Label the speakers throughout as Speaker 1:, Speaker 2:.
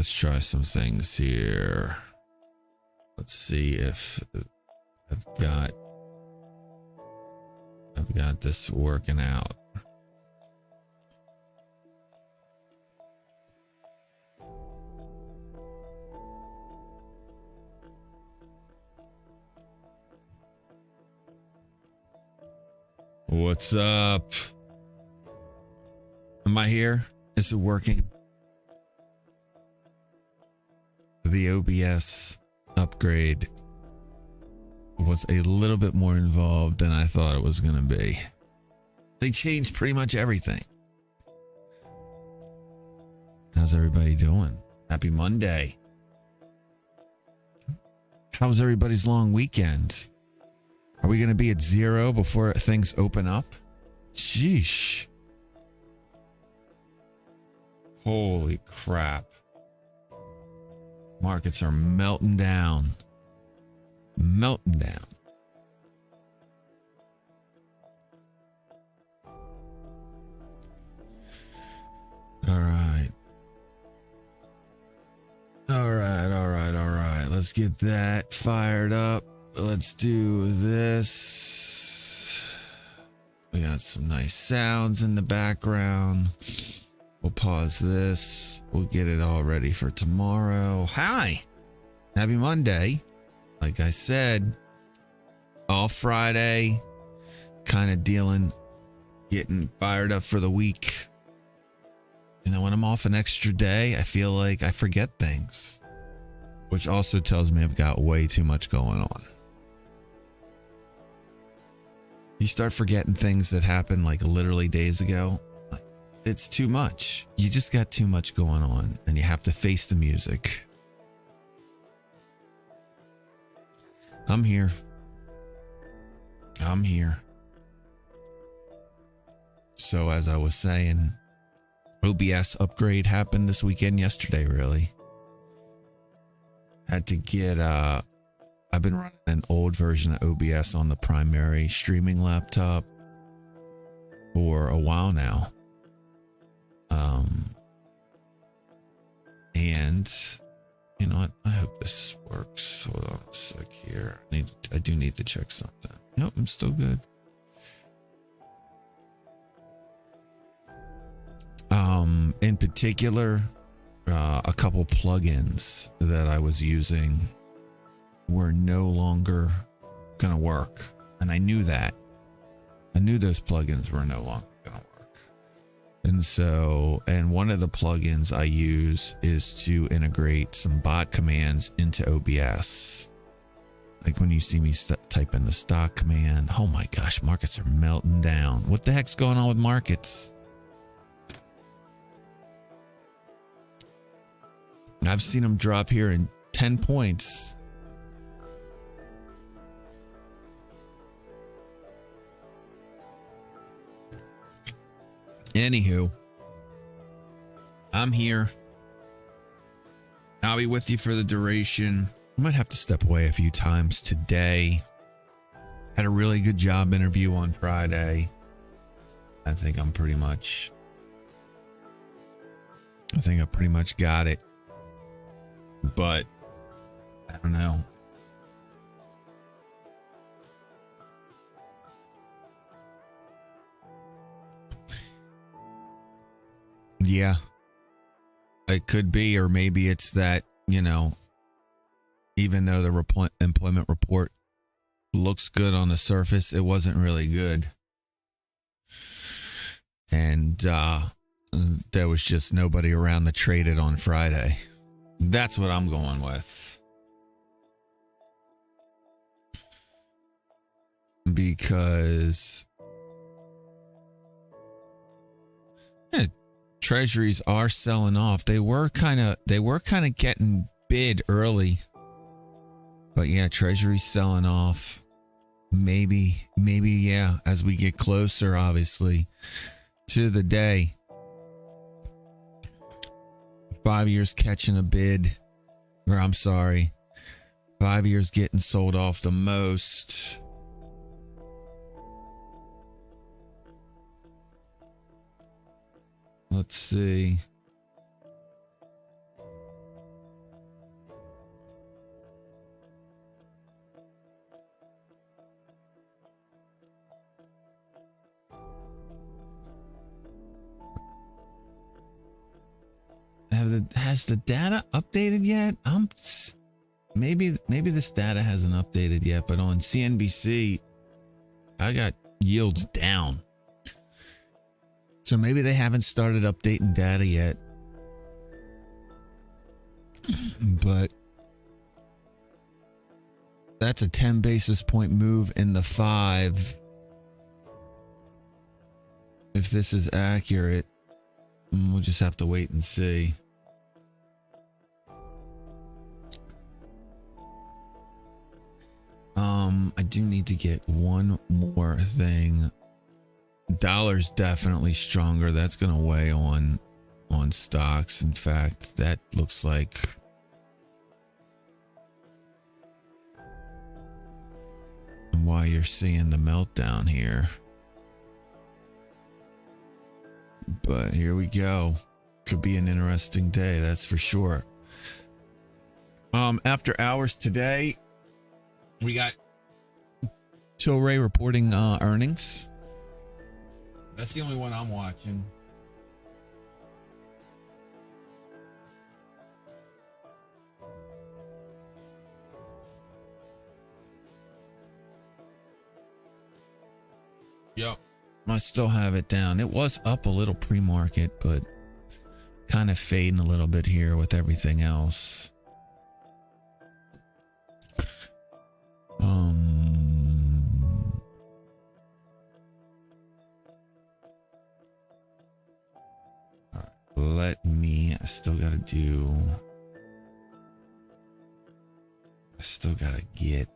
Speaker 1: let's try some things here. Let's see if I've got this working out. What's up? Am I here? Is it working? The OBS upgrade was a little bit more involved than I thought it was going to be. They changed pretty much everything. How's everybody doing? Happy Monday. How's everybody's long weekend? Are we going to be at 0 before things open up? Sheesh. Holy crap. Markets are melting down. Melting down. All right. Let's get that fired up. Let's do this. We got some nice sounds in the background. We'll pause this. We'll get it all ready for tomorrow. Hi. Happy Monday. Like I said, off Friday, kind of getting fired up for the week. You know, when I'm off an extra day, I feel like I forget things, which also tells me I've got way too much going on. You start forgetting things that happened like literally days ago. It's too much. You just got too much going on and you have to face the music. I'm here. So as I was saying, OBS upgrade happened this weekend, yesterday really. Had to get, I've been running an old version of OBS on the primary streaming laptop for a while now. And you know what? I hope this works. Hold on a sec here. I do need to check something. Nope, I'm still good. In particular, a couple plugins that I was using were no longer gonna work, and I knew that. I knew those plugins were no longer gonna work. And one of the plugins I use is to integrate some bot commands into OBS. Like when you see me type in the stock command, oh my gosh, markets are melting down. What the heck's going on with markets? I've seen them drop here in 10 points. Anywho, I'm here. I'll be with you for the duration. I might have to step away a few times today. Had a really good job interview on Friday. I think I pretty much got it. But I don't know. Yeah, it could be, or maybe it's that, you know, even though the employment report looks good on the surface, it wasn't really good. And there was just nobody around that traded on Friday. That's what I'm going with. Because treasuries are selling off. They were kind of getting bid early. But yeah, treasuries selling off. Maybe yeah, as we get closer obviously to the day. 5 years catching a bid, or I'm sorry, 5 years getting sold off the most. Let's see. has the data updated yet? Maybe this data hasn't updated yet, but on CNBC, I got yields down. So maybe they haven't started updating data yet. But that's a 10 basis point move in the 5. If this is accurate, we'll just have to wait and see. I do need to get one more thing. Dollar's definitely stronger. That's going to weigh on stocks. In fact, that looks like why you're seeing the meltdown here. But here we go. Could be an interesting day, that's for sure. After hours today, we got Tilray reporting earnings. That's the only one I'm watching. Yep. I still have it down. It was up a little pre-market, but kind of fading a little bit here with everything else. All right, I still gotta get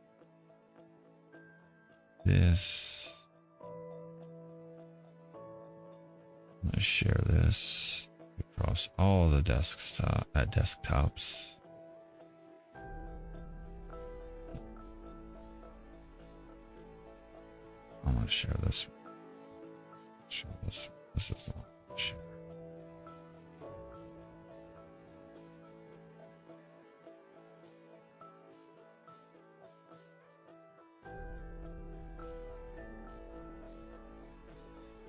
Speaker 1: this. I'm gonna share this across all the desktops. I'm gonna share this. This is the one I'm share.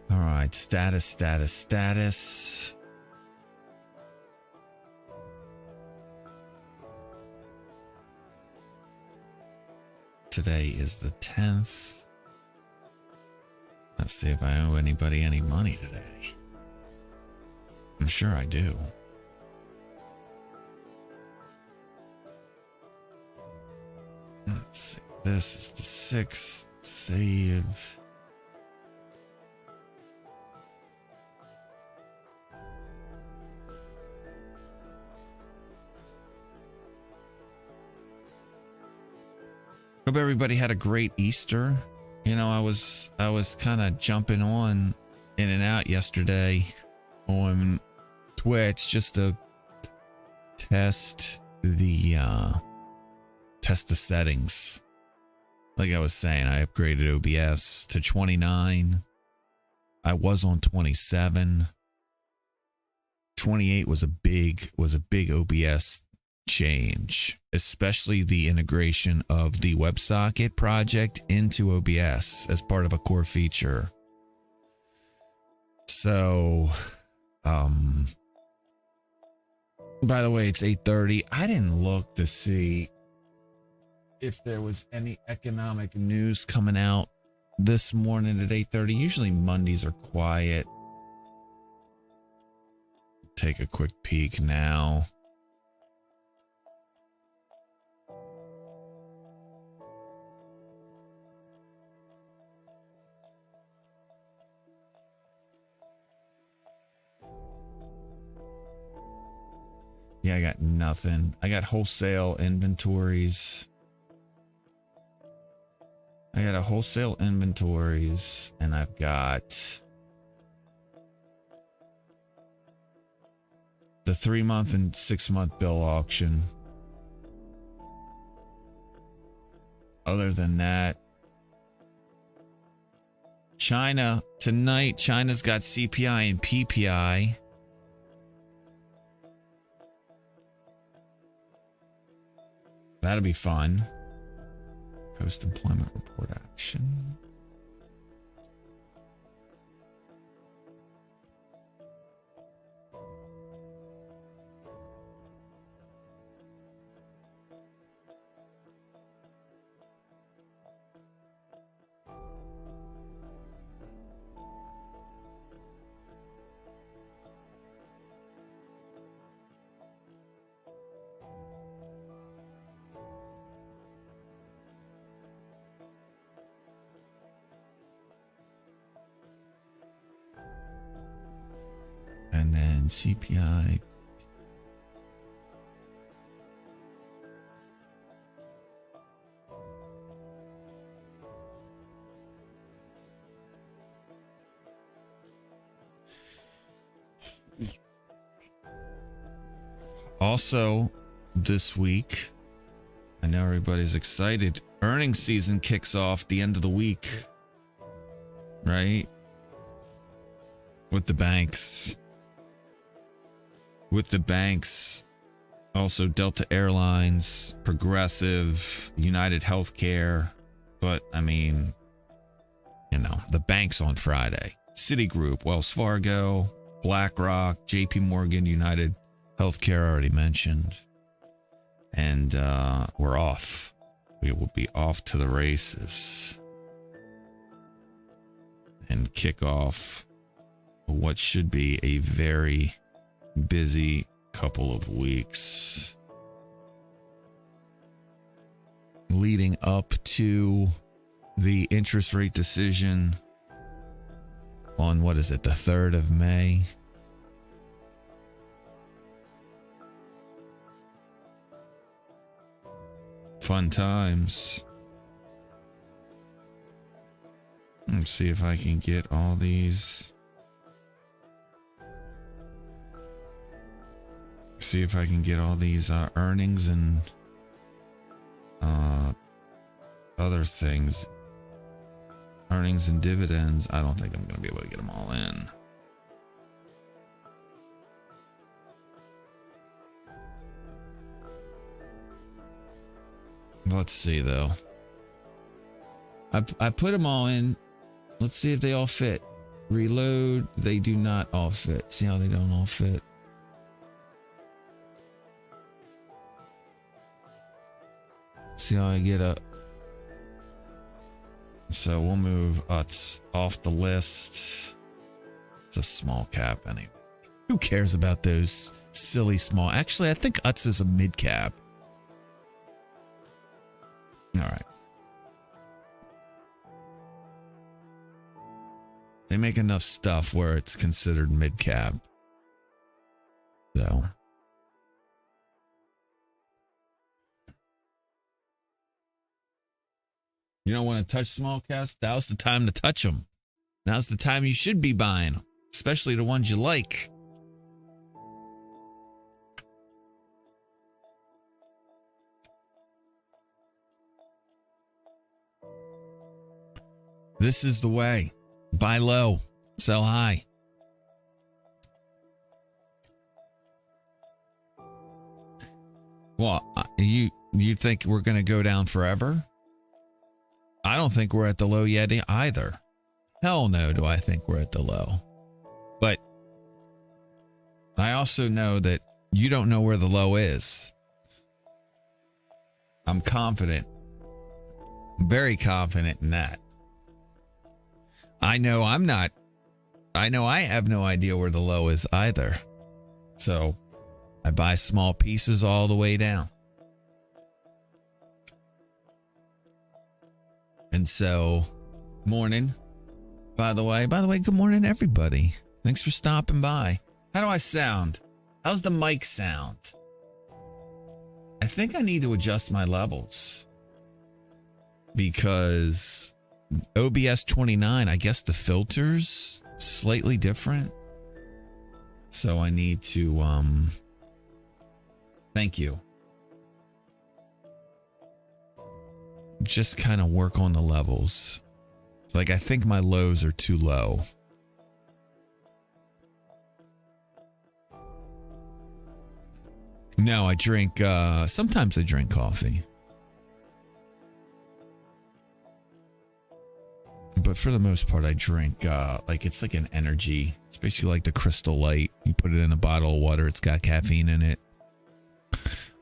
Speaker 1: All right, status. Today is the 10th. Let's see if I owe anybody any money today. I'm sure I do. Let's see. This is the 6th. Save. Hope everybody had a great Easter. You know, I was kind of jumping in and out yesterday on Twitch just to test the settings. Like I was saying, I upgraded OBS to 29. I was on 27. 28 was a big OBS change, especially the integration of the WebSocket project into OBS as part of a core feature. So, by the way, it's 8:30. I didn't look to see if there was any economic news coming out this morning at 8:30. Usually Mondays are quiet. Take a quick peek now. Yeah, I got nothing. I got wholesale inventories. And I've got the 3-month and 6-month bill auction. Other than that, China's got CPI and PPI. That'll be fun. Post-employment report action. and CPI. Also, this week, I know everybody's excited. Earnings season kicks off the end of the week, right? With the banks. Also Delta Airlines, Progressive, United Healthcare. But, I mean, you know, the banks on Friday. Citigroup, Wells Fargo, BlackRock, JP Morgan, United Healthcare, already mentioned. And we're off. We will be off to the races. And kick off what should be a very busy couple of weeks. Leading up to the interest rate decision on, what is it, the 3rd of May? Fun times. Let's see if I can get all these. See if I can get all these earnings and other things. Earnings and dividends. I don't think I'm going to be able to get them all in. Let's see, though. I put them all in. Let's see if they all fit. Reload. They do not all fit. See how they don't all fit? See how I get up. So we'll move UTS off the list. It's a small cap anyway. Who cares about those silly small? Actually, I think UTS is a mid cap. All right. They make enough stuff where it's considered mid cap. So. You don't want to touch small caps? Now's the time to touch them. Now's the time you should be buying them, especially the ones you like. This is the way. Buy low, sell high. Well, you think we're going to go down forever? I don't think we're at the low yet either. Hell no, do I think we're at the low. But I also know that you don't know where the low is. I'm confident. Very confident in that. I know I'm not. I know I have no idea where the low is either. So I buy small pieces all the way down. And so, morning. By the way, good morning, everybody. Thanks for stopping by. How do I sound? How's the mic sound? I think I need to adjust my levels. Because OBS 29, I guess the filter's slightly different. So I need to, thank you. Just kind of work on the levels. Like, I think my lows are too low. No, I drink, sometimes I drink coffee. But for the most part, I drink, like, it's like an energy. It's basically like the Crystal Light. You put it in a bottle of water, it's got caffeine in it.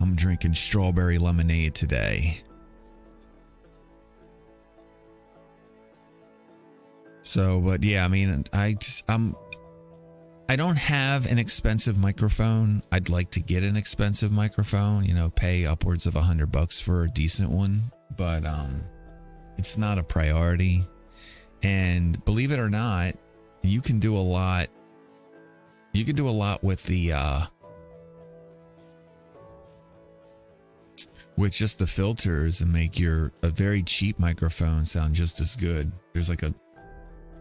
Speaker 1: I'm drinking strawberry lemonade today. So, but yeah, I mean, I don't have an expensive microphone. I'd like to get an expensive microphone, you know, pay upwards of $100 for a decent one, but it's not a priority. And believe it or not, you can do a lot You can do a lot with the with just the filters and make a very cheap microphone sound just as good. There's like a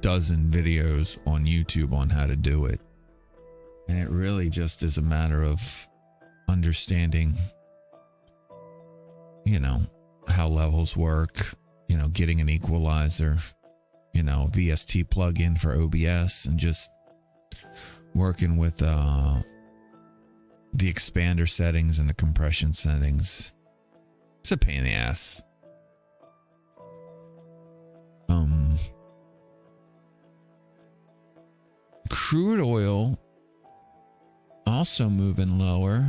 Speaker 1: dozen videos on YouTube on how to do it. And it really just is a matter of understanding, you know, how levels work, you know, getting an equalizer, you know, VST plugin for OBS, and just working with the expander settings and the compression settings. It's a pain in the ass. Crude oil also moving lower.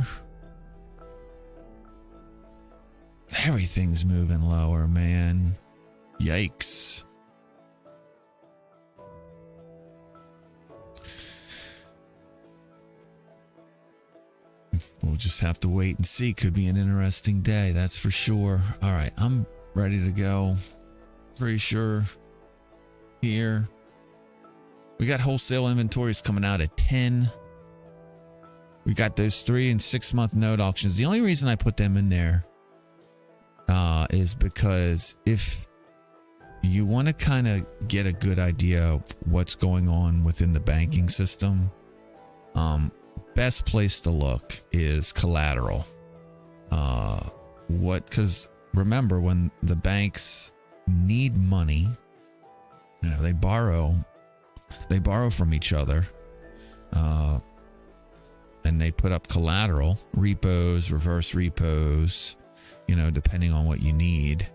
Speaker 1: Everything's moving lower, man. Yikes. We'll just have to wait and see. Could be an interesting day, that's for sure. All right, I'm ready to go. Pretty sure here. We got wholesale inventories coming out at 10. We got those 3 and 6 month note auctions. The only reason I put them in there is because if you want to kind of get a good idea of what's going on within the banking system, best place to look is collateral. Because remember, when the banks need money, you know, they borrow from each other, and they put up collateral, repos, reverse repos, you know, depending on what you need.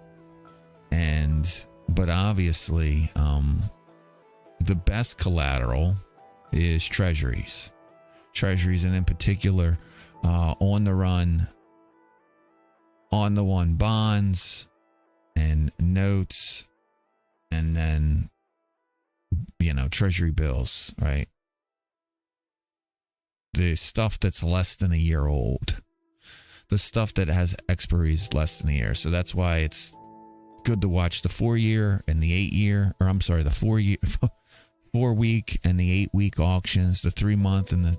Speaker 1: But obviously, the best collateral is treasuries. Treasuries, and in particular, on the run, on the one bonds and notes, and then, you know, treasury bills, right? The stuff that's less than a year old, the stuff that has expiries less than a year. So that's why it's good to watch the 4-year and the 8-year, or I'm sorry, the 4-week and the 8-week auctions, the 3-month and the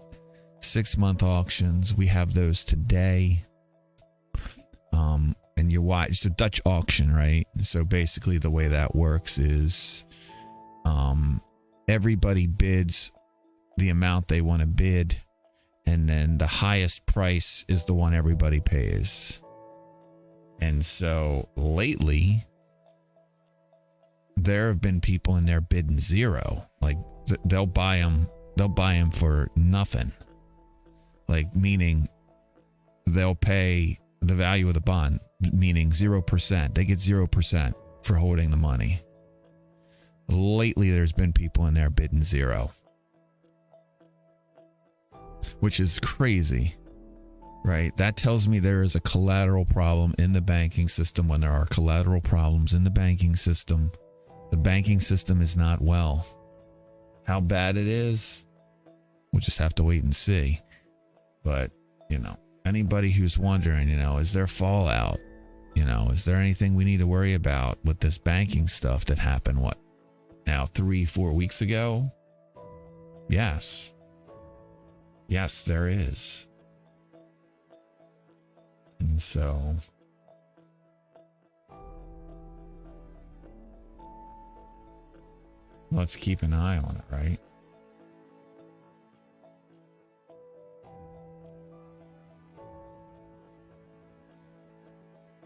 Speaker 1: 6-month auctions. We have those today. And you watch, it's a Dutch auction, right? So basically the way that works is everybody bids the amount they want to bid, and then the highest price is the one everybody pays. And so lately, there have been people in there bidding zero. Like they'll buy them for nothing. Like, meaning they'll pay the value of the bond, meaning 0%. They get 0% for holding the money. Lately, there's been people in there bidding zero, which is crazy, right? That tells me there is a collateral problem in the banking system. When there are collateral problems in the banking system is not well. How bad it is, we'll just have to wait and see. But, you know, anybody who's wondering, you know, is there fallout? You know, is there anything we need to worry about with this banking stuff that happened, what, now 3-4 weeks ago? Yes. Yes, there is. And so let's keep an eye on it, right?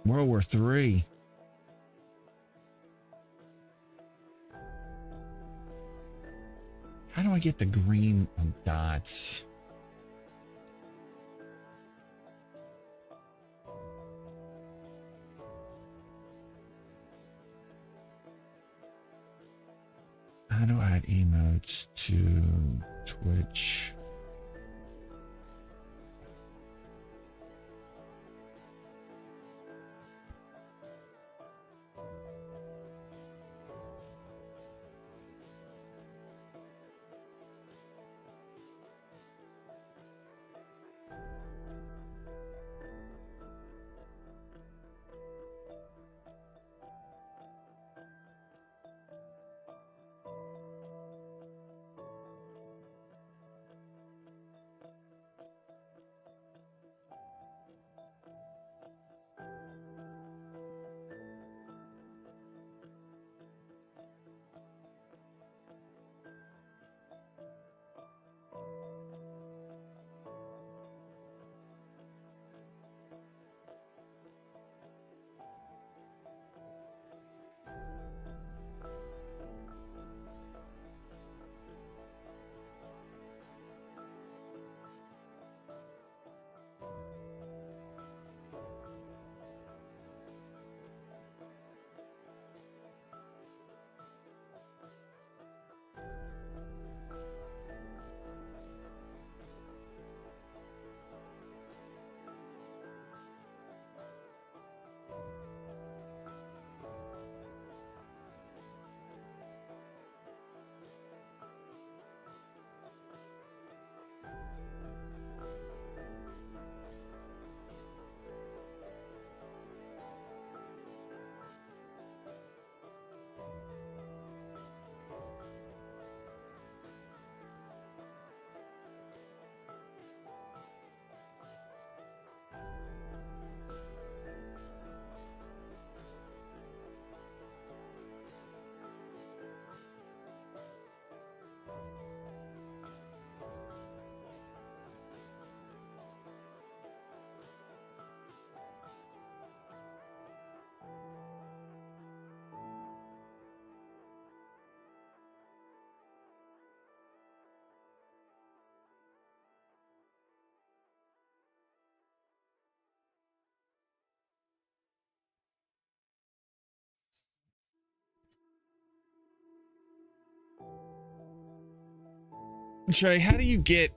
Speaker 1: World War III. How do I get the green dots? How do I add emotes to Twitch? Trey, how do you get...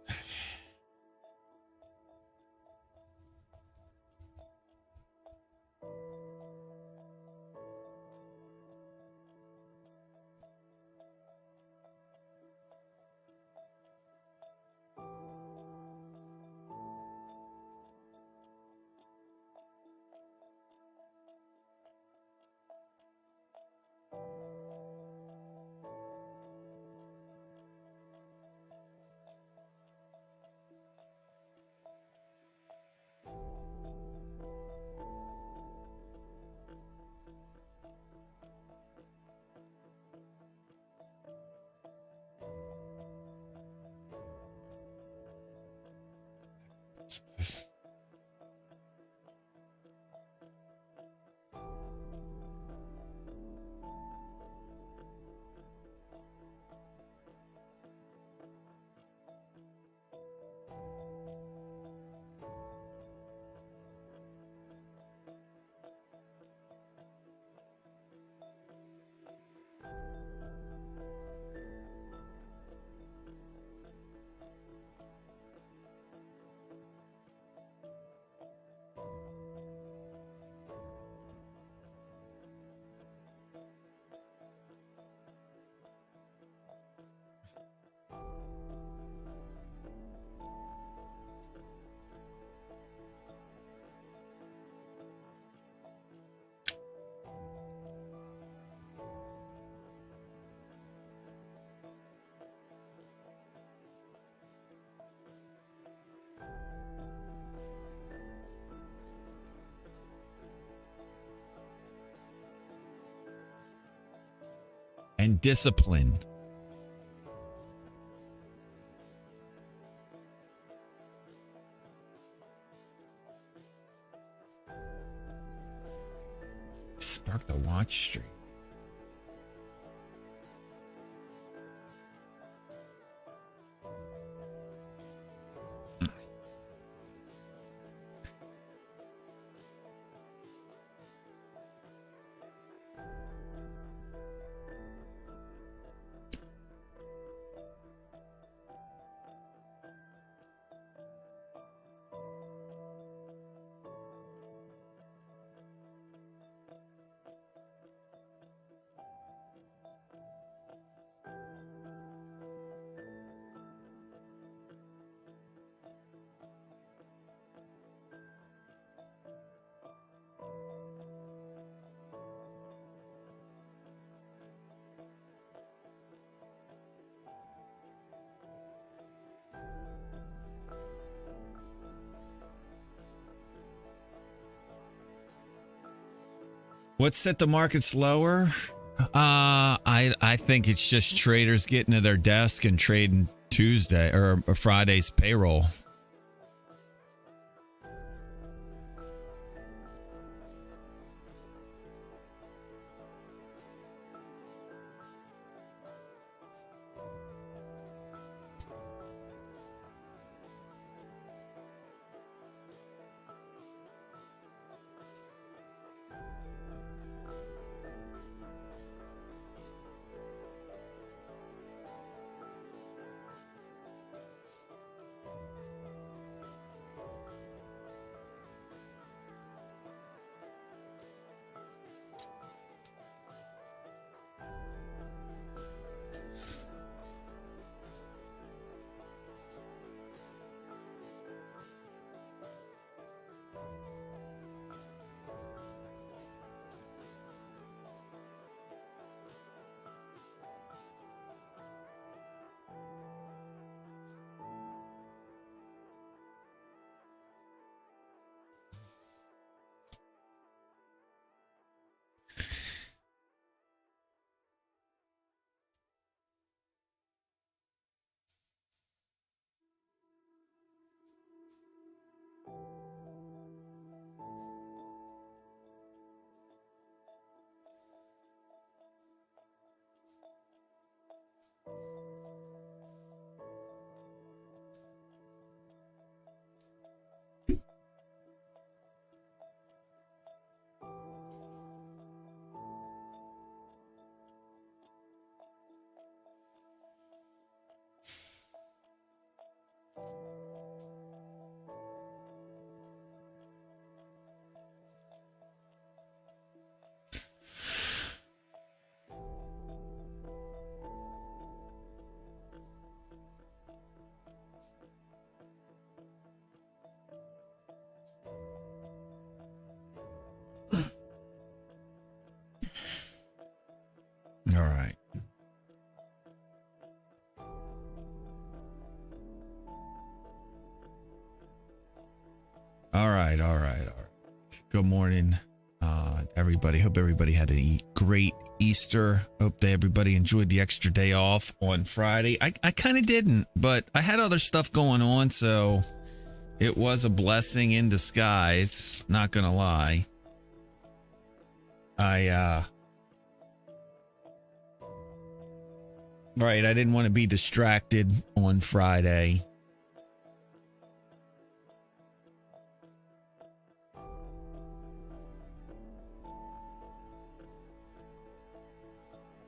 Speaker 1: And discipline. Spark the watch streak. What set the markets lower? I think it's just traders getting to their desk and trading Tuesday or Friday's payroll. All right. Good morning, everybody. Hope everybody had a great Easter. Hope that everybody enjoyed the extra day off on Friday. I kind of didn't, but I had other stuff going on, so it was a blessing in disguise. Not gonna lie. Right, I didn't want to be distracted on Friday.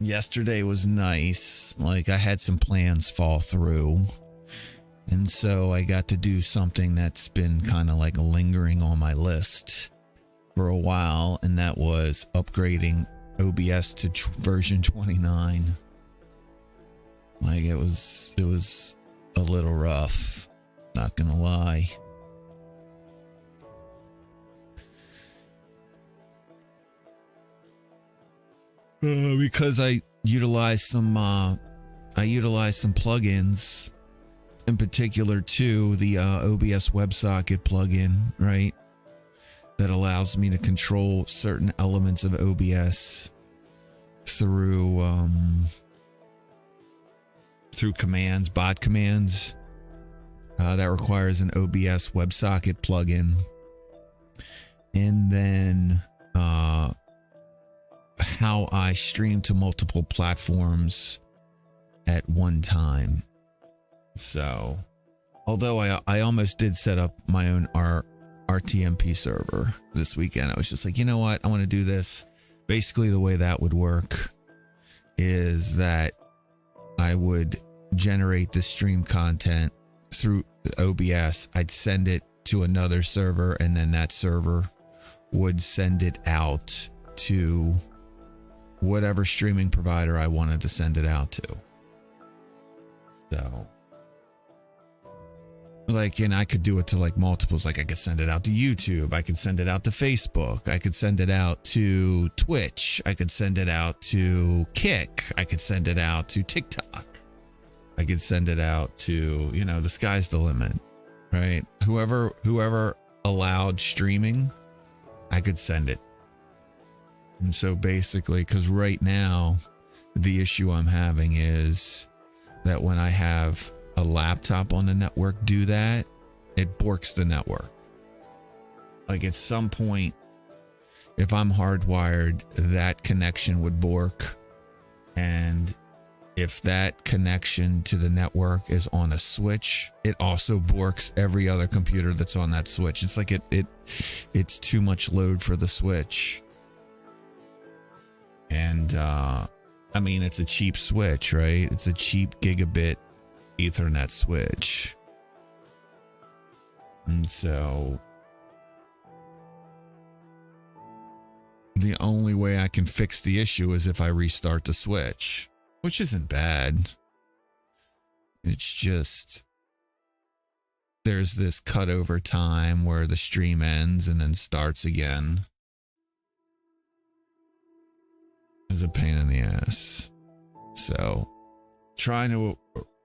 Speaker 1: Yesterday was nice. Like, I had some plans fall through. And so I got to do something that's been kind of like lingering on my list for a while. And that was upgrading OBS to version 29. Like, it was a little rough. Not gonna lie. Because I utilized some plugins, in particular to the OBS WebSocket plugin, right? That allows me to control certain elements of OBS through commands, bot commands. That requires an OBS WebSocket plugin, and then how I stream to multiple platforms at one time. So, although I almost did set up my own RTMP server this weekend, I was just like, you know what, I want to do this. Basically, the way that would work is that I would generate the stream content through OBS. I'd send it to another server, and then that server would send it out to whatever streaming provider I wanted to send it out to. So, like, and I could do it to like multiples. Like, I could send it out to YouTube. I could send it out to Facebook. I could send it out to Twitch. I could send it out to Kick. I could send it out to TikTok. I could send it out to, you know, the sky's the limit, right? Whoever allowed streaming, I could send it. And so basically, because right now, the issue I'm having is that when I have a laptop on the network do that, it borks the network. Like, at some point, if I'm hardwired, that connection would bork. And if that connection to the network is on a switch, it also borks every other computer that's on that switch. It's like it's too much load for the switch. And, I mean, it's a cheap switch, right? It's a cheap gigabit Ethernet switch. And so the only way I can fix the issue is if I restart the switch, which isn't bad. It's just there's this cutover time where the stream ends and then starts again. Is a pain in the ass. So, trying to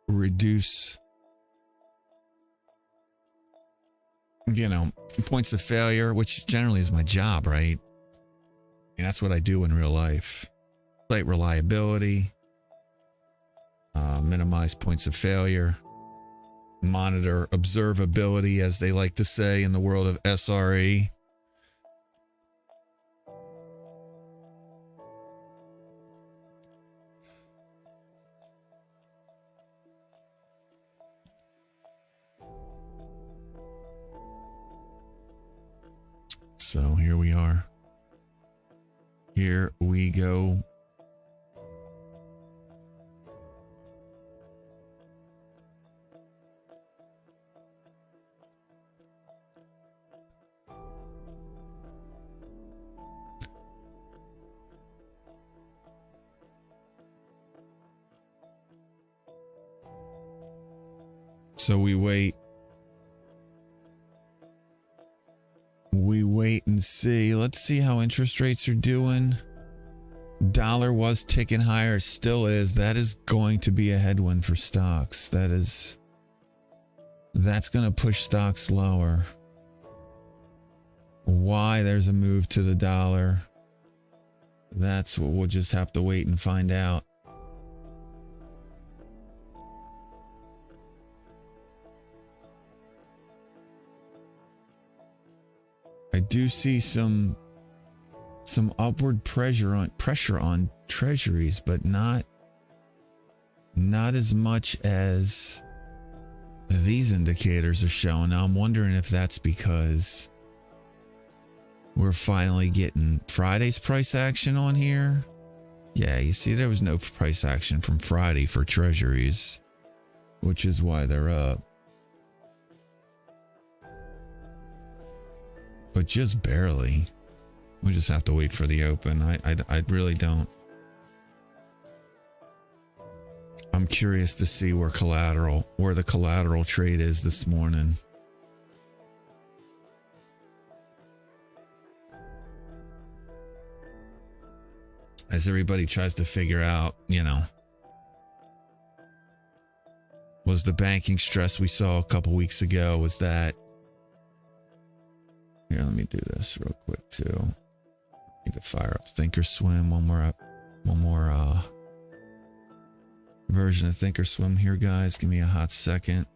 Speaker 1: reduce, you know, points of failure, which generally is my job, right? And that's what I do in real life. Site reliability, minimize points of failure, monitor observability, as they like to say in the world of SRE. So here we are. Here we go. So we wait. We wait and see. Let's see how interest rates are doing. Dollar was ticking higher, still is. That is going to be a headwind for stocks. That's going to push stocks lower. Why there's a move to the dollar, that's what we'll just have to wait and find out. I do see some upward pressure on treasuries, but not as much as these indicators are showing. Now I'm wondering if that's because we're finally getting Friday's price action on here. Yeah, you see there was no price action from Friday for treasuries, which is why they're up. But just barely. We just have to wait for the open. I really don't. I'm curious to see where the collateral trade is this morning. As everybody tries to figure out, was the banking stress we saw a couple weeks ago, was that... Here, let me do this real quick too. Need to fire up Thinkorswim, one more version of Thinkorswim here, guys. Give me a hot second.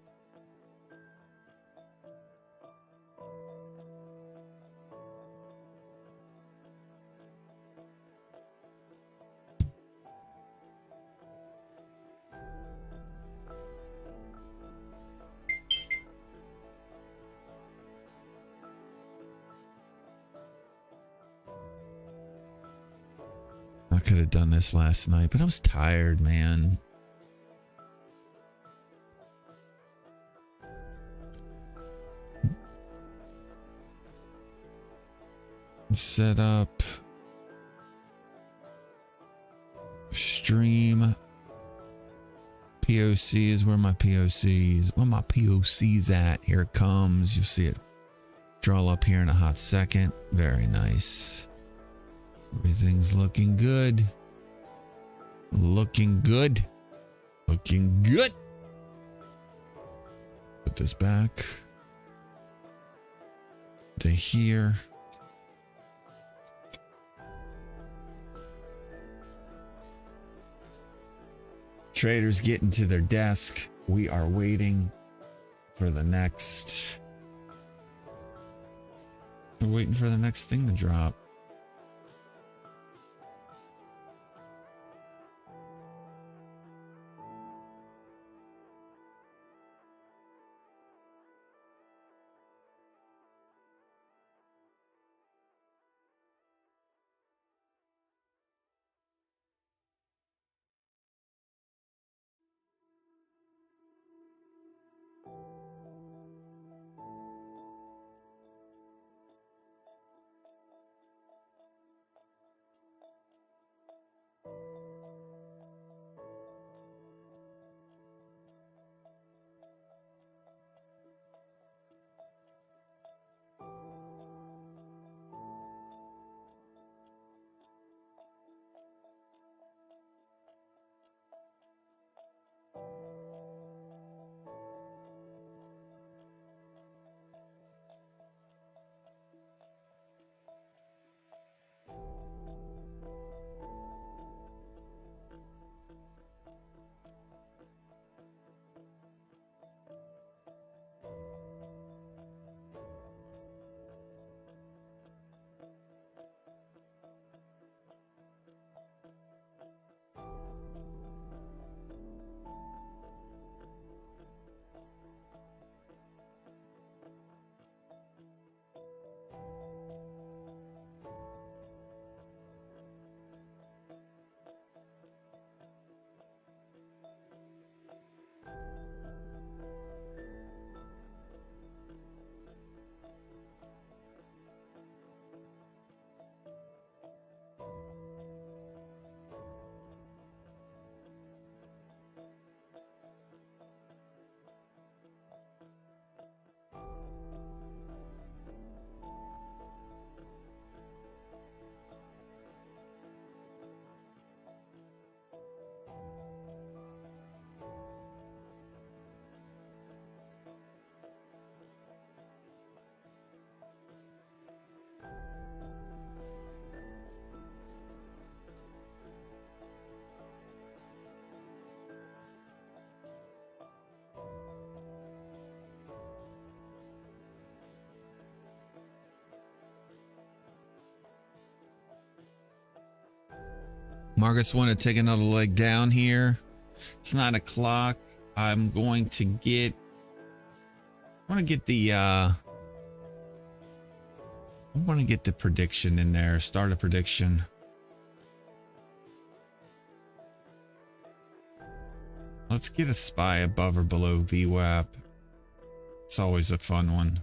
Speaker 1: I could have done this last night, but I was tired, man. Set up. Stream. POCs. Where my POCs at? Here it comes. You'll see it draw up here in a hot second. Very nice. Everything's looking good. Looking good. Looking good. Put this back to here. Traders getting to their desk. We are waiting for the next. We're waiting for the next thing to drop. Marcus want to take another leg down here. It's 9 o'clock. I'm going to get the I want to get the prediction in there. Start a prediction. Let's get a SPY above or below VWAP. It's always a fun one.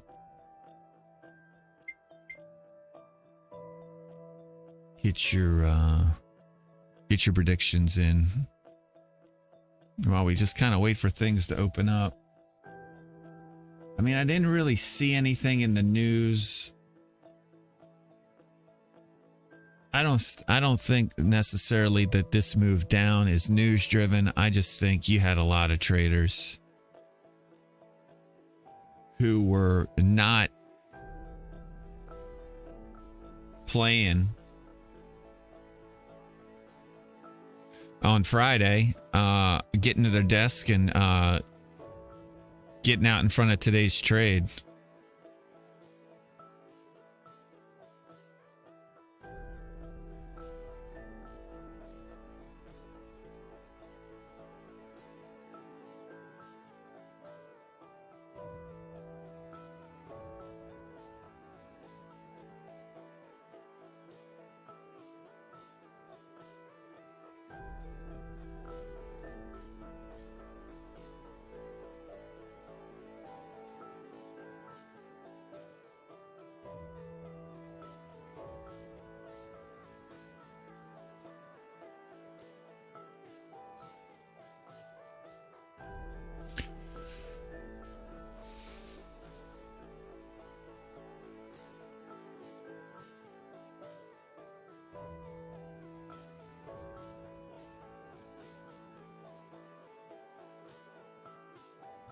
Speaker 1: Get your predictions in while we just kind of wait for things to open up. I mean, I didn't really see anything in the news. I don't think necessarily that this move down is news driven. I just think you had a lot of traders who were not playing on Friday, getting to their desk and getting out in front of today's trade.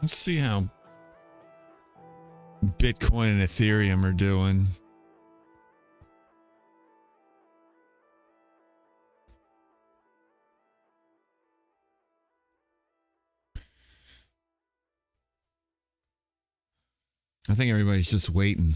Speaker 1: Let's see how Bitcoin and Ethereum are doing. I think everybody's just waiting.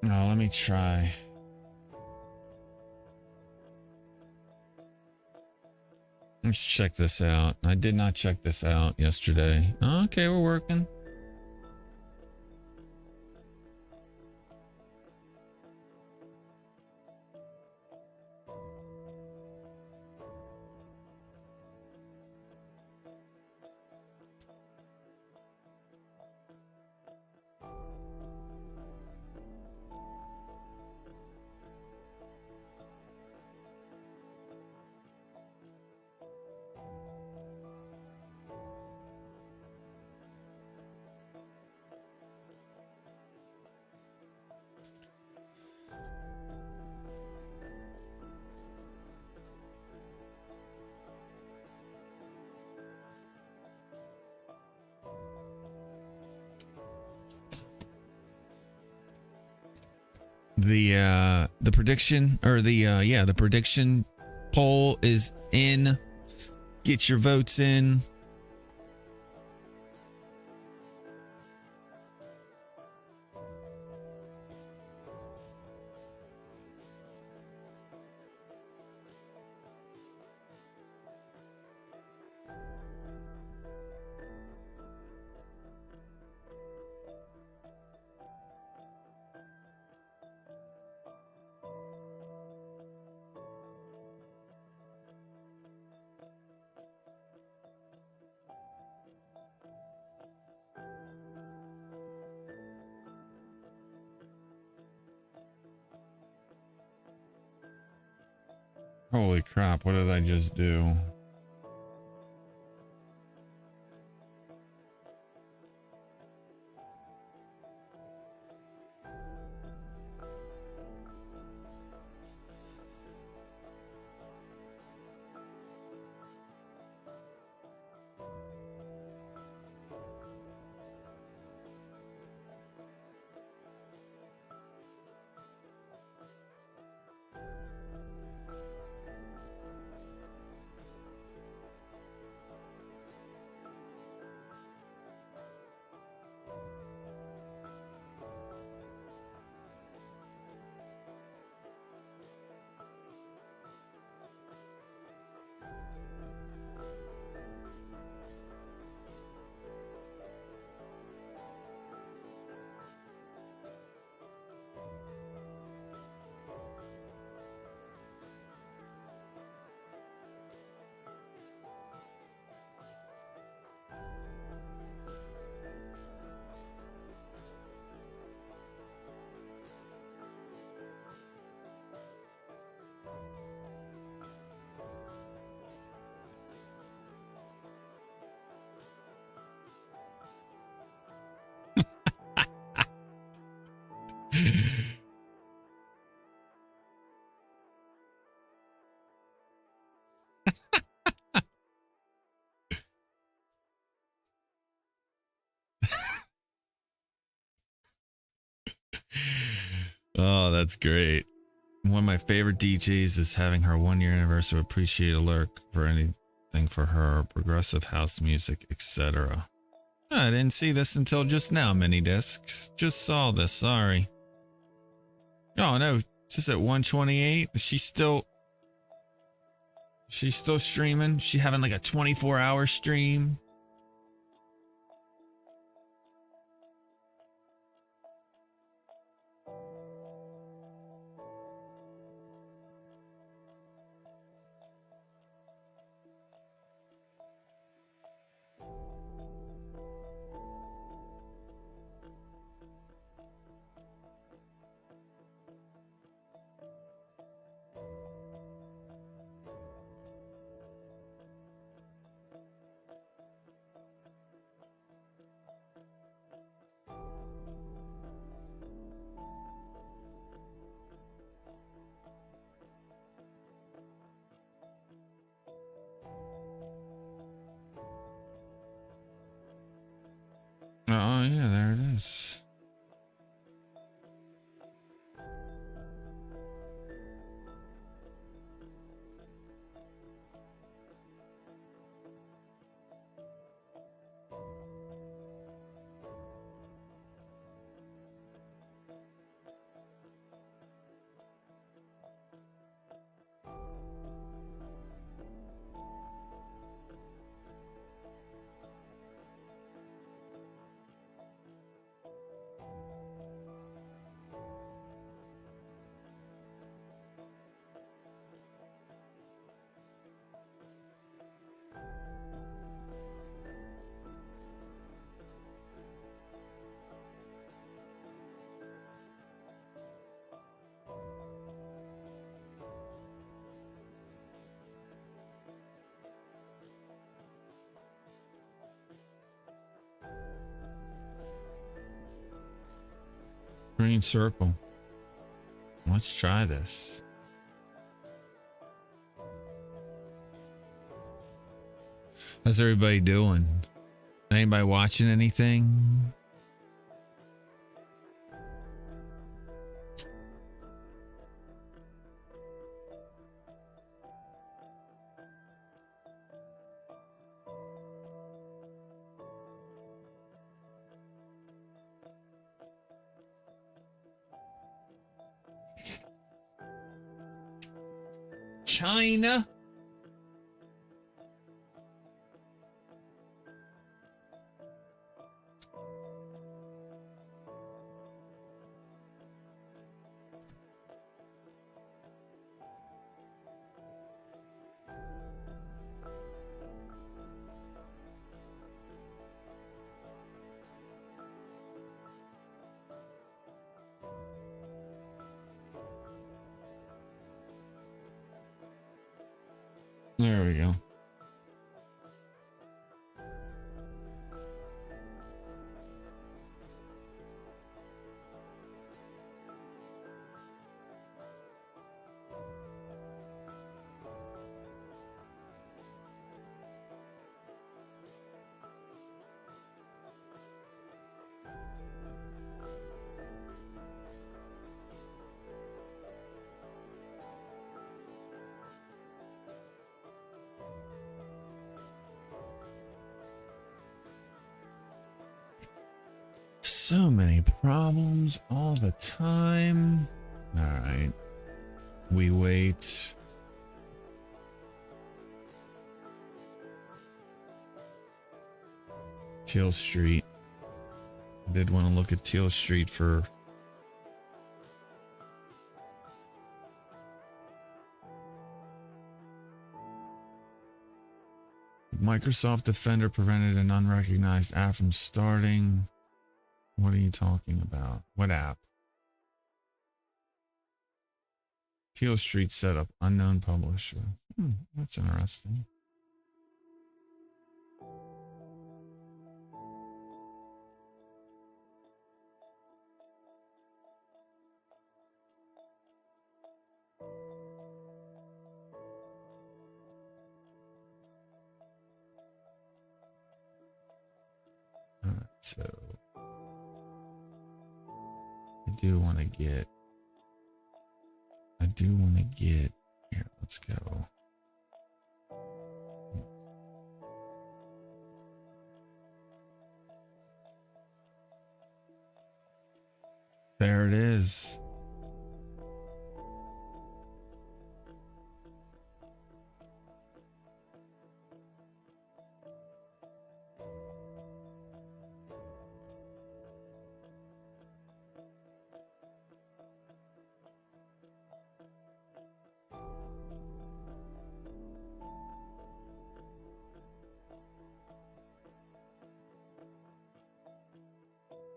Speaker 1: No, let me try. Let's check this out. I did not check this out yesterday. Okay, we're working. The prediction or the prediction poll is in. Get your votes in. Holy crap, what did I just do? Oh, that's great. One of my favorite DJs is having her 1 year anniversary. Appreciate alert for anything for her, progressive house music, etc. I didn't see this until just now, mini discs. Just saw this, sorry. Oh no, just at 128. She's still streaming. She having like a 24-hour stream. Oh yeah, there it is. Green circle. Let's try this. How's everybody doing? Anybody watching anything? China? There we go. So many problems all the time. All right. We wait. Teal Street. I did want to look at Teal Street for Microsoft Defender prevented an unrecognized app from starting. What are you talking about? What app? Teal Street setup, unknown publisher. That's interesting. All right, so I do want to get here. Let's go. There it is.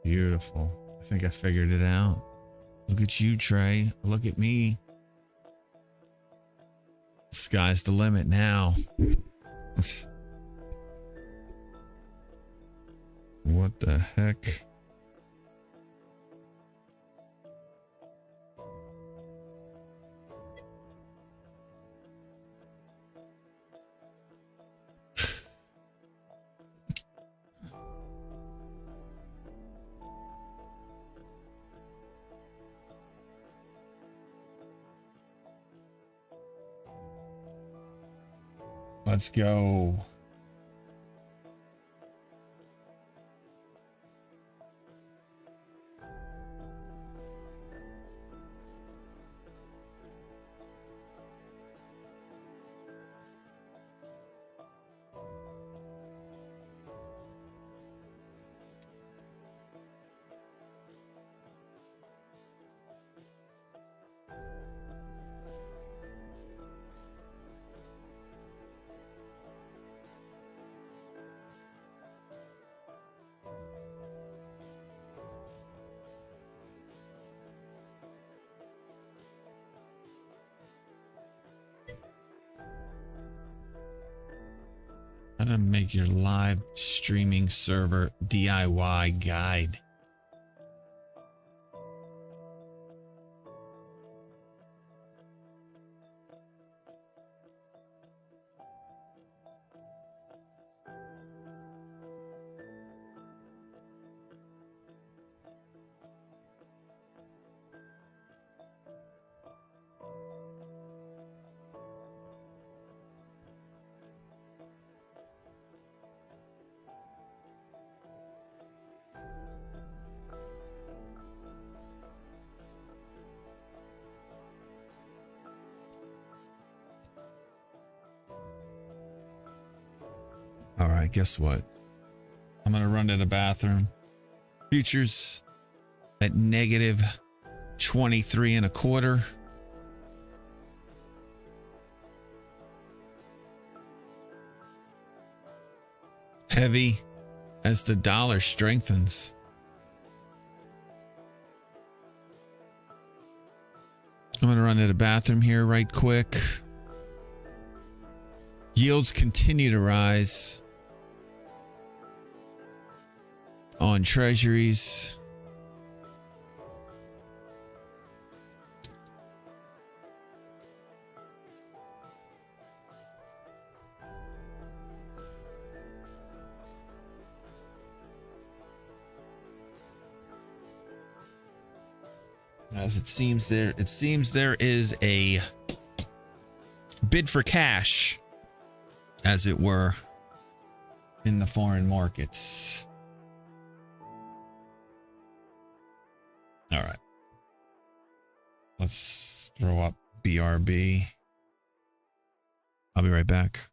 Speaker 1: Beautiful. I think I figured it out. Look at you, Trey. Look at me. Sky's the limit now. What the heck? Let's go. How to make your live streaming server DIY guide. All right, guess what? I'm going to run to the bathroom. Futures at negative 23.25. Heavy as the dollar strengthens. I'm going to run to the bathroom here right quick. Yields continue to rise on treasuries. As it seems there is a bid for cash, as it were, in the foreign markets. All right. Let's throw up BRB. I'll be right back.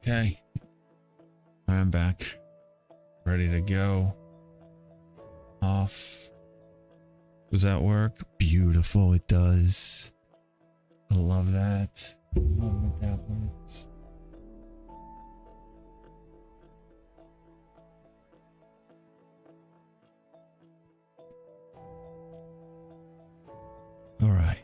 Speaker 1: Okay. I'm back. Ready to go. Off. Does that work? Beautiful, it does. I love that. I love that works. All right.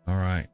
Speaker 1: All right.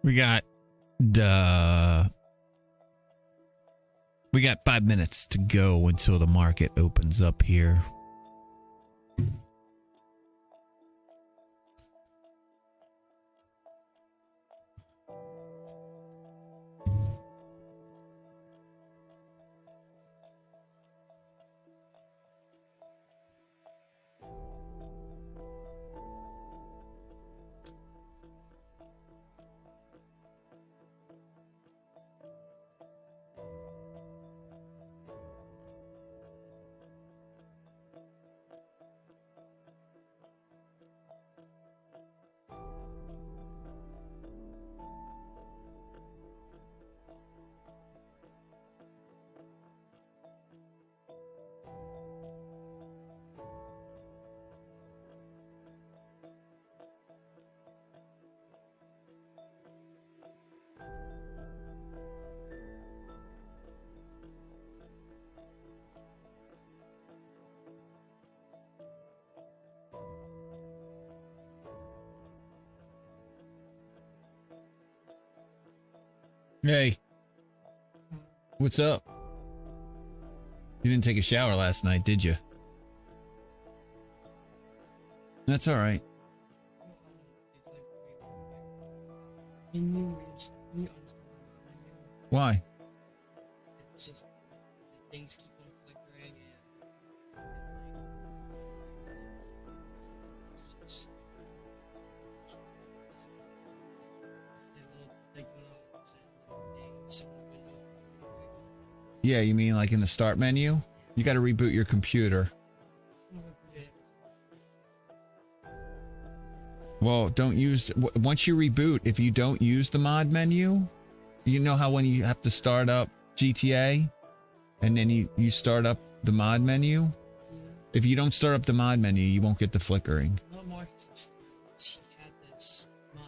Speaker 1: We got 5 minutes to go until the market opens up here. Hey. What's up? You didn't take a shower last night, did you? That's all right. Why?
Speaker 2: It's just things keep on flickering and it's just
Speaker 1: Yeah, you mean like in the start menu? You got to reboot your computer. Well, don't use, once you reboot, if you don't use the mod menu, you know how when you have to start up GTA and then you start up the mod menu? If you don't start up the mod menu, you won't get the flickering.
Speaker 2: Not Marcus, he had this mod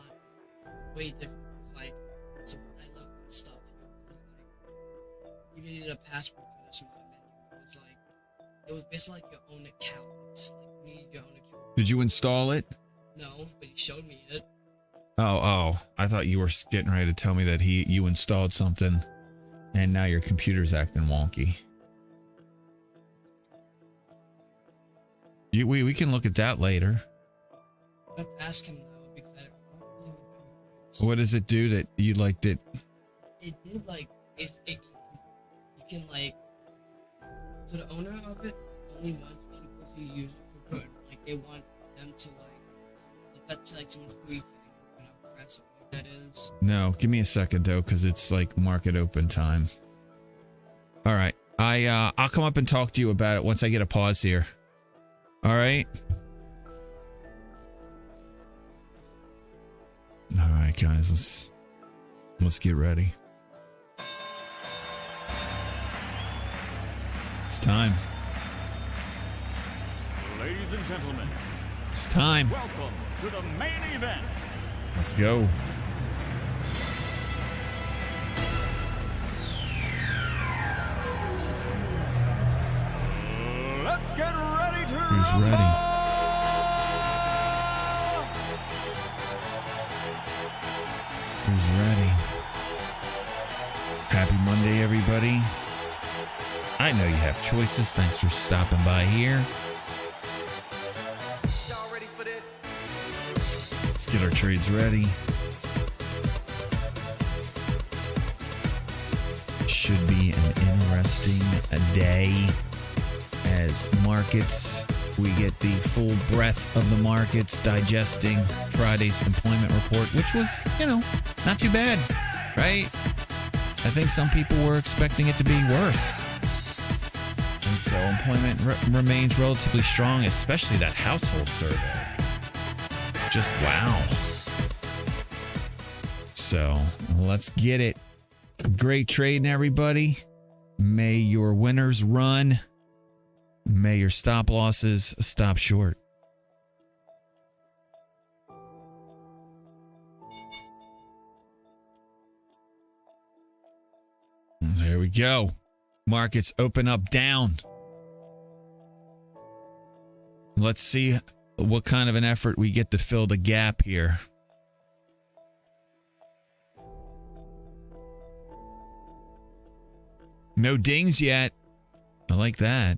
Speaker 2: way different. It's like, so when I looked at stuff, it was like, you needed a password for this mod menu. It was like, it was basically like your own account. It's like, you need your own account.
Speaker 1: Did you install it?
Speaker 2: No, but he showed me it.
Speaker 1: Oh, I thought you were getting ready to tell me that you installed something and now your computer's acting wonky. We can look at that later.
Speaker 2: I've asked him though, because I don't really remember.
Speaker 1: What does it do that you liked it?
Speaker 2: It did like, you can like, so the owner of it only wants people to use it for good. Like they want them to like that's like someone's free thing. When I press it, what that is.
Speaker 1: No, give me a second though, because it's like market open time. All right, I'll come up and talk to you about it once I get a pause here. All right. All right, guys, let's get ready. It's time.
Speaker 3: Ladies and gentlemen,
Speaker 1: it's time.
Speaker 3: Welcome to the main event.
Speaker 1: Let's go.
Speaker 3: Let's get ready to
Speaker 1: Who's ready? Who's ready? Happy Monday, everybody. I know you have choices. Thanks for stopping by here. Let's get our trades ready. Should be an interesting day as markets. We get the full breadth of the markets digesting Friday's employment report, which was, not too bad, right? I think some people were expecting it to be worse. And so employment remains relatively strong, especially that household survey. Just wow. So let's get it. Great trading, everybody. May your winners run. May your stop losses stop short. There we go. Markets open up down. Let's see what kind of an effort we get to fill the gap here. No dings yet. I like that.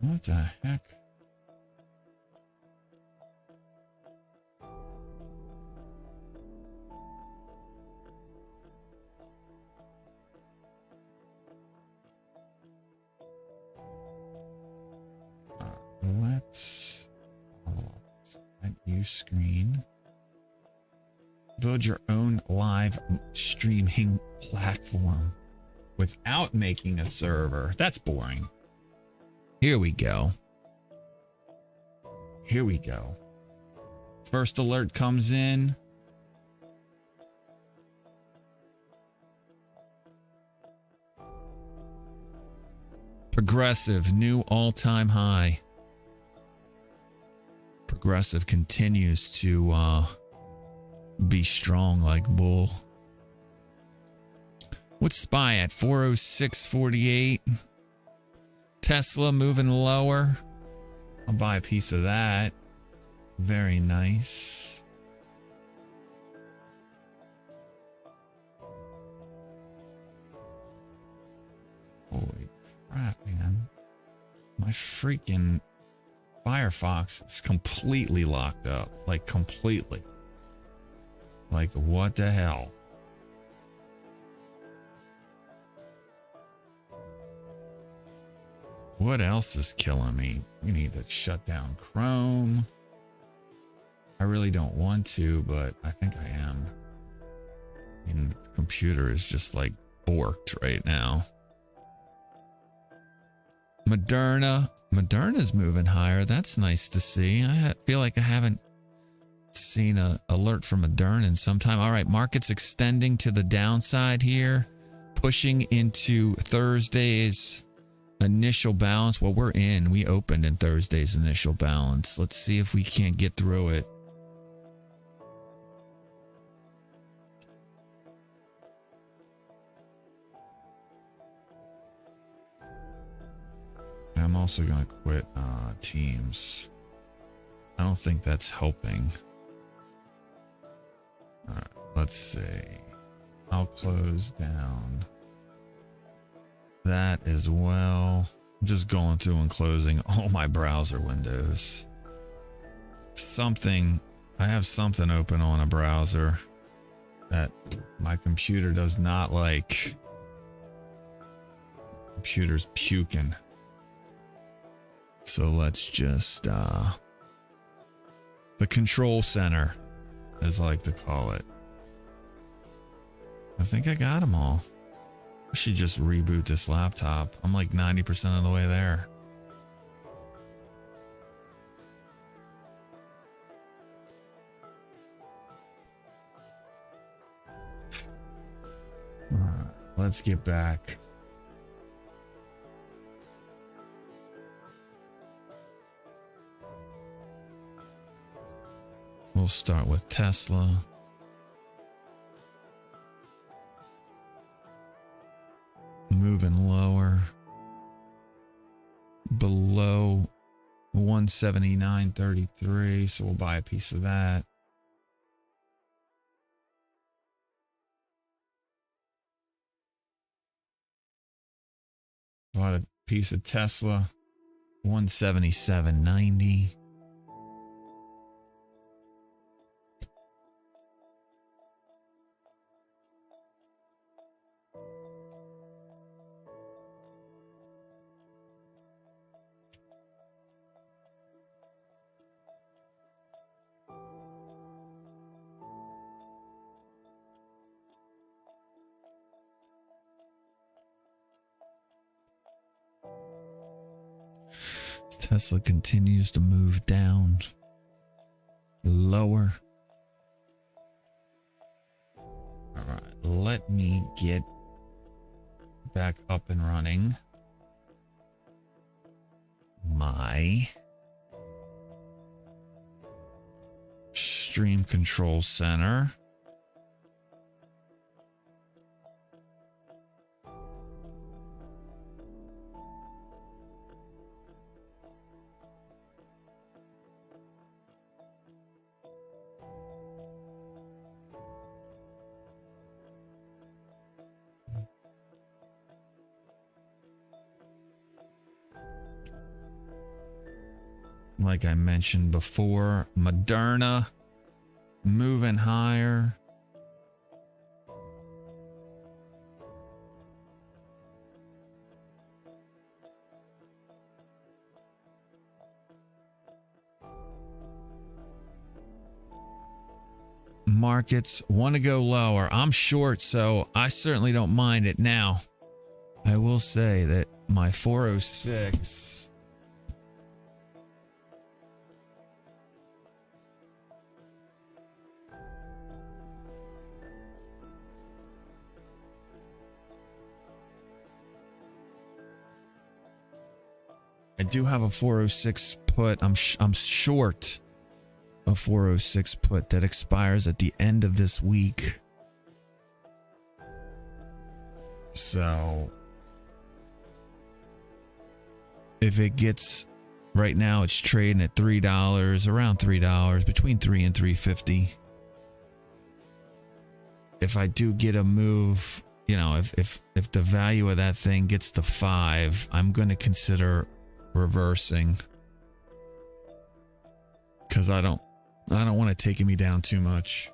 Speaker 1: What the heck? Let's at you screen. Build your own live streaming platform without making a server. That's boring. Here we go. Here we go. First alert comes in. Progressive, new all-time high. Progressive continues to be strong like bull. What's SPY at? 406.48. Tesla moving lower. I'll buy a piece of that. Very nice. Holy crap, man. My freaking Firefox is completely locked up. Like, completely. Like, what the hell? What else is killing me? We need to shut down Chrome. I really don't want to, but I think I am. I mean, the computer is just like borked right now. Moderna's moving higher. That's nice to see. I feel like I haven't seen an alert from Moderna in some time. All right, market's extending to the downside here, pushing into Thursday's initial balance. Well, we opened in Thursday's initial balance. Let's see if we can't get through it. I'm also going to quit Teams. I don't think that's helping. All right, let's see. I'll close down that as well. I'm just going through and closing all my browser windows. I have something open on a browser that my computer does not like. Computer's puking. So let's just, the control center, as I like to call it. I think I got them all. I should just reboot this laptop. I'm like 90% of the way there. All right, let's get back. We'll start with Tesla. Moving lower. Below 179.33, so we'll buy a piece of that. Bought a piece of Tesla. 177.90. Tesla continues to move down, lower. All right, let me get back up and running my stream control center. Like I mentioned before, Moderna moving higher. Markets want to go lower. I'm short, so I certainly don't mind it. Now, I will say that my 406 I do have a 406 put. I'm short a 406 put that expires at the end of this week. So if it gets Right now it's trading at $3, around $3, between $3 and $3.50. If I do get a move, you know, if the value of that thing gets to 5, I'm going to consider reversing, because I don't want it taking me down too much.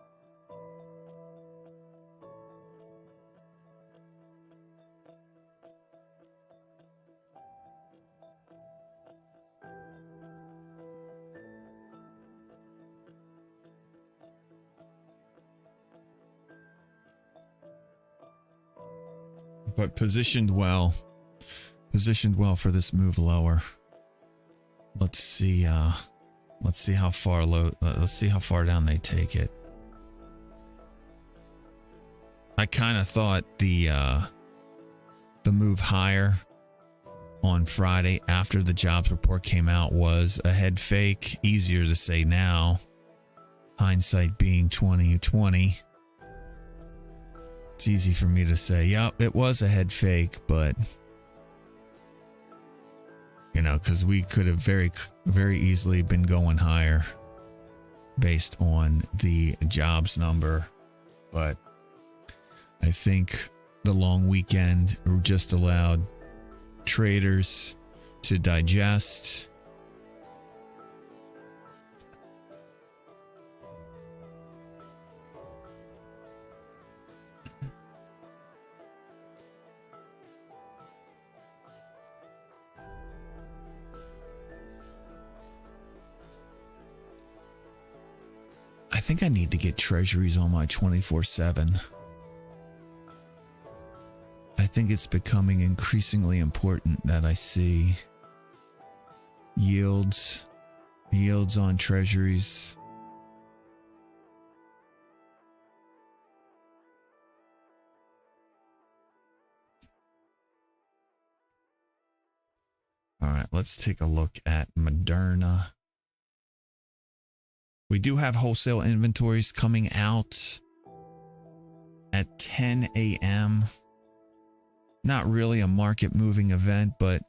Speaker 1: But positioned well for this move lower. Let's see how far let's see how far down they take it. I kind of thought the move higher on Friday after the jobs report came out was a head fake. Easier to say now, hindsight being 20/20. It's easy for me to say, yeah, it was a head fake, but you know, because we could have very, very easily been going higher based on the jobs number. But I think the long weekend just allowed traders to digest. I think I need to get treasuries on my 24/7. I think it's becoming increasingly important that I see yields on treasuries. All right, let's take a look at MRNA. We do have wholesale inventories coming out at 10 a.m. Not really a market moving event, but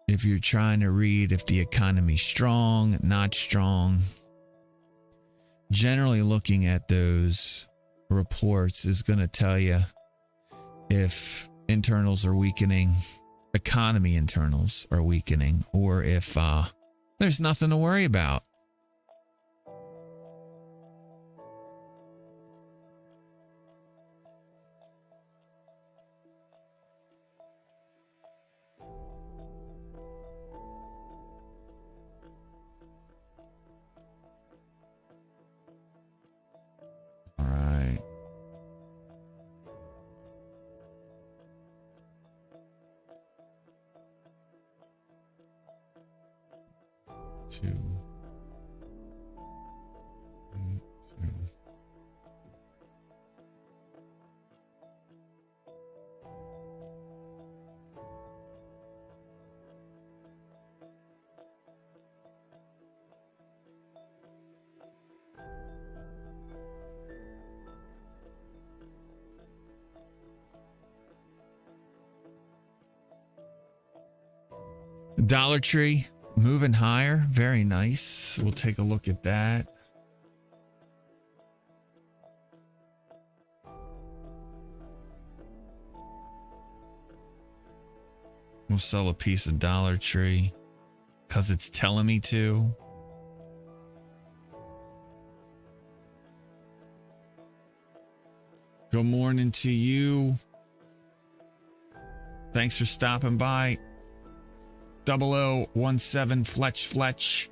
Speaker 1: if you're trying to read if the economy's strong, not strong, generally looking at those reports is going to tell you if internals are weakening, economy internals are weakening, or if there's nothing to worry about. All right. Two. Dollar Tree moving higher. Very nice. We'll take a look at that. We'll sell a piece of Dollar Tree because it's telling me to. Good morning to you. Thanks for stopping by. 0017 Fletch.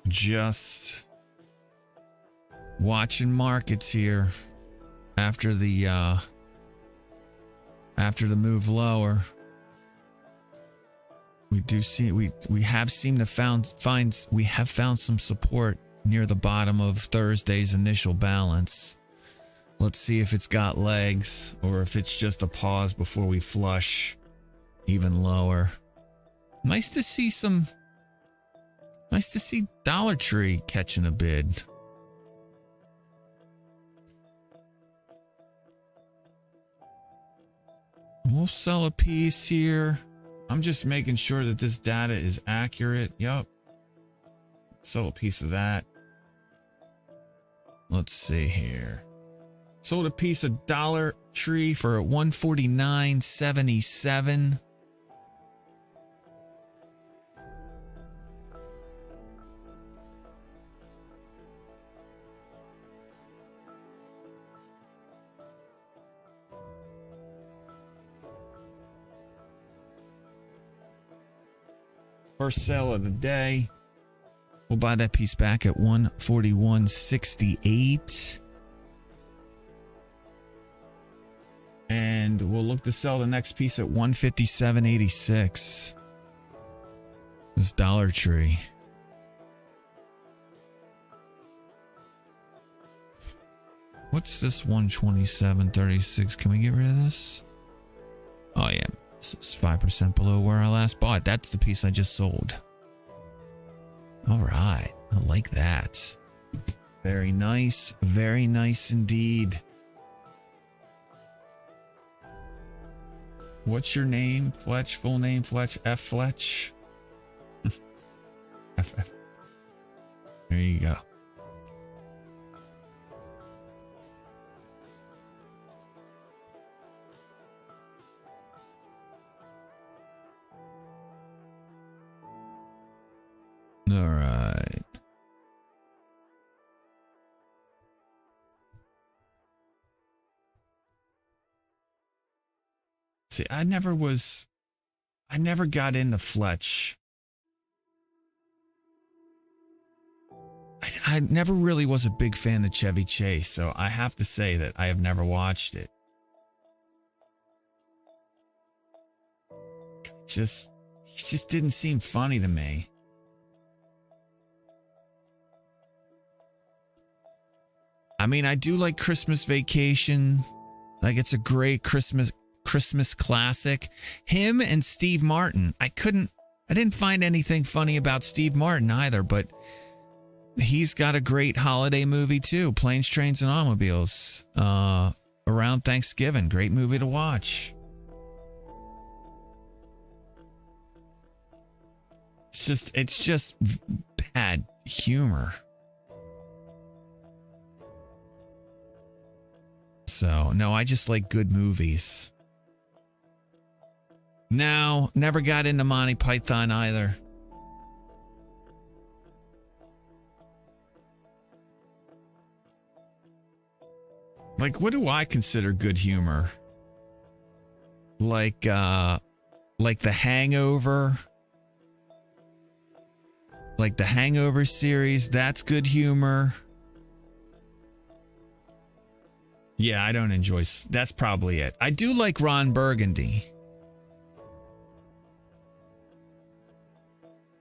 Speaker 1: Just watching markets here after the move lower. We have found some support near the bottom of Thursday's initial balance. Let's see if it's got legs or if it's just a pause before we flush even lower. Nice to see Dollar Tree catching a bid. We'll sell a piece here. I'm just making sure that this data is accurate. Yup. Sell a piece of that. Let's see here. Sold a piece of Dollar Tree for $149.77. First sale of the day. We'll buy that piece back at $141.68. And we'll look to sell the next piece at $157.86. This Dollar Tree. What's this 127.36? Can we get rid of this? Oh yeah, this is 5% below where I last bought. That's the piece I just sold. All right, I like that. Very nice indeed. What's your name, Fletch? Full name, Fletch? F. Fletch? FF. There you go. All right. See, I never got into Fletch. I never really was a big fan of Chevy Chase, so I have to say that I have never watched it. He just didn't seem funny to me. I mean, I do like Christmas Vacation. Like, it's a great Christmas classic. Him and Steve Martin. I didn't find anything funny about Steve Martin either, but he's got a great holiday movie too. Planes, Trains, and Automobiles. Around Thanksgiving. Great movie to watch. It's just bad humor. So, no, I just like good movies. No, never got into Monty Python either. Like, what do I consider good humor? Like The Hangover. Like the Hangover series, that's good humor. Yeah, I don't enjoy... That's probably it. I do like Ron Burgundy.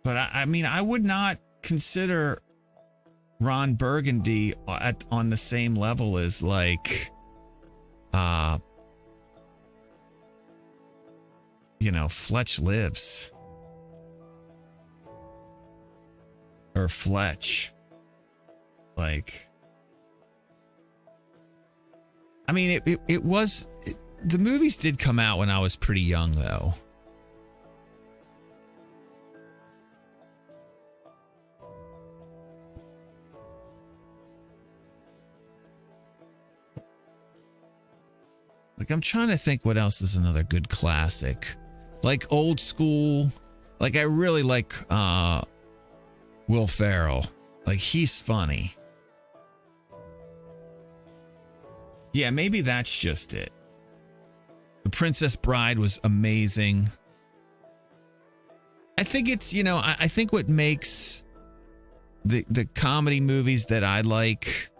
Speaker 1: But I mean, I would not consider Ron Burgundy on the same level as like... Fletch Lives. Or Fletch. Like... I mean, the movies did come out when I was pretty young, though. Like, I'm trying to think what else is another good classic. Like old school. Like, I really like Will Ferrell. Like, he's funny. Yeah, maybe that's just it. The Princess Bride was amazing. I think it's, I think what makes the comedy movies that I like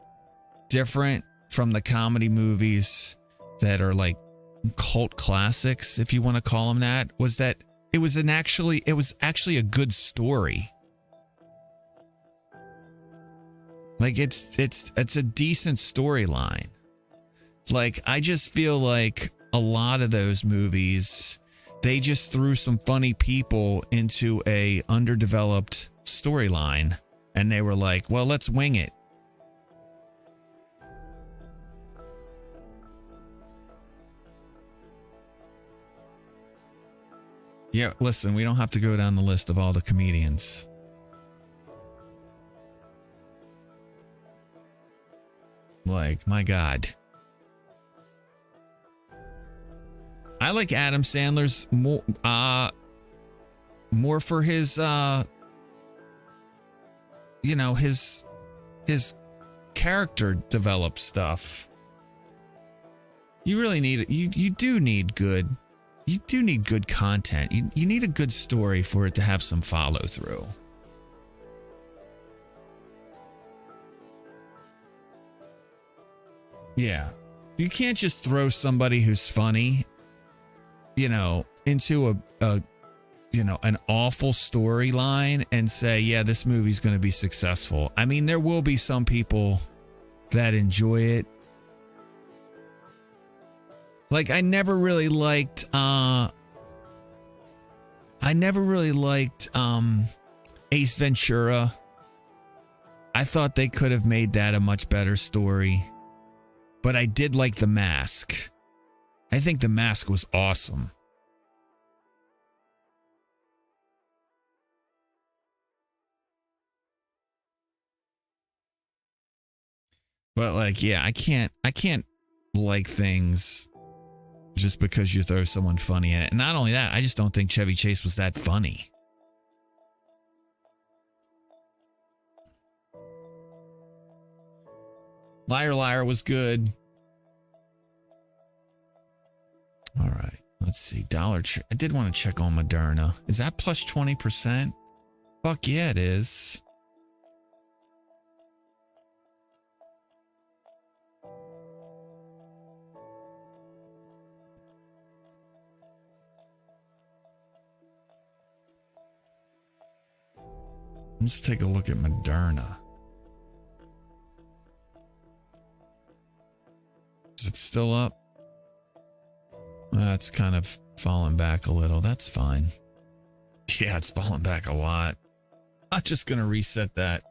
Speaker 1: different from the comedy movies that are like cult classics, if you want to call them that, was that it was actually a good story. Like it's a decent storyline. Like, I just feel like a lot of those movies, they just threw some funny people into a underdeveloped storyline. And they were like, well, let's wing it. Yeah, listen, we don't have to go down the list of all the comedians. Like, my God. I like Adam Sandler's more for his you know, his character developed stuff. You really need it. You do need good content. You need a good story for it to have some follow through. Yeah. You can't just throw somebody who's funny, you know, into a you know, an awful storyline and say, yeah, this movie's going to be successful. I mean, there will be some people that enjoy it. Like, I never really liked Ace Ventura. I thought they could have made that a much better story. But I did like The Mask. I think The Mask was awesome. But like, yeah, I can't like things just because you throw someone funny in it. And not only that, I just don't think Chevy Chase was that funny. Liar Liar was good. All right, let's see. I did want to check on Moderna. Is that plus 20%? Fuck yeah, it is. Let's take a look at Moderna. Is it still up? It's kind of falling back a little. That's fine. Yeah, it's falling back a lot. I'm just going to reset that.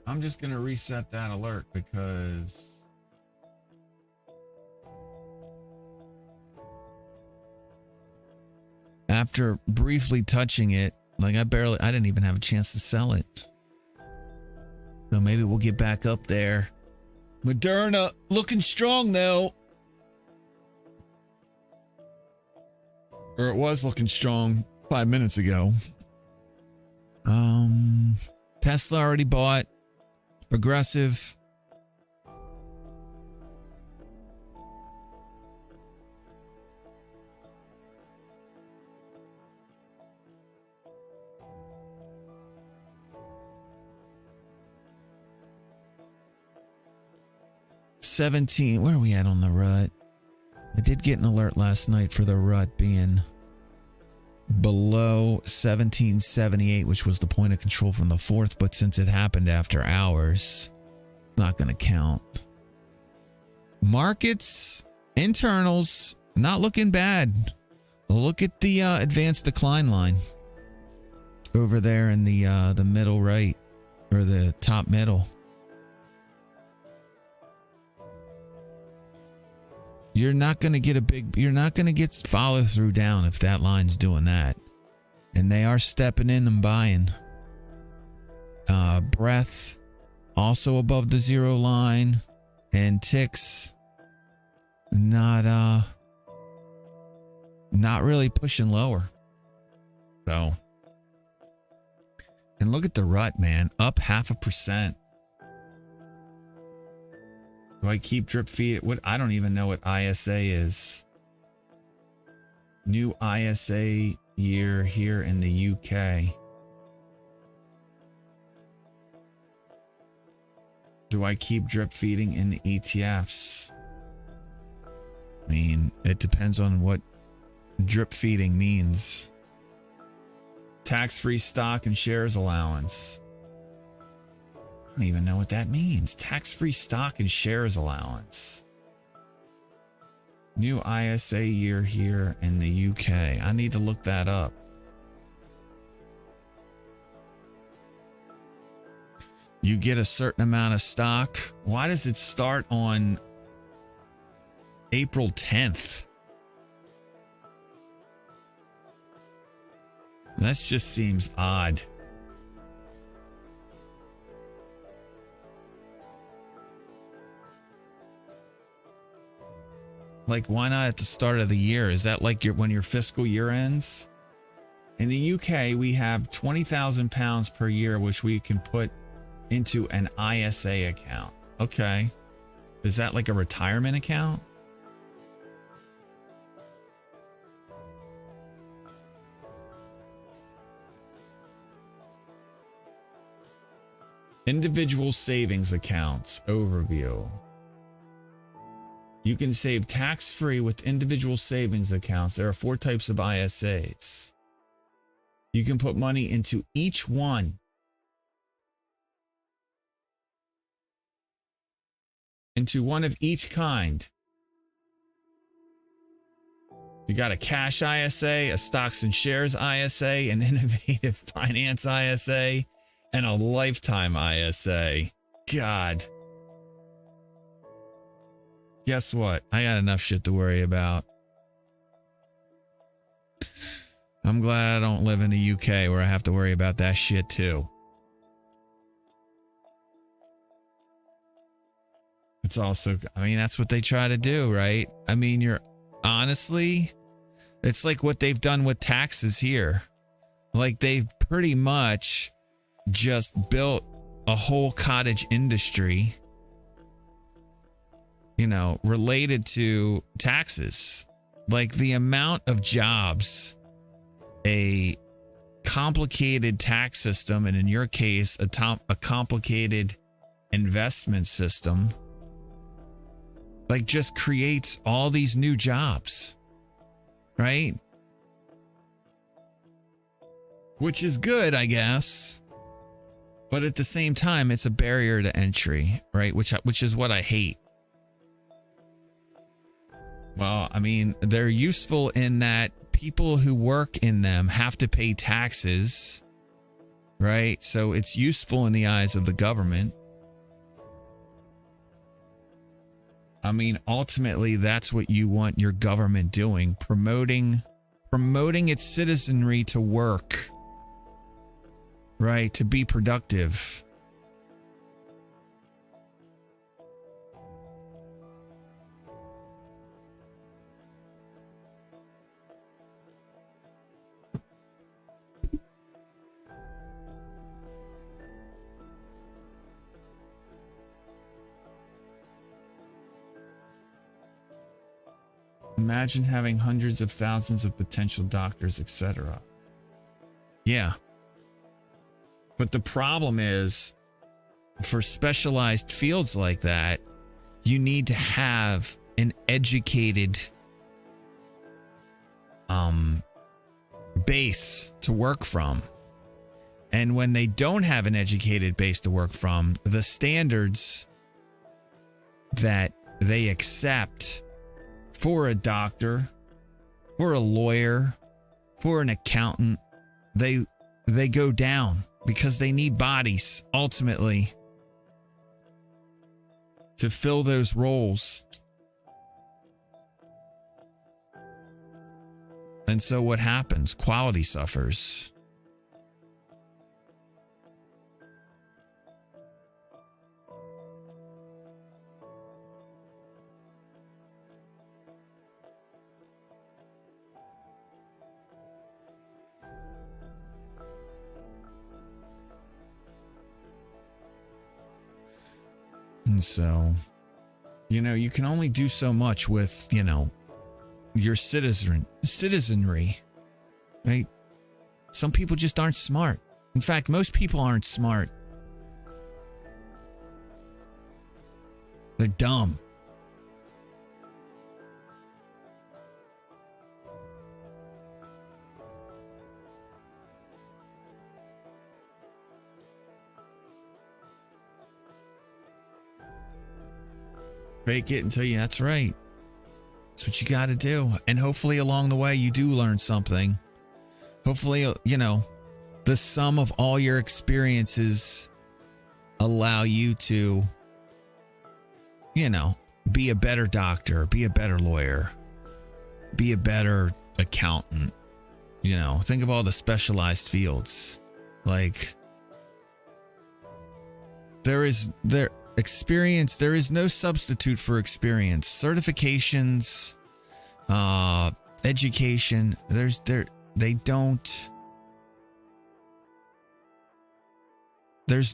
Speaker 1: I'm just going to reset that alert because after briefly touching it, like I didn't even have a chance to sell it. So maybe we'll get back up there. Moderna looking strong though. Or it was looking strong 5 minutes ago. Tesla already bought. Progressive. $17. Where are we at on the rut? I did get an alert last night for the rut being below 1778, which was the point of control from the 4th, but since it happened after hours, it's not going to count. Markets, internals, not looking bad. Look at the advanced decline line over there in the middle right, or the top middle. You're not going to get follow through down if that line's doing that. And they are stepping in and buying. Breath also above the 0 line, and ticks not really pushing lower. So, and look at the rut, man, up 0.5%. Do I keep drip feed? What? I don't even know what ISA is. New ISA year here in the UK. Do I keep drip feeding in the ETFs? I mean, it depends on what drip feeding means. Tax-free stock and shares allowance. I don't even know what that means. Tax-free stock and shares allowance. New ISA year here in the UK. I need to look that up. You get a certain amount of stock. Why does it start on April 10th. That just seems odd. Like, why not at the start of the year? Is that like when your fiscal year ends? In the UK, we have £20,000 per year, which we can put into an ISA account. Okay. Is that like a retirement account? Individual savings accounts overview. You can save tax-free with individual savings accounts. There are 4 types of ISAs. You can put money into each one. Into one of each kind. You got a cash ISA, a stocks and shares ISA, an innovative finance ISA, and a lifetime ISA. God. Guess what? I got enough shit to worry about. I'm glad I don't live in the UK where I have to worry about that shit too. It's also, I mean, that's what they try to do, right? I mean, honestly, it's like what they've done with taxes here. Like, they've pretty much just built a whole cottage industry, you know, related to taxes. Like, the amount of jobs a complicated tax system, and in your case, a complicated investment system, like, just creates all these new jobs, right? Which is good, I guess. But at the same time, it's a barrier to entry, right? Which is what I hate. Well, I mean, they're useful in that people who work in them have to pay taxes, right? So it's useful in the eyes of the government. I mean, ultimately, that's what you want your government doing, promoting its citizenry to work, right? To be productive. Imagine having hundreds of thousands of potential doctors, etc. Yeah. But the problem is, for specialized fields like that, you need to have an educated base to work from. And when they don't have an educated base to work from, the standards that they accept for a doctor, for a lawyer, for an accountant, they go down because they need bodies ultimately to fill those roles. And so what happens? Quality suffers. And so, you know, you can only do so much with, you know, your citizenry, right? Some people just aren't smart. In fact, most people aren't smart. They're dumb. Fake it until you, that's right. That's what you got to do. And hopefully along the way, you do learn something. Hopefully, you know, the sum of all your experiences allow you to, you know, be a better doctor, be a better lawyer, be a better accountant. You know, think of all the specialized fields. Like, there is no substitute for experience. Certifications, education, there's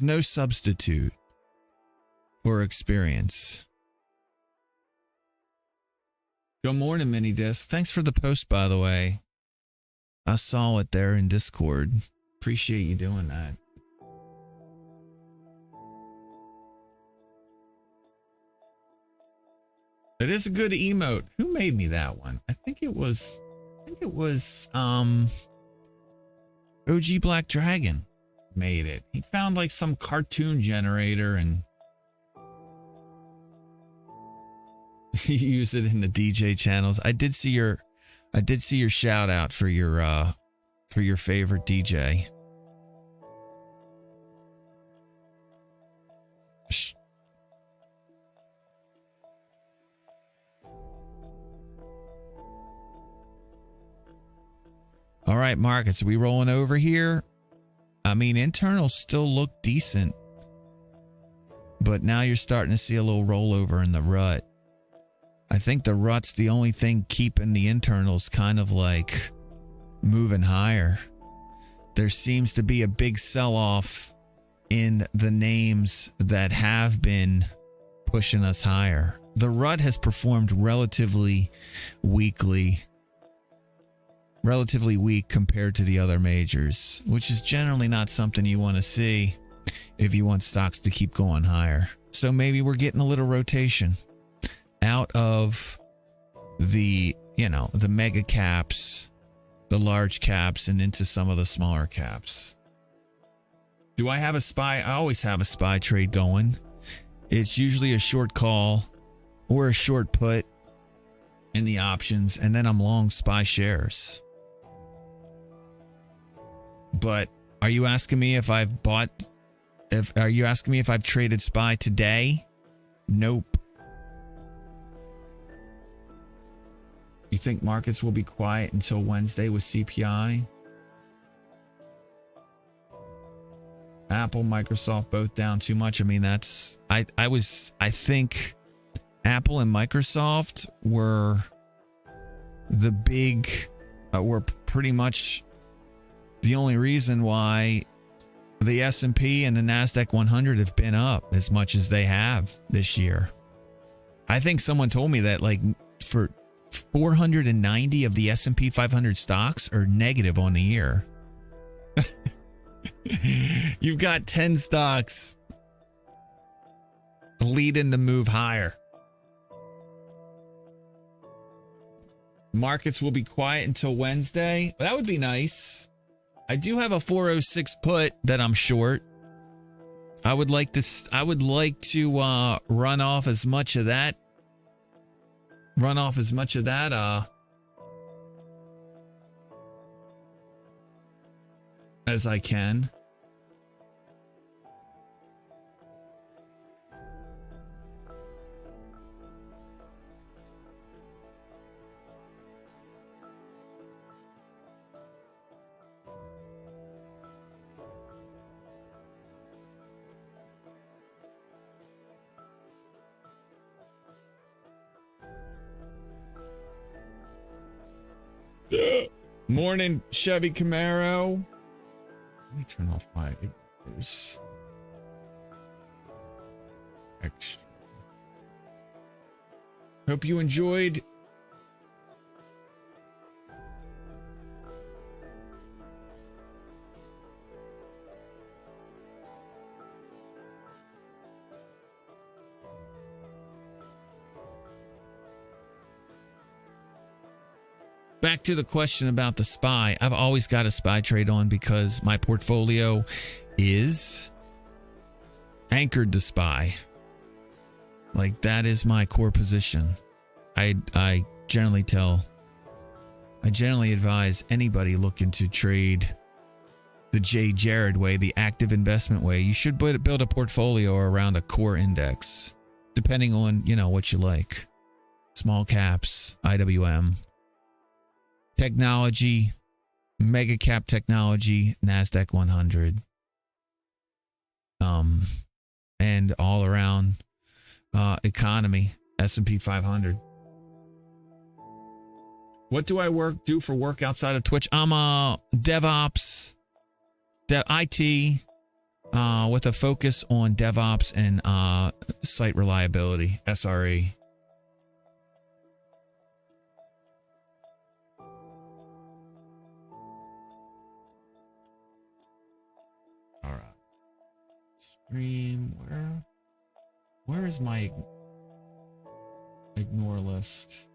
Speaker 1: no substitute for experience. Good morning, Mini Disc. Thanks for the post, by the way. I saw it there in Discord. Appreciate you doing that. It is a good emote. Who made me that one? I think it was OG Black Dragon made it. He found like some cartoon generator and he used it in the DJ channels. I did see your shout out for your favorite DJ. All right, markets, we rolling over here? I mean, internals still look decent, but now you're starting to see a little rollover in the rut. I think the rut's the only thing keeping the internals kind of like moving higher. There seems to be a big sell-off in the names that have been pushing us higher. The rut has performed relatively weak compared to the other majors, which is generally not something you want to see if you want stocks to keep going higher. So maybe we're getting a little rotation out of the, the mega caps, the large caps, and into some of the smaller caps. Do I have a SPY? I always have a SPY trade going. It's usually a short call or a short put in the options, and then I'm long SPY shares. But are you asking me if I've traded SPY today? Nope. You think markets will be quiet until Wednesday with CPI? Apple, Microsoft both down too much. I mean, I think Apple and Microsoft were were pretty much the only reason why the S&P and the NASDAQ 100 have been up as much as they have this year. I think someone told me that like for 490 of the S&P 500 stocks are negative on the year. You've got 10 stocks leading the move higher. Markets will be quiet until Wednesday. That would be nice. I do have a 406 put that I'm short. I would like to run off as much of that. As I can. Morning, Chevy Camaro. Let me turn off my extra. Hope you enjoyed. Back to the question about the SPY. I've always got a SPY trade on because my portfolio is anchored to SPY. Like, that is my core position. I generally advise anybody looking to trade the Jay Jared way, the active investment way. You should build a portfolio around a core index. depending on, you know, what you like. Small caps, IWM, technology, mega cap technology, NASDAQ 100, and all around economy, S&P 500. What do I do for work outside of Twitch? I'm a DevOps, IT, with a focus on DevOps and site reliability, SRE. All right. Stream, where is my ignore list?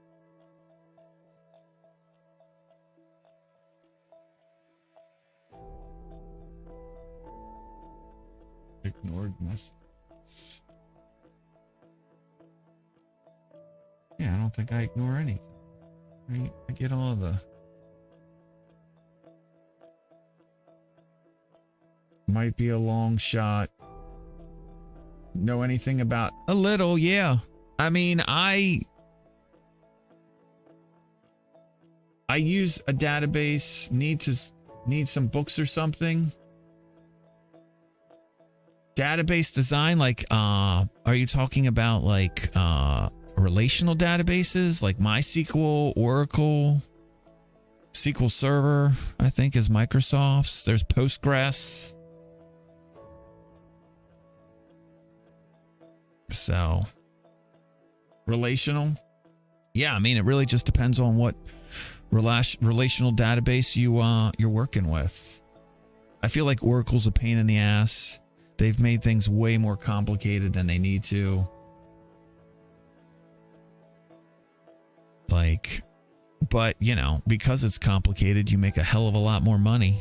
Speaker 1: Ignored messages. Yeah, I don't think I ignore anything. Right? I get all the... Might be a long shot. Know anything about... A little, yeah. I mean, I use a database, need some books or something. Database design, like, are you talking about like relational databases like MySQL, Oracle, SQL Server, I think is Microsoft's. There's Postgres. So, relational. Yeah, I mean, it really just depends on what relational database you're working with. I feel like Oracle's a pain in the ass. They've made things way more complicated than they need to. Like, but, you know, because it's complicated, you make a hell of a lot more money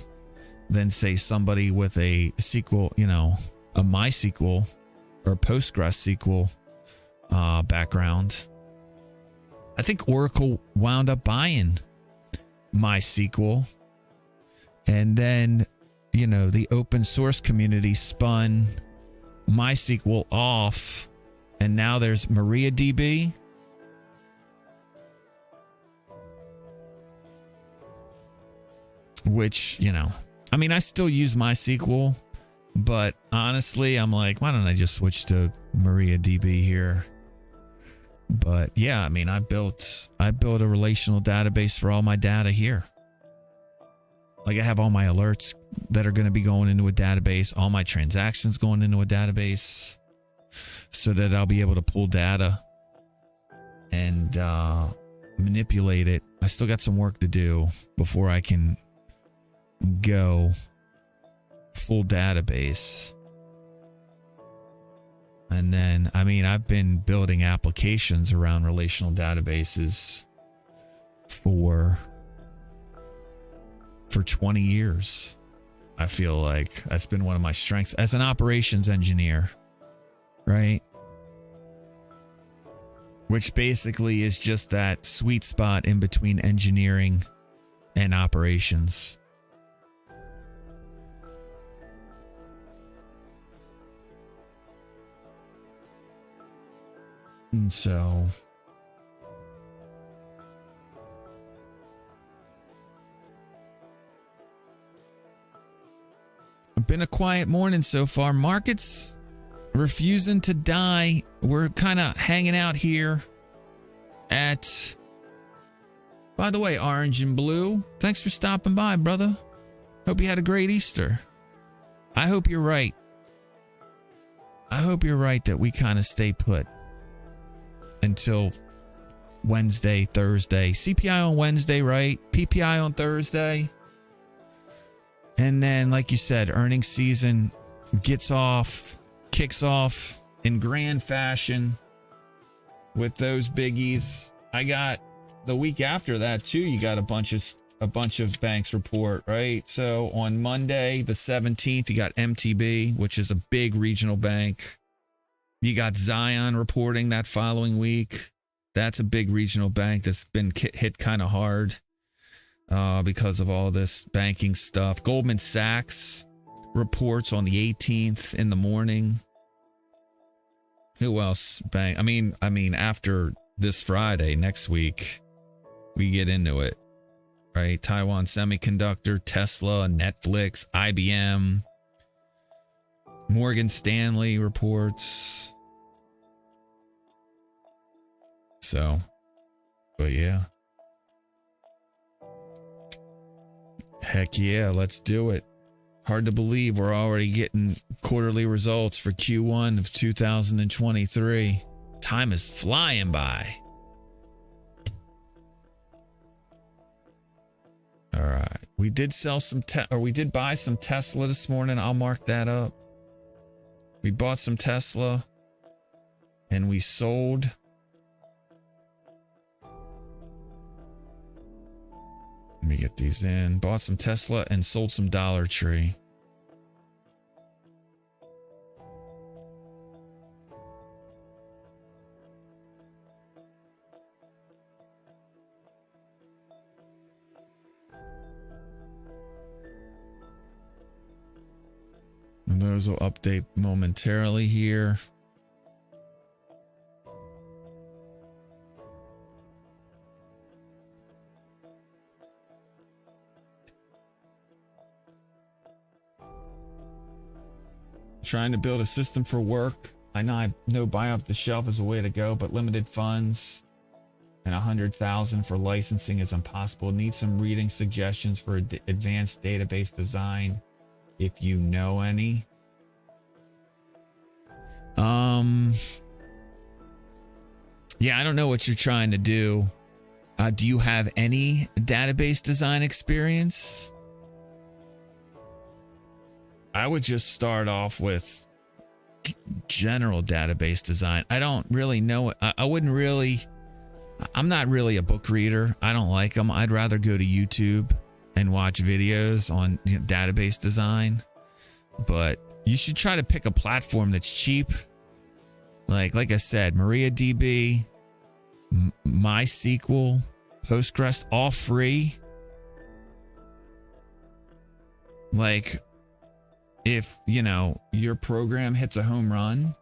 Speaker 1: than, say, somebody with a SQL, you know, a MySQL or PostgreSQL background. I think Oracle wound up buying MySQL, and then, you know, the open source community spun MySQL off, and now there's MariaDB. Which, you know, I mean, I still use MySQL, but honestly, I'm like, why don't I just switch to MariaDB here? But yeah, I mean, I built a relational database for all my data here. Like, I have all my alerts that are going to be going into a database, all my transactions going into a database, so that I'll be able to pull data and manipulate it. I still got some work to do before I can go full database. And then, I mean, I've been building applications around relational databases for 20 years. I feel like that's been one of my strengths as an operations engineer, right? Which basically is just that sweet spot in between engineering and operations. And so, been a quiet morning so far. Markets refusing to die. We're kind of hanging out here at, by the way, Orange and Blue, thanks for stopping by, brother. Hope you had a great Easter. I hope you're right. I hope you're right that we kind of stay put until Wednesday, Thursday. CPI on Wednesday, right? PPI on Thursday. And then, like you said, earnings season kicks off in grand fashion with those biggies. I got the week after that too. You got a bunch of banks report, right? So on Monday, the 17th, you got MTB, which is a big regional bank. You got Zion reporting that following week. That's a big regional bank that's been hit kind of hard because of all this banking stuff. Goldman Sachs reports on the 18th in the morning. Who else? Bang. I mean, after this Friday, next week, we get into it, right? Taiwan Semiconductor, Tesla, Netflix, IBM, Morgan Stanley reports. So, but yeah. Heck yeah, let's do it. Hard to believe we're already getting quarterly results for Q1 of 2023. Time is flying by. All right. We did sell some we did buy some Tesla this morning. I'll mark that up. We bought some Tesla and we sold. Let me get these in. Bought some Tesla and sold some Dollar Tree. And those will update momentarily here. Trying to build a system for work. I know buy off the shelf is a way to go, but limited funds and 100,000 for licensing is impossible. Need some reading suggestions for advanced database design, if you know any. Yeah, I don't know what you're trying to do. Do you have any database design experience? I would just start off with general database design. I don't really know. I'm not really a book reader. I don't like them. I'd rather go to YouTube and watch videos on database design. But you should try to pick a platform that's cheap. Like I said, MariaDB, MySQL, Postgres, all free. Like, if, your program hits a home run,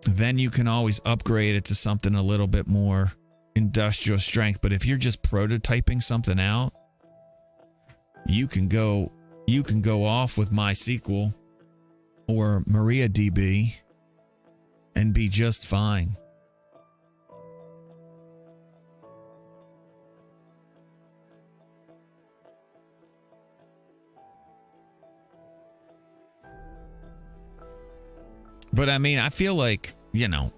Speaker 1: then you can always upgrade it to something a little bit more industrial strength. But if you're just prototyping something out, you can go off with MySQL or MariaDB and be just fine. But I mean, I feel like, relational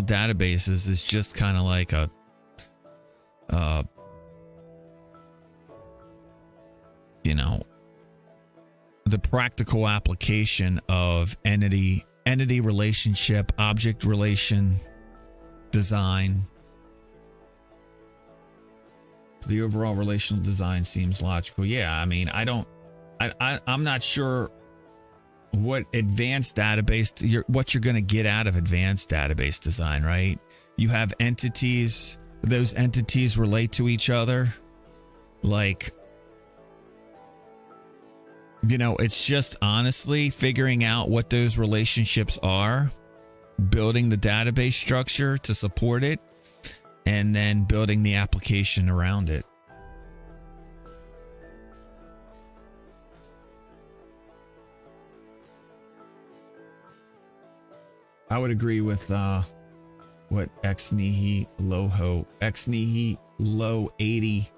Speaker 1: databases is just kind of like the practical application of entity relationship, object relation design. The overall relational design seems logical. Yeah, I mean, I'm not sure what advanced database, what you're going to get out of advanced database design, right? You have entities, those entities relate to each other. Like, it's just honestly figuring out what those relationships are, building the database structure to support it, and then building the application around it. I would agree with what Ex Nihilo 80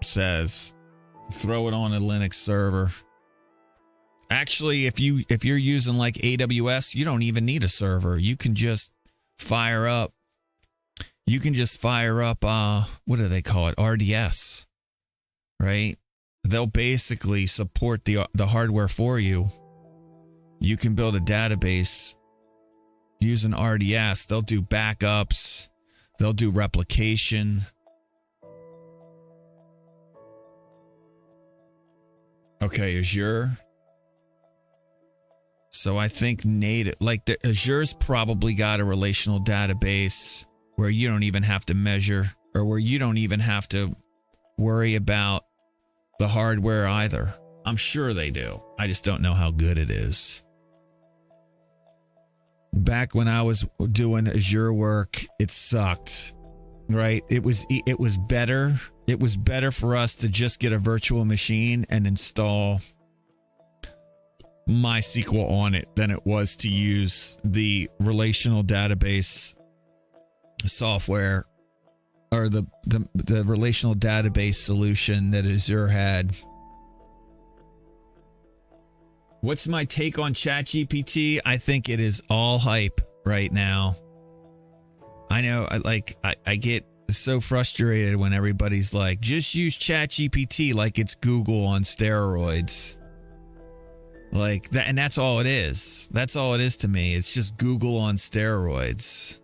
Speaker 1: says. Throw it on a Linux server. Actually, if you're using like AWS, you don't even need a server. You can just fire up. What do they call it? RDS, right? They'll basically support the hardware for you. You can build a database using RDS. They'll do backups. They'll do replication. Okay, Azure. So I think Azure's probably got a relational database where you don't even have to measure, or where you don't even have to worry about the hardware either. I'm sure they do. I just don't know how good it is. Back when I was doing Azure work, it sucked, right? It was better. It was better for us to just get a virtual machine and install MySQL on it than it was to use the relational database software or the relational database solution that Azure had. What's my take on ChatGPT? I think it is all hype right now. I know, I get so frustrated when everybody's like, just use ChatGPT like it's Google on steroids. Like that, and that's all it is. That's all it is to me. It's just Google on steroids.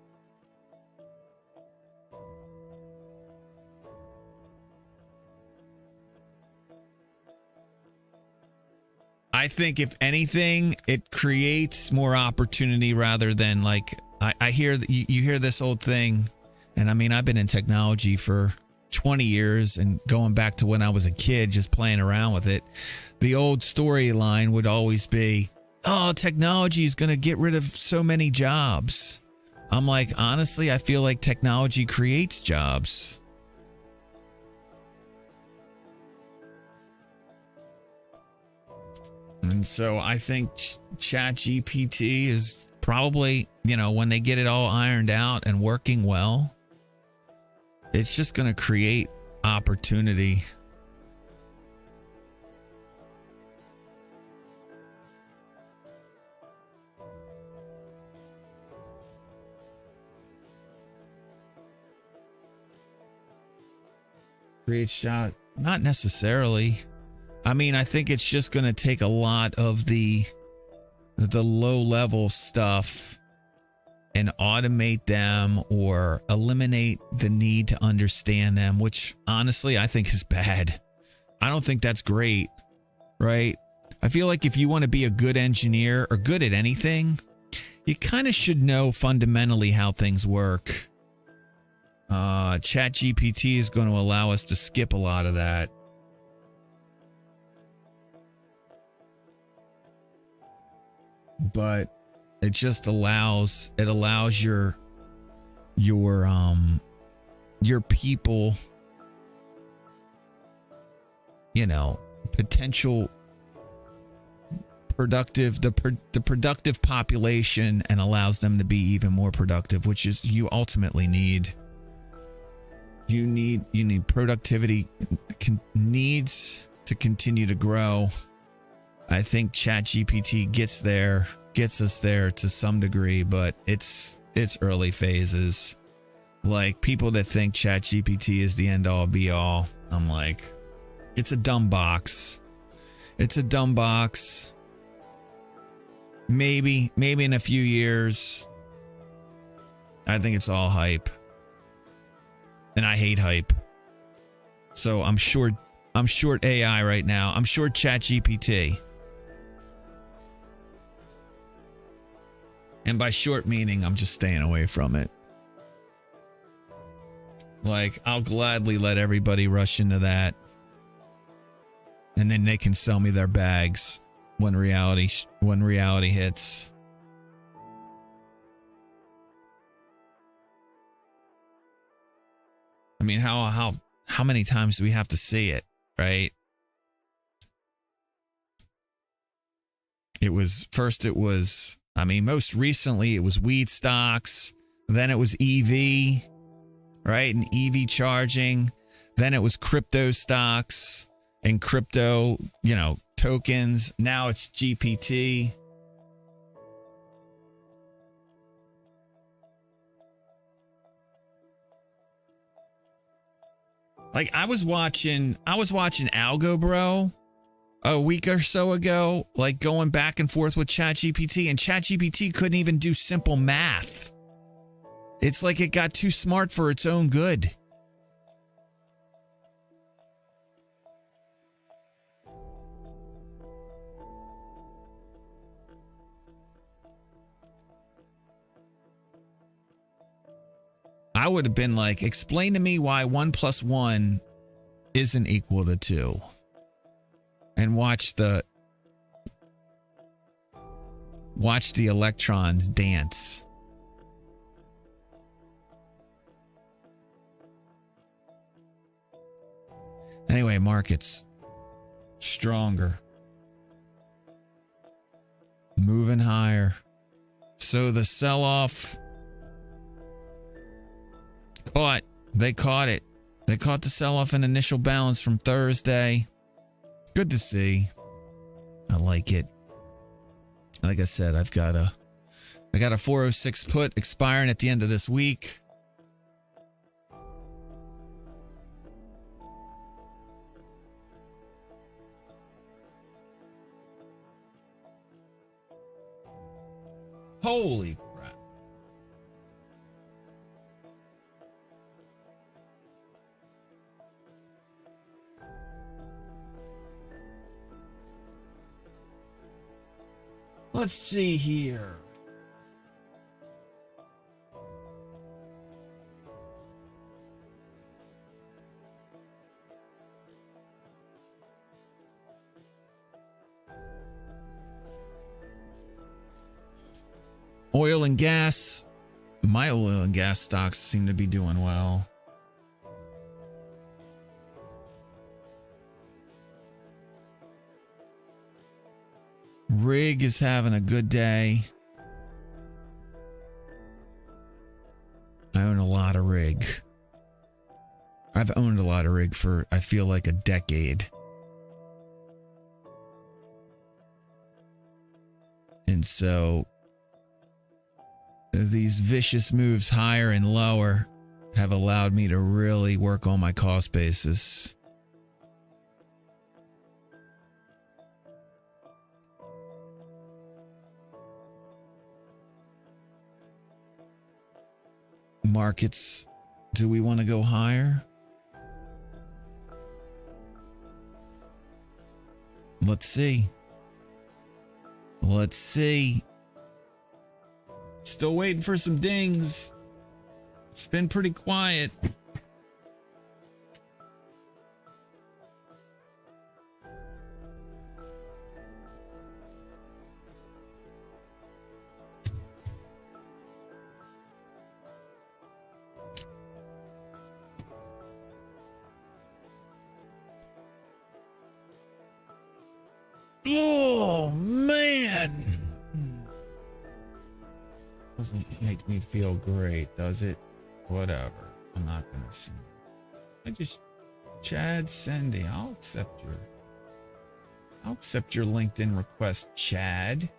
Speaker 1: I think if anything, it creates more opportunity rather than like, I hear you hear this old thing. And I mean, I've been in technology for 20 years and going back to when I was a kid, just playing around with it. The old storyline would always be, oh, technology is going to get rid of so many jobs. I'm like, honestly, I feel like technology creates jobs. And so I think ChatGPT is probably, you know, when they get it all ironed out and working well, it's just going to create opportunity. Creates job, not necessarily. I mean, I think it's just going to take a lot of the low level stuff and automate them or eliminate the need to understand them, which honestly I think is bad. I don't think that's great, right? I feel like if you want to be a good engineer or good at anything, you kind of should know fundamentally how things work. ChatGPT is going to allow us to skip a lot of that. But it just allows your people, you know, potential productive, the productive population, and allows them to be even more productive, which is you ultimately need. You need productivity needs to continue to grow. I think ChatGPT gets us there to some degree, but it's early phases. Like people that think ChatGPT is the end all be all, I'm like, it's a dumb box. It's a dumb box. Maybe in a few years. I think it's all hype. And I hate hype. So I'm short AI right now. I'm short ChatGPT. And by short meaning, I'm just staying away from it. Like, I'll gladly let everybody rush into that. And then they can sell me their bags when reality hits. I mean, how many times do we have to see it, right? Most recently it was weed stocks, then it was EV, right? And EV charging, then it was crypto stocks and crypto, you know, tokens. Now it's GPT. Like I was watching Algo Bro a week or so ago, like going back and forth with ChatGPT, and ChatGPT couldn't even do simple math. It's like it got too smart for its own good. I would have been like, explain to me why 1 + 1 isn't equal to 2. and watch the electrons dance. Anyway, markets stronger, moving higher. So the sell-off they caught it. They caught the sell-off in initial balance from Thursday. Good to see. I like it. Like I said, I got a 406 put expiring at the end of this week. Holy crap. Let's see here. Oil and gas. My oil and gas stocks seem to be doing well. Rig is having a good day. I own a lot of rig. I've owned a lot of rig for, I feel like, a decade. And so these vicious moves higher and lower have allowed me to really work on my cost basis. Markets, do we want to go higher? Let's see. Let's see. Still waiting for some dings. It's been pretty quiet. Oh, man. Doesn't make me feel great, does it? Whatever. I'm not going to see. Chad Sendy, I'll accept your LinkedIn request, Chad.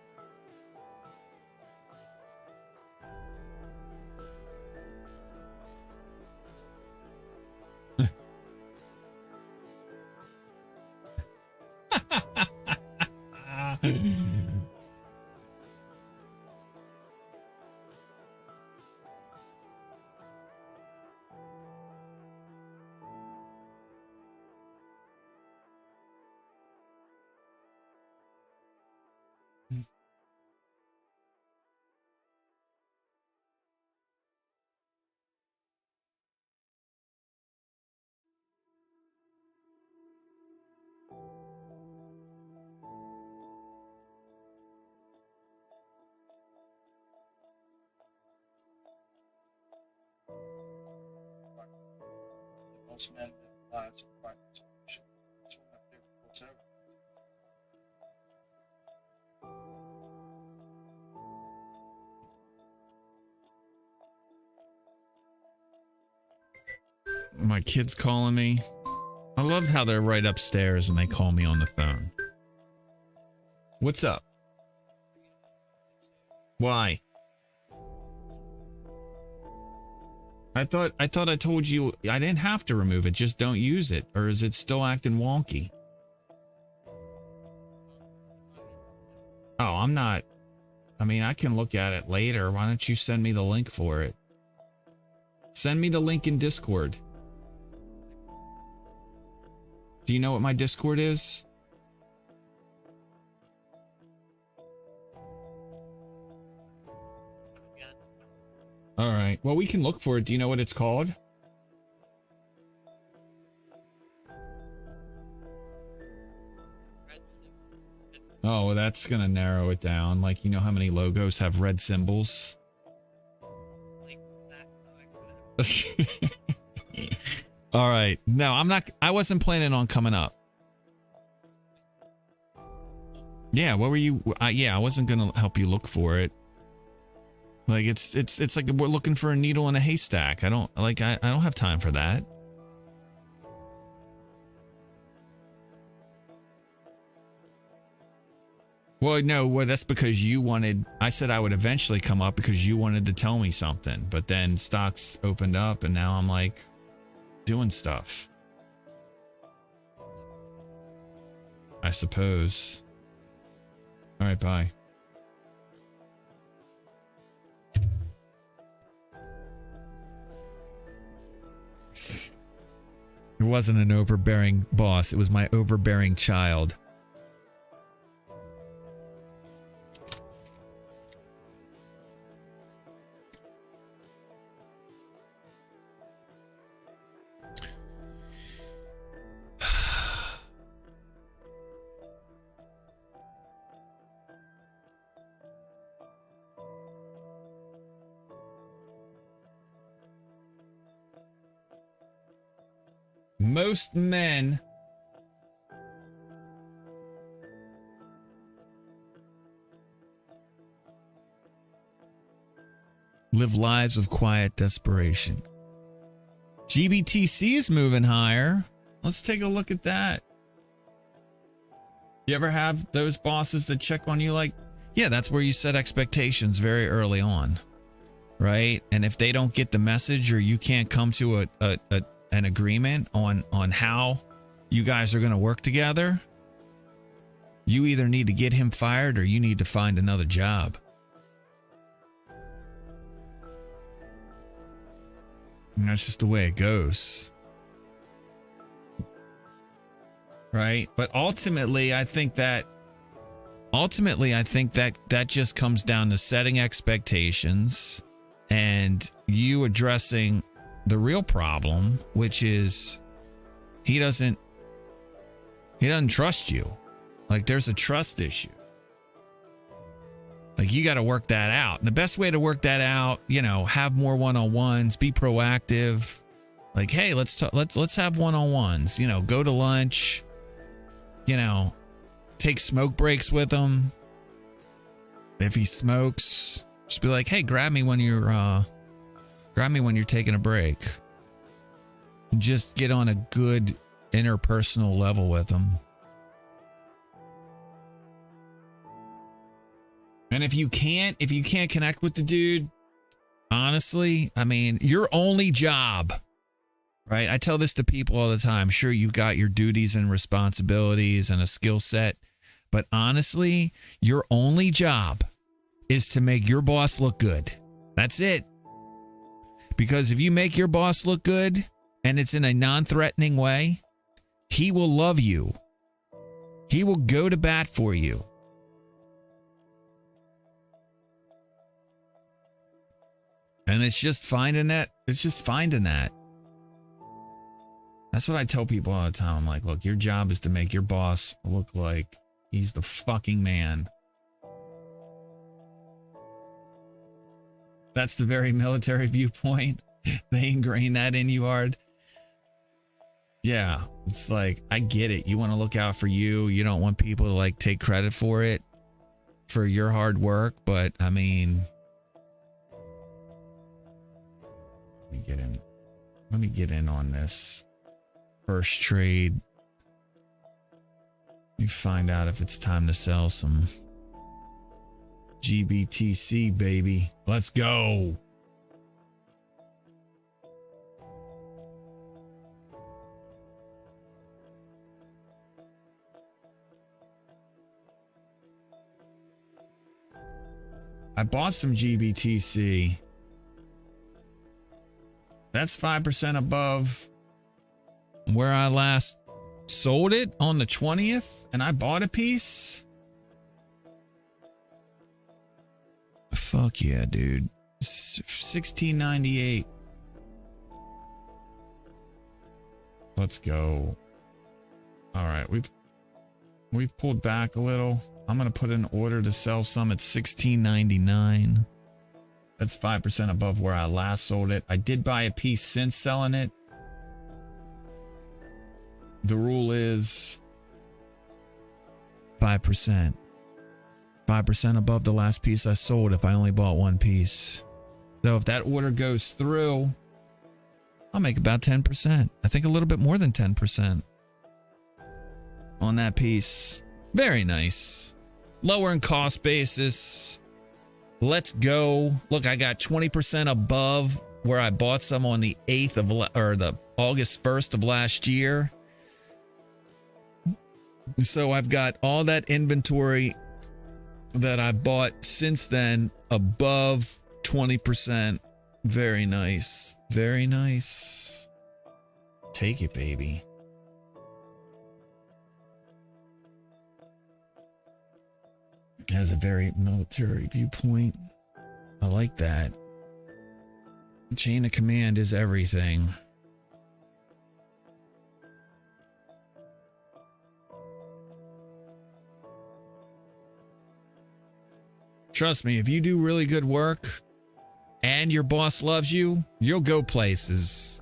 Speaker 1: My kid's calling me. I love how they're right upstairs and they call me on the phone. What's up? Why? I thought I told you I didn't have to remove it, just don't use it. Or is it still acting wonky? Oh, I'm not. I mean, I can look at it later. Why don't you send me the link for it? Send me the link in Discord. Do you know what my Discord is? All right. Well, we can look for it. Do you know what it's called? Oh, well, that's going to narrow it down. Like, you know how many logos have red symbols?
Speaker 2: Like that.
Speaker 1: All right. No, I wasn't planning on coming up. Yeah, what were you? Yeah, I wasn't going to help you look for it. Like, it's like we're looking for a needle in a haystack. I don't have time for that. Well, no, that's because you wanted, I said I would eventually come up because you wanted to tell me something, but then stocks opened up and now I'm like doing stuff. I suppose. All right, bye. It wasn't an overbearing boss. It was my overbearing child. Most men live lives of quiet desperation. GBTC is moving higher. Let's take a look at that. You ever have those bosses that check on you like, yeah, that's where you set expectations very early on, right? And if they don't get the message or you can't come to an agreement on how you guys are going to work together, you either need to get him fired or you need to find another job. And that's just the way it goes. Right? But ultimately, I think that that just comes down to setting expectations and you addressing the real problem, which is he doesn't trust you. Like, there's a trust issue. Like, you got to work that out. And the best way to work that out, you know, have more one-on-ones, be proactive. Like, hey, let's have one-on-ones, you know, go to lunch, you know, take smoke breaks with him. If he smokes, just be like, hey, grab me when you're taking a break. And just get on a good interpersonal level with him. And if you can't connect with the dude, honestly, I mean, your only job, right? I tell this to people all the time. Sure, you've got your duties and responsibilities and a skill set, but honestly, your only job is to make your boss look good. That's it. Because if you make your boss look good and it's in a non-threatening way, he will love you. He will go to bat for you. And it's just finding that. It's just finding that. That's what I tell people all the time. I'm like, look, your job is to make your boss look like he's the fucking man. That's the very military viewpoint. They ingrain that in you hard. Yeah, it's like, I get it. You want to look out for you. You don't want people to like take credit for it, for your hard work. But I mean, let me get in on this first trade. Let me find out if it's time to sell some GBTC, baby. Let's go. I bought some GBTC. That's 5% above where I last sold it on the 20th, and I bought a piece. Fuck yeah, dude. 1698. Let's go. All right, we've pulled back a little. I'm going to put an order to sell some at $16.99. That's 5% above where I last sold it. I did buy a piece since selling it. The rule is 5%. 5% above the last piece I sold if I only bought one piece. So if that order goes through, I'll make about 10%. I think a little bit more than 10% on that piece. Very nice. Lower in cost basis. Let's go. Look, I got 20% above where I bought some on the 8th of, or the August 1st of last year. So I've got all that inventory that I bought since then above 20%. Very nice. Very nice. Take it, baby. Has a very military viewpoint. I like that. Chain of command is everything. Trust me, if you do really good work and your boss loves you, you'll go places.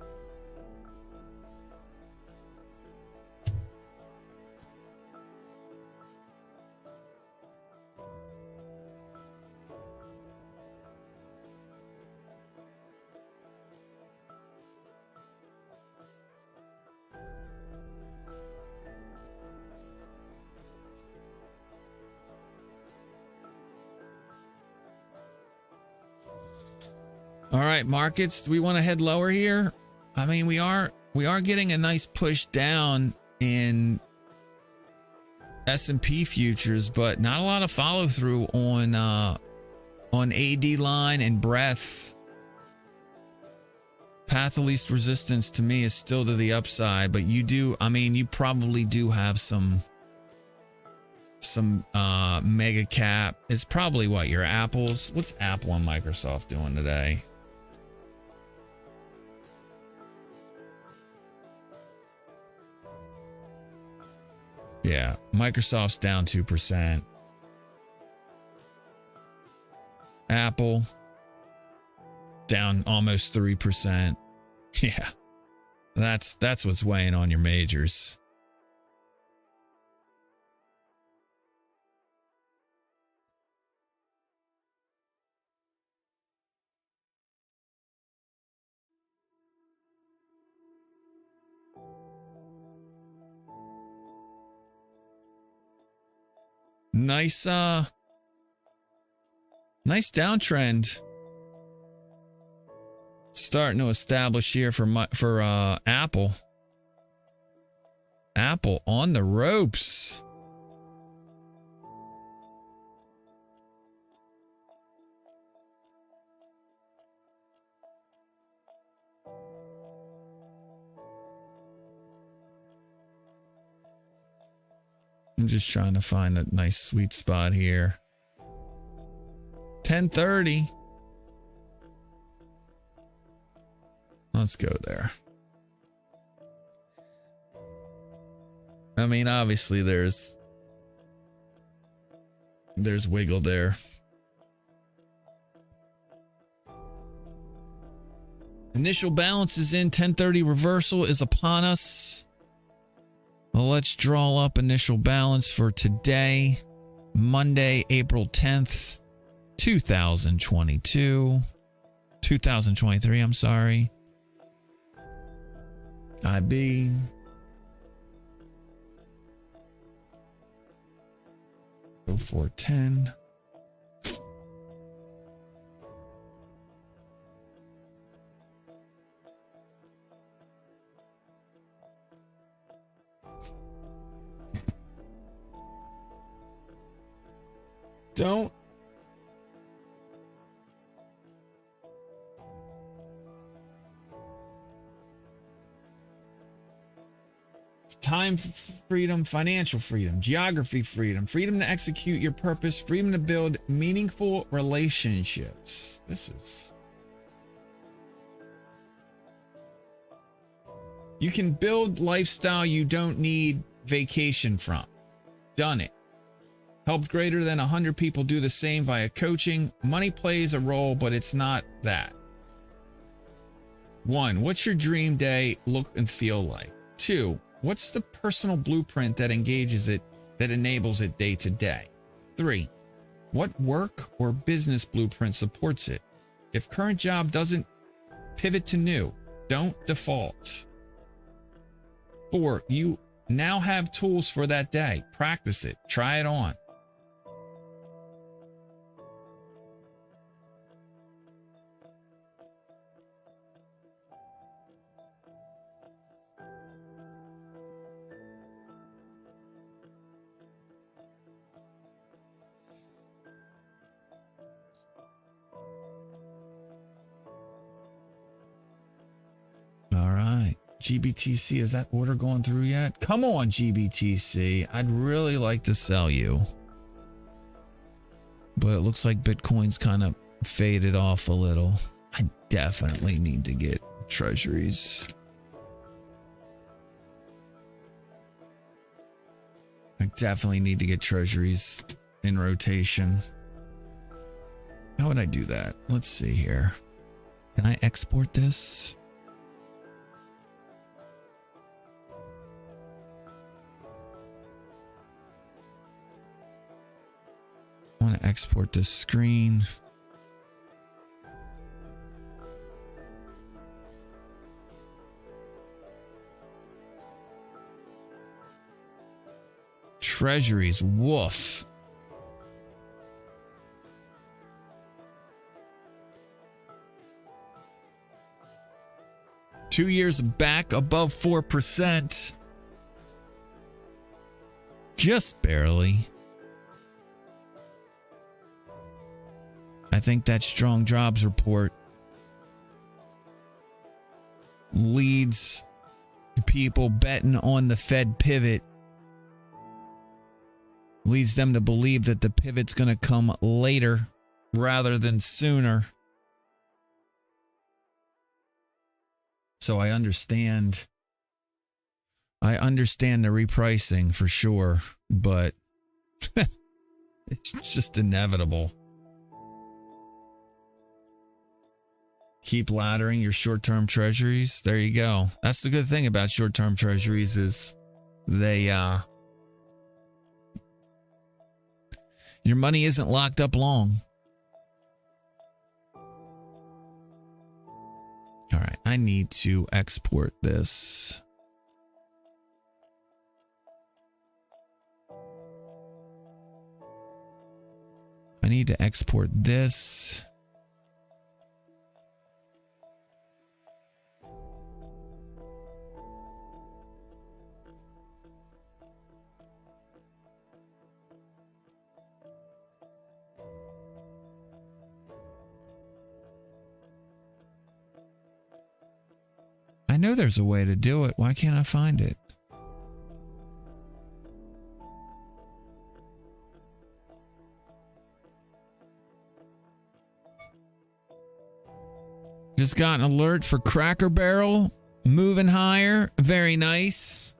Speaker 1: All right, markets, do we want to head lower here? I mean, we are getting a nice push down in S&P futures, but not a lot of follow through on AD line and breadth. Path of least resistance to me is still to the upside, but you probably do have some mega cap. It's probably what, your Apples. What's Apple and Microsoft doing today? Yeah, Microsoft's down 2%. Apple down almost 3%. Yeah. That's what's weighing on your majors. Nice downtrend starting to establish here for Apple. Apple on the ropes. I'm just trying to find a nice sweet spot here. 10:30. Let's go there. I mean, obviously there's wiggle there. Initial balance is in. 10:30 reversal is upon us. Well, let's draw up initial balance for today, Monday, April 10th, 2023, I'm sorry. IB. Go for 10. Don't. Time freedom, financial freedom, geography freedom, freedom to execute your purpose, freedom to build meaningful relationships. You can build lifestyle you don't need vacation from. Done it. Helped greater than 100 people do the same via coaching. Money plays a role, but it's not that. 1. What's your dream day look and feel like? 2. What's the personal blueprint that engages it, that enables it day to day? 3. What work or business blueprint supports it? If current job doesn't, pivot to new. Don't default. 4. You now have tools for that day. Practice it. Try it on. All right. GBTC, is that order going through yet? Come on, GBTC. I'd really like to sell you. But it looks like Bitcoin's kind of faded off a little. I definitely need to get treasuries. I definitely need to get treasuries in rotation. How would I do that? Let's see here. Can I export this? I want to export this screen. Treasuries, woof. Two years back above 4%. Just barely. I think that strong jobs report leads people betting on the Fed pivot, leads them to believe that the pivot's going to come later rather than sooner. So I understand the repricing for sure, but it's just inevitable. Keep laddering your short-term treasuries. There you go. That's the good thing about short-term treasuries is they your money isn't locked up long. All right, I need to export this. I need to export this. I know there's a way to do it. Why can't I find it? Just got an alert for Cracker Barrel moving higher. Very nice.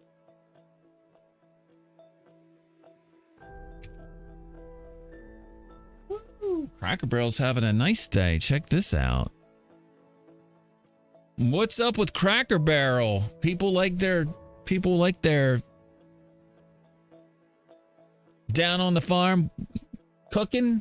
Speaker 1: Woo. Cracker Barrel's having a nice day. Check this out. What's up with Cracker Barrel? People like their down on the farm cooking.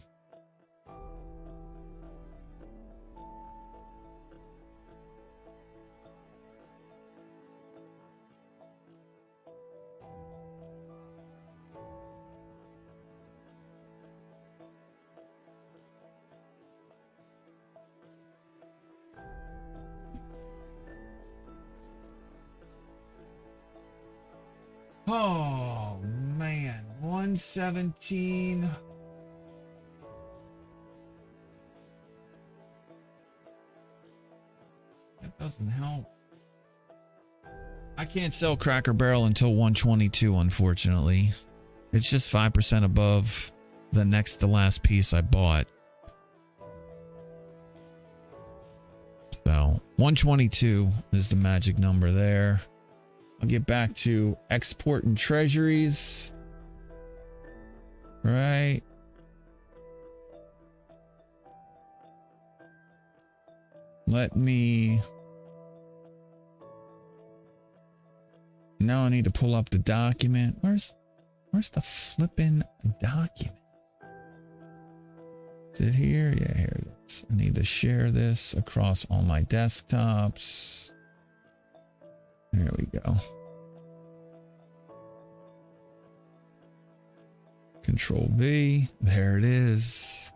Speaker 1: Oh man, 117. That doesn't help. I can't sell Cracker Barrel until 122, unfortunately. It's just 5% above the next to last piece I bought. So 122 is the magic number there. I'll get back to export and treasuries. right? Let me... Now I need to pull up the document. Where's the flipping document? Is it here? Yeah, here it is. I need to share this across all my desktops. There we go. Control V. There it is.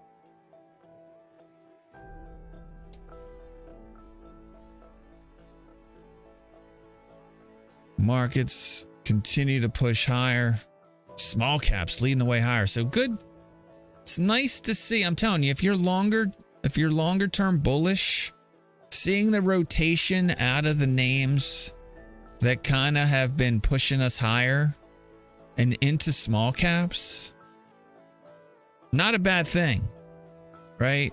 Speaker 1: Markets continue to push higher. Small caps leading the way higher. So good. It's nice to see. I'm telling you, if you're longer term bullish, seeing the rotation out of the names that kind of have been pushing us higher and into small caps, not a bad thing, right?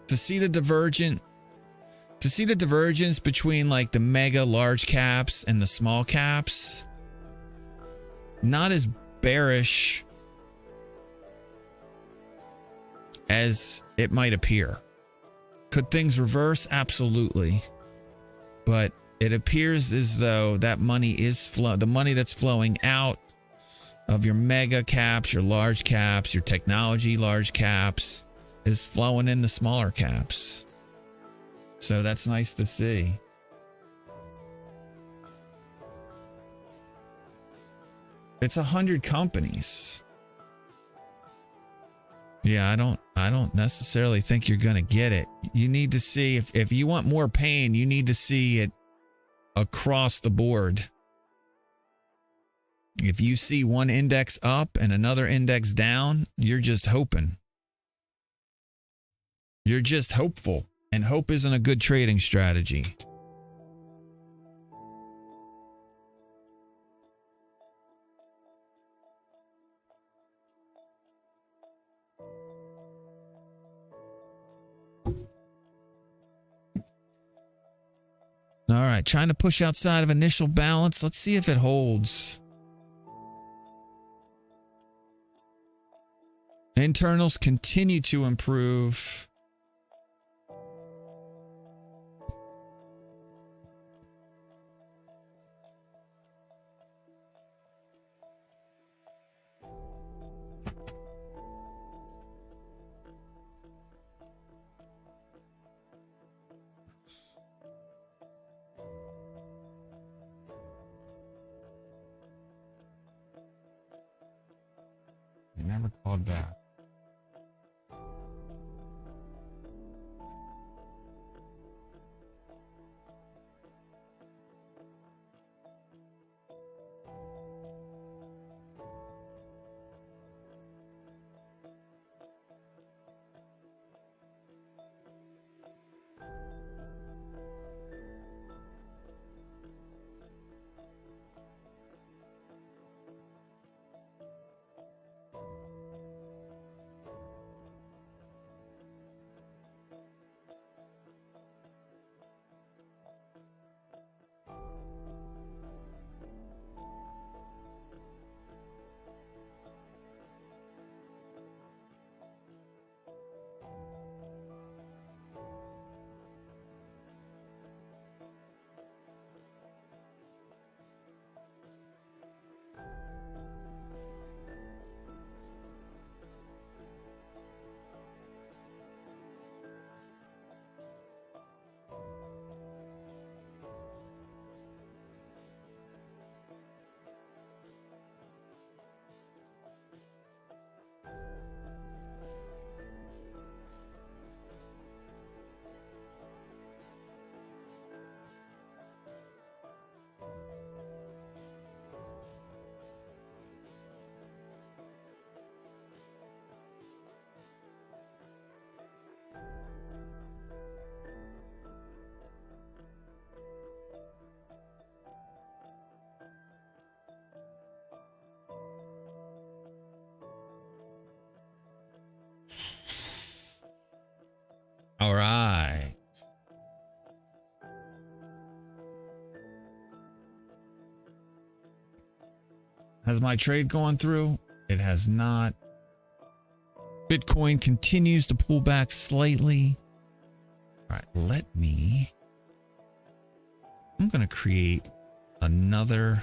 Speaker 1: To see the divergence between like the mega large caps and the small caps, not as bearish as it might appear. Could things reverse? Absolutely. But it appears as though that money is the money that's flowing out of your mega caps, your large caps, your technology large caps is flowing in the smaller caps. So that's nice to see. It's 100 companies. Yeah, I don't necessarily think you're going to get it. You need to see if you want more pain, you need to see it across the board. If you see one index up and another index down, you're just hoping. You're just hopeful. And hope isn't a good trading strategy. All right, trying to push outside of initial balance. Let's see if it holds. Internals continue to improve. They never called back. All right. Has my trade gone through? It has not. Bitcoin continues to pull back slightly. All right, I'm going to create another.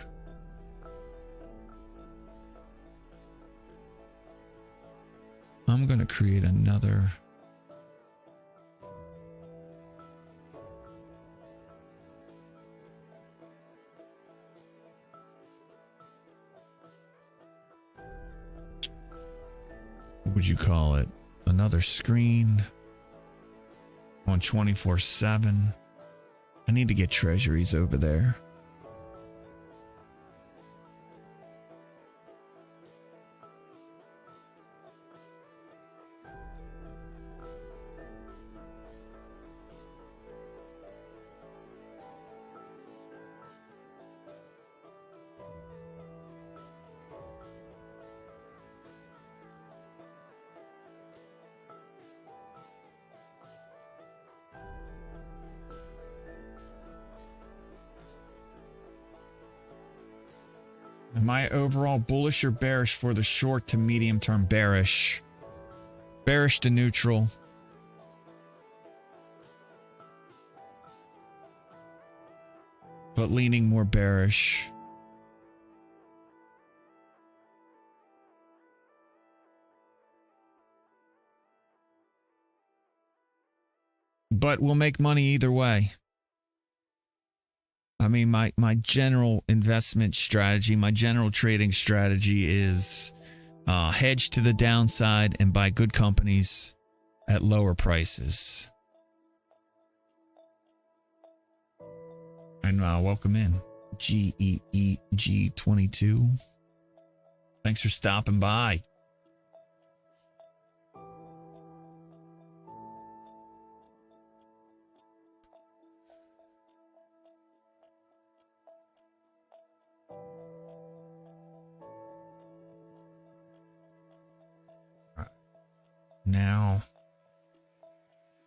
Speaker 1: What would you call it? Another screen on 24/7. I need to get treasuries over there. Am I overall bullish or bearish for the short to medium term? Bearish. Bearish to neutral. But leaning more bearish. But we'll make money either way. I mean, my general investment strategy, my general trading strategy is hedge to the downside and buy good companies at lower prices. And welcome in, GEEG22. Thanks for stopping by. Now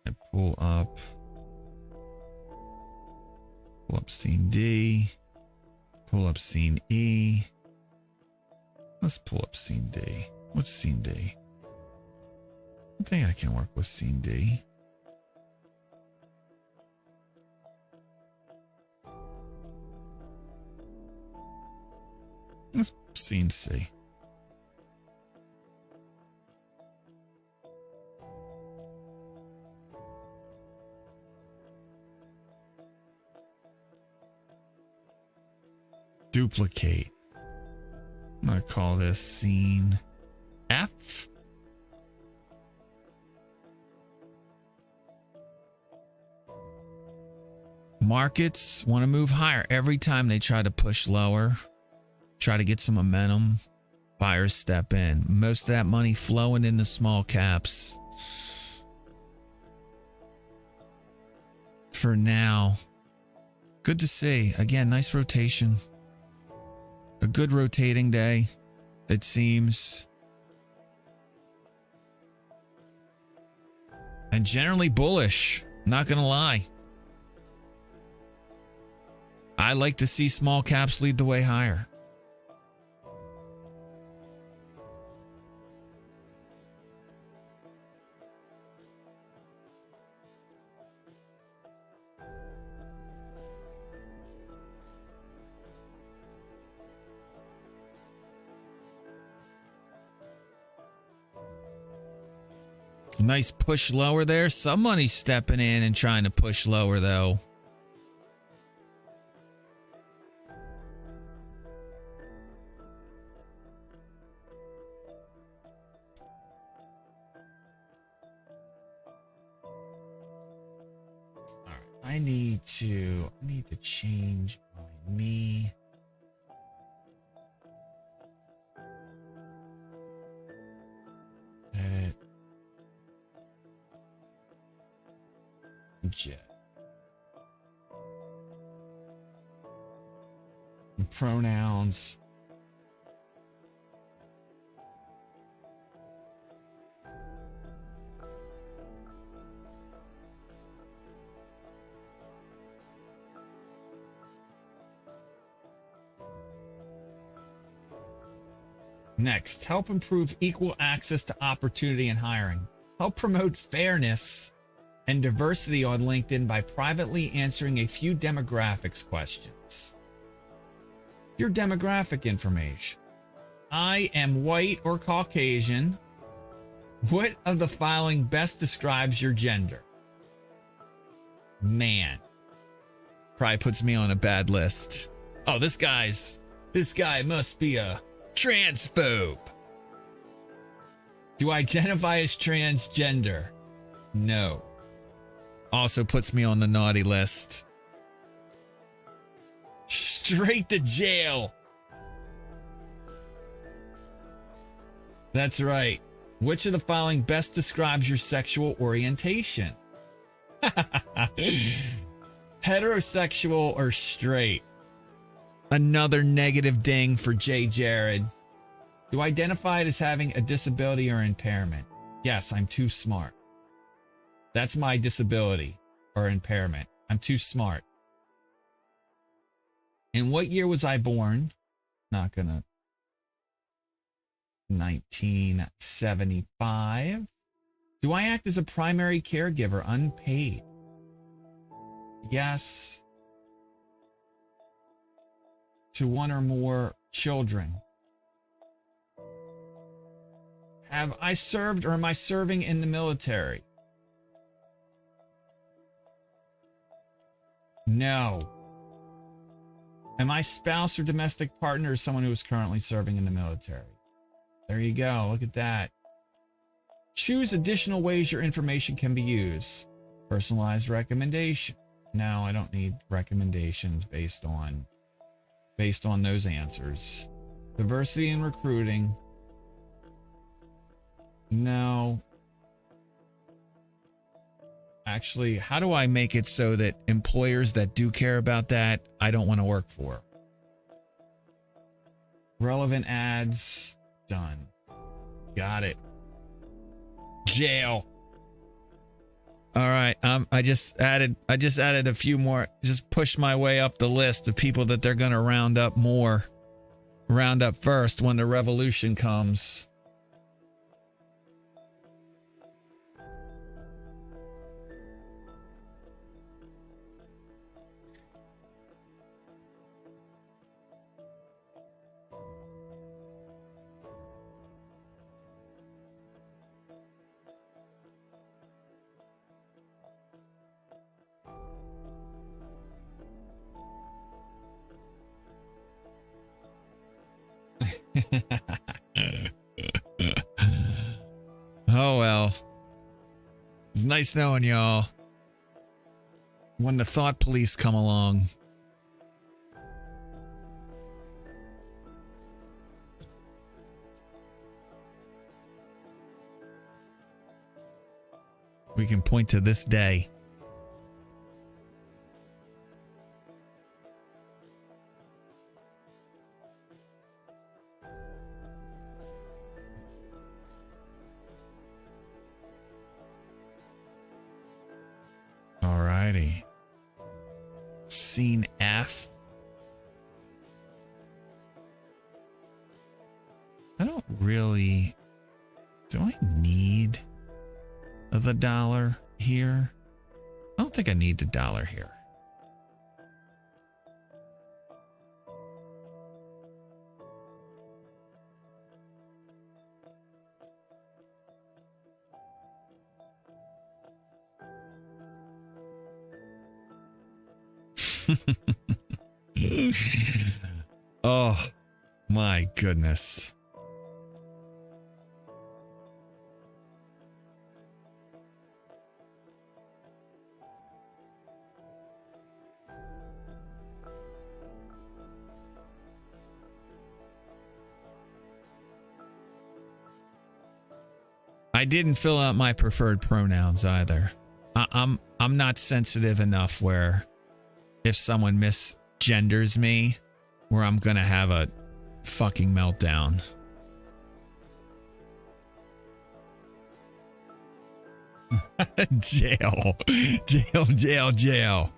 Speaker 1: I pull up scene D, pull up scene E. Let's pull up scene D. What's scene D? I think I can work with scene D. Let's scene C. Duplicate. I'm going to call this scene F. Markets want to move higher. Every time they try to push lower, try to get some momentum, buyers step in. Most of that money flowing into small caps. For now. Good to see. Again, nice rotation. A good rotating day, it seems. And generally bullish, not gonna lie. I like to see small caps lead the way higher. Nice push lower there. Some money's stepping in and trying to push lower, though. All right. I need to change my me. Edit. Jet. And pronouns.
Speaker 4: Next, help improve equal access to opportunity in hiring. Help promote fairness and diversity on LinkedIn by privately answering a few demographics questions. Your demographic information. I am white or Caucasian. What of the following best describes your gender? Man. Probably puts me on a bad list. Oh, this guy must be a transphobe. Do I identify as transgender? No. Also puts me on the naughty list. Straight to jail. That's right. Which of the following best describes your sexual orientation? Heterosexual or straight? Another negative ding for Jay Jared. Do I identify it as having a disability or impairment? Yes, I'm too smart. That's my disability or impairment. I'm too smart. In what year was I born? Not gonna. 1975. Do I act as a primary caregiver, unpaid? Yes. To one or more children. Have I served or am I serving in the military? No. Am I spouse or domestic partner or someone who is currently serving in the military? There you go. Look at that. Choose additional ways your information can be used. Personalized recommendation. No, I don't need recommendations based on those answers. Diversity in recruiting. No. Actually, how do I make it so that employers that do care about that, I don't want to work for? Relevant ads. Done. Got it. Jail. All right. I just added a few more. Just pushed my way up the list of people that they're gonna round up first when the revolution comes. Oh well. It's nice knowing y'all. When the thought police come along. We can point to this day. Alrighty. Scene F. I don't really... Do I need the dollar here? I don't think I need the dollar here. Oh my goodness. I didn't fill out my preferred pronouns either. I'm not sensitive enough where if someone misgenders me, where I'm gonna have a fucking meltdown. Jail. Jail, jail, jail.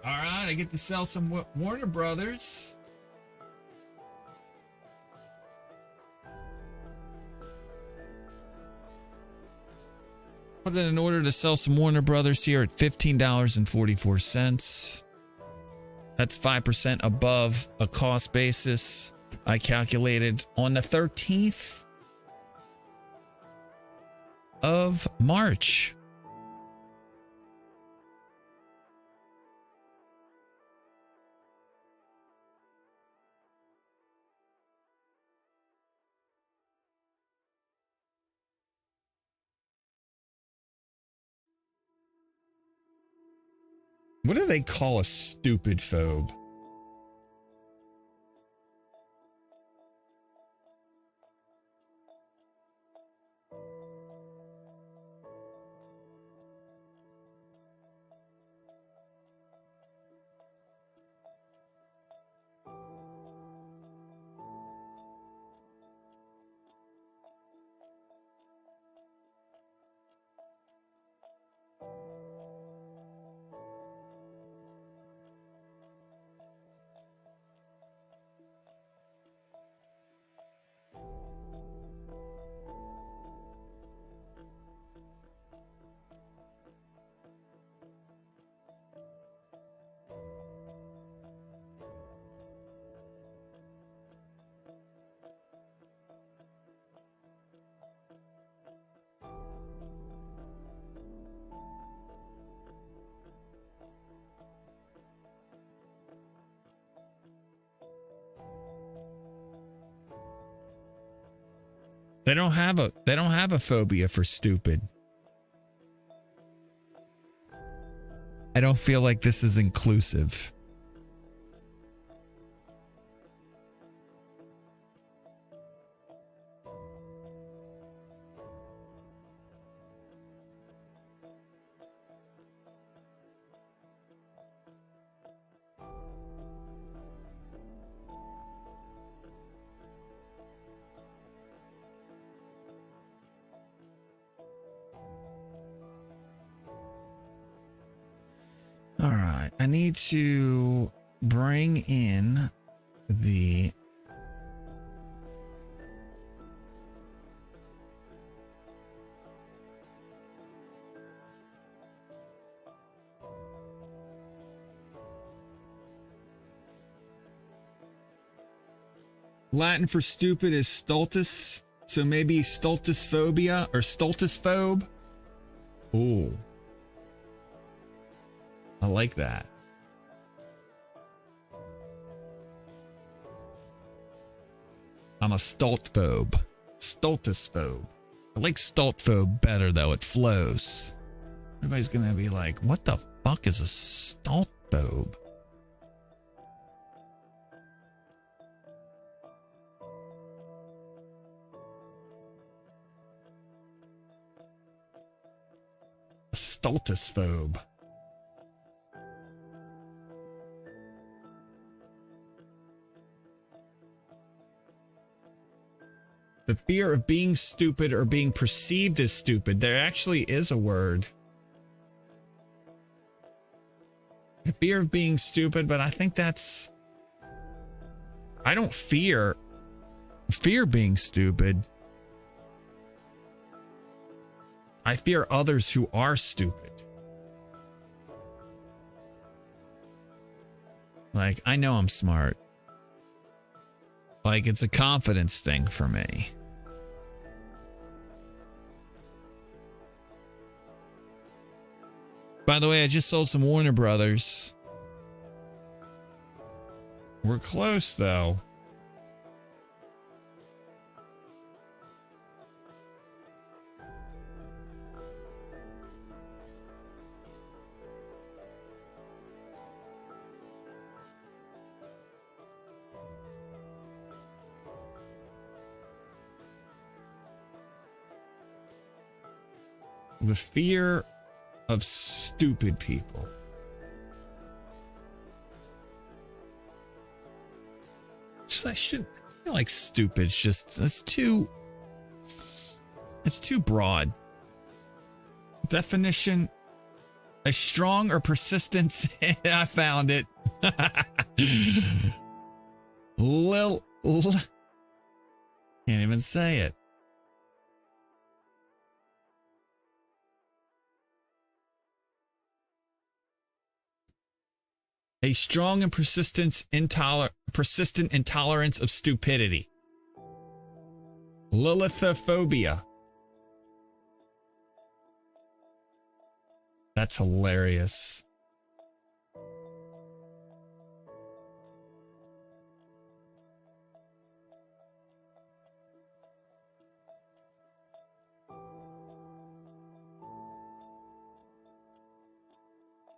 Speaker 4: All right, I get to sell some Warner Brothers. Put in an order to sell some Warner Brothers here at $15.44. That's 5% above a cost basis I calculated on the 13th of March. What do they call a stupid phobe? They don't have a phobia for stupid. I don't feel like this is inclusive. All right, I need to bring in the Latin for stupid is stultus, so maybe stultusphobia or stultusphobe. Ooh. I like that. I'm a stultphobe. Stultusphobe. I like stultphobe better though. It flows. Everybody's gonna be like, what the fuck is a stultphobe? A stultusphobe. The fear of being stupid or being perceived as stupid. There actually is a word. The fear of being stupid, but I think that's... I don't fear being stupid. I fear others who are stupid. Like, I know I'm smart. Like, it's a confidence thing for me. By the way, I just sold some Warner Brothers. We're close, though. The fear of stupid people. Just I shouldn't feel like stupid. It's just it's too broad. Definition A strong or persistent, I found it. Can't even say it. A strong and persistent intolerance of stupidity. Lilithophobia. That's hilarious.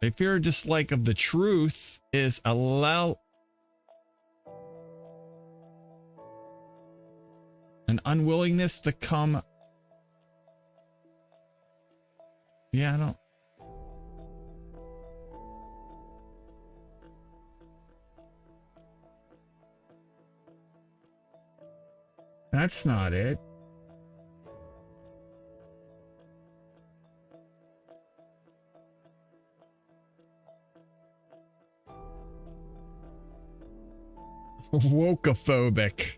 Speaker 4: A fear or dislike of the truth is an unwillingness to come. Yeah, I don't. That's not it. Wokophobic.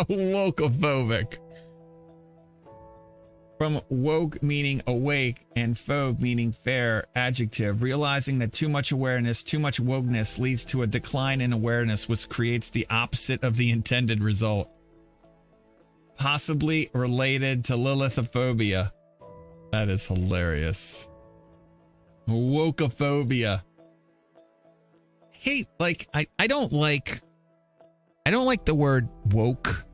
Speaker 4: Wokophobic. From woke meaning awake and phobe meaning fair, adjective, realizing that too much awareness, too much wokeness leads to a decline in awareness, which creates the opposite of the intended result. Possibly related to Lilithophobia. That is hilarious. Wokophobia. Hey, like I don't like the word woke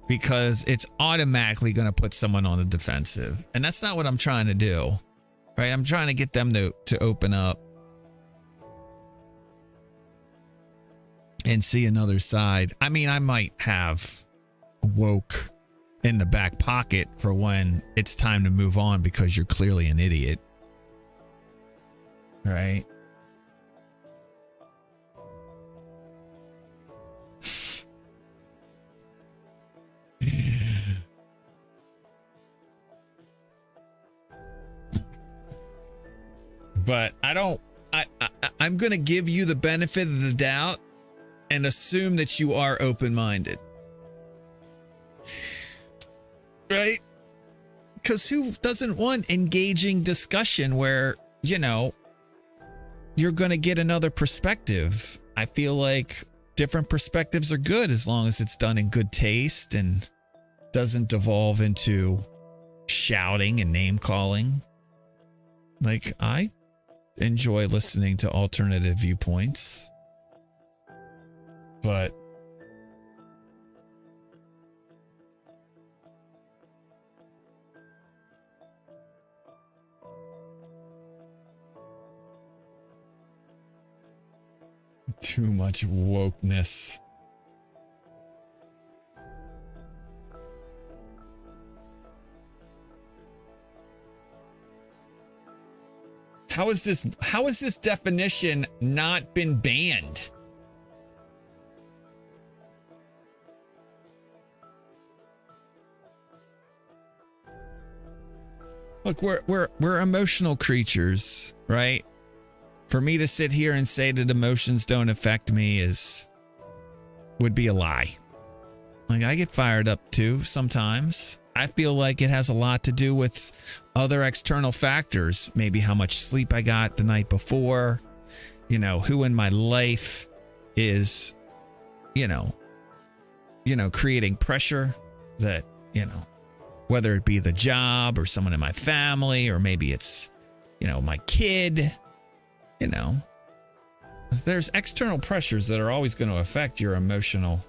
Speaker 4: because it's automatically going to put someone on the defensive. And that's not what I'm trying to do. Right? I'm trying to get them to open up and see another side. I mean, I might have woke in the back pocket for when it's time to move on because you're clearly an idiot. Right? But I'm going to give you the benefit of the doubt and assume that you are open-minded. Right? Because who doesn't want engaging discussion where, you know, you're going to get another perspective? I feel like different perspectives are good as long as it's done in good taste and doesn't devolve into shouting and name calling. Like, I enjoy listening to alternative viewpoints, but too much wokeness. How is this definition not been banned? Look, we're emotional creatures, right? For me to sit here and say that emotions don't affect me would be a lie. Like, I get fired up too sometimes. I feel like it has a lot to do with other external factors. Maybe how much sleep I got the night before, you know, who in my life is, you know, creating pressure that, you know, whether it be the job or someone in my family, or maybe it's, you know, my kid, you know, there's external pressures that are always going to affect your emotional.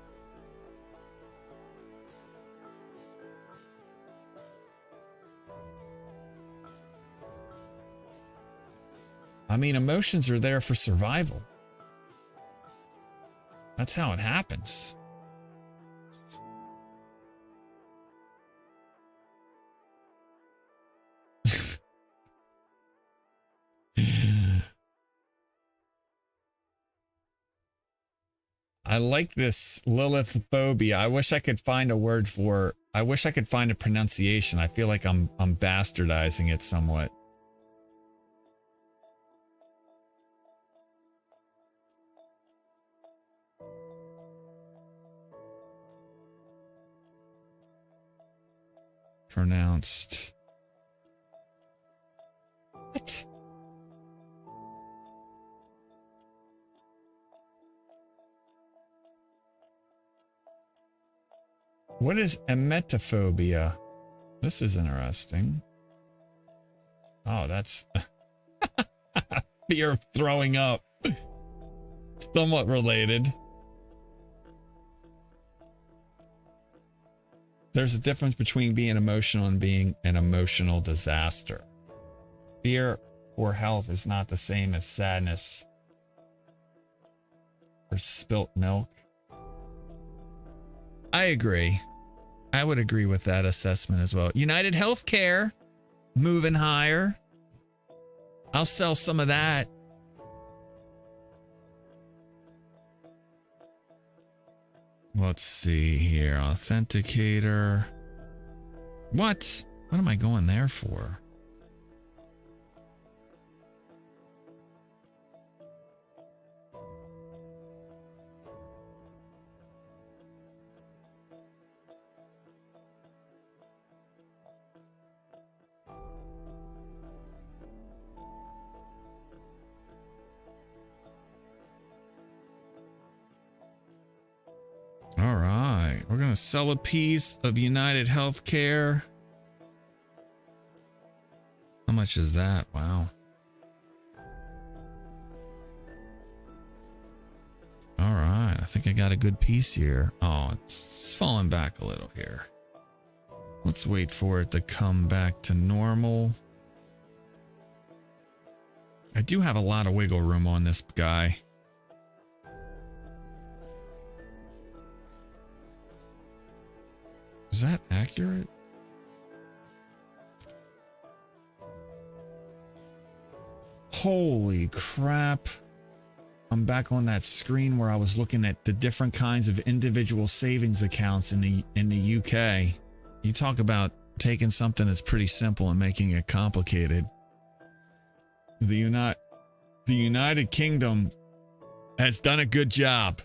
Speaker 4: I mean, emotions are there for survival. That's how it happens. I like this Lilithophobia. I wish I could find a word for I wish I could find a pronunciation. I feel like I'm bastardizing it somewhat. Pronounced. What? What is emetophobia? This is interesting. Oh, that's fear of throwing up. Somewhat related. There's a difference between being emotional and being an emotional disaster. Fear or health is not the same as sadness or spilt milk. I agree. I would agree with that assessment as well. United Healthcare, moving higher. I'll sell some of that. Let's see here. Authenticator. What? What am I going there for? All right, we're going to sell a piece of United Healthcare. How much is that? Wow. All right, I think I got a good piece here. Oh, it's falling back a little here. Let's wait for it to come back to normal. I do have a lot of wiggle room on this guy. Is that accurate? Holy crap. I'm back on that screen where I was looking at the different kinds of individual savings accounts in the UK. You talk about taking something that's pretty simple and making it complicated. The United Kingdom has done a good job.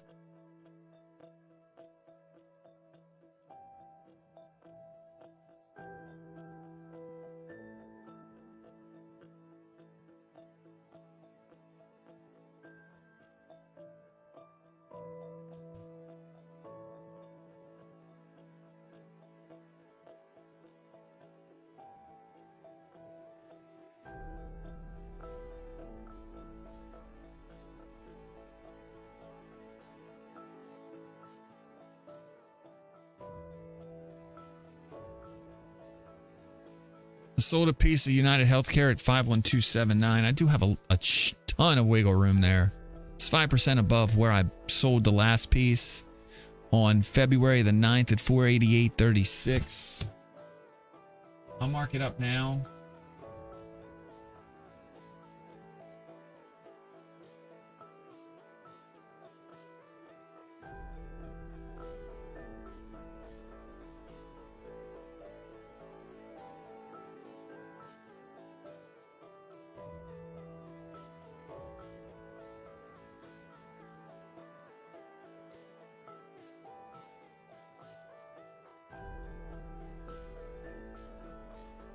Speaker 4: I sold a piece of United Healthcare at 51279. I do have a ton of wiggle room there. It's 5% above where I sold the last piece on February the 9th at 488.36. I'll mark it up now.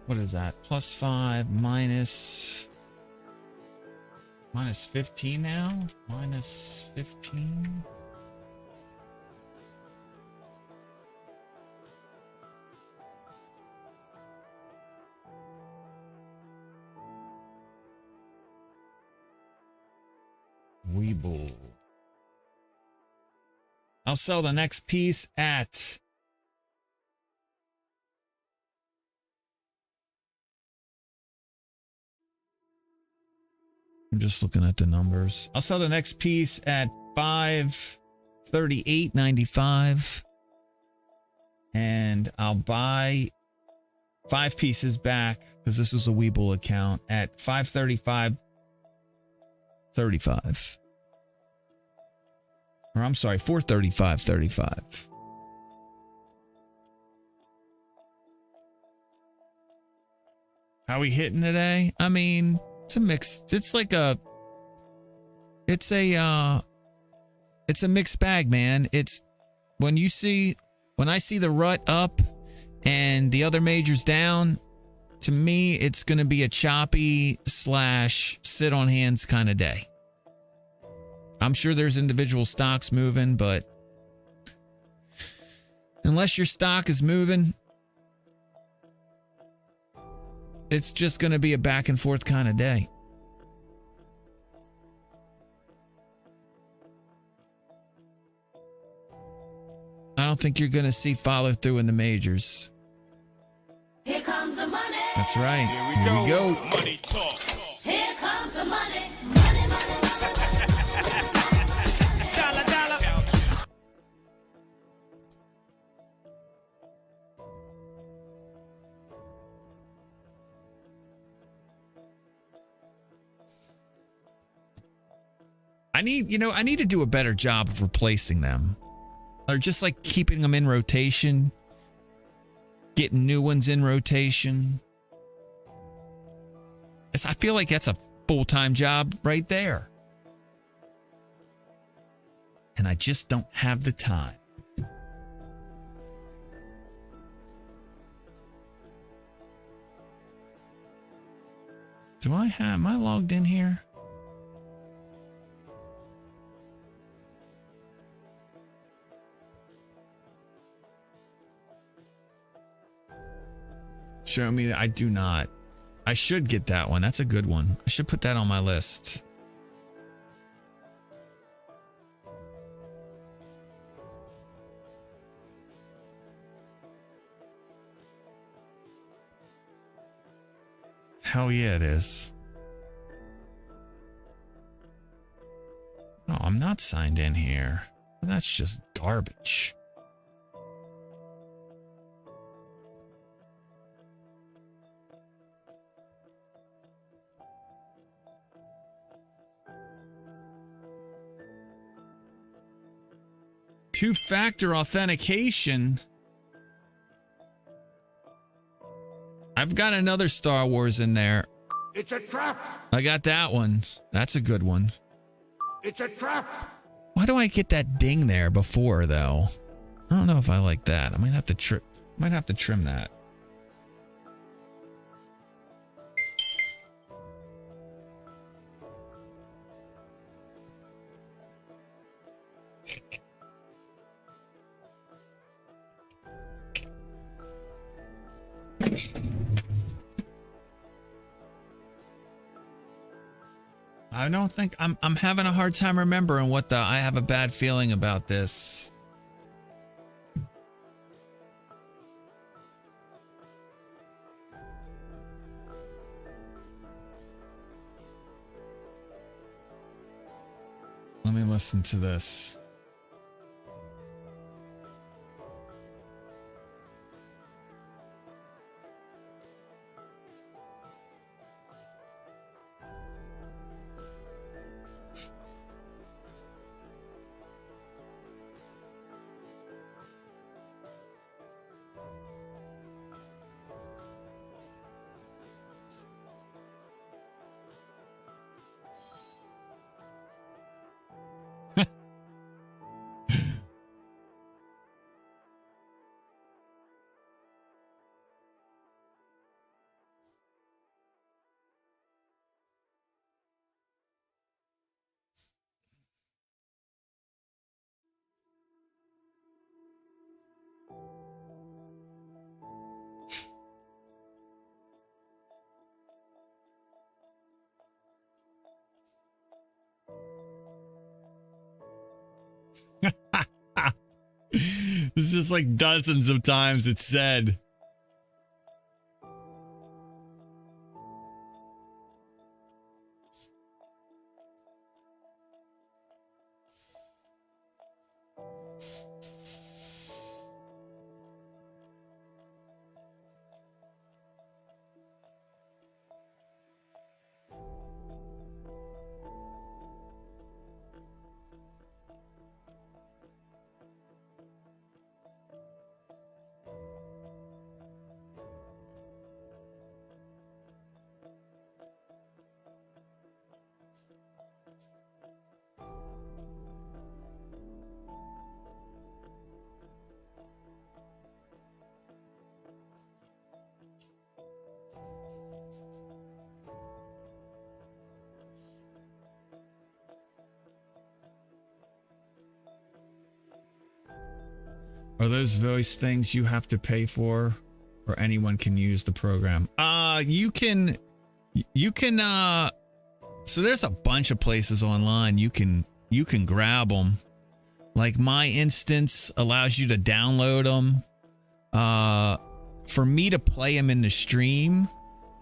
Speaker 4: What is that? Plus 5 minus 15 now? Minus 15? Weeble. I'll sell the next piece at I'm just looking at the numbers. I'll sell the next piece at 538.95. And I'll buy 5 pieces back because this is a Weeble account at 535.35. Or I'm sorry, 435.35.
Speaker 1: How we hitting today? I mean, it's a mix. It's like a, it's a mixed bag, man. It's when I see the rut up and the other majors down, to me, it's going to be a choppy / sit on hands kind of day. I'm sure there's individual stocks moving, but unless your stock is moving, it's just going to be a back and forth kind of day. I don't think you're going to see follow through in the majors.
Speaker 5: Here comes the money.
Speaker 1: That's right.
Speaker 3: Here we go.
Speaker 5: Money talk. Here comes the money. Money, money, money.
Speaker 3: Dollar, dollar.
Speaker 1: I need to do a better job of replacing them. Or just like keeping them in rotation. Getting new ones in rotation. I feel like that's a full-time job right there. And I just don't have the time. Am I logged in here? Show me that I do not. I should get that one. That's a good one. I should put that on my list. Hell yeah, it is. Oh, I'm not signed in here. That's just garbage. Two-factor authentication. I've got another Star Wars in there.
Speaker 6: It's a trap.
Speaker 1: I got that one. That's a good one.
Speaker 6: It's a trap.
Speaker 1: Why do I get that ding there before though? I don't know if I like that. I might have to trim that. I don't think I'm having a hard time remembering what I have a bad feeling about this. Let me listen to this. This is like dozens of times it's said.
Speaker 4: Are those voice things you have to pay for, or anyone can use the program? You can so there's a bunch of places online you can grab them. Like my instance allows you to download them. For me to play them in the stream,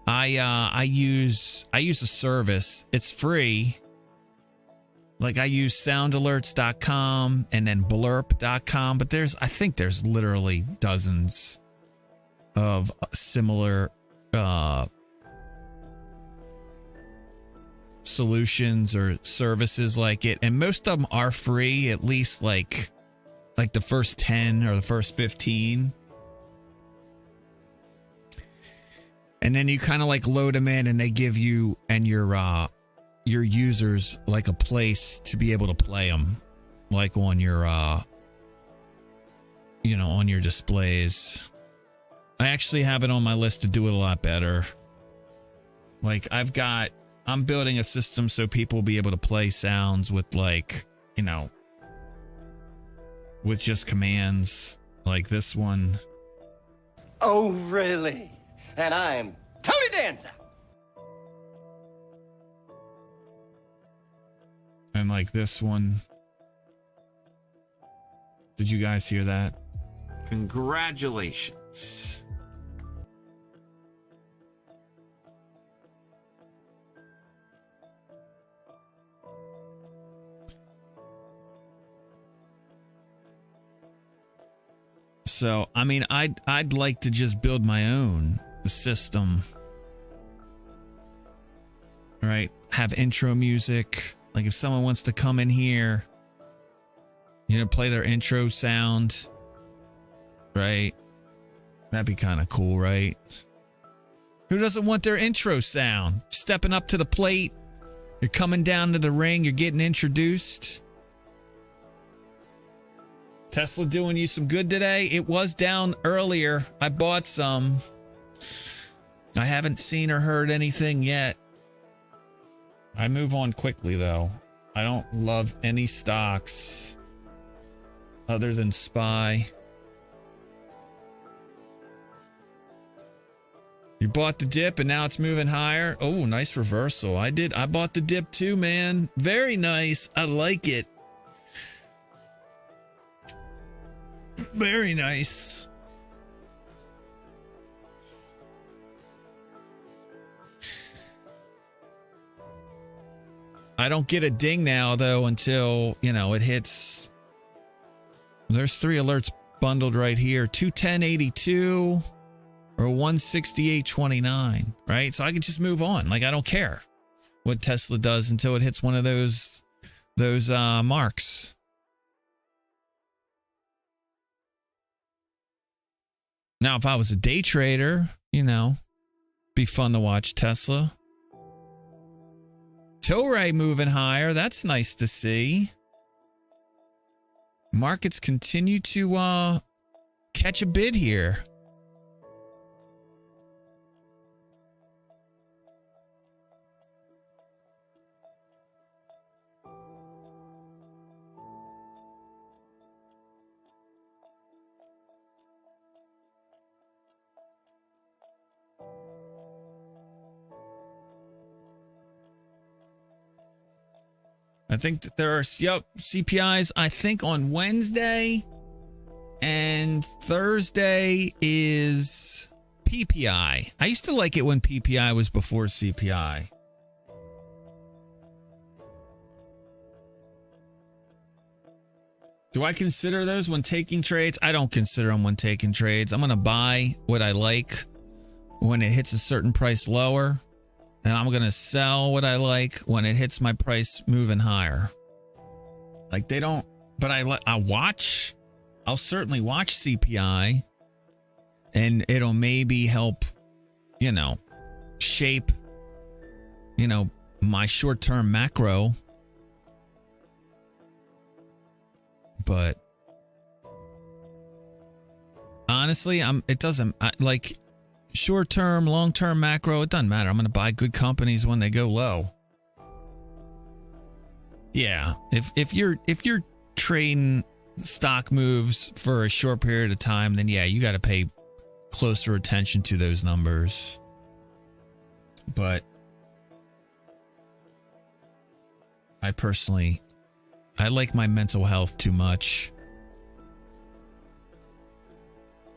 Speaker 4: I use a service. It's free. Like I use soundalerts.com and then blurp.com, but I think there's literally dozens of similar solutions or services like it, and most of them are free, at least like the first 10 or the first 15. And then you kind of like load them in, and they give you and your users like a place to be able to play them, like on your on your displays. I actually have it on my list to do it a lot better. Like I'm building a system so people will be able to play sounds with with just commands like this one.
Speaker 7: Oh, really? And I'm Tony Danza.
Speaker 4: And like this one. Did you guys hear that? Congratulations. So, I mean, I'd like to just build my own system. Right? Have intro music. Like if someone wants to come in here, play their intro sound. Right? That'd be kind of cool, right? Who doesn't want their intro sound? Stepping up to the plate. You're coming down to the ring. You're getting introduced. Tesla doing you some good today. It was down earlier. I bought some. I haven't seen or heard anything yet. I move on quickly, though. I don't love any stocks other than SPY. You bought the dip and now it's moving higher. Oh, nice reversal. I bought the dip too, man. Very nice. I like it. Very nice. I don't get a ding now, though, until, it hits. There's 3 alerts bundled right here. 210.82 or 168.29, right? So I can just move on. Like, I don't care what Tesla does until it hits one of those marks. Now, if I was a day trader, be fun to watch Tesla. Tilray moving higher. That's nice to see. Markets continue to catch a bid here. I think that there are CPIs, I think, on Wednesday, and Thursday is PPI. I used to like it when PPI was before CPI. Do I consider those when taking trades? I don't consider them when taking trades. I'm going to buy what I like when it hits a certain price lower. And I'm going to sell what I like when it hits my price moving higher. Like they don't, but I'll certainly watch CPI, and it'll maybe help, shape, my short-term macro. But honestly, short-term, long-term macro, it doesn't matter. I'm going to buy good companies when they go low. Yeah, if you're trading
Speaker 1: stock moves for a short period of time, then yeah, you got to pay closer attention to those numbers. But I like my mental health too much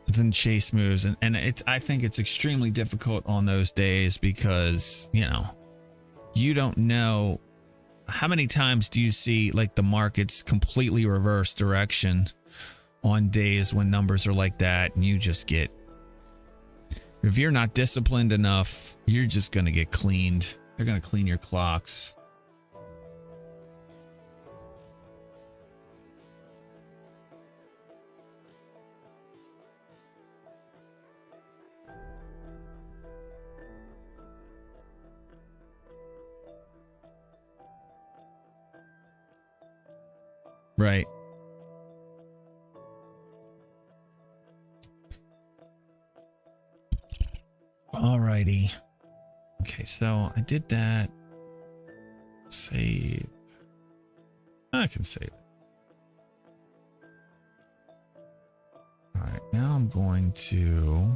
Speaker 1: than chase moves. And I think it's extremely difficult on those days because, you know, you don't know how many times do you see like the markets completely reverse direction on days when numbers are like that, and you just get, if you're not disciplined enough, you're just going to get cleaned. They're going to clean your clocks. Right. Alrighty. Okay, so I did that. Save. I can save it. Alright, now I'm going to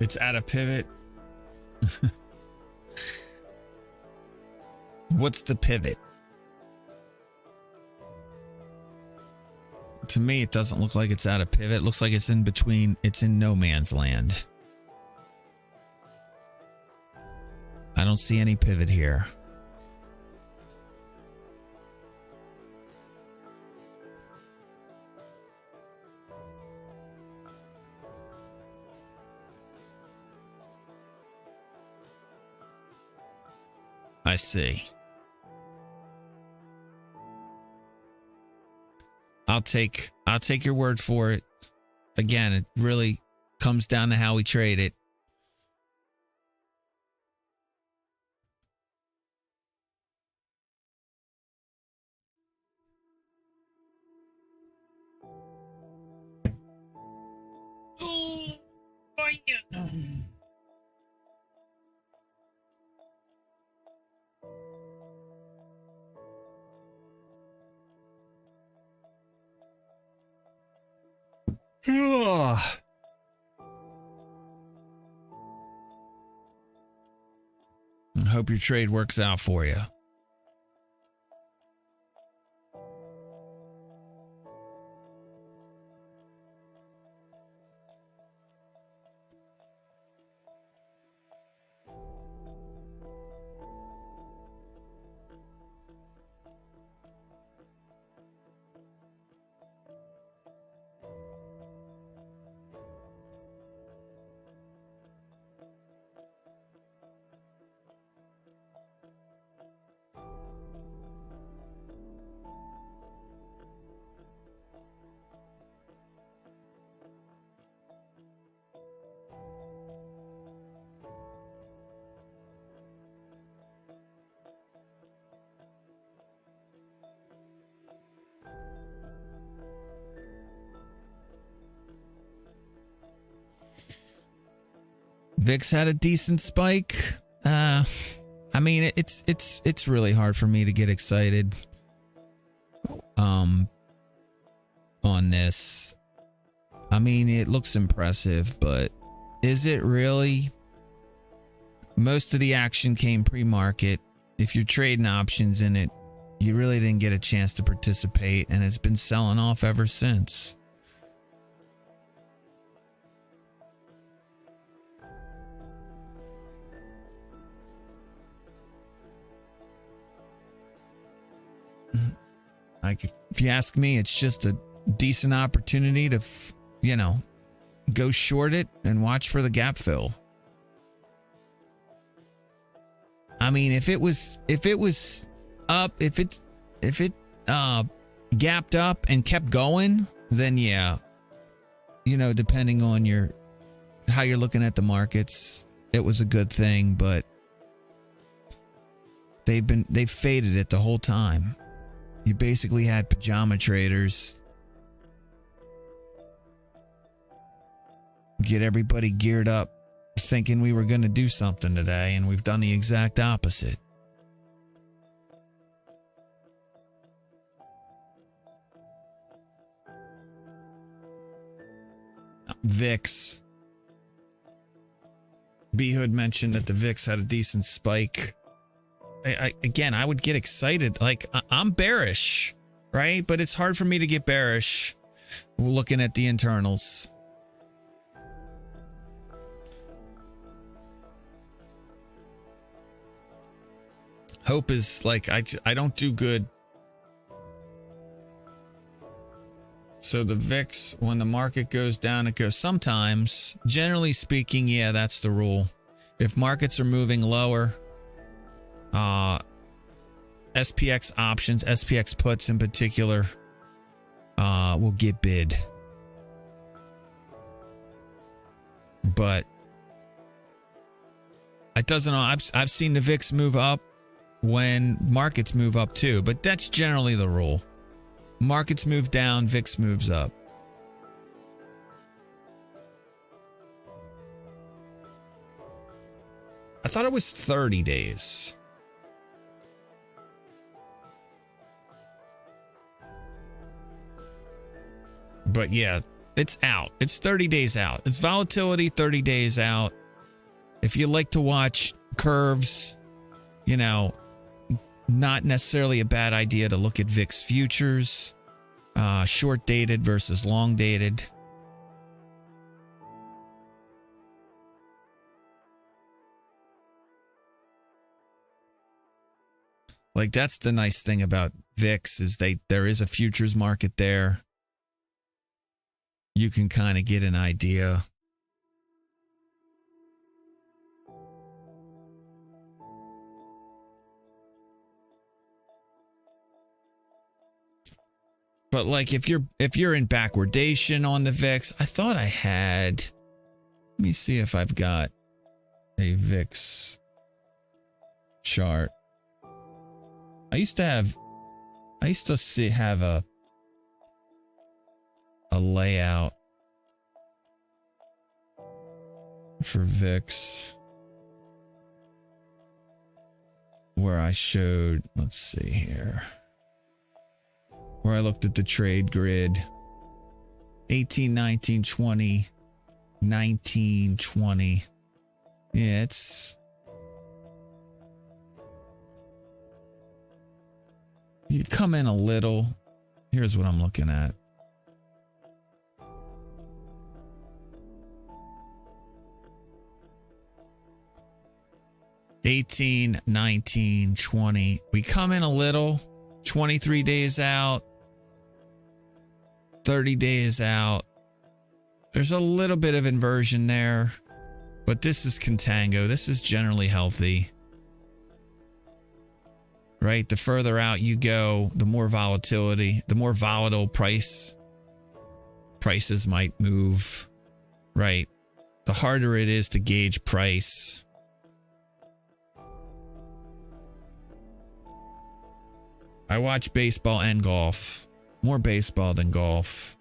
Speaker 1: it's at a pivot. What's the pivot? To me, it doesn't look like it's at a pivot. It looks like it's in between. It's in no man's land. I don't see any pivot here. I see. I'll take your word for it. Again, it really comes down to how we trade it. Ugh. I hope your trade works out for you. VIX had a decent spike. I mean, it's really hard for me to get excited on this. I mean, it looks impressive, but is it really? Most of the action came pre-market. If you're trading options in it, you really didn't get a chance to participate, and it's been selling off ever since. Like, if you ask me, it's just a
Speaker 4: decent opportunity to, you know, go short it and watch for the gap fill. I mean, if it was up, if it gapped up and kept going, then yeah, you know, depending on how you're looking at the markets, it was a good thing, but they've faded it the whole time. You basically had pajama traders get everybody geared up thinking we were going to do something today, and we've done the exact opposite. VIX. B-Hood mentioned that the VIX had a decent spike. Again, I would get excited. Like, I'm bearish, right? But it's hard for me to get bearish looking at the internals. Hope is like, I don't do good. So the VIX, when the market goes down, it goes sometimes. Generally speaking, yeah, that's the rule. If markets are moving lower, SPX options, SPX puts in particular, will get bid. But it doesn't. I've seen the VIX move up when markets move up too, but that's generally the rule. Markets move down, VIX moves up. I thought it was 30 days. But yeah, it's out. It's 30 days out. It's volatility 30 days out. If you like to watch curves, you know, not necessarily a bad idea to look at VIX futures, short dated versus long dated. Like, that's the nice thing about VIX is there is a futures market there. You can kind of get an idea. But like, if you're in backwardation on the VIX, I thought I had. Let me see if I've got a VIX chart. I used to have a layout for VIX where I showed, let's see here, where I looked at the trade grid, 18, 19, 20, 19, 20. Yeah, it's, you come in a little. Here's what I'm looking at. $18, 19, 20. We come in a little. 23 days out. 30 days out. There's a little bit of inversion there, but this is contango. This is generally healthy. Right? The further out you go, the more volatility, the more volatile prices might move. Right? The harder it is to gauge price. I watch baseball and golf. More baseball than golf.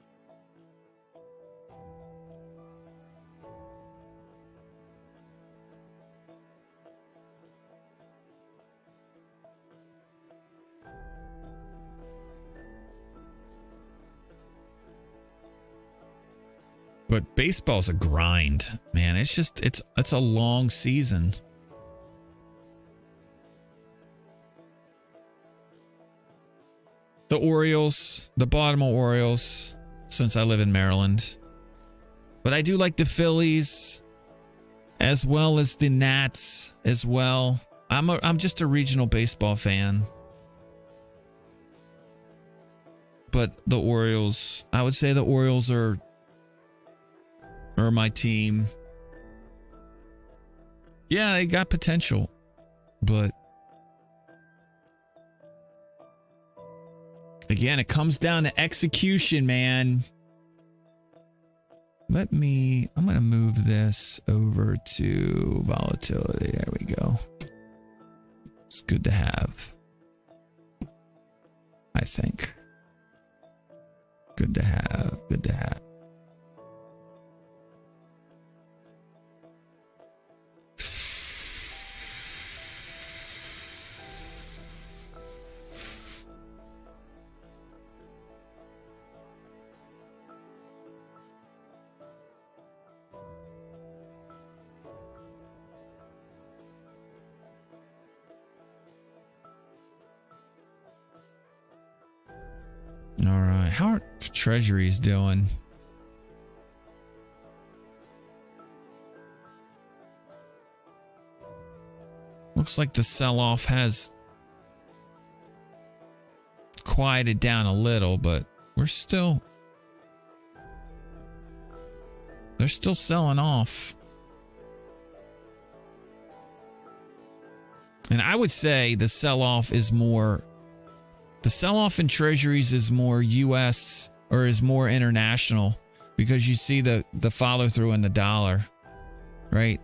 Speaker 4: But baseball's a grind, man. It's just, it's a long season. The Orioles, the Baltimore Orioles, since I live in Maryland. But I do like the Phillies, as well as the Nats as well. I'm just a regional baseball fan.
Speaker 1: but the Orioles, I would say the Orioles are my team. Yeah, they got potential, but again, it comes down to execution, man. I'm going to move this over to volatility. There we go. It's good to have, I think. Good to have, good to have. All right, how are treasuries doing? Looks like the sell-off has quieted down a little, but they're still selling off. And I would say the sell-off in treasuries is more US or is more international, because you see the follow through in the dollar, right?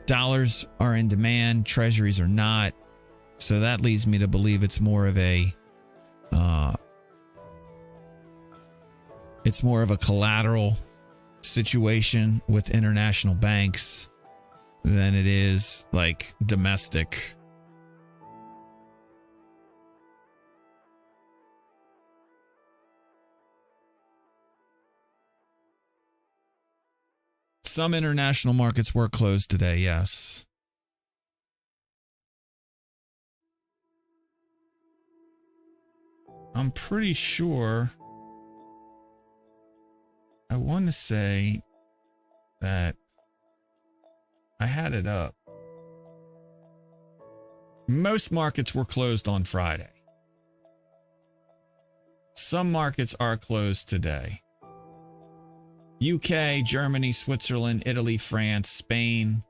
Speaker 1: Dollars are in demand, treasuries are not. So that leads me to believe it's more of a collateral situation with international banks than it is like domestic. Some international markets were closed today, yes. I'm pretty sure I want to say that I had it up. Most markets were closed on Friday. Some markets are closed today. UK, Germany, Switzerland, Italy, France, Spain,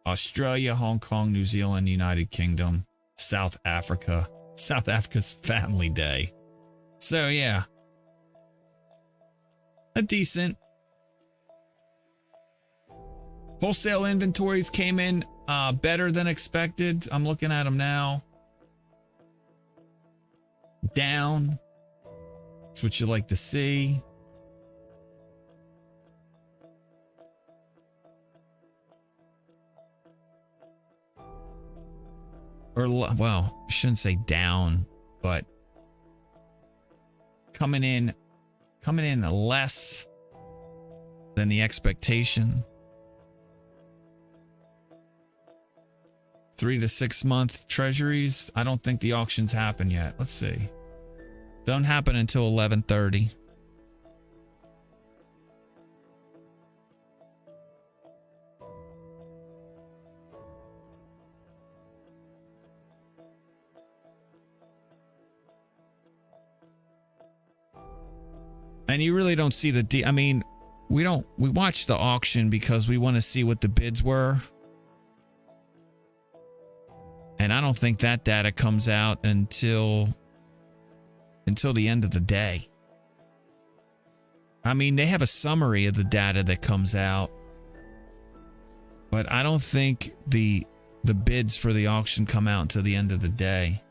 Speaker 1: Australia, Hong Kong, New Zealand, United Kingdom, South Africa. South Africa's Family Day. So yeah, a decent. Wholesale inventories came in better than expected. I'm looking at them now. Down. That's what you like to see. Or, well, I shouldn't say down, but coming in less than the expectation. 3 to 6 month treasuries. I don't think the auctions happen yet. Let's see. Don't happen until 11:30. And you really don't see I mean, we watch the auction because we want to see what the bids were. And I don't think that data comes out until the end of the day. I mean, they have a summary of the data that comes out, but I don't think the bids for the auction come out until the end of the day.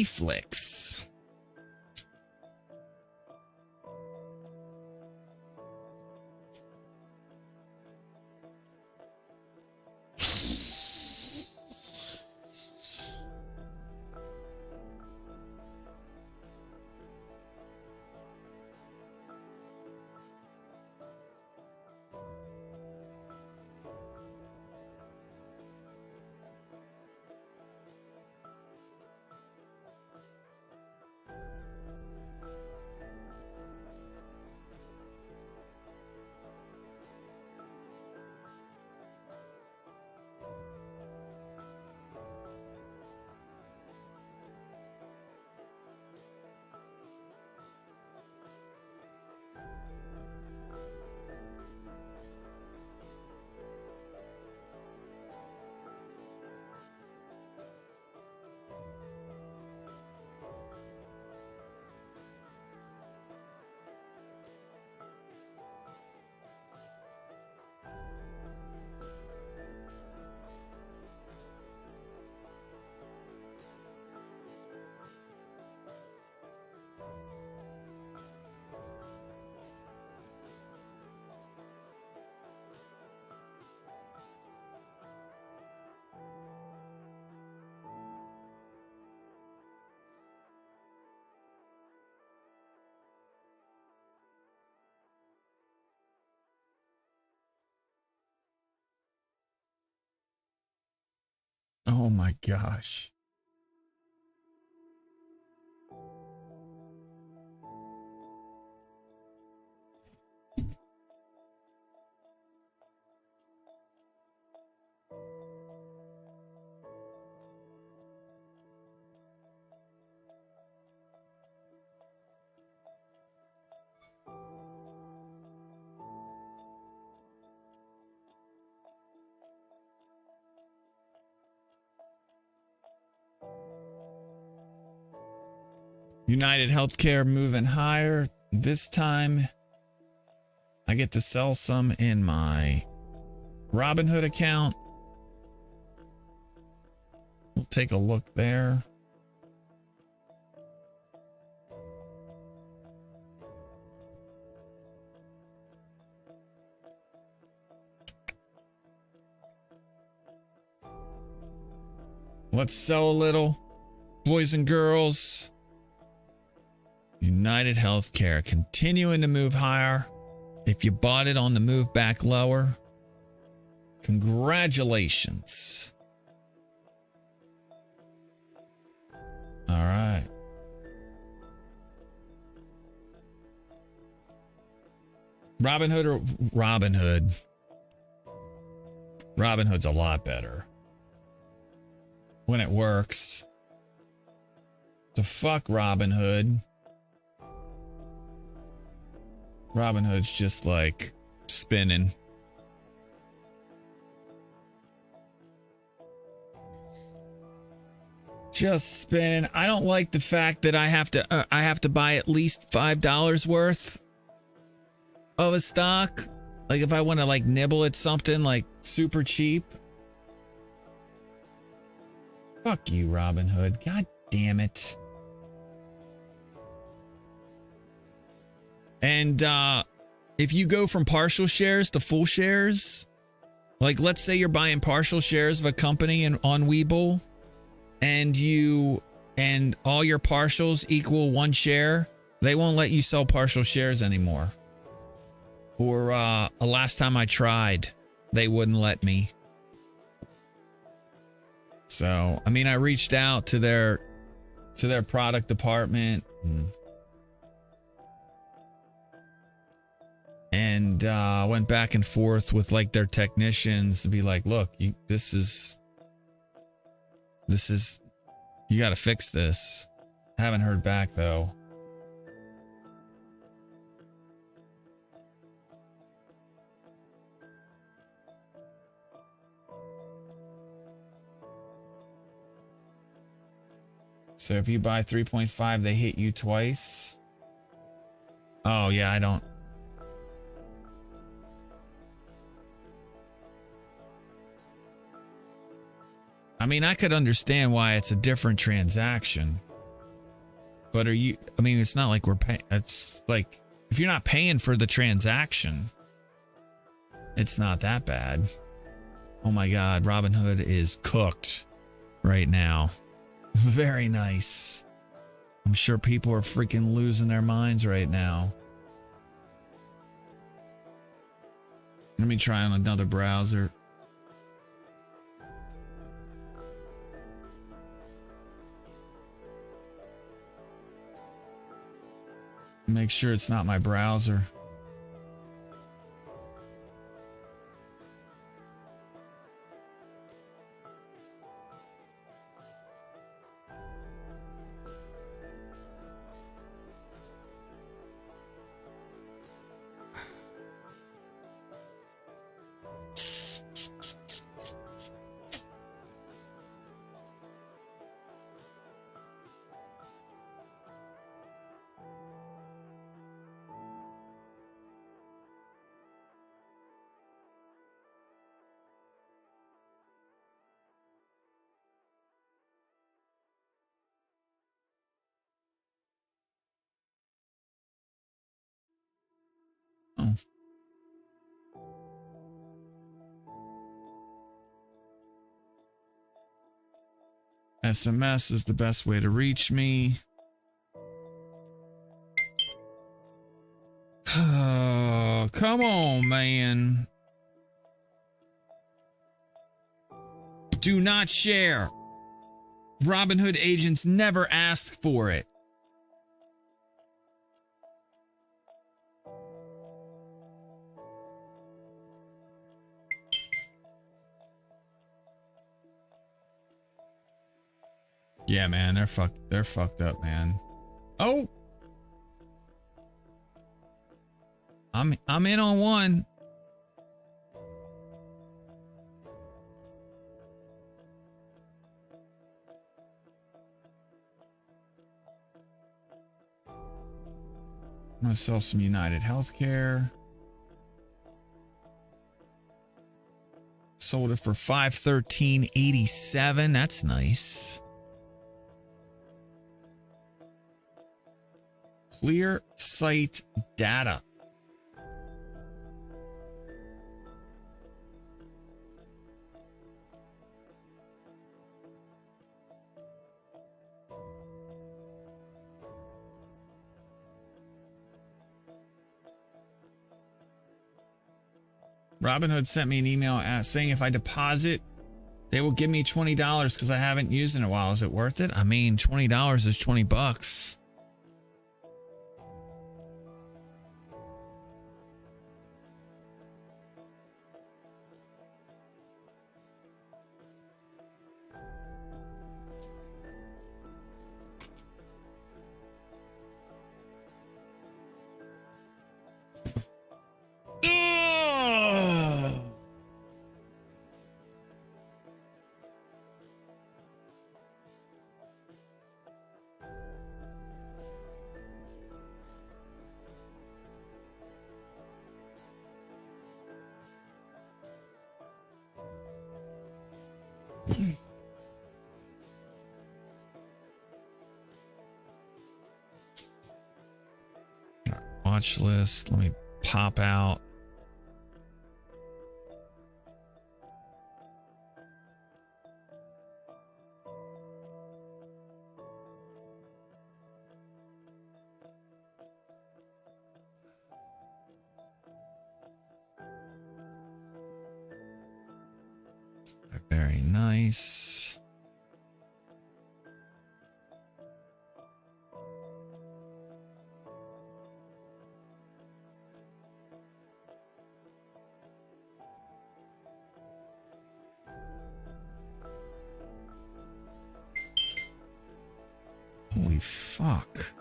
Speaker 1: flicks. Oh my gosh. United Healthcare moving higher. This time I get to sell some in my Robinhood account. We'll take a look there. Let's sell a little, boys and girls. United Healthcare continuing to move higher. If you bought it on the move back lower, congratulations. All right. Robinhood or Robinhood? Robinhood's a lot better when it works. The fuck Robinhood. Robinhood's just like spinning. Just spinning. I don't like the fact that I have to buy at least $5 worth of a stock. Like if I want to like nibble at something like super cheap. Fuck you, Robinhood. God damn it. And if you go from partial shares to full shares, like let's say you're buying partial shares of a company on Webull, and all your partials equal 1 share, they won't let you sell partial shares anymore. Or last time I tried, they wouldn't let me. So, I mean, I reached out to their product department and went back and forth with like their technicians to be like, look, this is you got to fix this. Haven't heard back though. So if you buy 3.5, they hit you twice. Oh yeah, I don't. I mean, I could understand why it's a different transaction.
Speaker 4: But are you, I mean, it's not like we're paying, it's like, if you're not paying for the transaction, it's not that bad. Oh my God, Robinhood is cooked right now. Very nice. I'm sure people are freaking losing their minds right now. Let me try on another browser. Make sure it's not my browser. Oh. SMS is the best way to reach me. Oh, come on, man. Do not share. Robinhood agents never asked for it. Yeah, man, they're fucked up, man. Oh. I'm in on one. I'm gonna sell some United Healthcare. Sold it for $513.87. That's nice. Clear site data. Robinhood sent me an email saying if I deposit, they will give me $20 because I haven't used it in a while. Is it worth it? I mean, $20 is $20. Watch list. Let me pop out. Very nice. Holy fuck.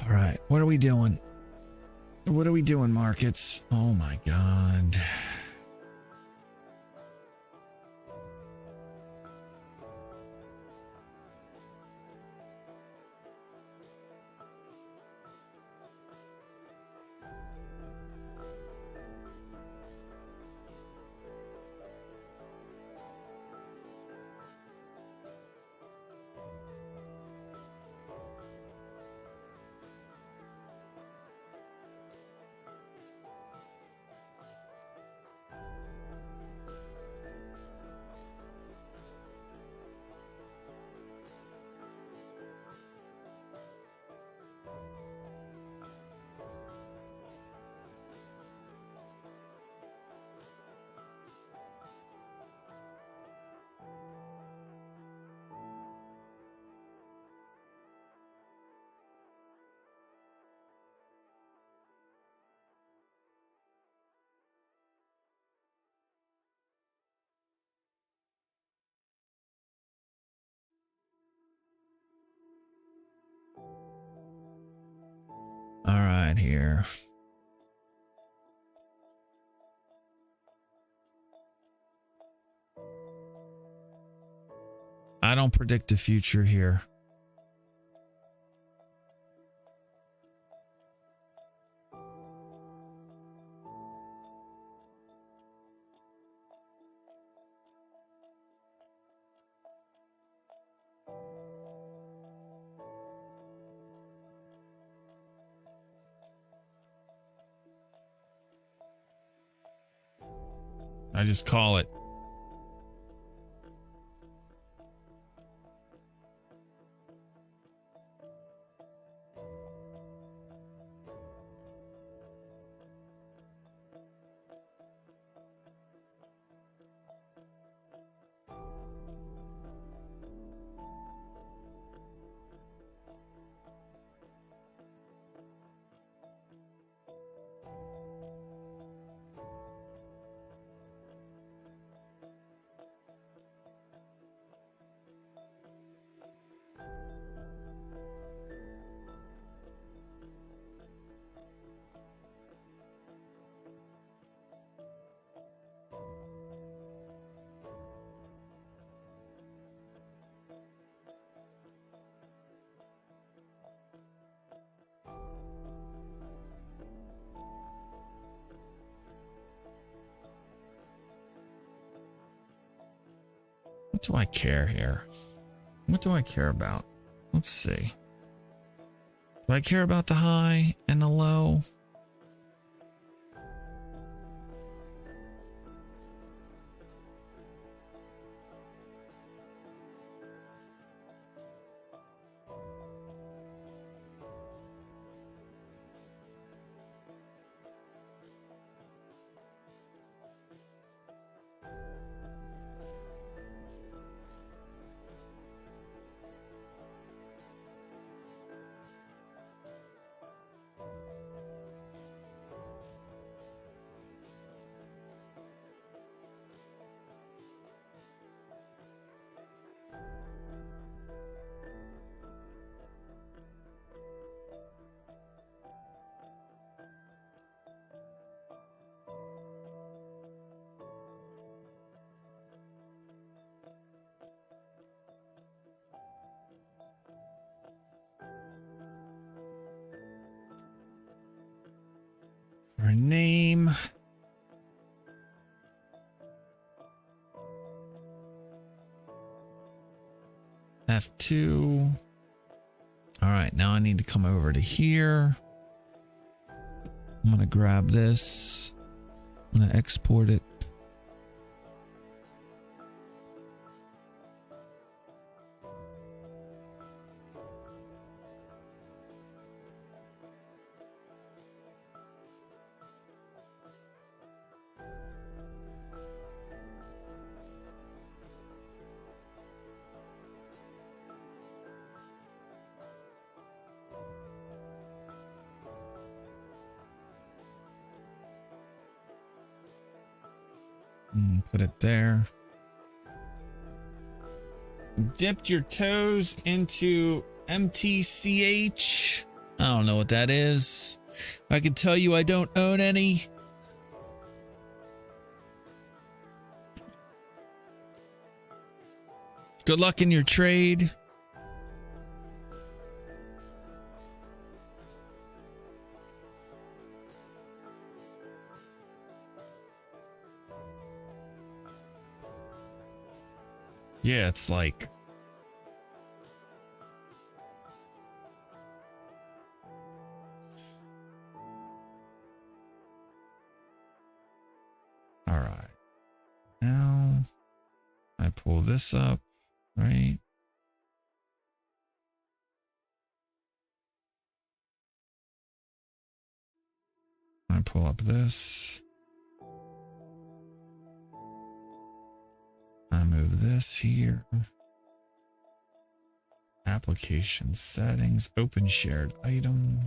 Speaker 4: All right, what are we doing? What are we doing, markets? Oh my God.
Speaker 1: at here? I don't predict the future here. I just call it. What do I care here? What do I care about? Let's see. Do I care about the high and the low? For a name. F2. All right, now I need to come over to here. I'm going to grab this. I'm going to export it. Put it there. Dipped your toes into MTCH. I don't know what that is. I can tell you I don't own any. Good luck in your trade. Yeah, it's like all right. Now I pull this up, right? I pull up this. I move this here. Application settings, open shared item.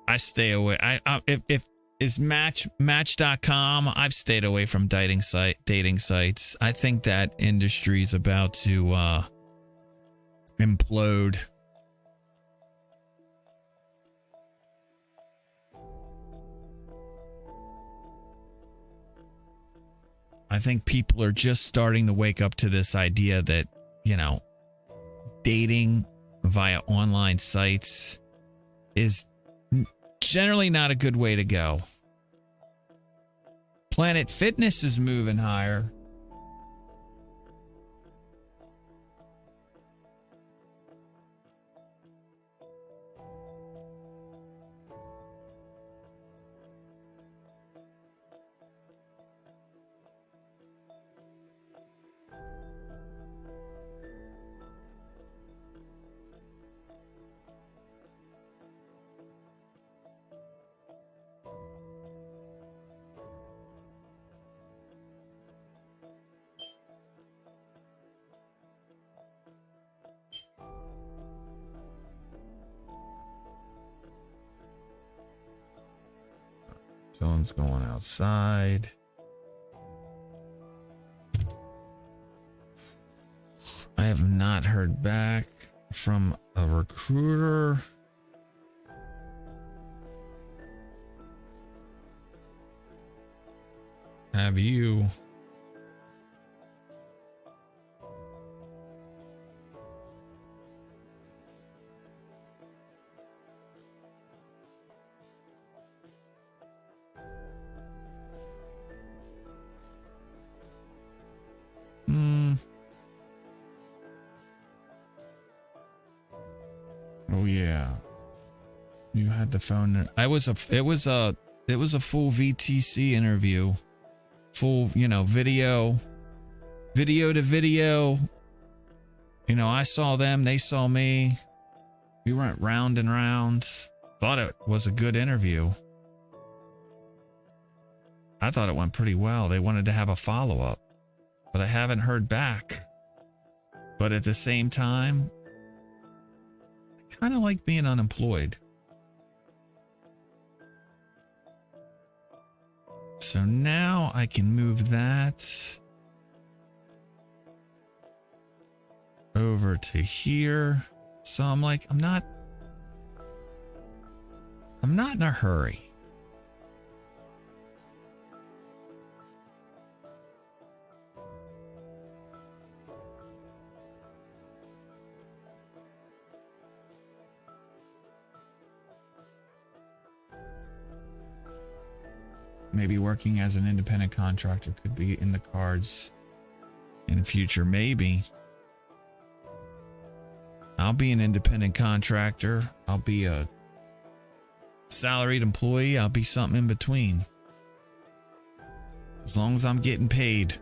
Speaker 1: I stay away. If
Speaker 4: is Match.com. I've stayed away from dating sites. I think that industry's about to implode. I think people are just starting to wake up to this idea that, you know, dating via online sites is generally not a good way to go. Planet Fitness is moving higher. Someone's going outside. I have not heard back from a recruiter. Have you? Oh yeah. You had the phone. It was a full VTC interview. Full, you know, video to video. You know, I saw them, they saw me. We went round and round. Thought it was a good interview. I thought it went pretty well. They wanted to have a follow-up, but I haven't heard back. But at the same time, I kind of like being unemployed. So now I can move that over to here. So I'm like, I'm not in a hurry. Maybe working as an independent contractor could be in the cards in the future. Maybe. I'll be an independent contractor. I'll be a salaried employee. I'll be something in between. As long as I'm getting paid.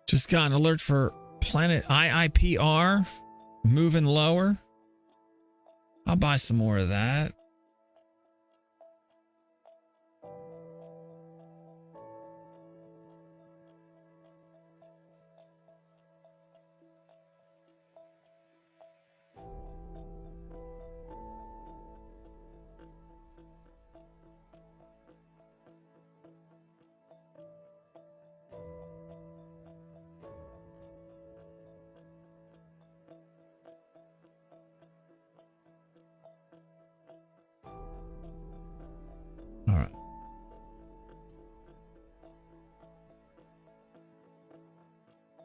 Speaker 4: Just got an alert for Planet IIPR moving lower. I'll buy some more of that.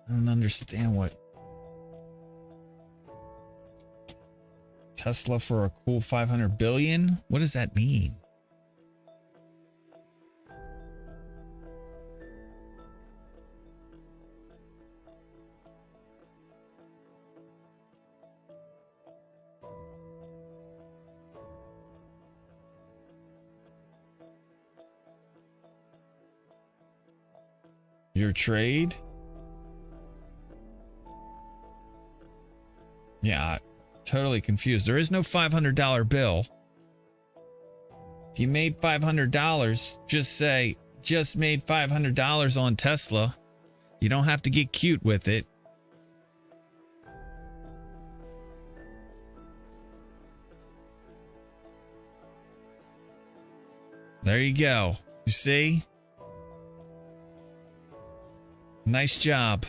Speaker 4: I don't understand what Tesla for a cool 500 billion. What does that mean? Your trade? Yeah, totally confused. There is no $500 bill. If you made $500, just say, just made $500 on Tesla. You don't have to get cute with it. There you go. You see? Nice job.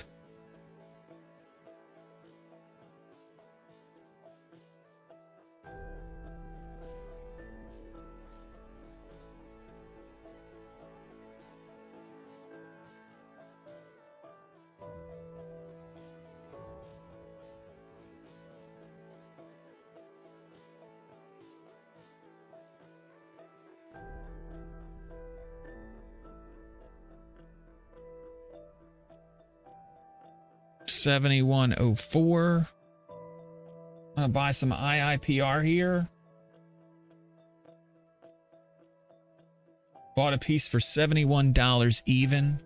Speaker 4: $71.04. I'm gonna buy some IIPR here. Bought a piece for $71 even.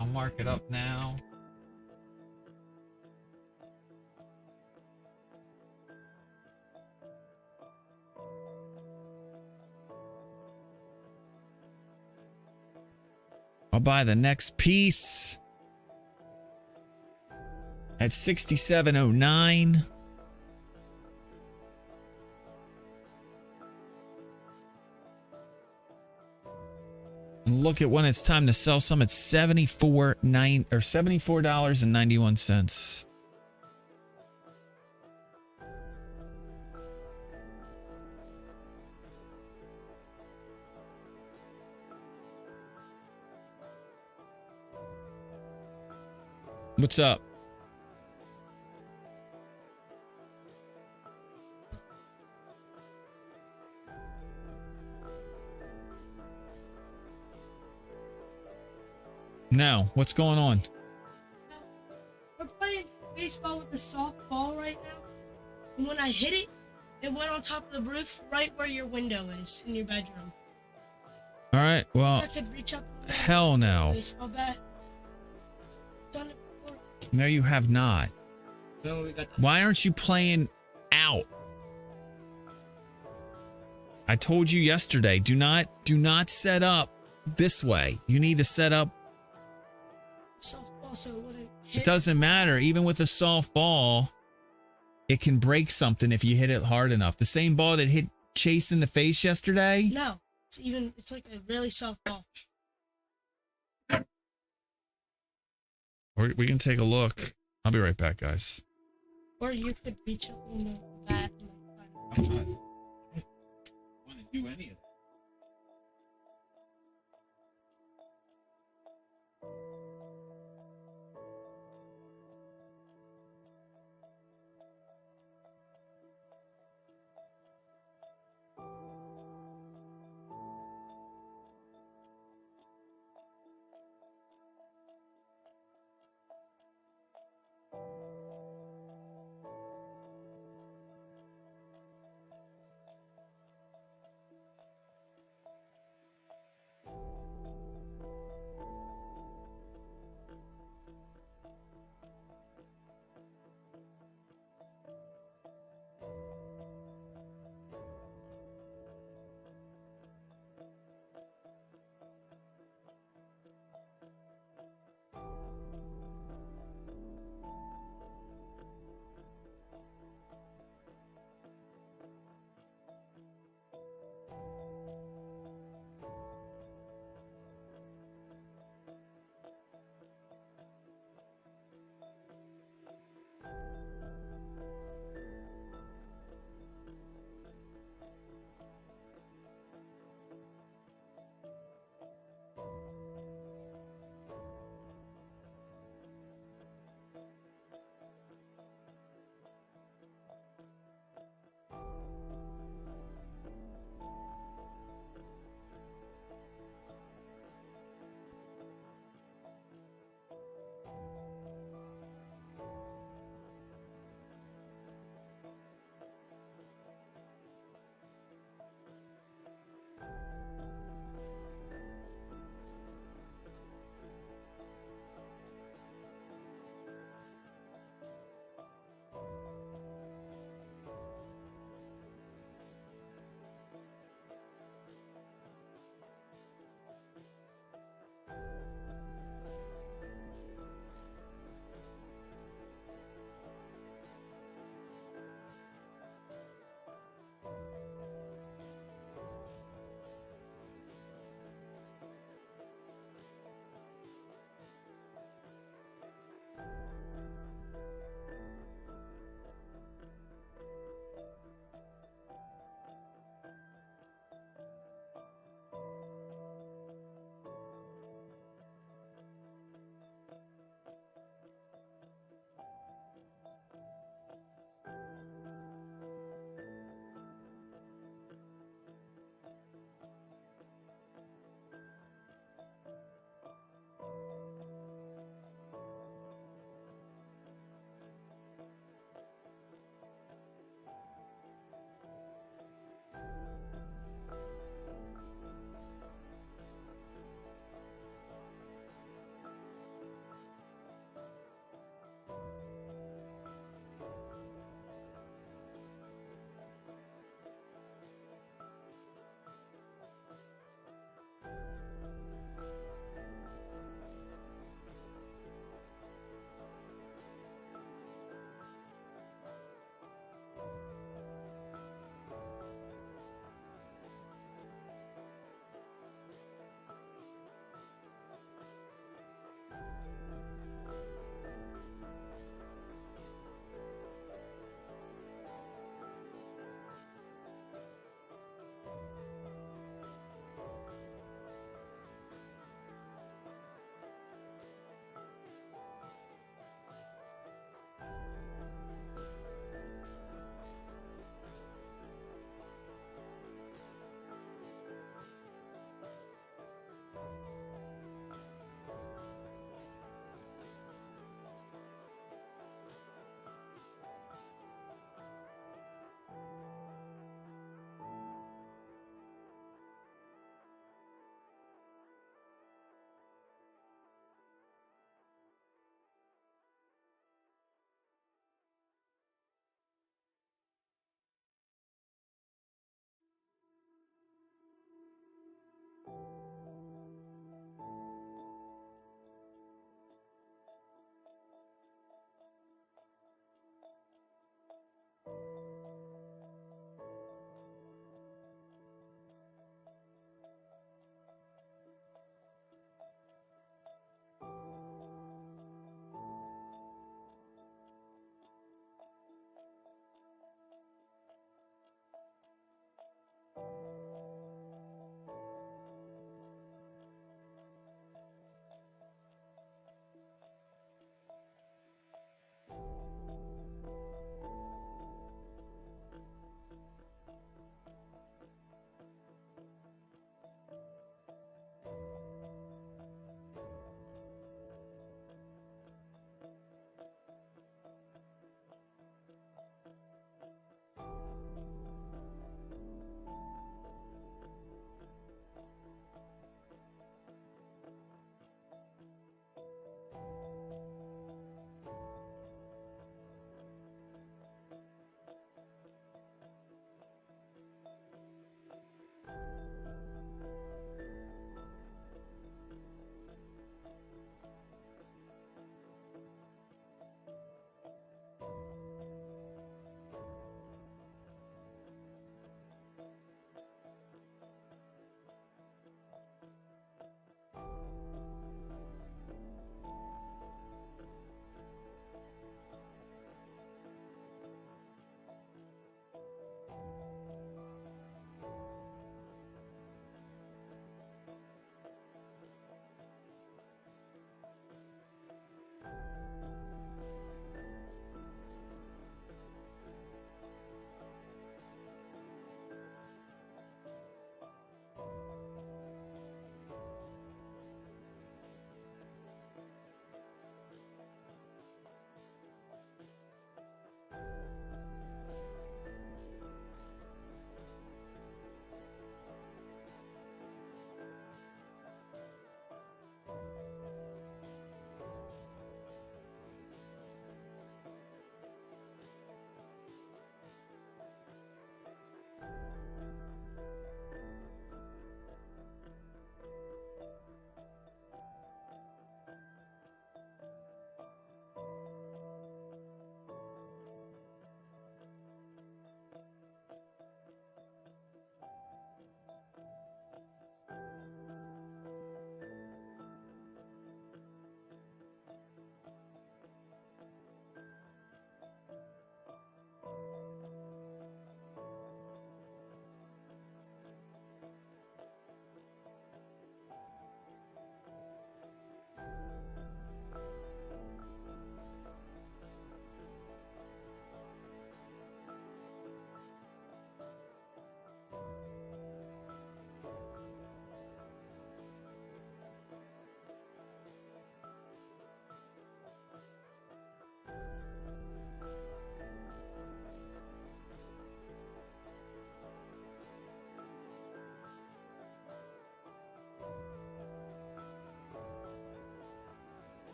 Speaker 4: I'll mark it up now. I'll buy the next piece at $67.09. And look at when it's time to sell some at $74.91. What's up? No, what's going on?
Speaker 8: We're playing baseball with a soft ball right now. And when I hit it, it went on top of the roof right where your window is in your bedroom.
Speaker 4: All right, well,
Speaker 8: I could reach up and
Speaker 4: hell no.
Speaker 8: baseball bat. Done it before.
Speaker 4: No, you have not.
Speaker 2: No, we got
Speaker 4: Why aren't you playing out? I told you yesterday, do not set up this way. You need to set up.
Speaker 8: Softball so it wouldn't hit.
Speaker 4: It doesn't matter. Even with a soft ball, it can break something if you hit it hard enough. The same ball that hit Chase in the face yesterday.
Speaker 8: No, it's like a really soft ball.
Speaker 4: We can take a look. I'll be right back, guys.
Speaker 8: Or you could reach up and the bat.
Speaker 4: I'm not want to do any of that.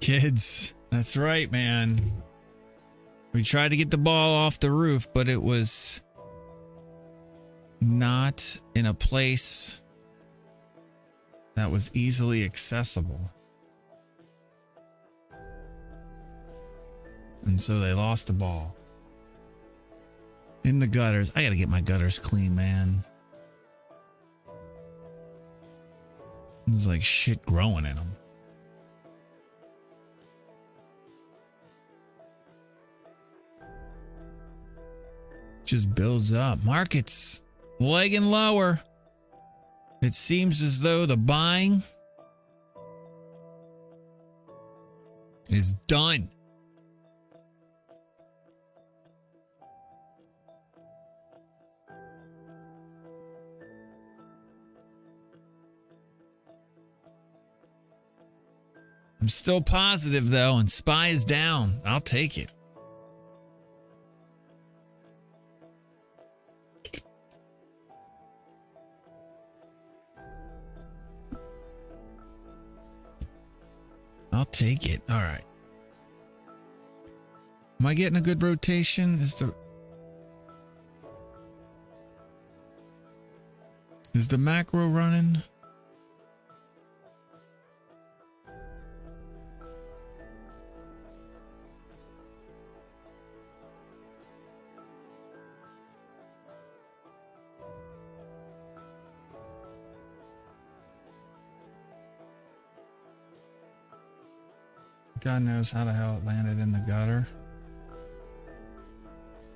Speaker 1: Kids. That's right, man. We tried to get the ball off the roof, but it was not in a place that was easily accessible. And so they lost the ball. In the gutters. I gotta get my gutters clean, man. There's like shit growing in them. Just builds up. Markets legging lower. It seems as though the buying is done. I'm still positive though, and SPY is down. I'll take it. I'll take it. All right. Am I getting a good rotation? Is the macro running?
Speaker 4: God knows how the hell it landed in the gutter.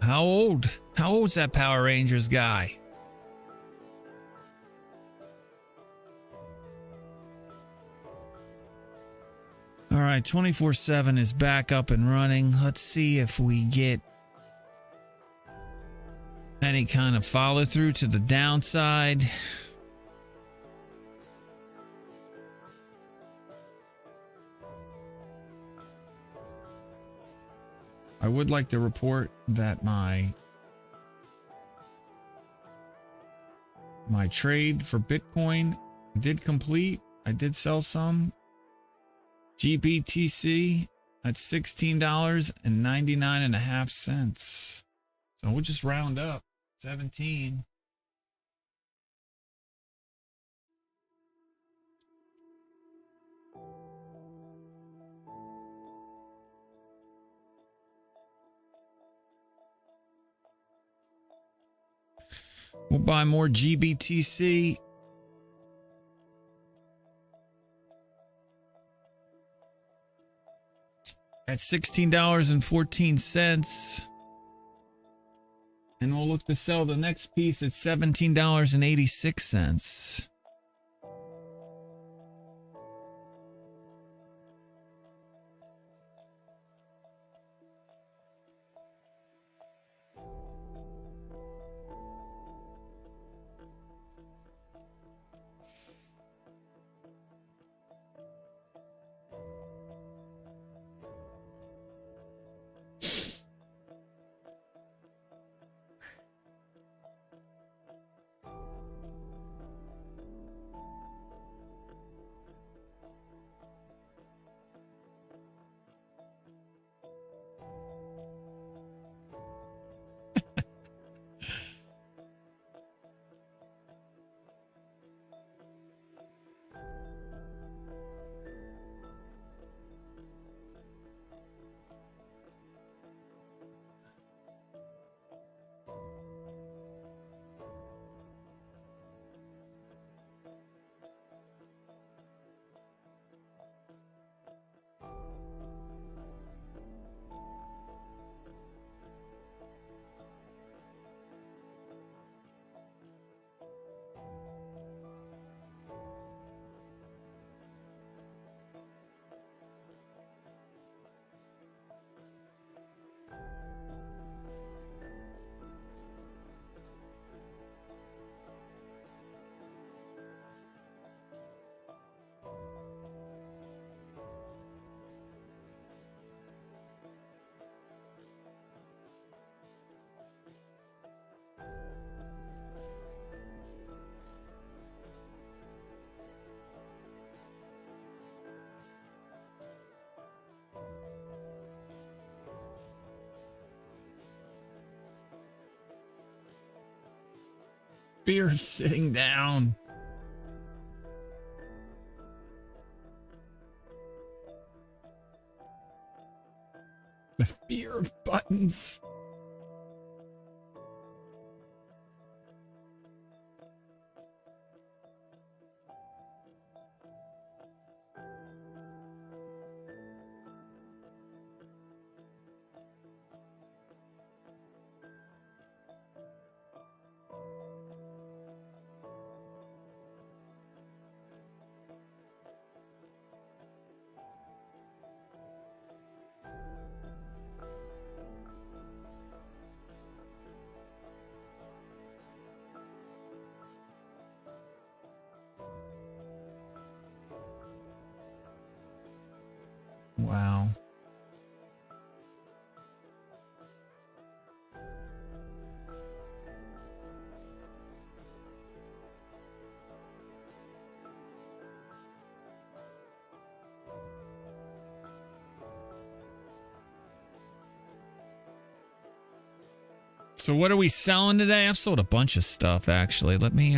Speaker 1: How old? How old's that Power Rangers guy? All right, 24/7 is back up and running. Let's see if we get any kind of follow through to the downside.
Speaker 4: I would like to report that my trade for Bitcoin did complete. I did sell some GBTC at $16.99.5. So we'll just round up 17.
Speaker 1: We'll buy more GBTC. At $16.14.
Speaker 4: And we'll look to sell the next piece at $17.86. fear of sitting down. The fear of buttons. Wow. So what are we selling today? I've sold a bunch of stuff actually. Let me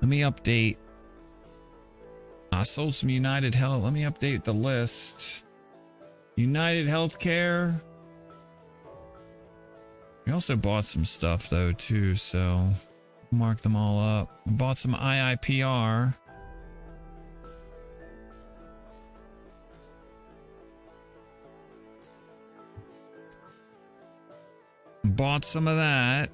Speaker 4: update. I sold some United Health. Let me update the list. United Healthcare. We also bought some stuff though too, so mark them all up. We bought some IIPR. Bought some of that.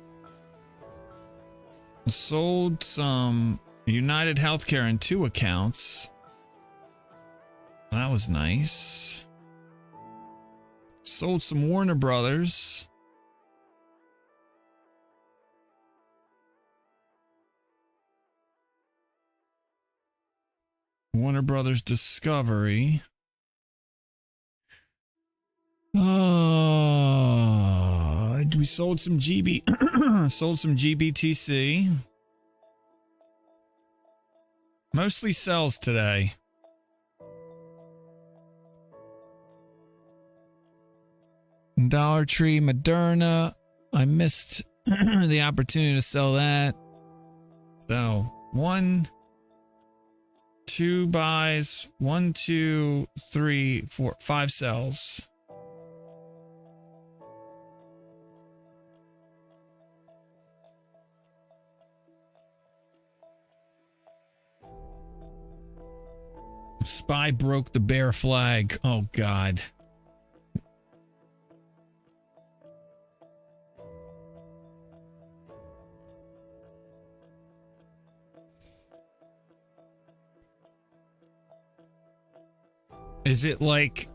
Speaker 4: Sold some United Healthcare in 2 accounts. That was nice. Sold some Warner Brothers. Warner Brothers Discovery. We sold some sold some GBTC. Mostly sells today. Dollar Tree, Moderna. I missed the opportunity to sell that. So 1, 2 buys, 1, 2, 3, 4, 5 sells. Spy broke the bear flag. Oh, God. Is it like,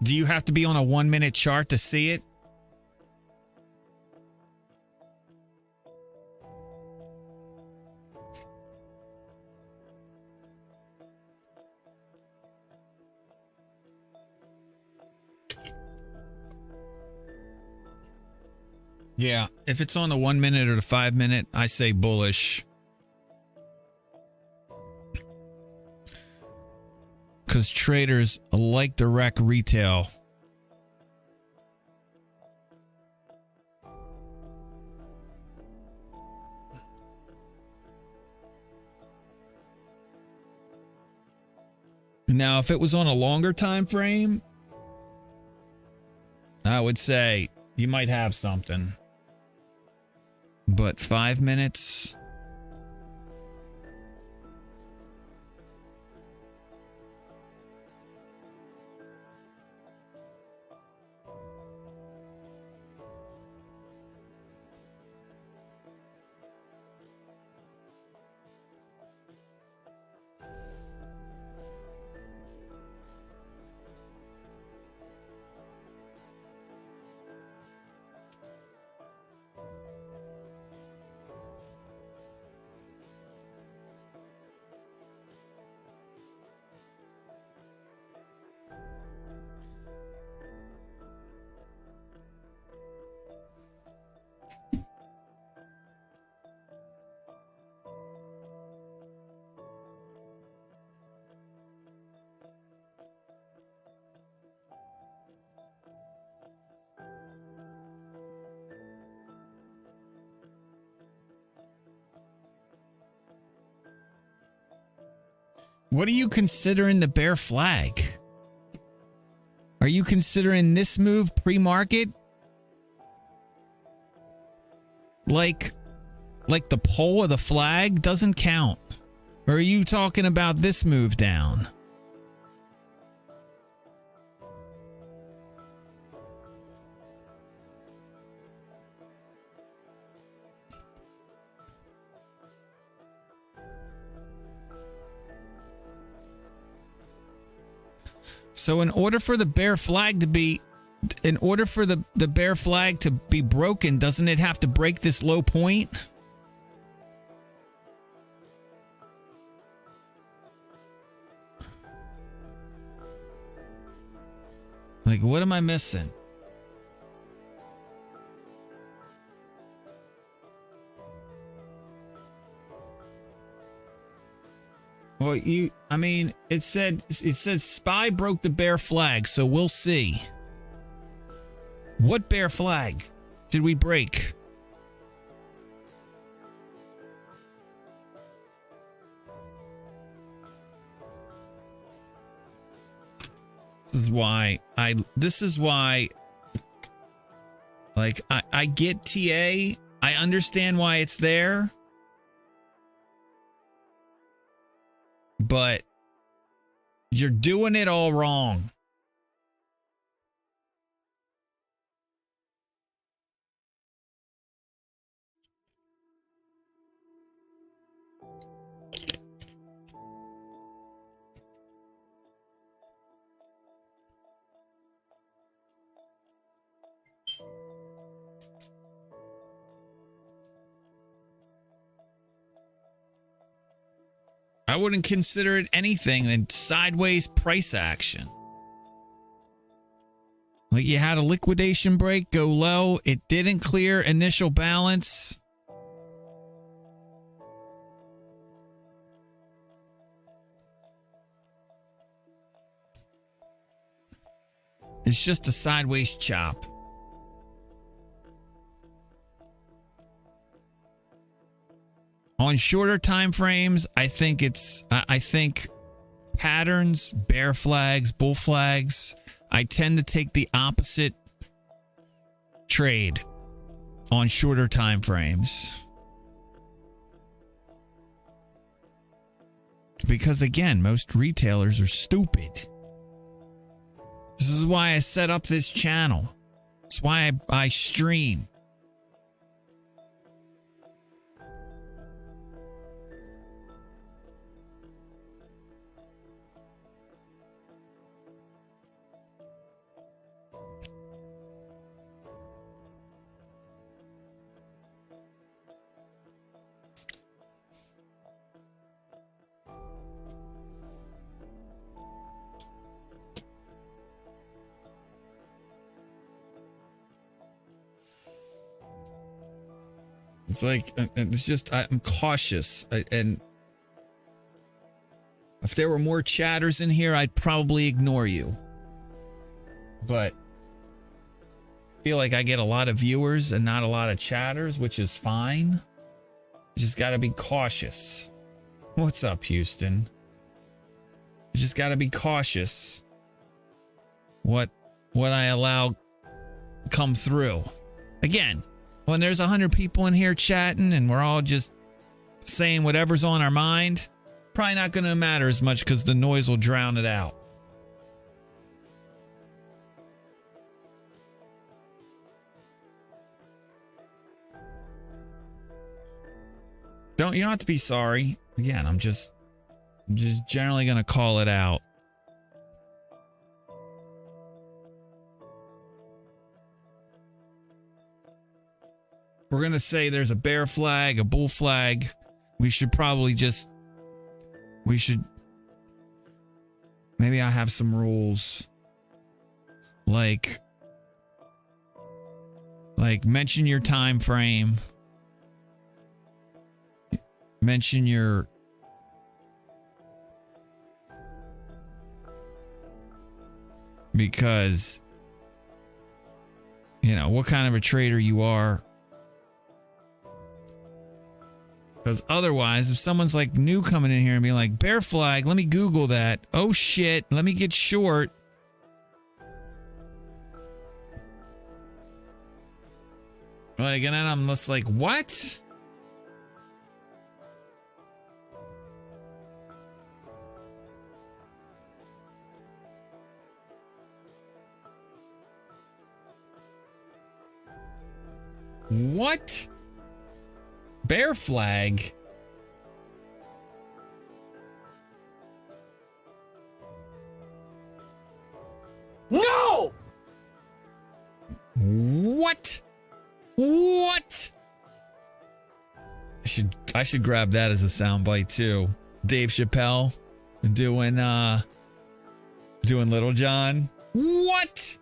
Speaker 4: do you have to be on a 1-minute chart to see it? Yeah, if it's on the 1 minute or the 5 minute, I say bullish. Because traders like to wreck retail. Now, if it was on a longer time frame, I would say you might have something. But 5 minutes? What are you considering the bear flag? Are you considering this move pre-market? Like the pole of the flag doesn't count? Or are you talking about this move down? So in order for the bear flag to be, in order for the bear flag to be broken, doesn't it have to break this low point? Like, what am I missing? Well, I mean, it said SPY broke the bear flag, so we'll see. What bear flag did we break? This is why like I get TA. I understand why it's there. But you're doing it all wrong. I wouldn't consider it anything than sideways price action. Like you had a liquidation break, go low. It didn't clear initial balance. It's just a sideways chop. On shorter time frames, I think patterns, bear flags, bull flags, I tend to take the opposite trade on shorter time frames. Because again, most retailers are stupid. This is why I set up this channel. It's why I stream. It's like, it's just, I'm cautious. And if there were more chatters in here, I'd probably ignore you. But I feel like I get a lot of viewers and not a lot of chatters, which is fine. You just got to be cautious. What's up, Houston? You just got to be cautious what I allow come through. Again, when there's 100 people in here chatting and we're all just saying whatever's on our mind, probably not going to matter as much because the noise will drown it out. You don't have to be sorry. Again, I'm just generally going to call it out. We're going to say there's a bear flag, a bull flag. We should probably just, maybe I have some rules. Like mention your time frame. Mention your, because, what kind of a trader you are. Because otherwise, if someone's like new coming in here and being like, bear flag, let me Google that. Oh shit, let me get short. Like, and then I'm just like, what? What? Bear flag?
Speaker 7: No!
Speaker 4: What? What? I should grab that as a soundbite too. Dave Chappelle doing Little John. What?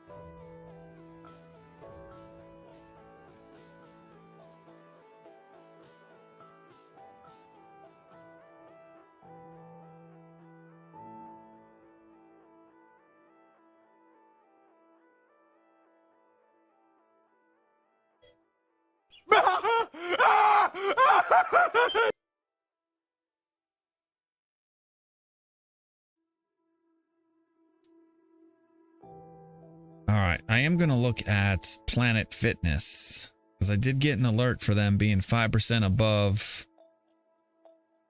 Speaker 4: All right, I am going to look at Planet Fitness because I did get an alert for them being 5% above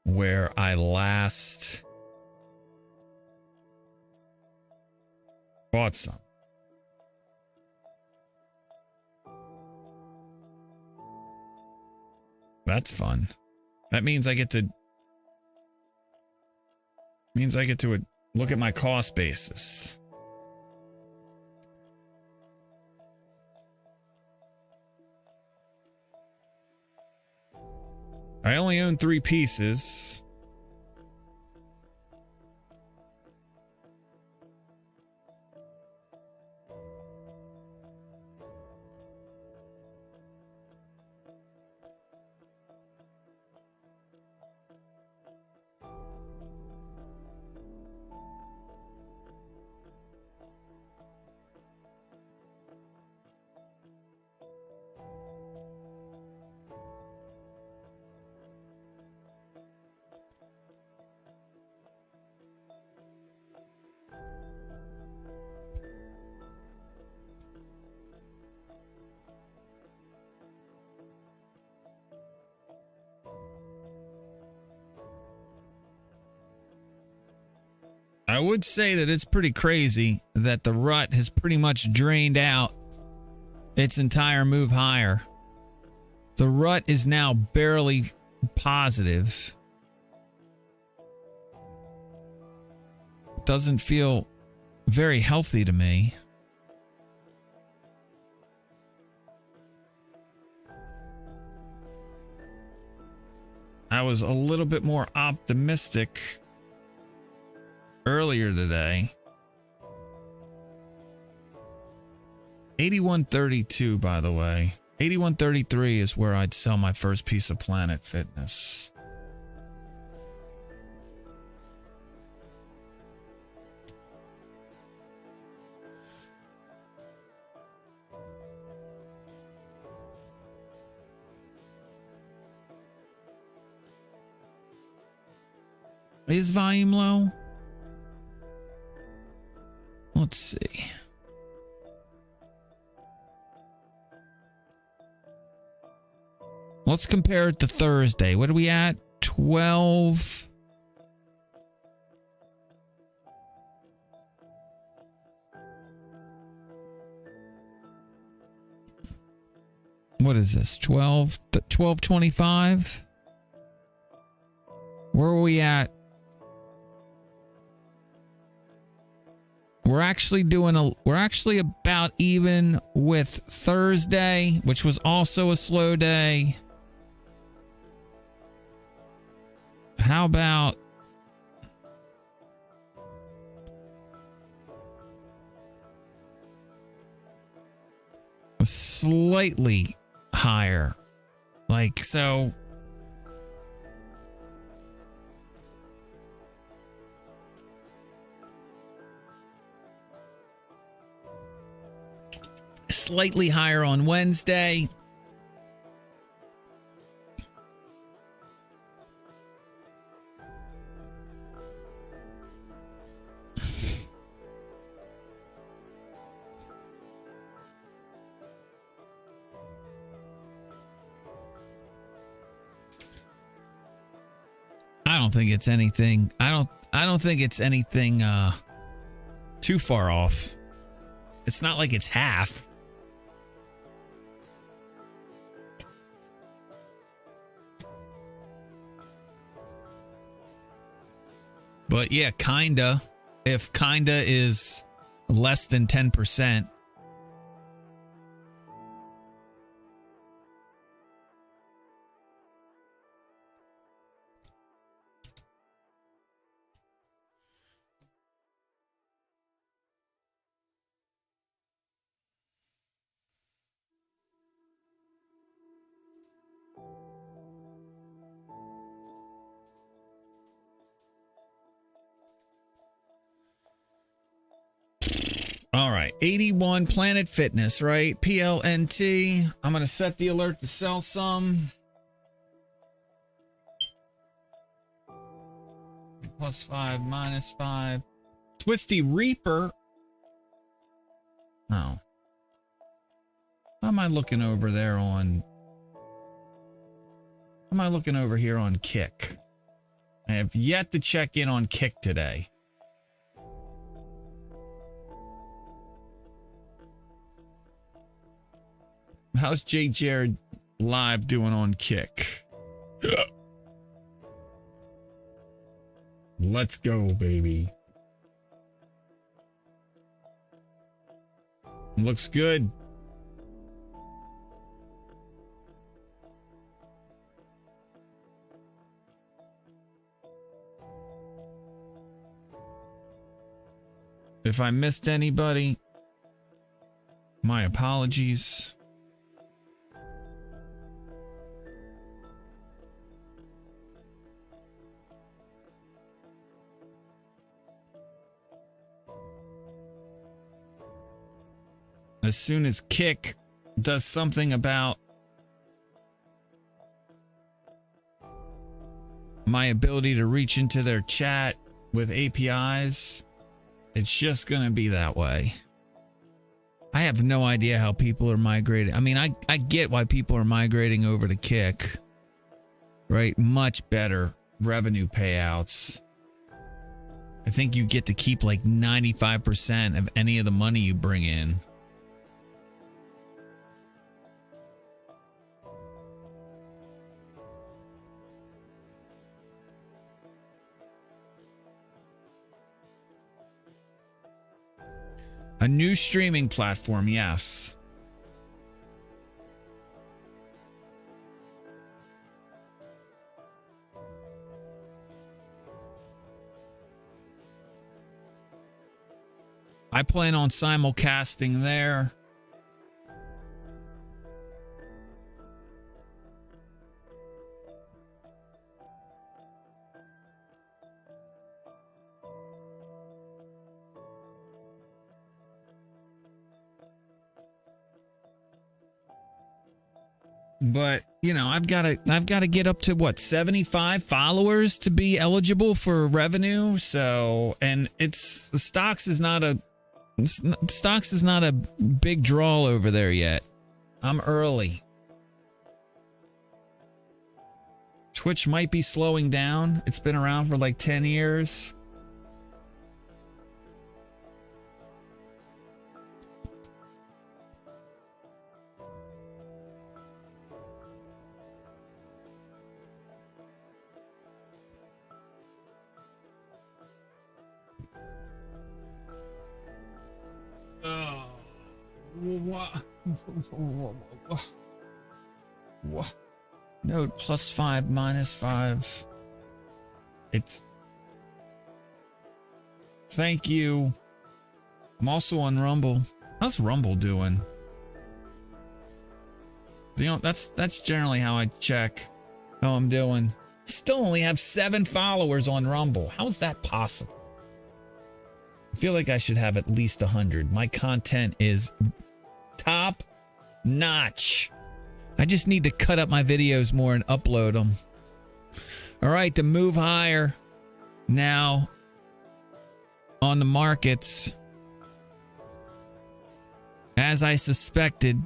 Speaker 4: where I last bought some. That's fun. That means I get to look at my cost basis. I only own 3 pieces. I would say that it's pretty crazy that the rut has pretty much drained out its entire move higher. The rut is now barely positive. Doesn't feel very healthy to me. I was a little bit more optimistic earlier today. 81.32, by the way. 81.33 is where I'd sell my first piece of Planet Fitness. Is volume low? Let's see. Let's compare it to Thursday. What are we at? 12. What is this? 12:25? Where are we at? We're actually about even with Thursday, which was also a slow day. How about slightly higher? Like, so slightly higher on Wednesday. I don't think it's anything. I don't think it's anything too far off. It's not like it's half. But yeah, kinda. If kinda is less than 10%. All right, 81 Planet Fitness, right? PLNT. I'm going to set the alert to sell some. +5, -5. Twisty Reaper. Oh. How am I looking over there on... How am I looking over here on Kick? I have yet to check in on Kick today. How's JayJaredLive doing on Kick? Let's go, baby. Looks good. If I missed anybody, my apologies. As soon as Kick does something about my ability to reach into their chat with APIs, it's just going to be that way. I have no idea how people are migrating. I mean, I get why people are migrating over to Kick, right? Much better revenue payouts. I think you get to keep like 95% of any of the money you bring in. A new streaming platform, yes. I plan on simulcasting there. But, you know, I've got to get up to what, 75 followers to be eligible for revenue. So, and it's stocks is not a big draw over there yet. I'm early. Twitch might be slowing down. It's been around for like 10 years. What? Note +5, -5. It's. Thank you. I'm also on Rumble. How's Rumble doing? You know, that's generally how I check how I'm doing. Still only have 7 followers on Rumble. How is that possible? I feel like I should have at least 100. My content is top notch. I just need to cut up my videos more and upload them. All right, to move higher now on the markets. As I suspected,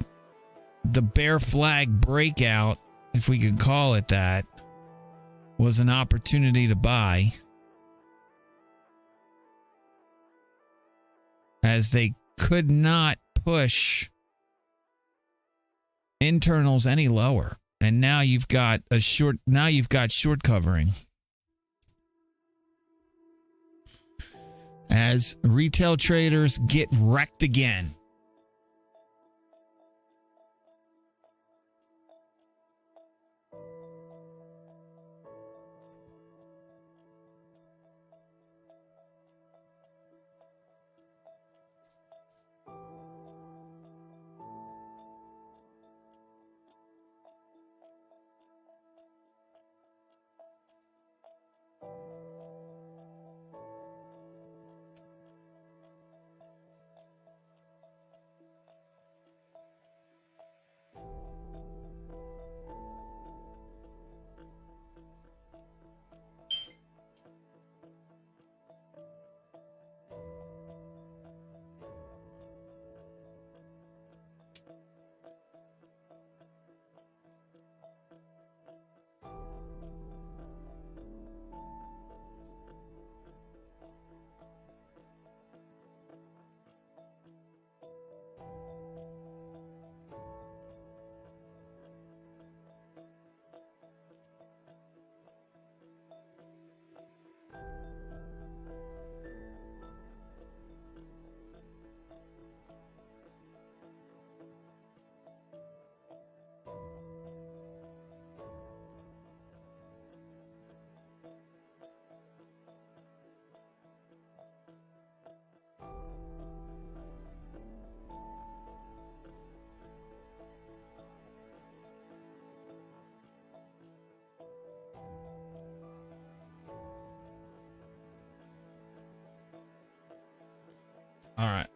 Speaker 4: the bear flag breakout, if we can call it that, was an opportunity to buy, as they could not push internals any lower. And now you've got short covering. As retail traders get wrecked again. All right.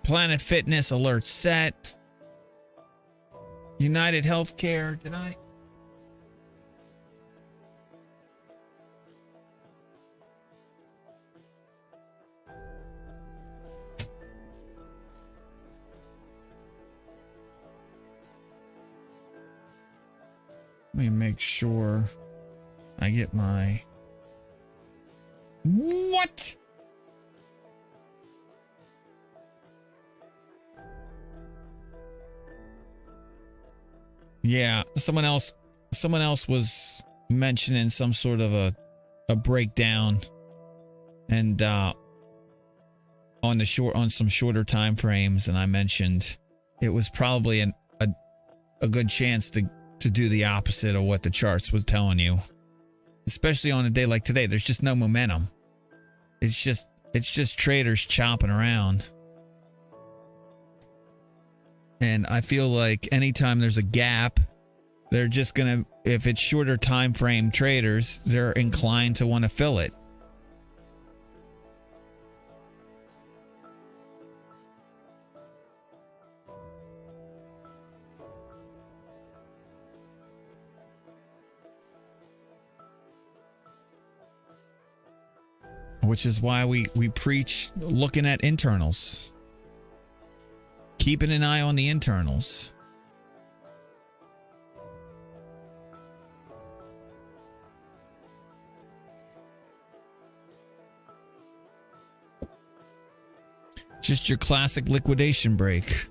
Speaker 4: Planet Fitness alert set. United Healthcare, did I? Let me make sure I get my... What? Yeah, someone else was mentioning some sort of a breakdown, and on some shorter time frames, and I mentioned it was probably a good chance to do the opposite of what the charts was telling you, especially on a day like today. There's just no momentum. It's just traders chopping around. And I feel like anytime there's a gap, they're just going to, if it's shorter time frame traders, they're inclined to want to fill it. Which is why we preach looking at internals. Keeping an eye on the internals. Just your classic liquidation break.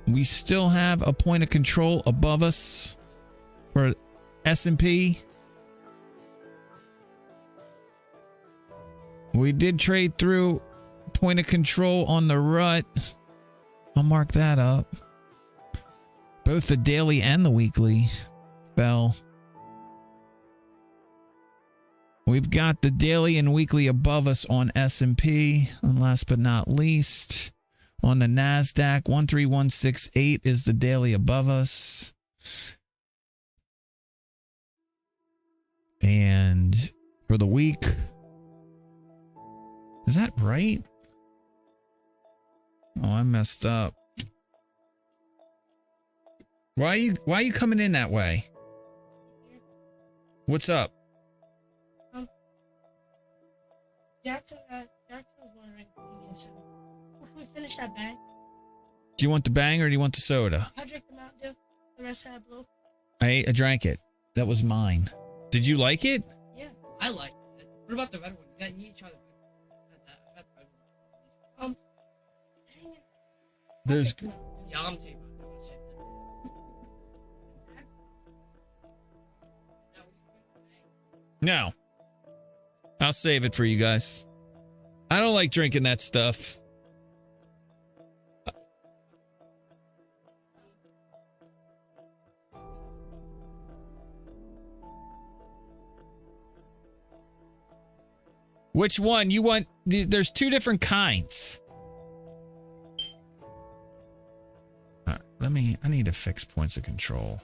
Speaker 4: We still have a point of control above us for S&P. We did trade through point of control on the rut. I'll mark that up. Both the daily and the weekly fell. We've got the daily and weekly above us on S&P. And last but not least, on the NASDAQ, 13168 is the daily above us. And for the week, is that right? Oh, I messed up. Why are you coming in that way? What's up?
Speaker 8: Jackson was wondering. So, can we finish that bag?
Speaker 4: Do you want the bang or do you want the soda?
Speaker 8: I drink the Mountain Dew. The rest of that blue.
Speaker 4: I drank it. That was mine. Did you like it?
Speaker 8: Yeah.
Speaker 2: I like it. What about the red one? You need to try the red one.
Speaker 8: Dang it.
Speaker 4: There's
Speaker 2: Yeah, I'm taking it.
Speaker 4: no. I'll save it for you guys. I don't like drinking that stuff. Which one? You want? There's two different kinds. All right, I need to fix points of control.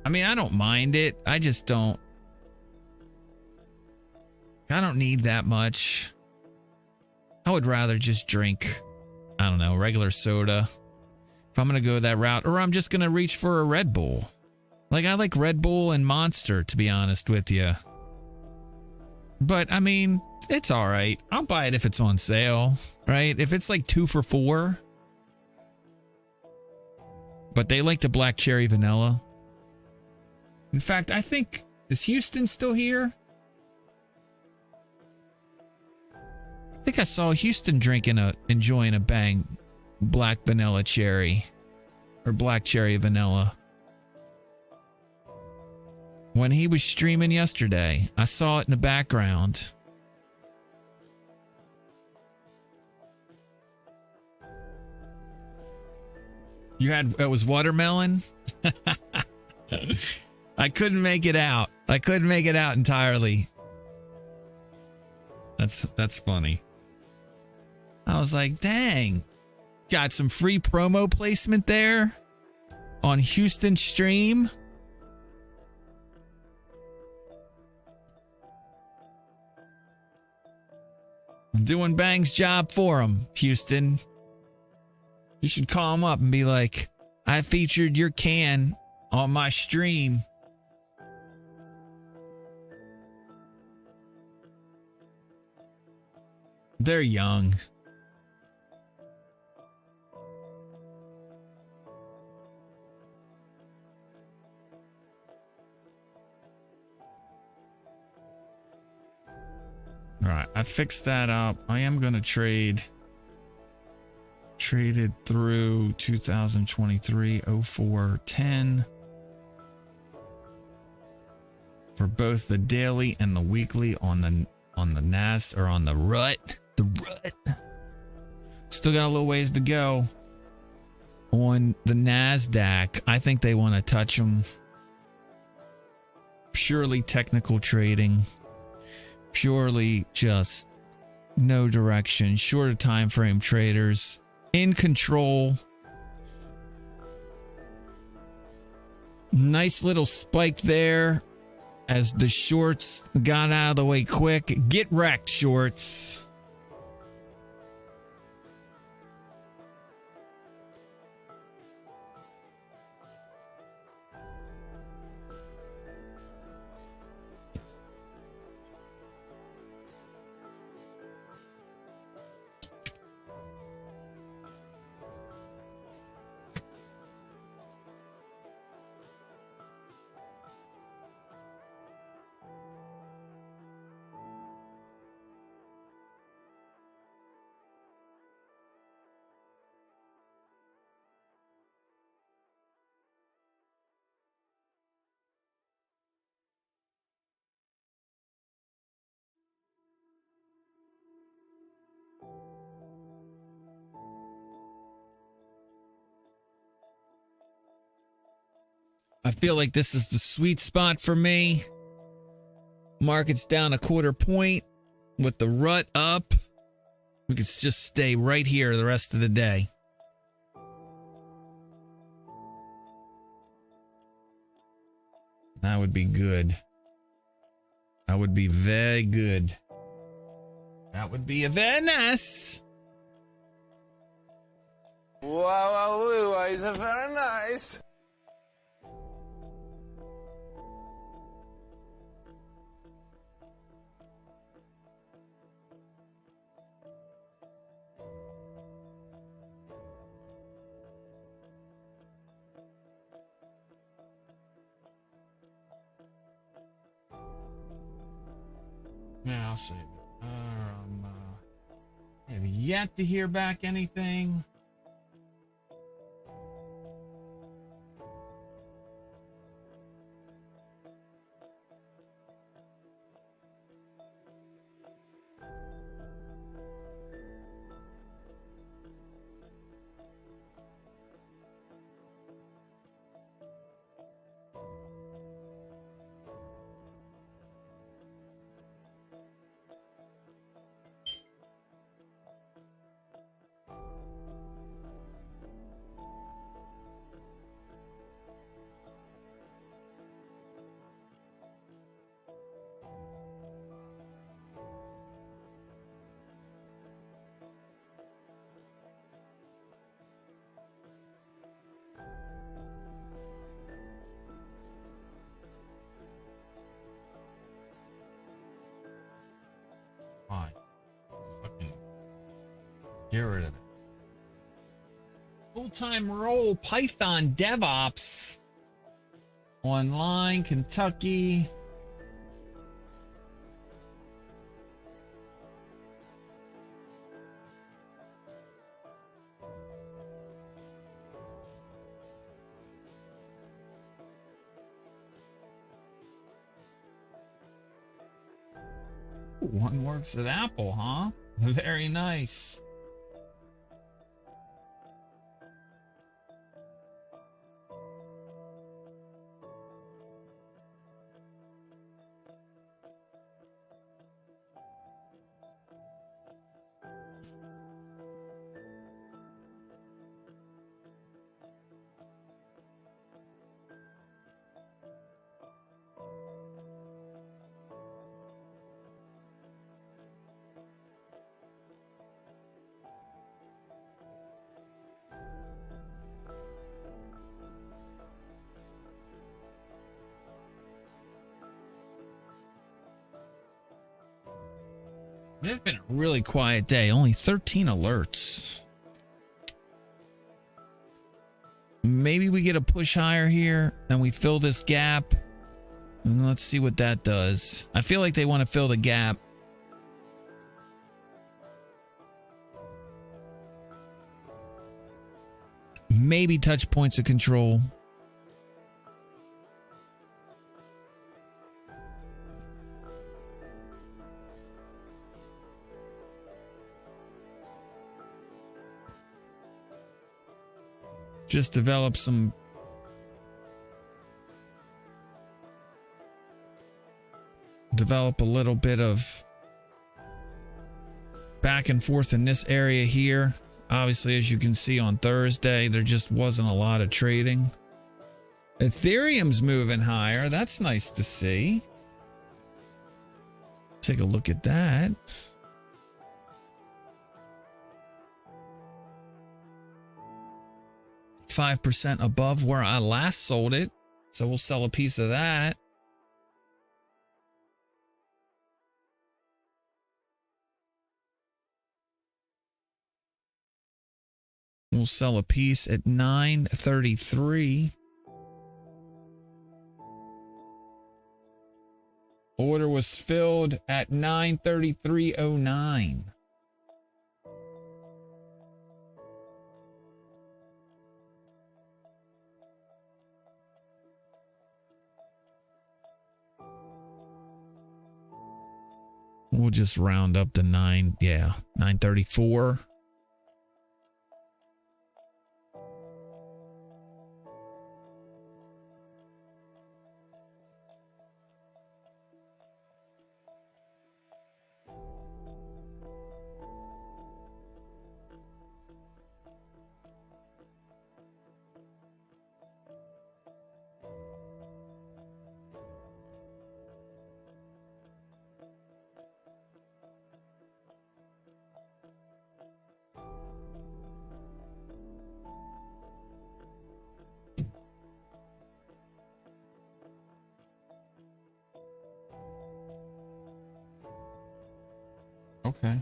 Speaker 4: I mean, I don't mind it. I just don't. I don't need that much. I would rather just drink, I don't know, regular soda. If I'm going to go that route, or I'm just going to reach for a Red Bull. Like, I like Red Bull and Monster, to be honest with you. But, I mean, it's all right. I'll buy it if it's on sale, right? If it's like 2 for $4. But they like the black cherry vanilla. In fact, I think, is Houston still here? I think I saw Houston enjoying a bang black vanilla cherry. Or black cherry vanilla. When he was streaming yesterday, I saw it in the background. It was watermelon? I couldn't make it out. I couldn't make it out entirely. That's funny. I was like, dang. Got some free promo placement there on Houston stream. I'm doing Bang's job for him, Houston. You should call him up and be like, I featured your can on my stream. They're young. All right, I fixed that up. I am going to trade it through 2023 0410 for both the daily and the weekly on the NAS or on the RUT. The RUT. Still got a little ways to go on the NASDAQ. I think they want to touch them. Purely technical trading. Purely just no direction. Shorter time frame traders. In control. Nice little spike there as the shorts got out of the way quick. Get wrecked, shorts. I feel like this is the sweet spot for me. Market's down a quarter point with the RUT up. We could just stay right here the rest of the day. That would be good. That would be very good. That would be a Venice.
Speaker 3: Wow, it's very nice.
Speaker 4: Yeah, I'll save it. Have yet to hear back anything. Fine. Fucking get rid of it. Full-time role, Python DevOps. Online, Kentucky. One works at Apple, huh? Very nice. It's been a really quiet day. Only 13 alerts. Maybe we get a push higher here and we fill this gap. And let's see what that does. I feel like they want to fill the gap. Maybe touch points of control. Just develop some a little bit of back and forth in this area here. Obviously, as you can see on Thursday, there just wasn't a lot of trading. Ethereum's moving higher. That's nice to see. Take a look at that. .5% above where I last sold it. So we'll sell a piece of that. We'll sell a piece at 933. Order was filled at 933.09. We'll just round up to 934. Okay.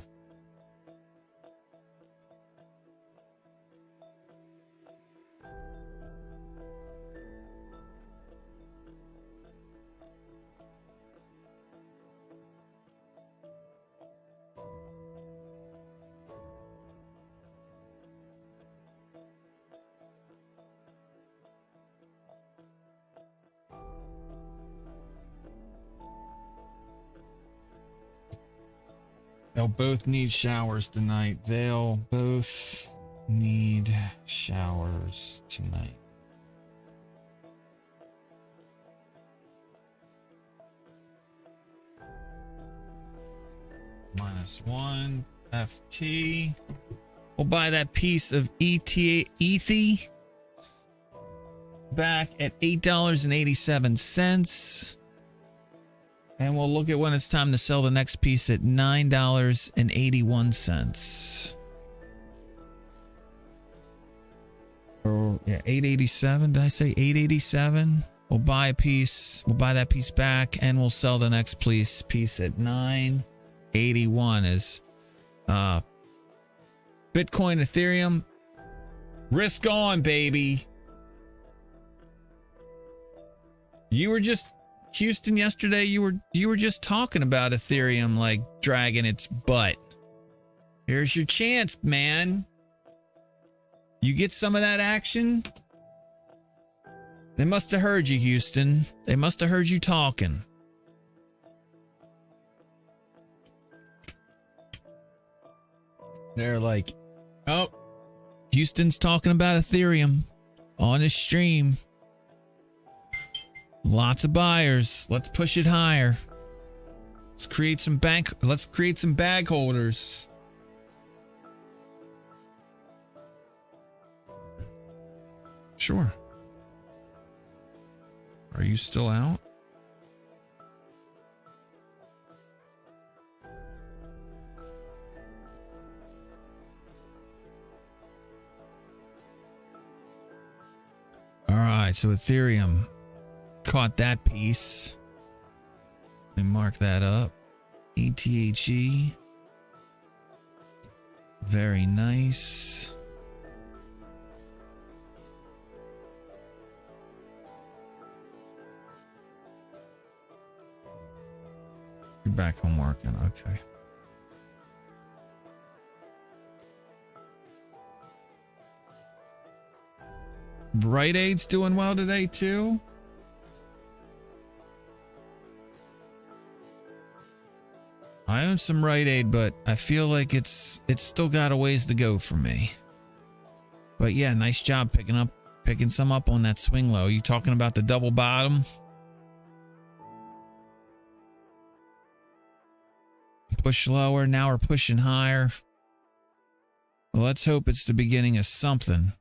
Speaker 4: They'll both need showers tonight. They'll both need showers tonight. -1 FT. We'll buy that piece of ETHE back at $8.87. And we'll look at when it's time to sell the next piece at $9.81. Or yeah, 887. Did I say 887? We'll buy a piece. We'll buy that piece back, and we'll sell the next piece at 981. Is Bitcoin, Ethereum, risk on, baby. You were just Houston yesterday. You were just talking about Ethereum like dragging its butt. Here's your chance, man. You get some of that action. They must have heard you, Houston. They must have heard you talking. They're like, oh, Houston's talking about Ethereum on his stream. Lots of buyers. Let's push it higher. Let's create some bag holders. Sure. Are you still out? All right, so Ethereum caught that piece. Let me mark that up. ETHE. Very nice. You're back home working. Okay. Rite Aid's doing well today too. I own some Rite Aid, but I feel like it's still got a ways to go for me. But yeah, nice job picking some up on that swing low. You talking about the double bottom? Push lower, now we're pushing higher. Well, let's hope it's the beginning of something.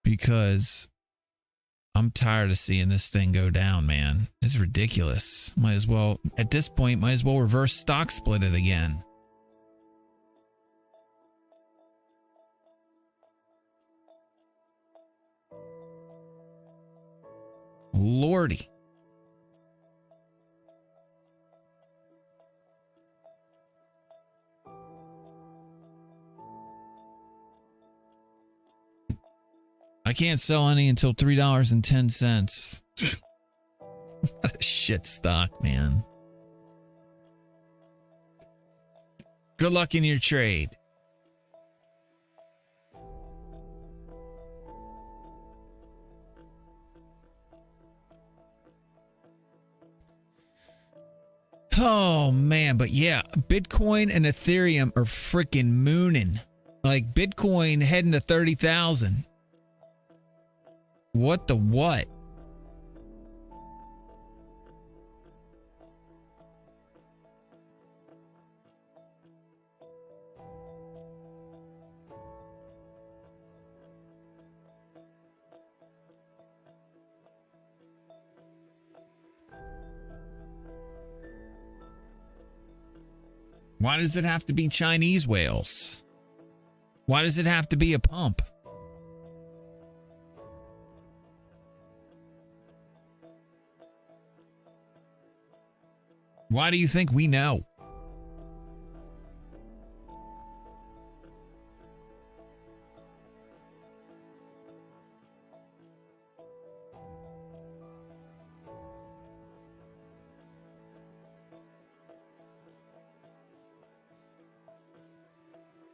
Speaker 4: Because I'm tired of seeing this thing go down, man. It's ridiculous. Might as well, at this point, reverse stock split it again. Lordy. I can't sell any until $3.10. What a shit stock, man. Good luck in your trade. Oh, man. But yeah, Bitcoin and Ethereum are freaking mooning. Like Bitcoin heading to 30,000. What the what? Why does it have to be Chinese whales? Why does it have to be a pump? Why do you think we know?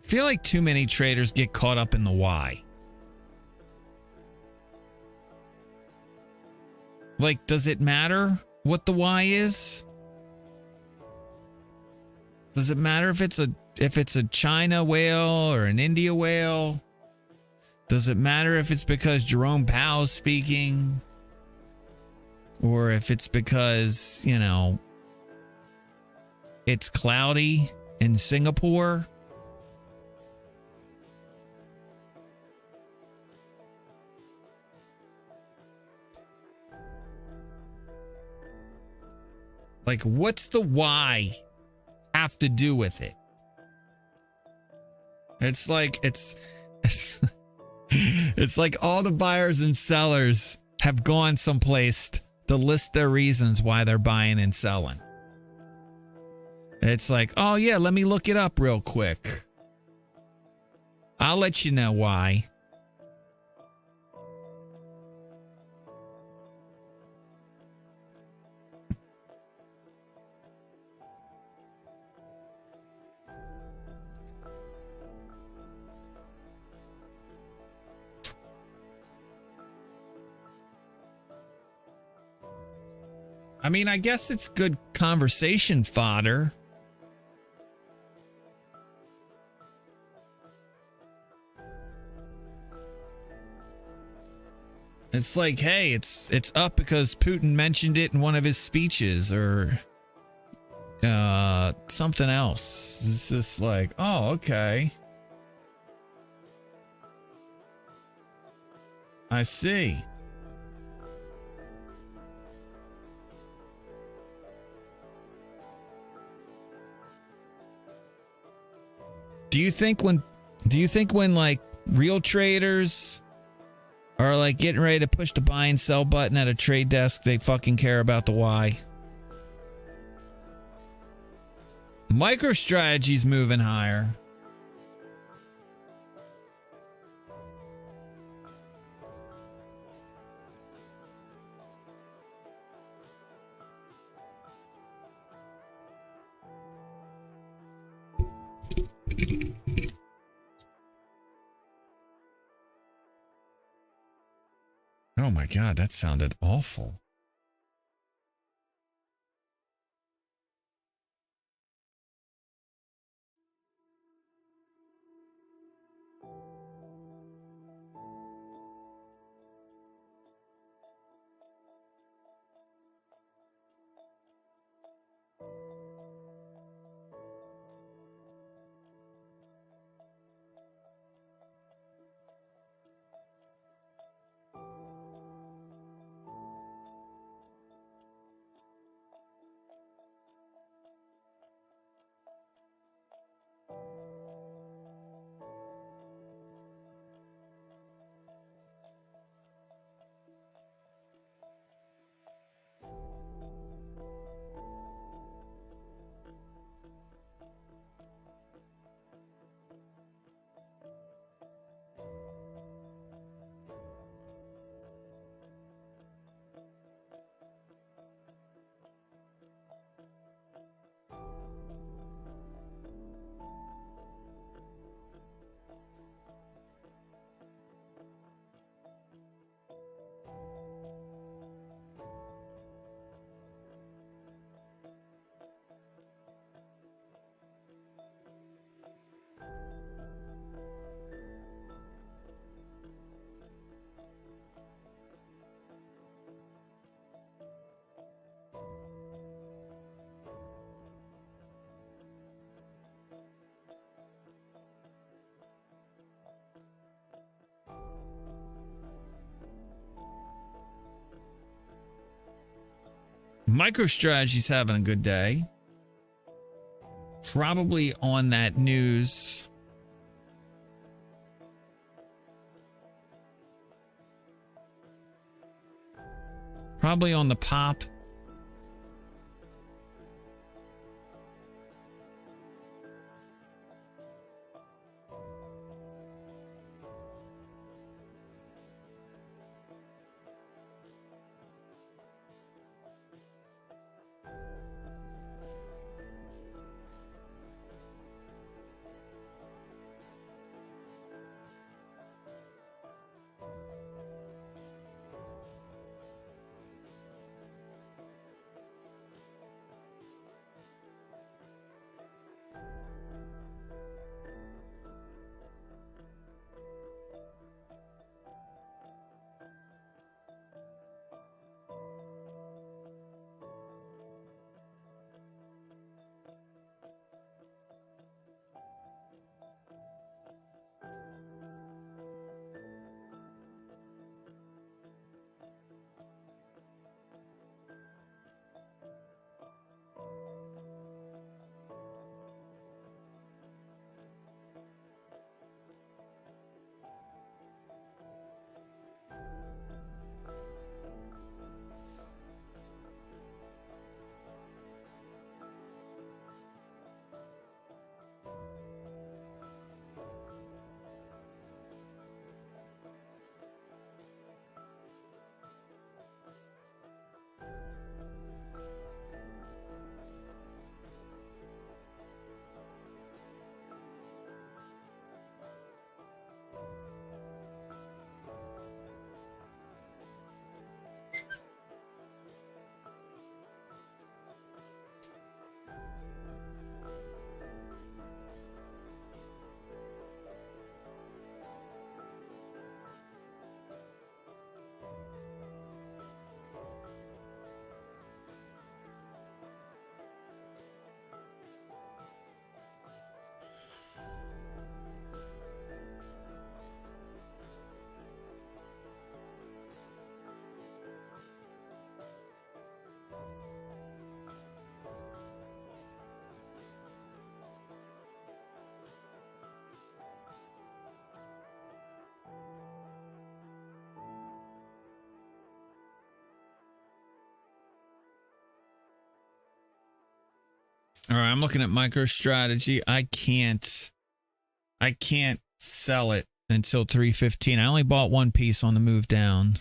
Speaker 4: I feel like too many traders get caught up in the why. Like, does it matter what the why is? Does it matter if it's a China whale or an India whale? Does it matter if it's because Jerome Powell's speaking? Or if it's because, you know, it's cloudy in Singapore? Like, what's the why have to do with it? It's like, it's like all the buyers and sellers have gone someplace to list their reasons why they're buying and selling. It's like, oh yeah, let me look it up real quick. I'll let you know why. I mean, I guess it's good conversation fodder. It's like, hey, it's up because Putin mentioned it in one of his speeches or something else. It's just like, oh, okay. I see. Do you think when like real traders are like getting ready to push the buy and sell button at a trade desk, they fucking care about the why? MicroStrategy's moving higher. Oh my God, that sounded awful. MicroStrategy's having a good day. Probably on that news. Probably on the pop. All right, I'm looking at MicroStrategy. I can't sell it until 315. I only bought one piece on the move down.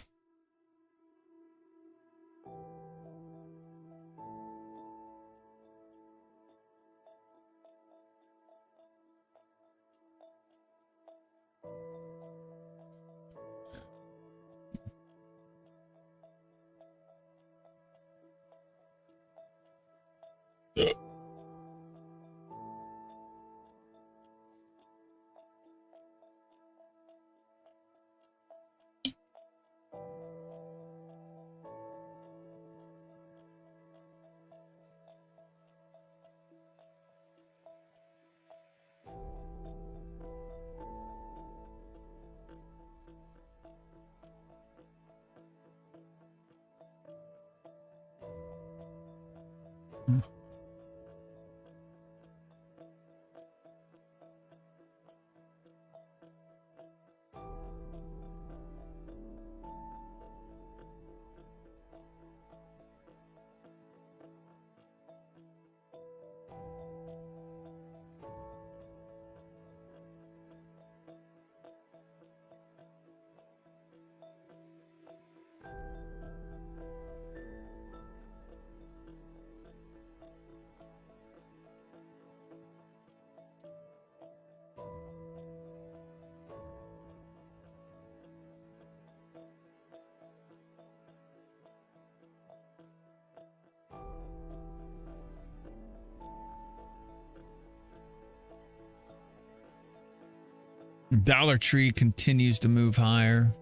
Speaker 4: Dollar Tree continues to move higher.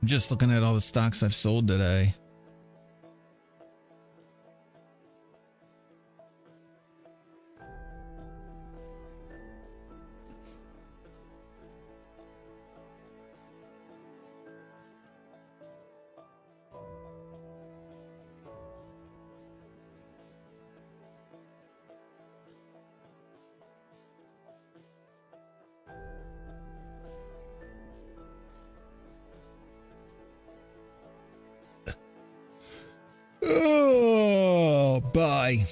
Speaker 4: I'm just looking at all the stocks I've sold today. Oh, bye.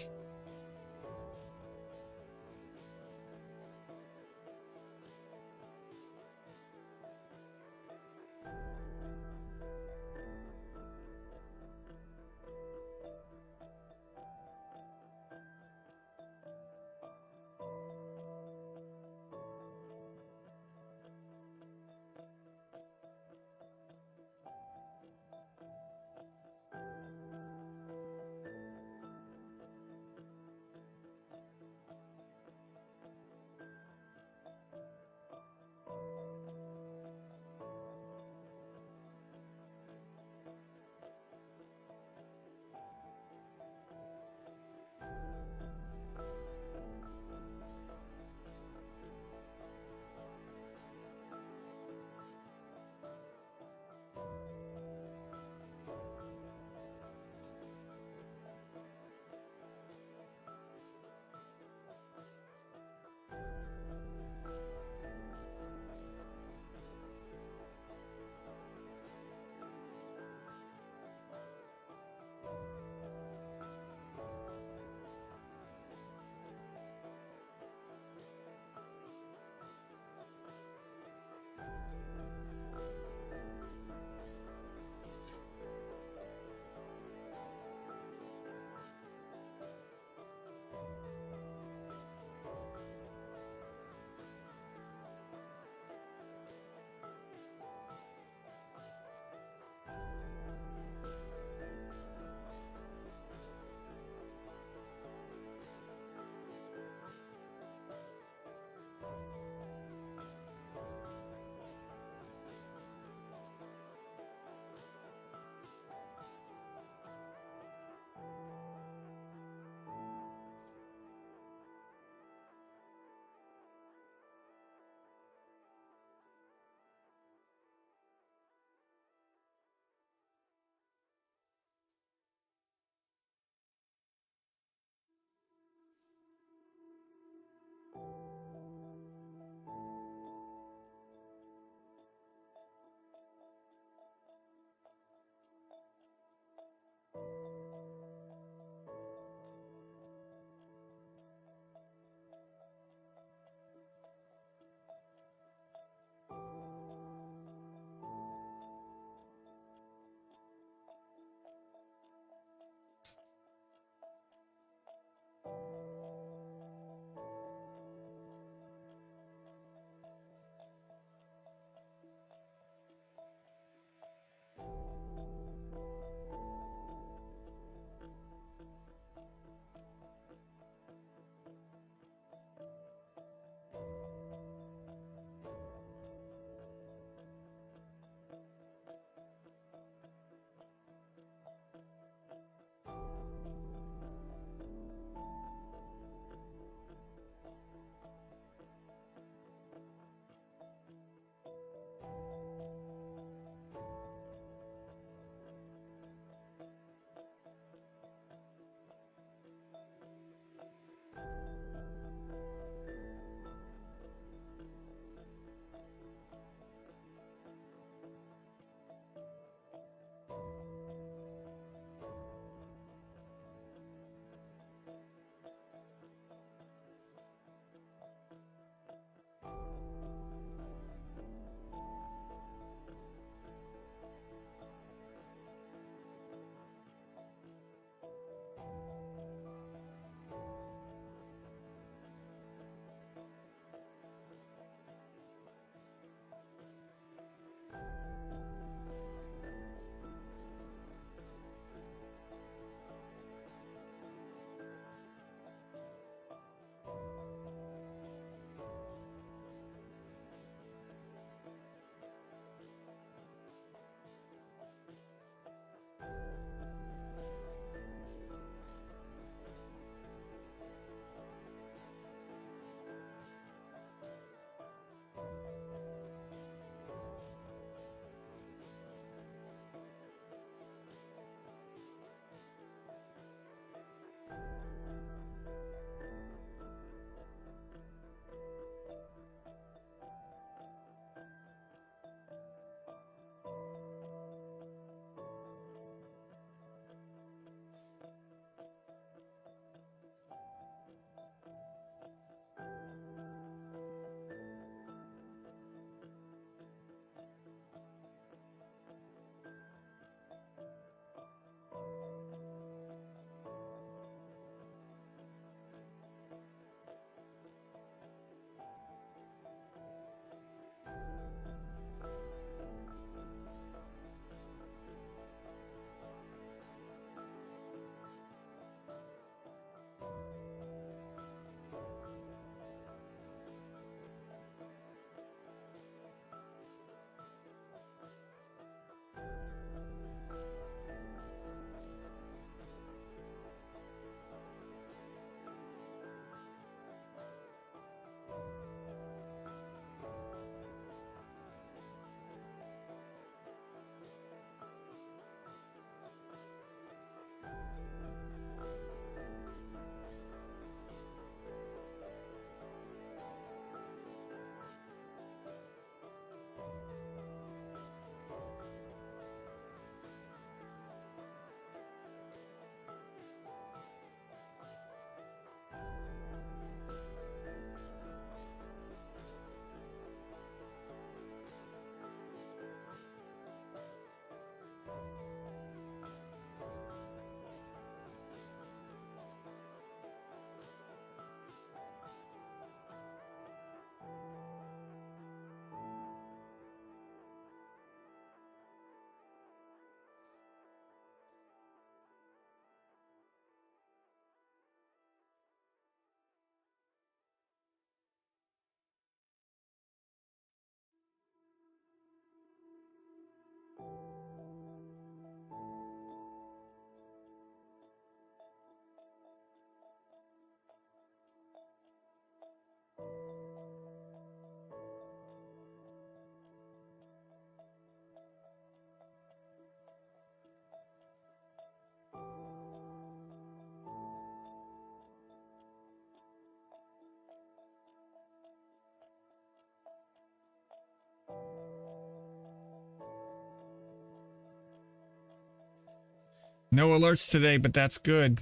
Speaker 4: No alerts today, but that's good.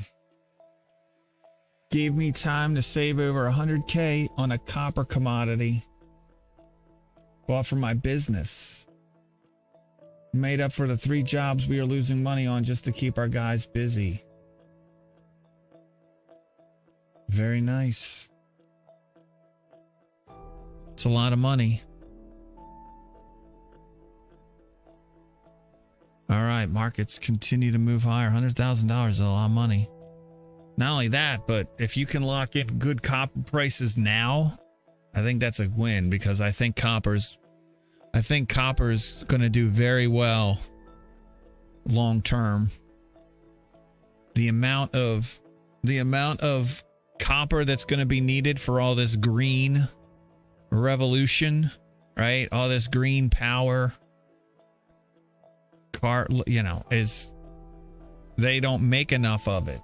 Speaker 4: Gave me time to save over 100K on a copper commodity. Bought for my business. Made up for the 3 jobs we are losing money on just to keep our guys busy. Very nice. It's a lot of money. All right, markets continue to move higher. $100,000 is a lot of money. Not only that, but if you can lock in good copper prices now, I think that's a win, because I think copper's going to do very well long term. The amount of copper that's going to be needed for all this green revolution, right? All this green power, is they don't make enough of it.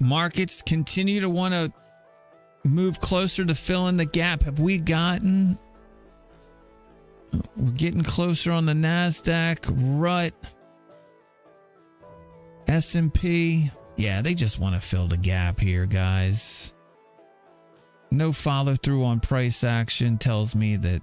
Speaker 4: Markets continue to want to move closer to filling the gap. Have we gotten... We're getting closer on the NASDAQ, RUT, S&P. Yeah, they just want to fill the gap here, guys. No follow through on price action tells me that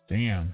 Speaker 4: damn.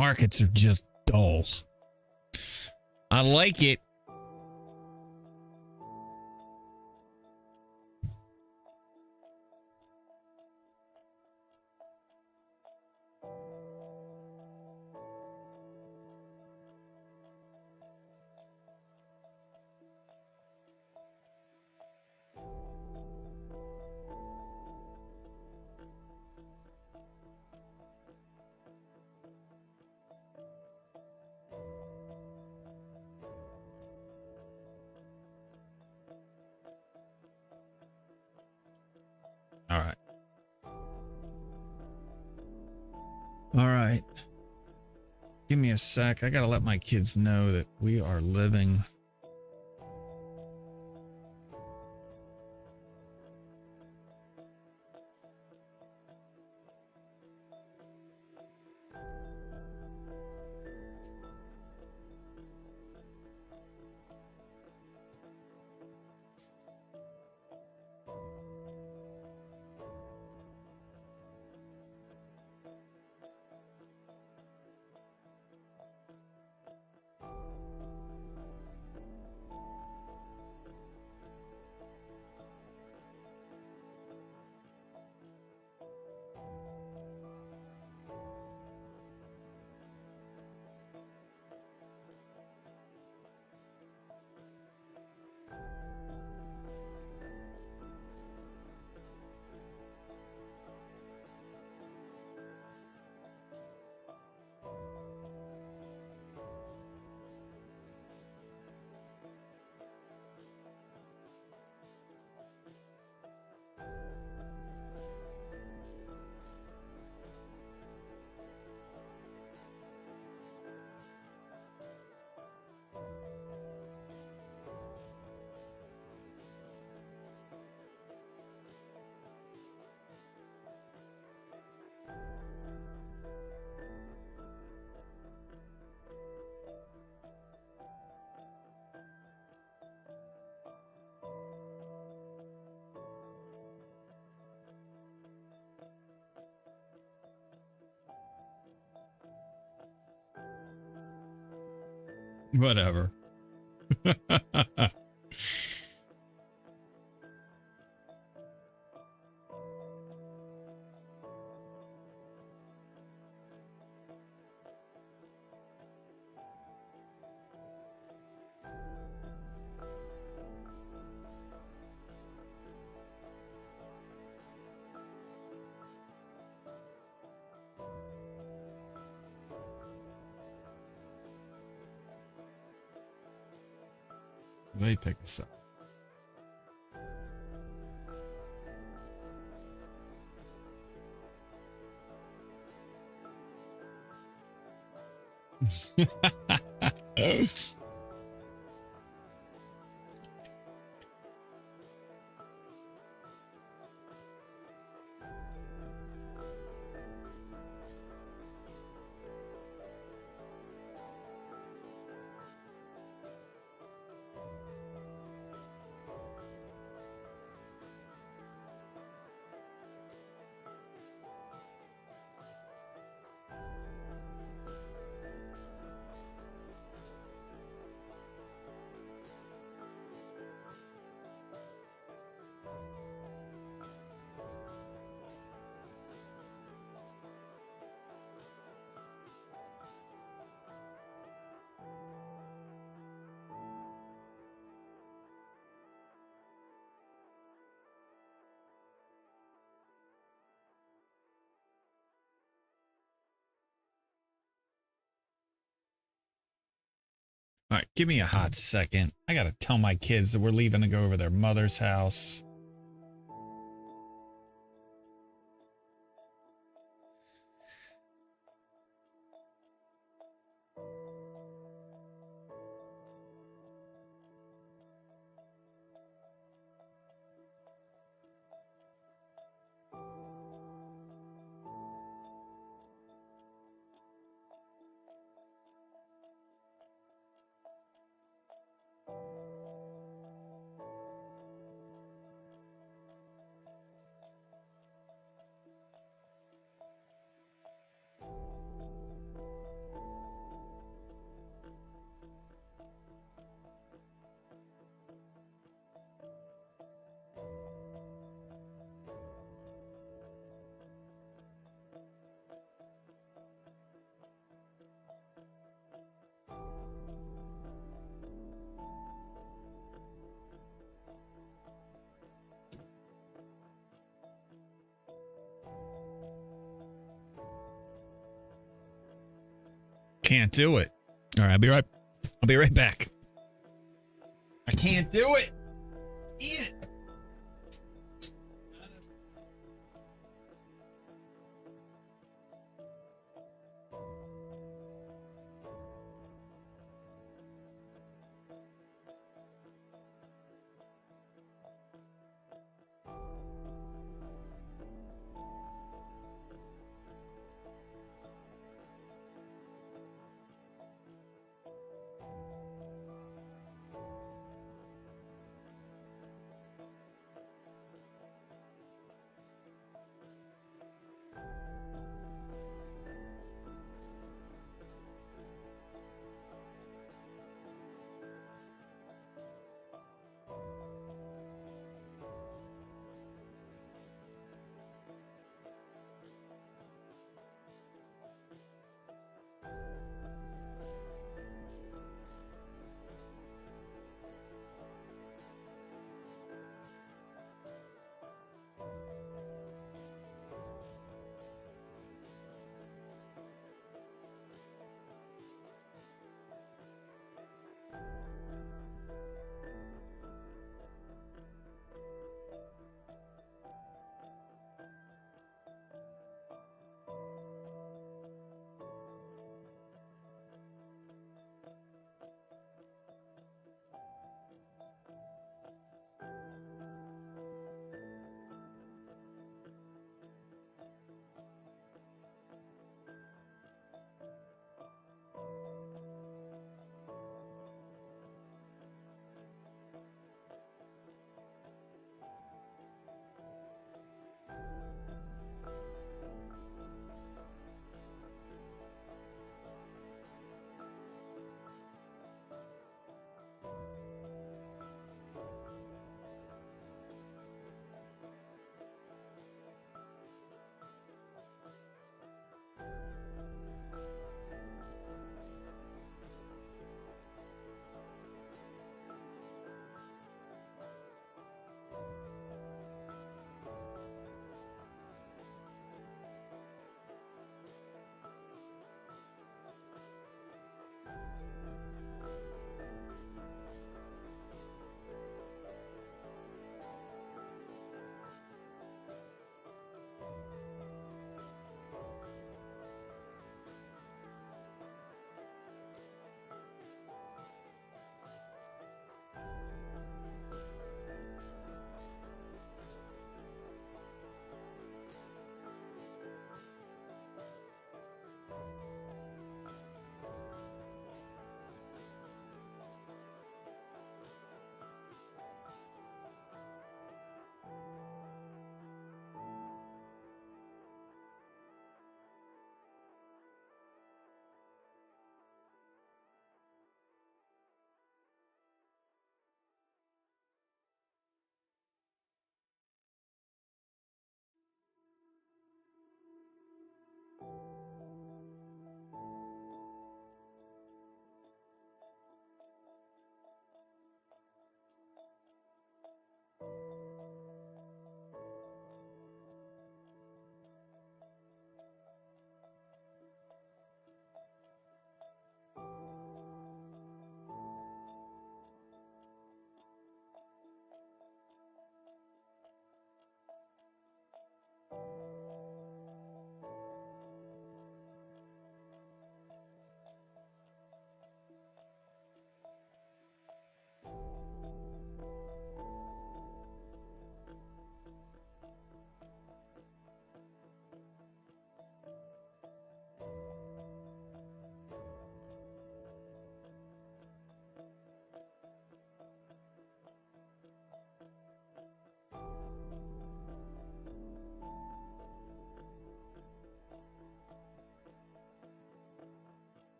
Speaker 4: Markets are just dull. I like it. All right. All right. Give me a sec. I got to let my kids know that we are living. Whatever. Let me pick this up. All right, give me a hot second. I got to tell my kids that we're leaving to go over their mother's house. can't do it. All right, I'll be right back. I can't do it. Can't.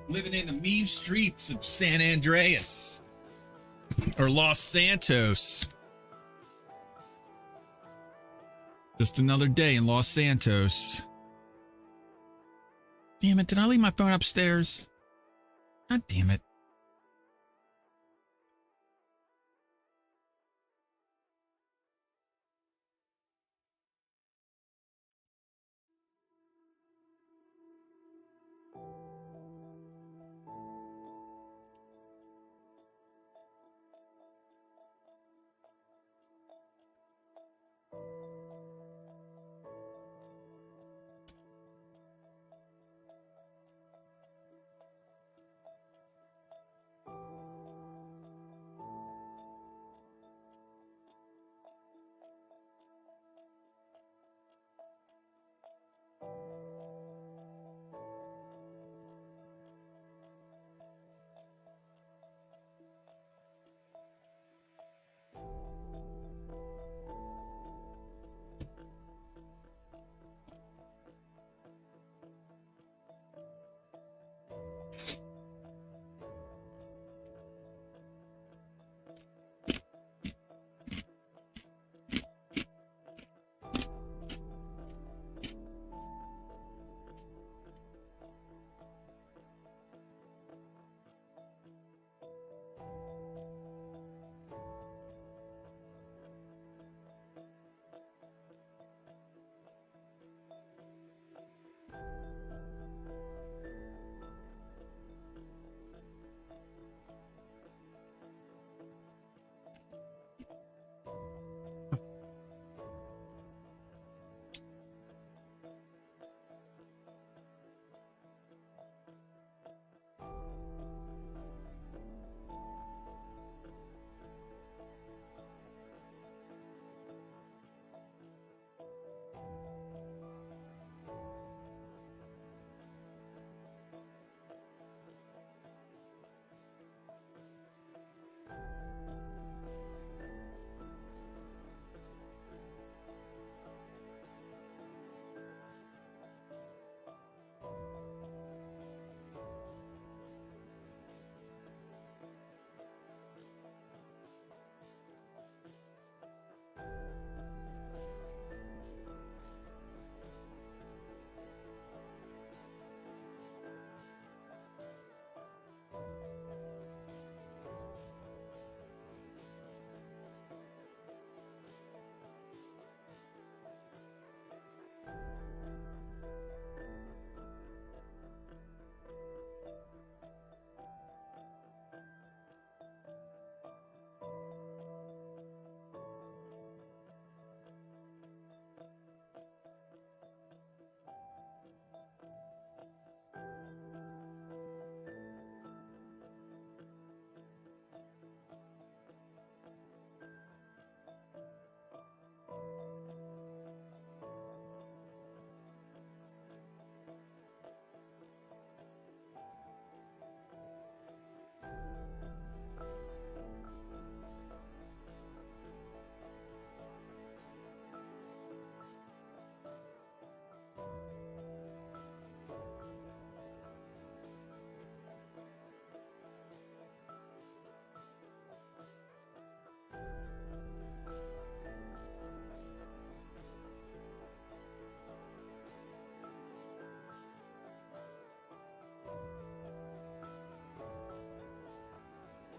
Speaker 4: living in the mean streets of San Andreas or Los Santos. Just another day in Los Santos. Damn it, did I leave my phone upstairs? God damn it.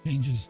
Speaker 4: Changes.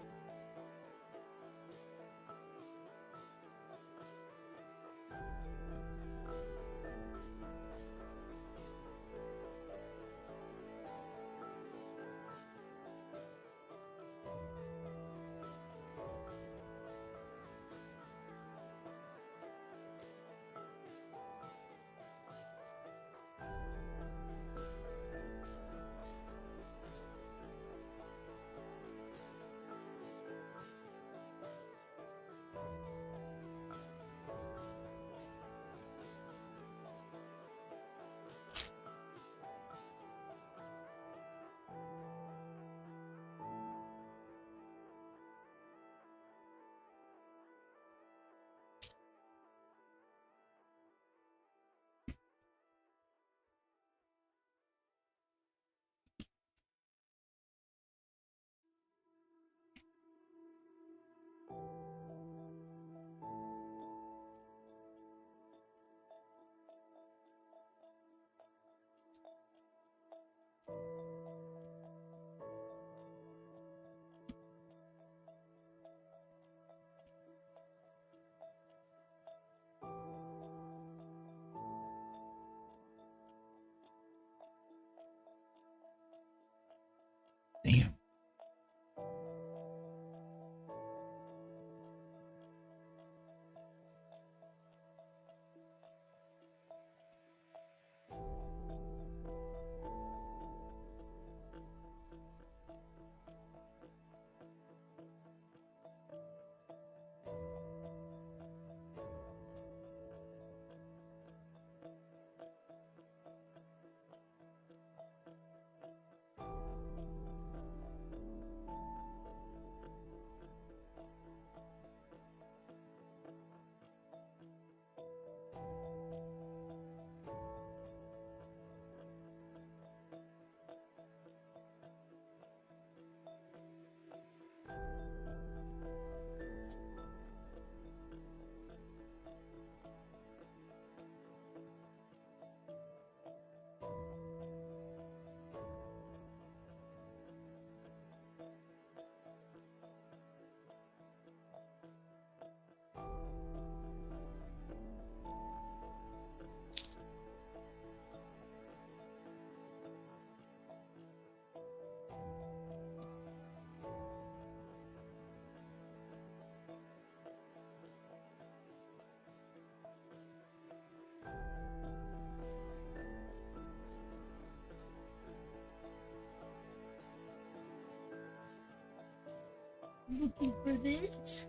Speaker 8: Looking for this?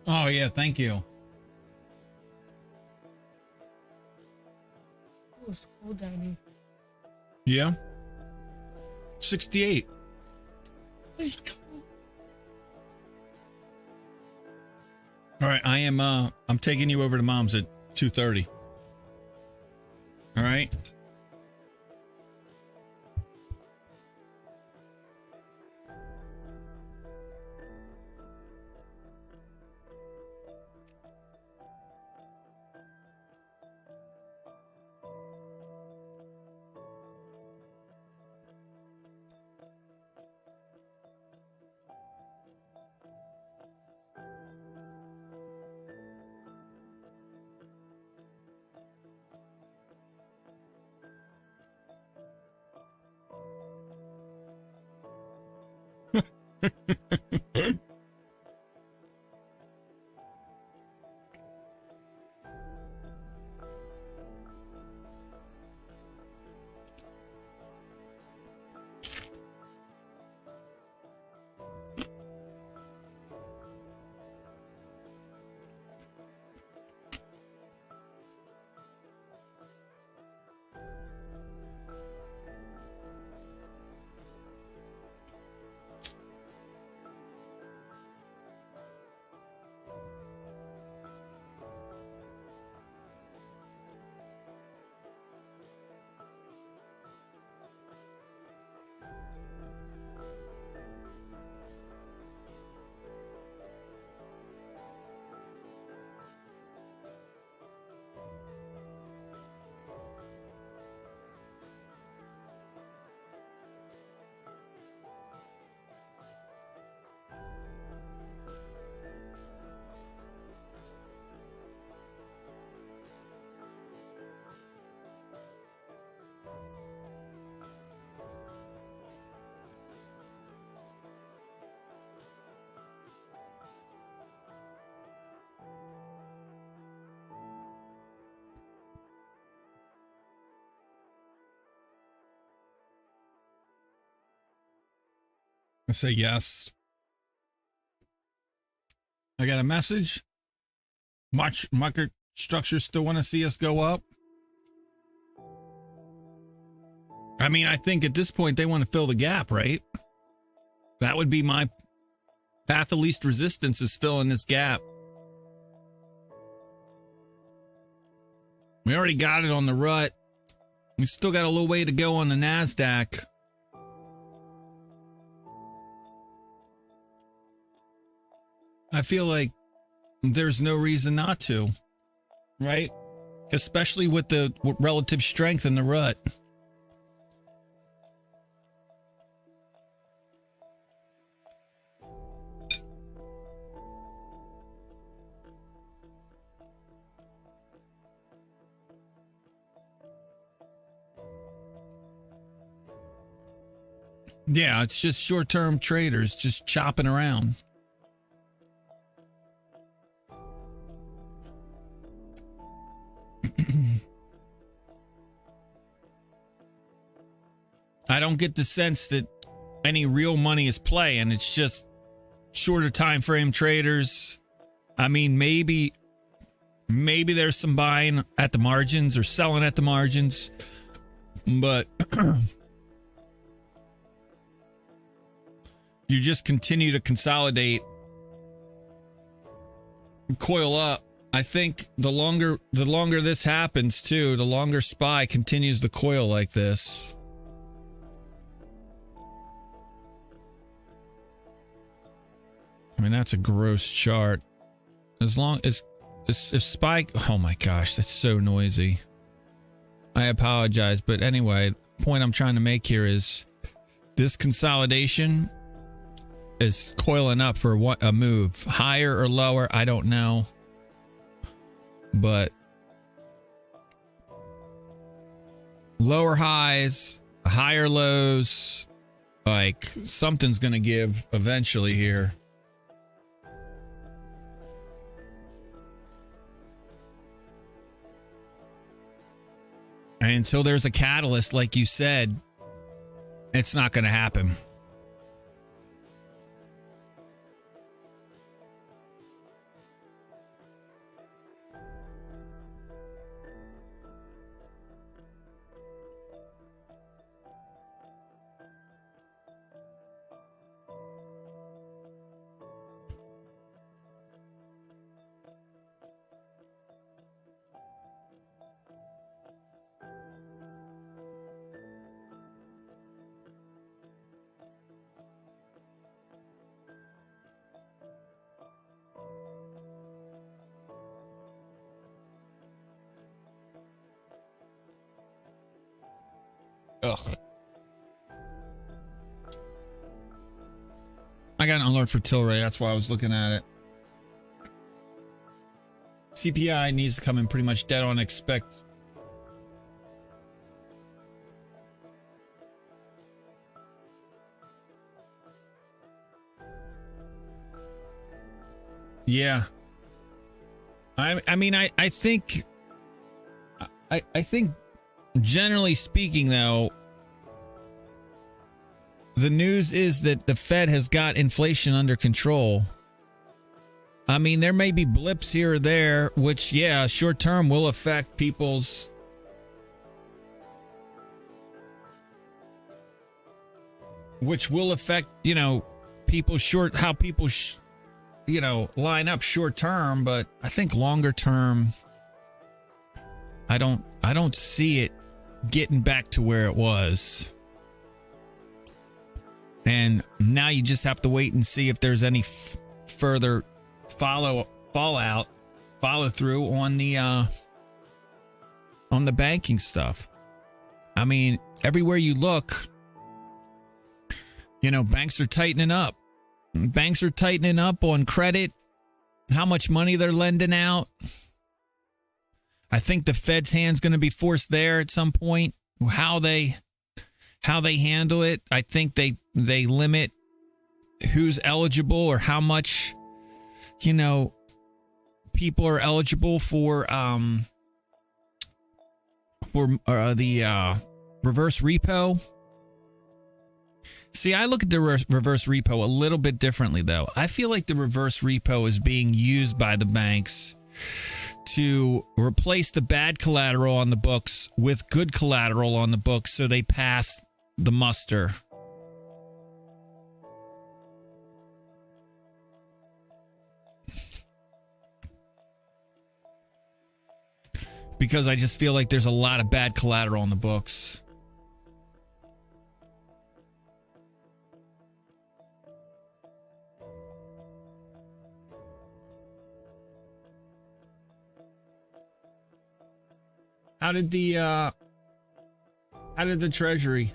Speaker 4: Oh yeah, thank you.
Speaker 8: Oh, it's cold down here.
Speaker 4: Yeah. 68.
Speaker 8: It's cold.
Speaker 4: All right, I'm taking you over to mom's at 2:30. All right. I say yes. I got a message. Market structures still want to see us go up. I mean, I think at this point they want to fill the gap, right? That would be my path of least resistance, is filling this gap. We already got it on the rut. We still got a little way to go on the NASDAQ. I feel like there's no reason not to, right? Especially with the relative strength in the rut. Yeah, it's just short-term traders just chopping around. I don't get the sense that any real money is playing. It's just shorter time frame traders. I mean, maybe there's some buying at the margins or selling at the margins, but you just continue to consolidate, coil up. I think the longer this happens too, the longer SPY continues to coil like this. I mean, that's a gross chart. As long as if SPY, oh my gosh, that's so noisy. I apologize, but anyway, the point I'm trying to make here is this consolidation is coiling up for what a move, higher or lower, I don't know, but lower highs, higher lows, like something's gonna give eventually here. And until there's a catalyst, like you said, it's not going to happen. Ugh. I got an alert for Tilray. That's why I was looking at it. CPI needs to come in pretty much dead on expect. Yeah. I mean, I think generally speaking, though, the news is that the Fed has got inflation under control. I mean, there may be blips here or there, which, yeah, short term will affect people's people short, how people, line up short term. But I think longer term, I don't see it getting back to where it was. And now you just have to wait and see if there's any further follow through on the banking stuff. I mean, everywhere you look, banks are tightening up. Banks are tightening up on credit, how much money they're lending out. I think the Fed's hand's going to be forced there at some point. How they handle it, I think they limit who's eligible or how much people are eligible for the reverse repo. See, I look at the reverse repo a little bit differently, though. I feel like the reverse repo is being used by the banks to replace the bad collateral on the books with good collateral on the books so they pass the muster. Because I just feel like there's a lot of bad collateral on the books. How did the Treasury?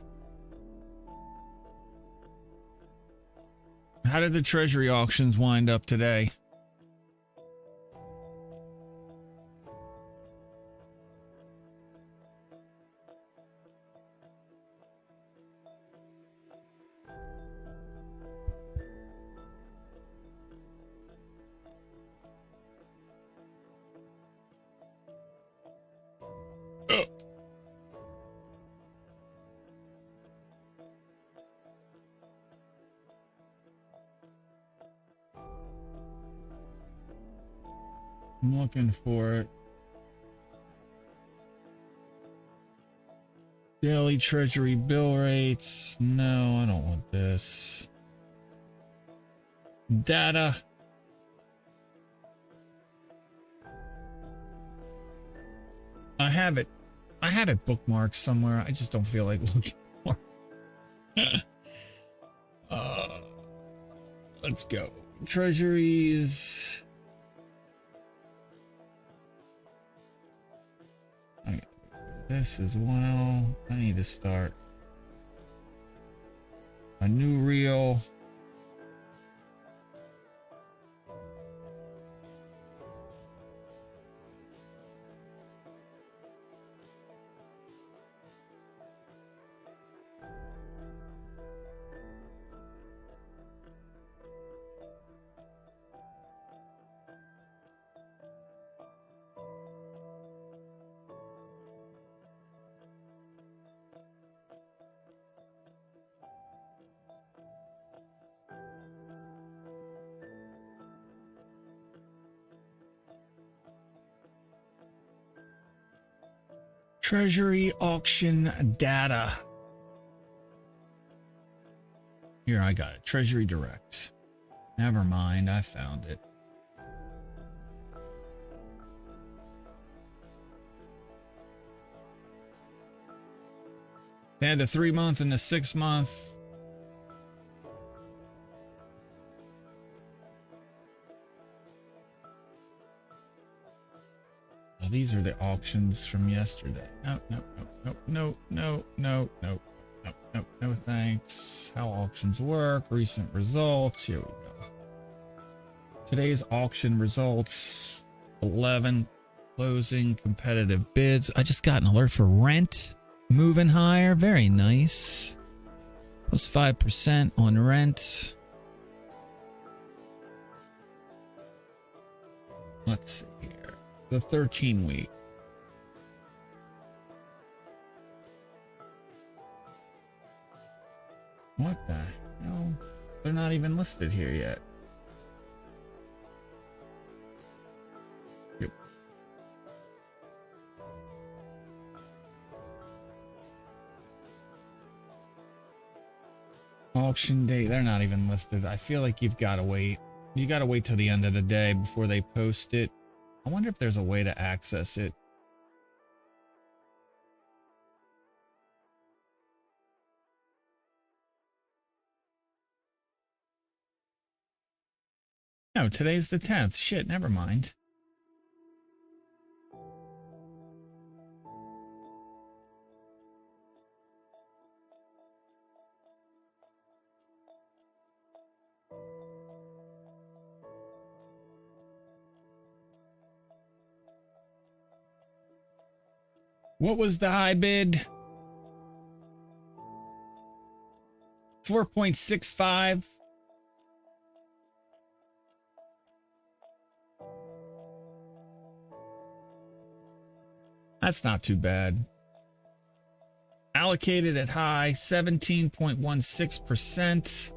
Speaker 4: How did the Treasury auctions wind up today? I'm looking for it. Daily Treasury bill rates. No, I don't want this. Data. I have it. I have it bookmarked somewhere. I just don't feel like looking for it. Let's go. Treasuries. This as well. I need to start a new reel. Treasury auction data. Here, I got it. Treasury Direct. Never mind, I found it. They had the 3 month and the 6 month. these are the auctions from yesterday. No, no, no, no, no, no, no, no, no, no, no, thanks. How auctions work, recent results. Here we go. Today's auction results, 11 closing competitive bids. I just got an alert for rent moving higher. Very nice. Plus 5% on rent. Let's see here. The 13 week. What the hell? They're not even listed here yet. Yep. Auction date, they're not even listed. I feel like you've got to wait. You got to wait till the end of the day before they post it. I wonder if there's a way to access it. No, today's the 10th. Shit, never mind. What was the high bid? 4.65. That's not too bad. Allocated at high, 17.16%.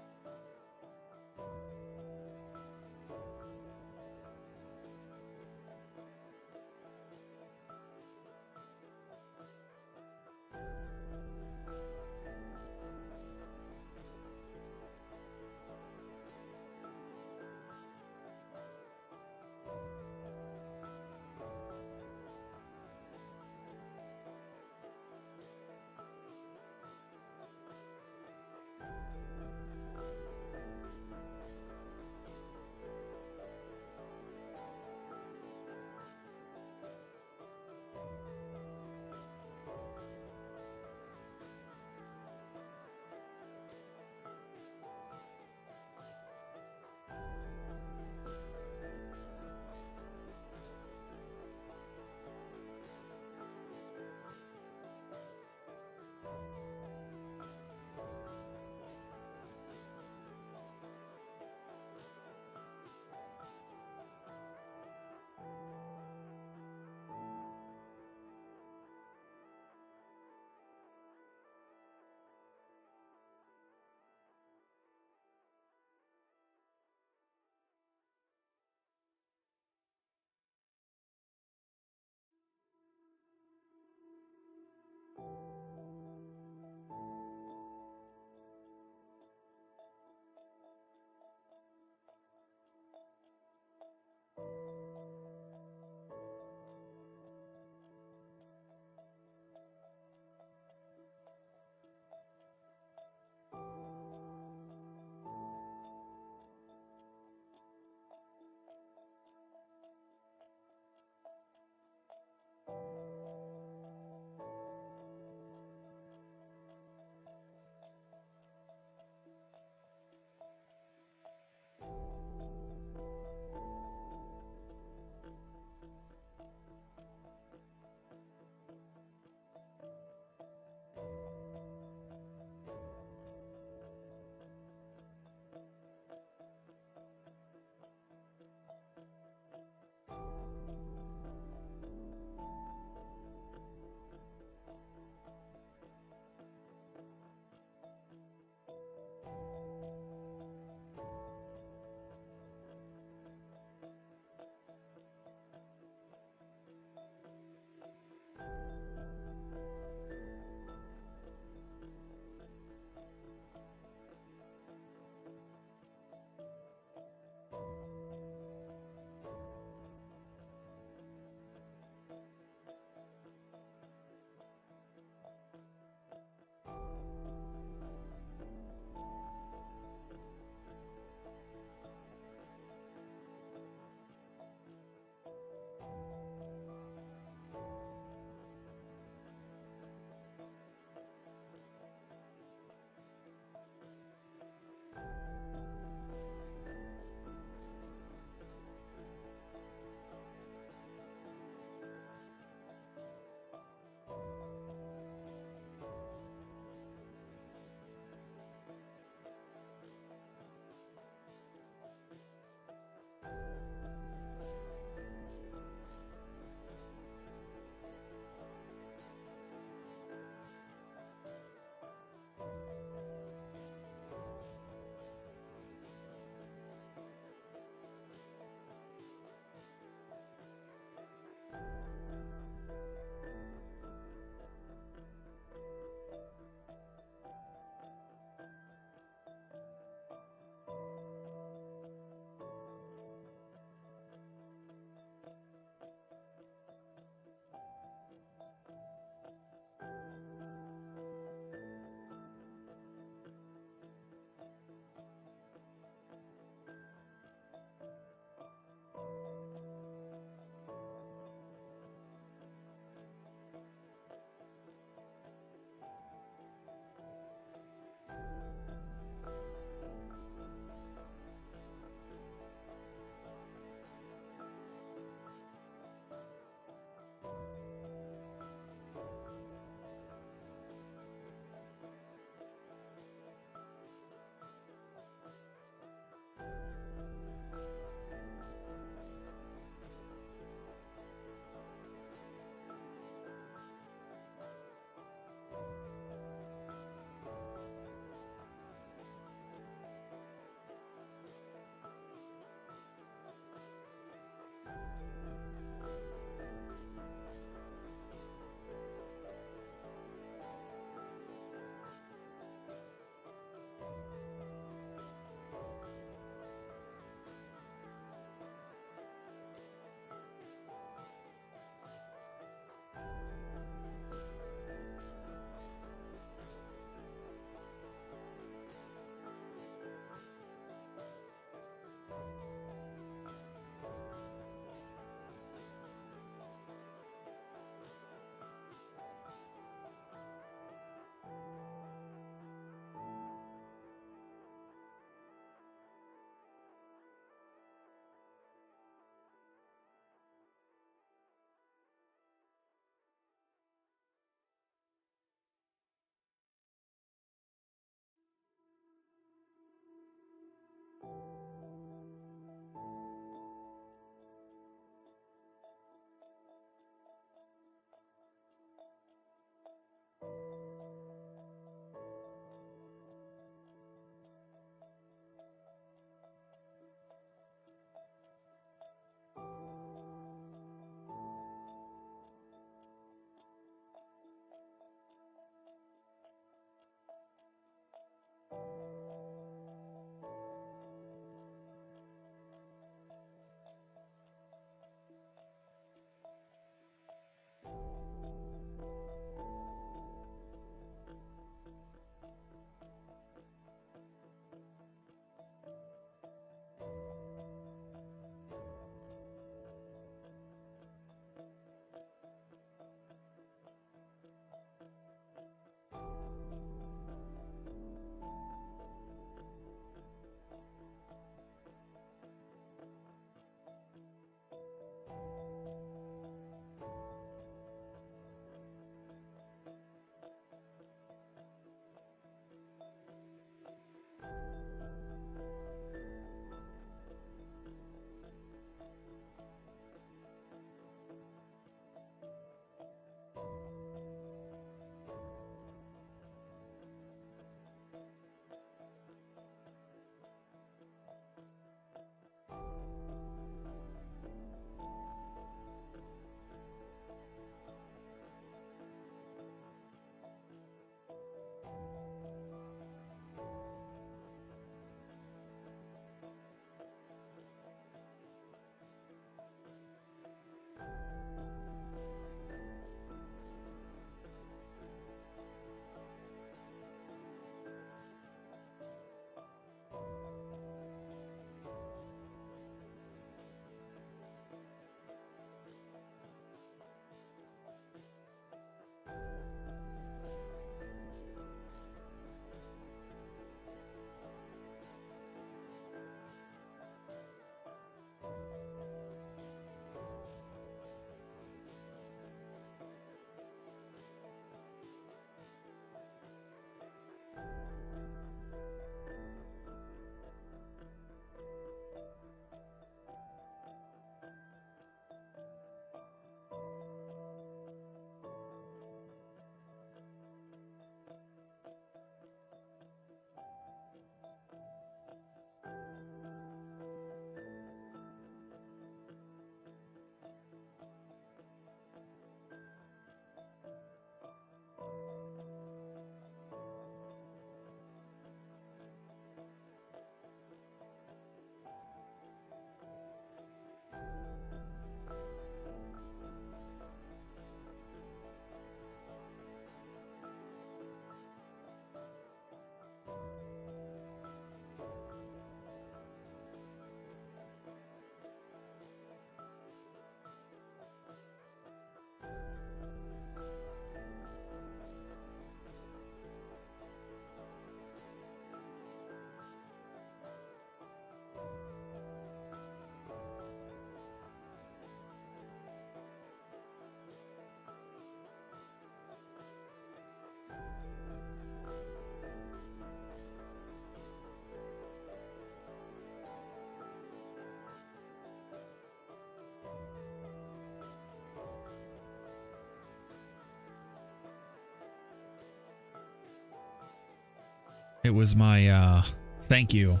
Speaker 4: It was my thank you.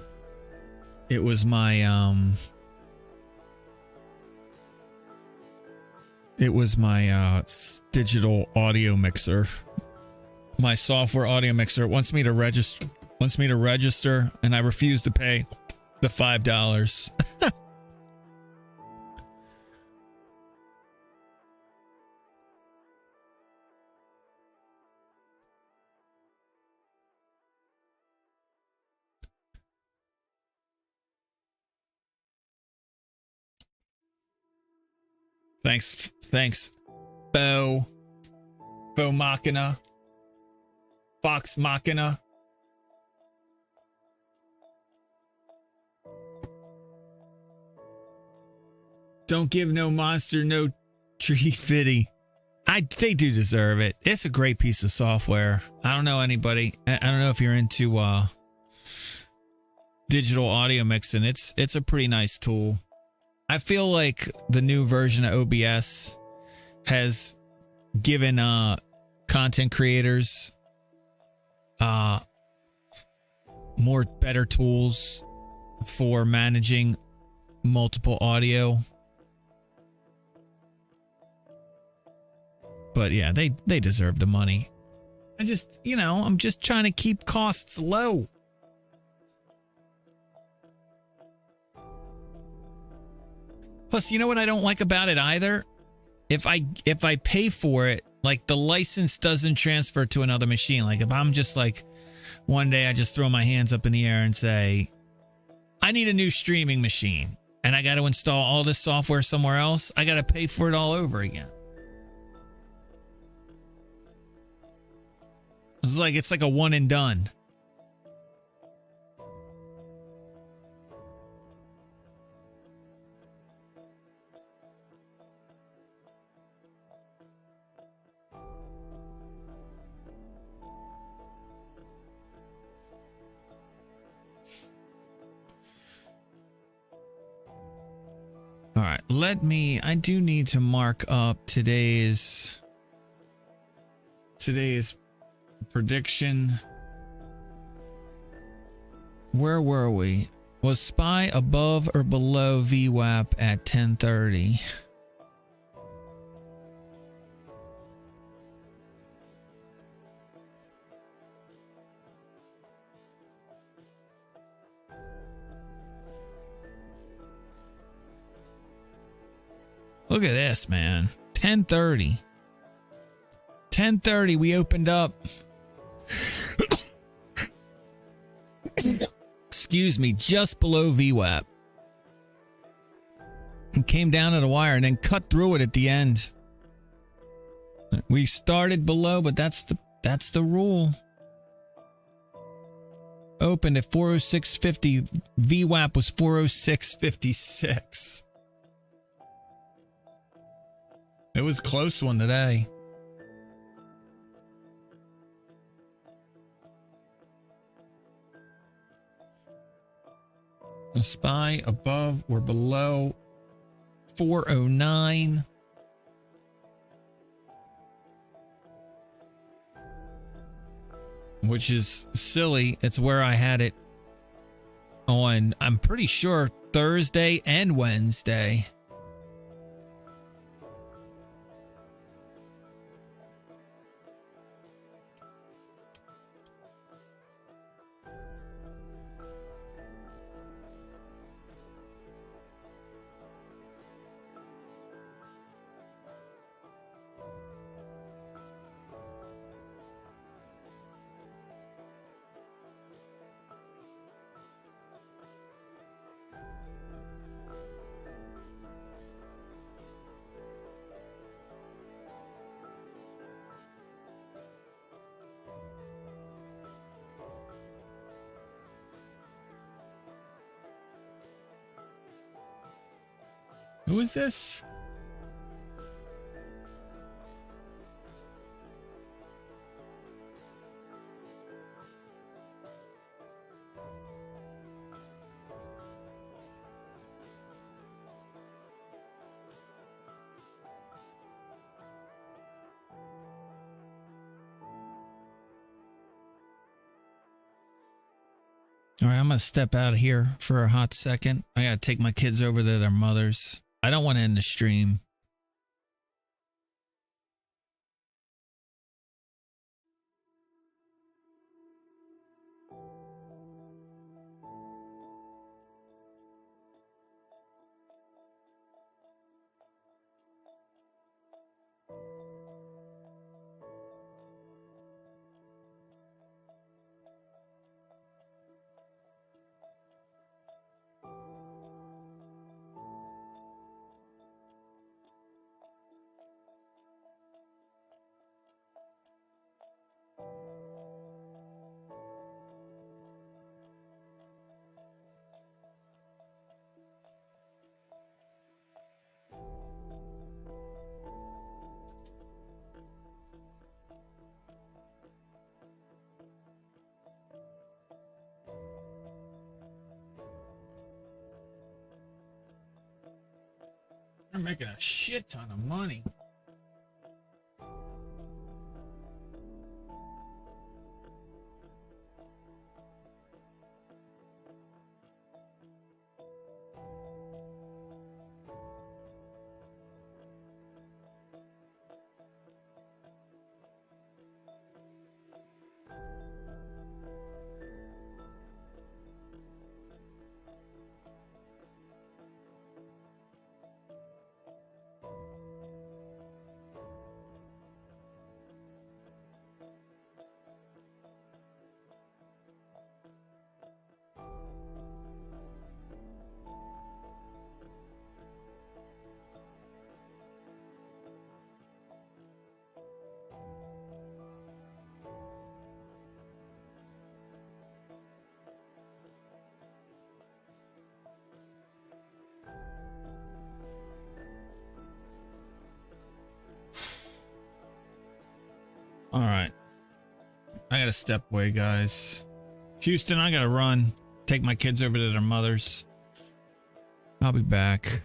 Speaker 4: It was my digital audio mixer. My software audio mixer wants me to register and I refuse to pay the $5. Thanks, Bo Machina, Fox Machina. Don't give no monster no tree fitty. They do deserve it. It's a great piece of software. I don't know anybody. I don't know if you're into digital audio mixing. It's a pretty nice tool. I feel like the new version of OBS has given content creators more better tools for managing multiple audio. But yeah, they deserve the money. I'm just trying to keep costs low. Plus, you know what I don't like about it either? If I pay for it, like the license doesn't transfer to another machine. Like if I'm just like, one day I just throw my hands up in the air and say, I need a new streaming machine and I got to install all this software somewhere else. I got to pay for it all over again. It's like a one and done. All right, I do need to mark up today's prediction. Where were we? Was SPY above or below VWAP at 10:30? Look at this, man. 10:30. 10:30, we opened up. Excuse me, just below VWAP. And came down to the wire and then cut through it at the end. We started below, but that's the rule. Opened at 406.50. VWAP was 406.56. It was a close one today. The SPY above or below 409. Which is silly. It's where I had it on, I'm pretty sure, Thursday and Wednesday. Who is this? All right, I'm going to step out of here for a hot second. I got to take my kids over to their mothers. I don't want to end the stream. They're making a shit ton of money. All right. I got to step away, guys. Houston, I got to run. Take my kids over to their mothers. I'll be back.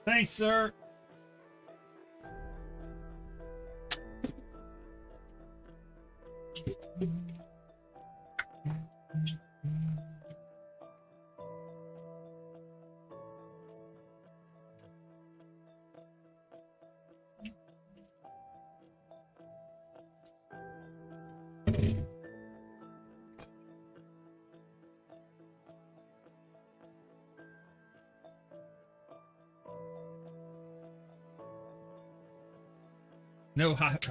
Speaker 4: Thanks, sir. No hot.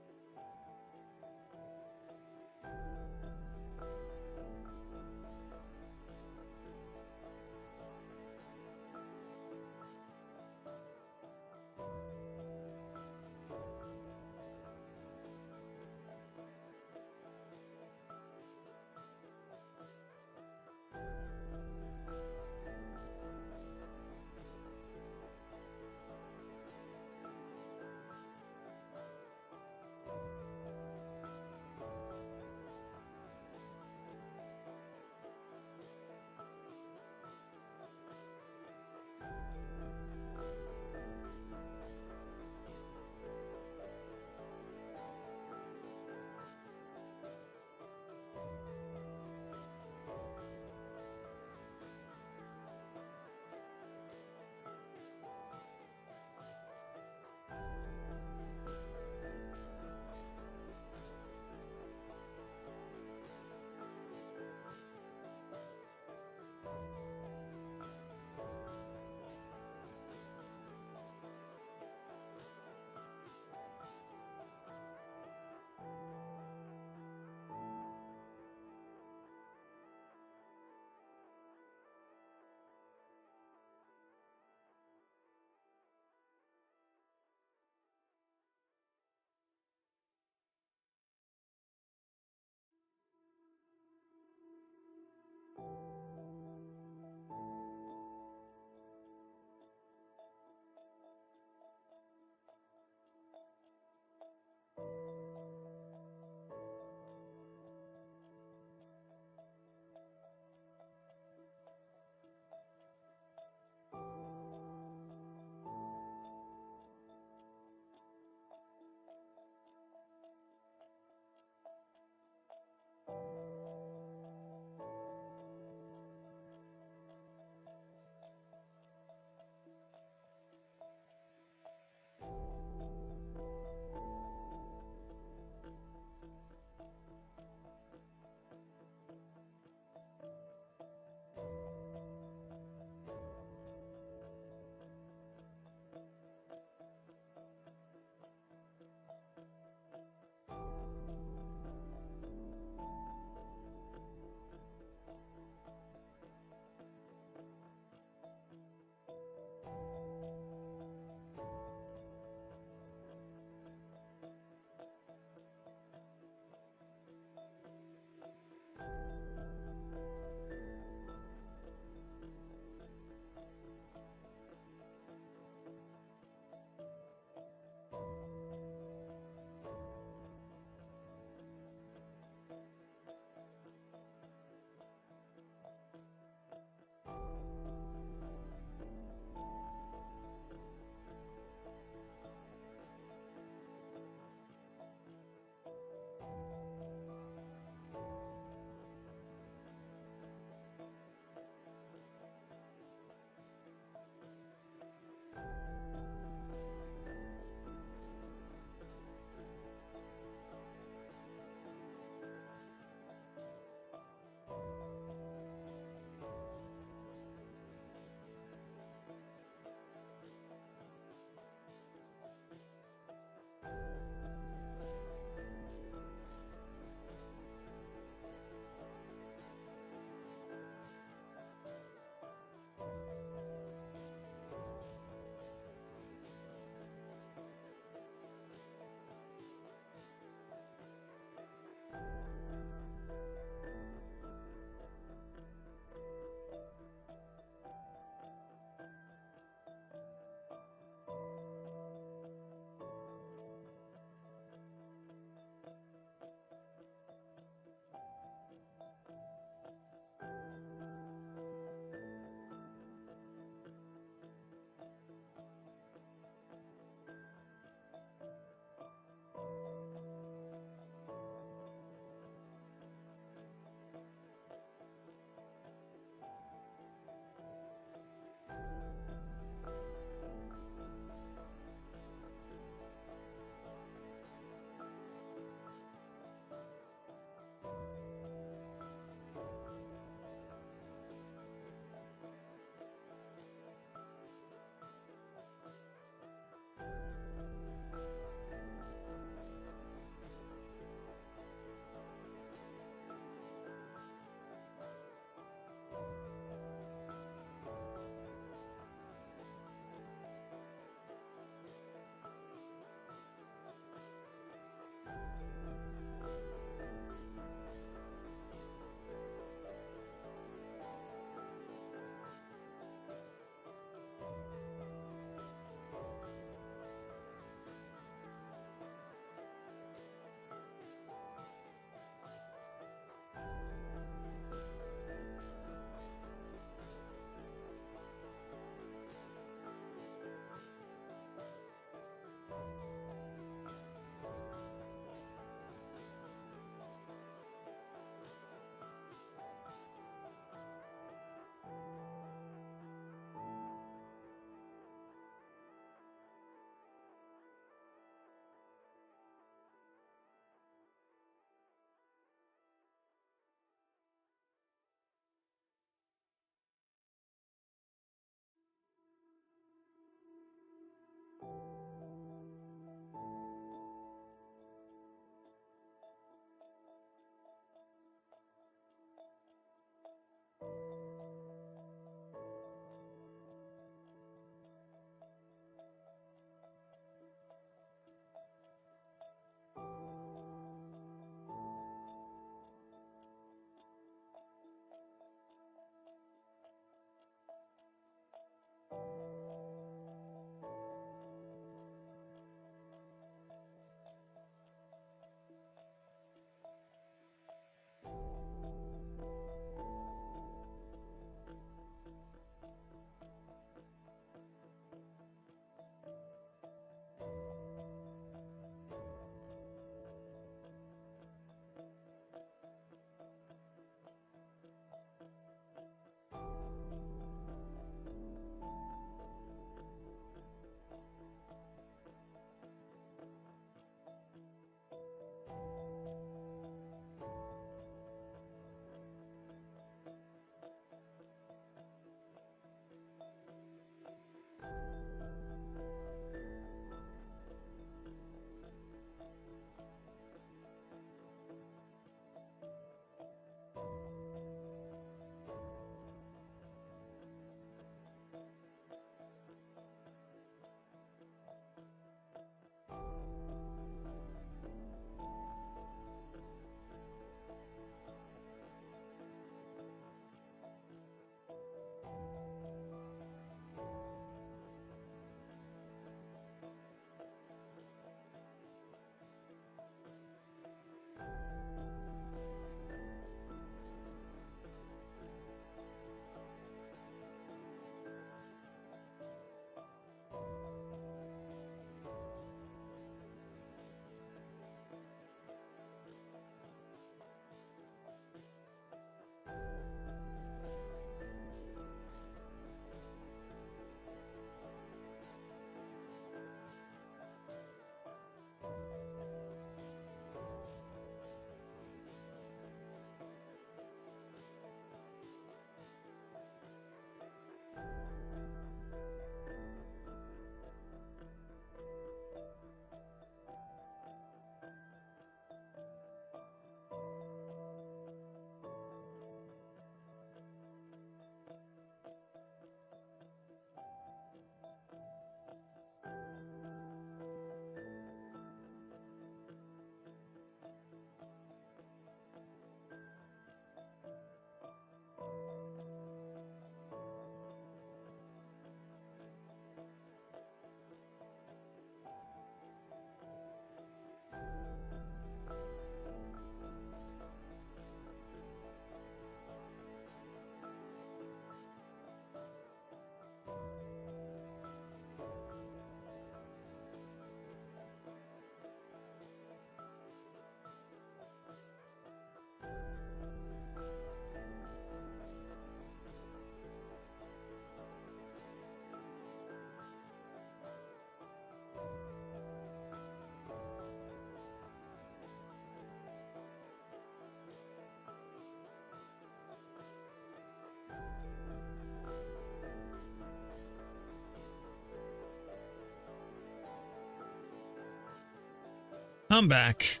Speaker 4: I'm back.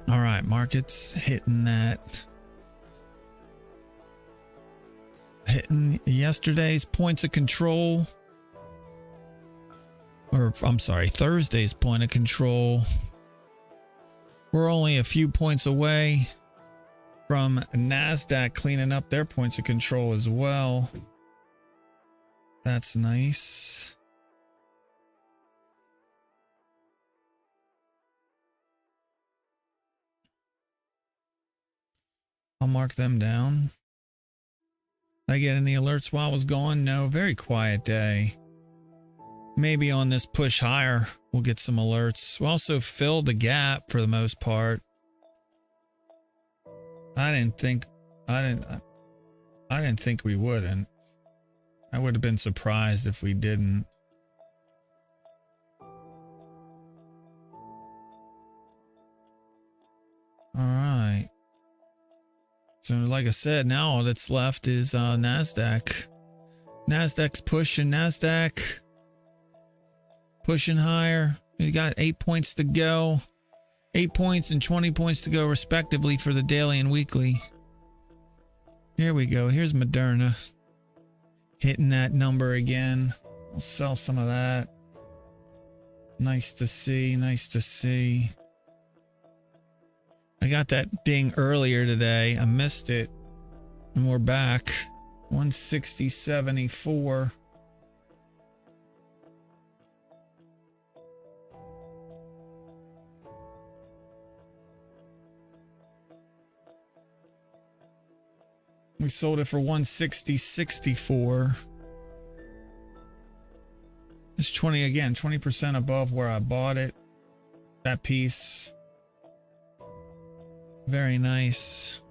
Speaker 4: All right, markets hitting that. Hitting yesterday's points of control. Or, I'm sorry, Thursday's point of control. We're only a few points away from NASDAQ cleaning up their points of control as well. That's nice. I'll mark them down. Did I get any alerts while I was gone? No, very quiet day. Maybe on this push higher, we'll get some alerts. We'll also fill the gap for the most part. I didn't think we wouldn't. I would have been surprised if we didn't. All right. So like I said, now all that's left is NASDAQ. NASDAQ's pushing. NASDAQ pushing higher. We got 8 points to go. 8 points and 20 points to go respectively for the daily and weekly. Here we go. Here's MRNA. Hitting that number again. We'll sell some of that. Nice to see. Nice to see. I got that ding earlier today. I missed it. And we're back. 160.74. We sold it for 160.64. It's 20% above where I bought it. That piece. Very nice.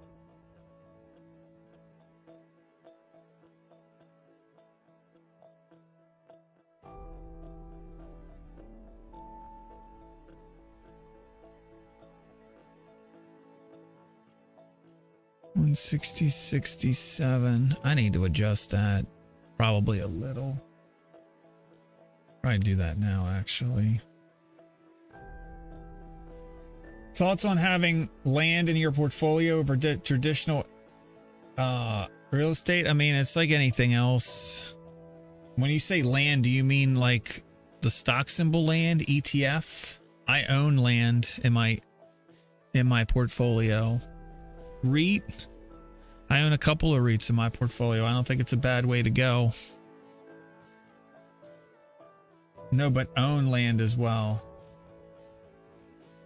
Speaker 4: $160.67. I need to adjust that probably a little. Probably do that now, actually. Thoughts on having land in your portfolio over traditional real estate? I mean, it's like anything else. When you say land, do you mean like the stock symbol land, ETF? I own land in my portfolio. REIT? I own a couple of REITs in my portfolio. I don't think it's a bad way to go. No, but own land as well.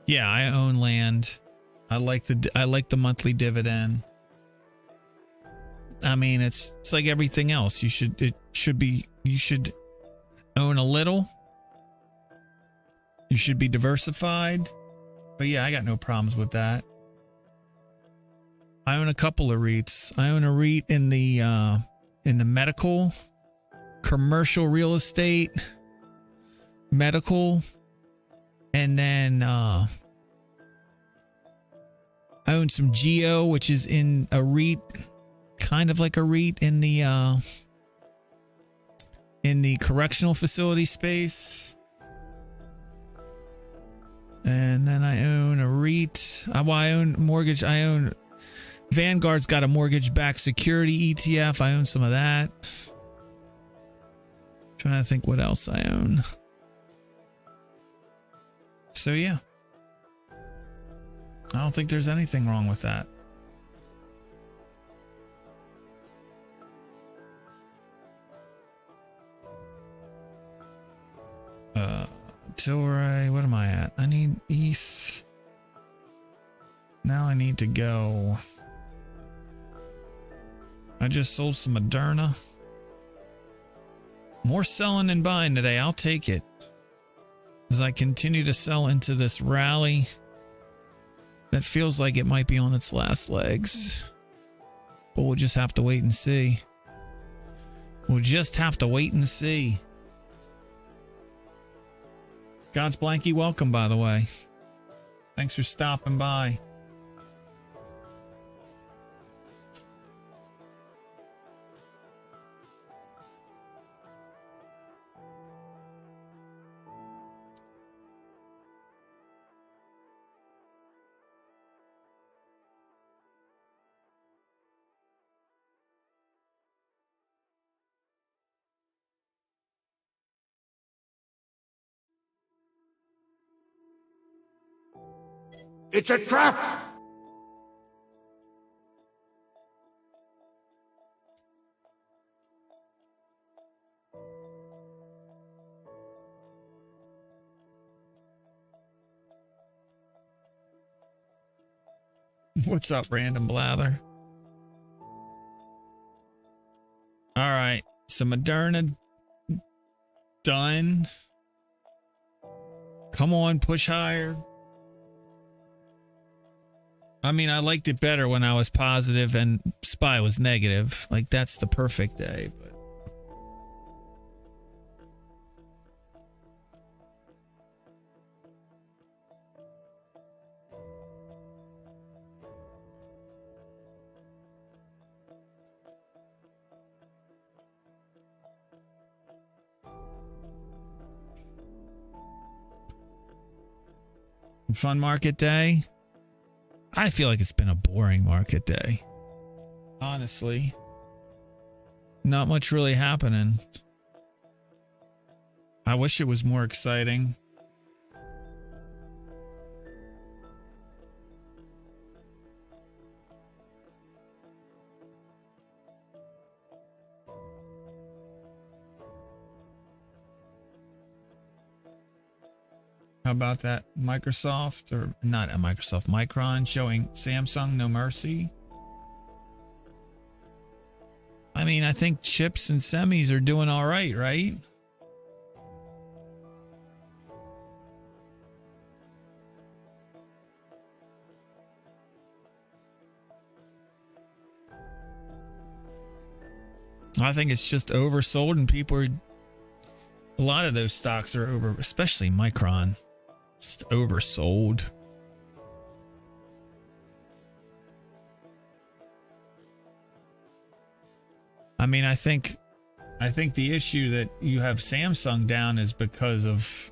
Speaker 4: Yeah, I own land. I like the monthly dividend. I mean, it's like everything else. You should own a little. You should be diversified. But yeah, I got no problems with that. I own a couple of REITs. I own a REIT in the medical, commercial real estate, medical, and then I own some Geo, which is in a REIT, kind of like a REIT in the correctional facility space. And then I own a REIT. I own mortgage. I own Vanguard's got a mortgage-backed security ETF. I own some of that. Trying to think what else I own. So yeah. I don't think there's anything wrong with that. Tilray, what am I at? I need ETH. Now I need to go. I just sold some MRNA. More selling than buying today. I'll take it. As I continue to sell into this rally that feels like it might be on its last legs. But we'll just have to wait and see. We'll just have to wait and see. God's Blanky, welcome, by the way. Thanks for stopping by.
Speaker 6: It's a trap!
Speaker 4: What's up, random blather? All right, so Moderna done. Come on, push higher. I mean, I liked it better when I was positive and SPY was negative. Like, that's the perfect day. But fun market day. I feel like it's been a boring market day. Honestly. Not much really happening. I wish it was more exciting. How about that Microsoft, or not a Microsoft, Micron showing Samsung no mercy? I mean, I think chips and semis are doing all right, right? I think it's just oversold and people are, a lot of those stocks are over, especially Micron. Just oversold. I mean, I think the issue that you have Samsung down is because of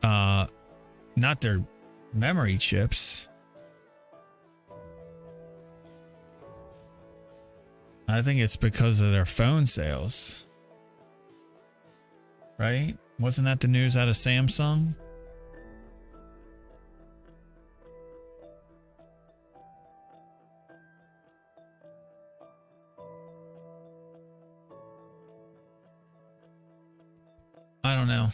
Speaker 4: not their memory chips. I think it's because of their phone sales. Right? Wasn't that the news out of Samsung? I don't know.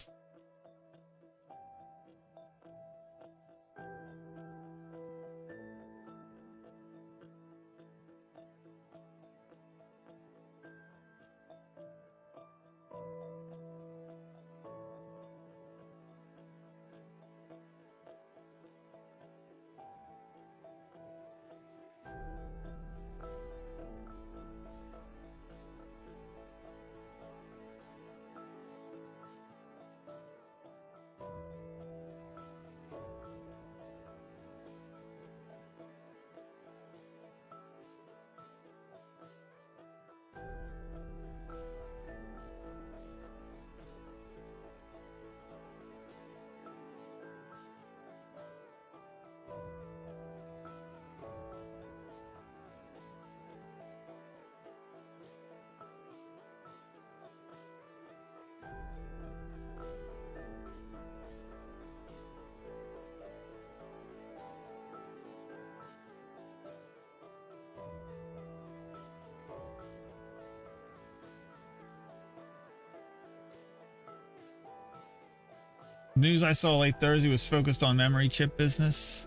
Speaker 4: News I saw late Thursday was focused on memory chip business.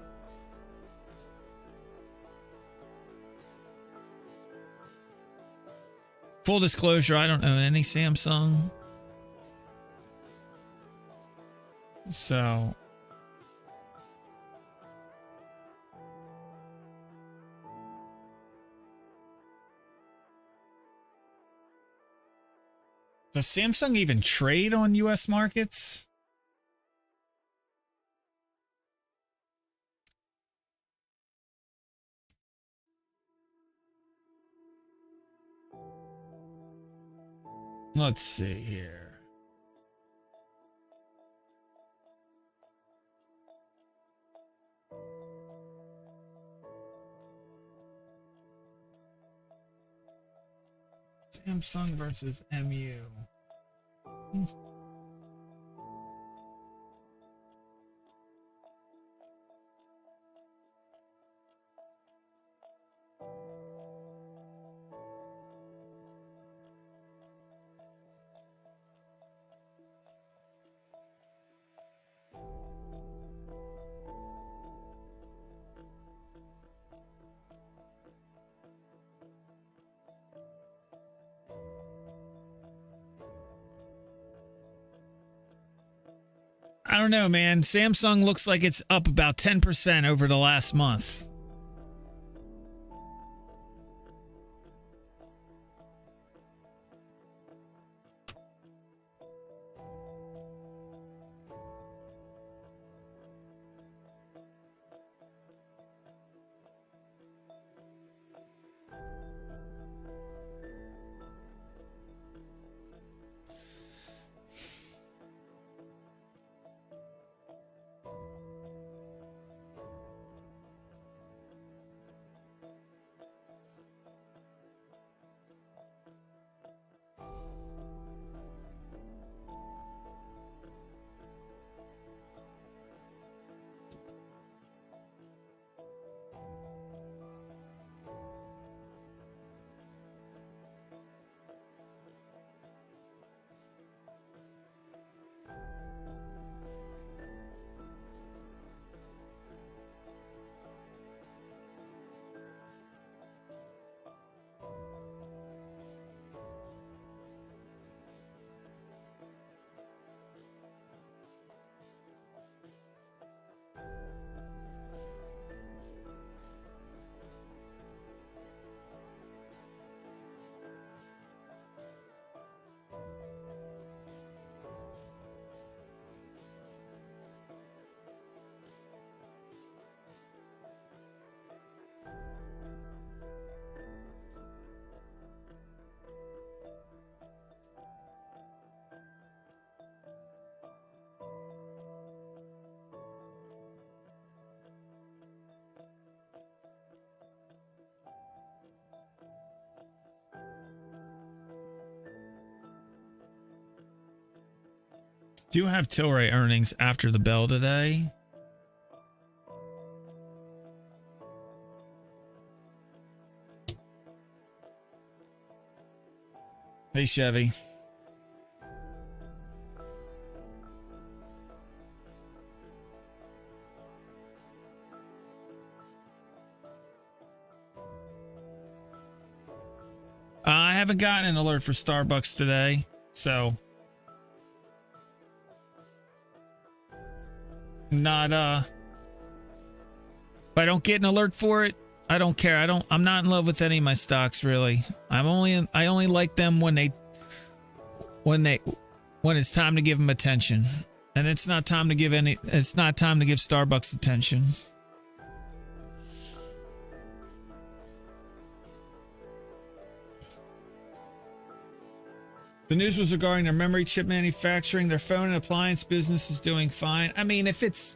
Speaker 4: Full disclosure, I don't own any Samsung. So does Samsung even trade on US markets? Let's see here. Samsung versus MU. I don't know, man. Samsung looks like it's up about 10% over the last month. Do have Tilray earnings after the bell today. Hey, Chevy. I haven't gotten an alert for Starbucks today, so not if I don't get an alert for it, I don't care. I'm not in love with any of my stocks really. I only like them when it's time to give them attention. And it's not time to give Starbucks attention. The news was regarding their memory chip manufacturing. Their phone and appliance business is doing fine. I mean, if it's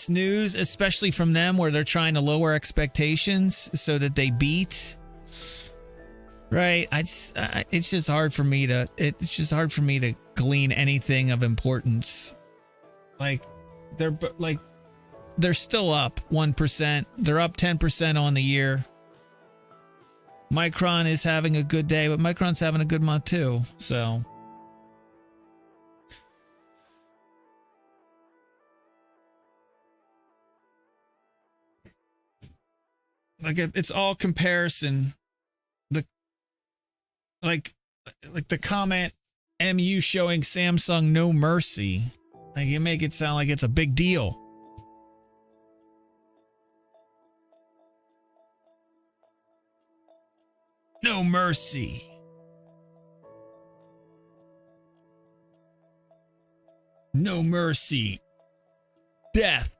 Speaker 4: news, especially from them where they're trying to lower expectations so that they beat, right? It's just hard for me to glean anything of importance. Like they're still up 1%. They're up 10% on the year. Micron is having a good day, but Micron's having a good month too. So like it's all comparison. The comment MU showing Samsung no mercy. Like you make it sound like it's a big deal. No mercy. No mercy. Death.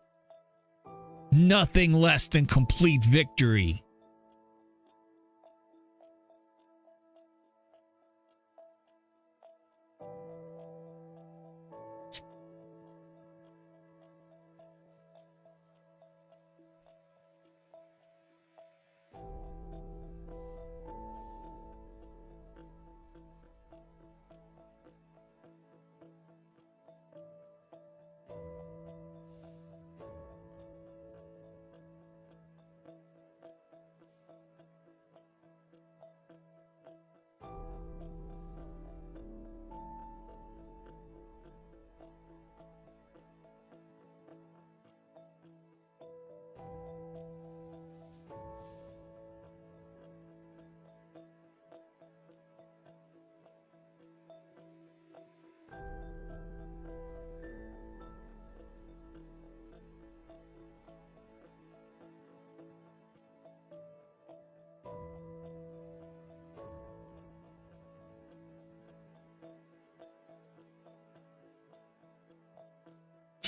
Speaker 4: Nothing less than complete victory.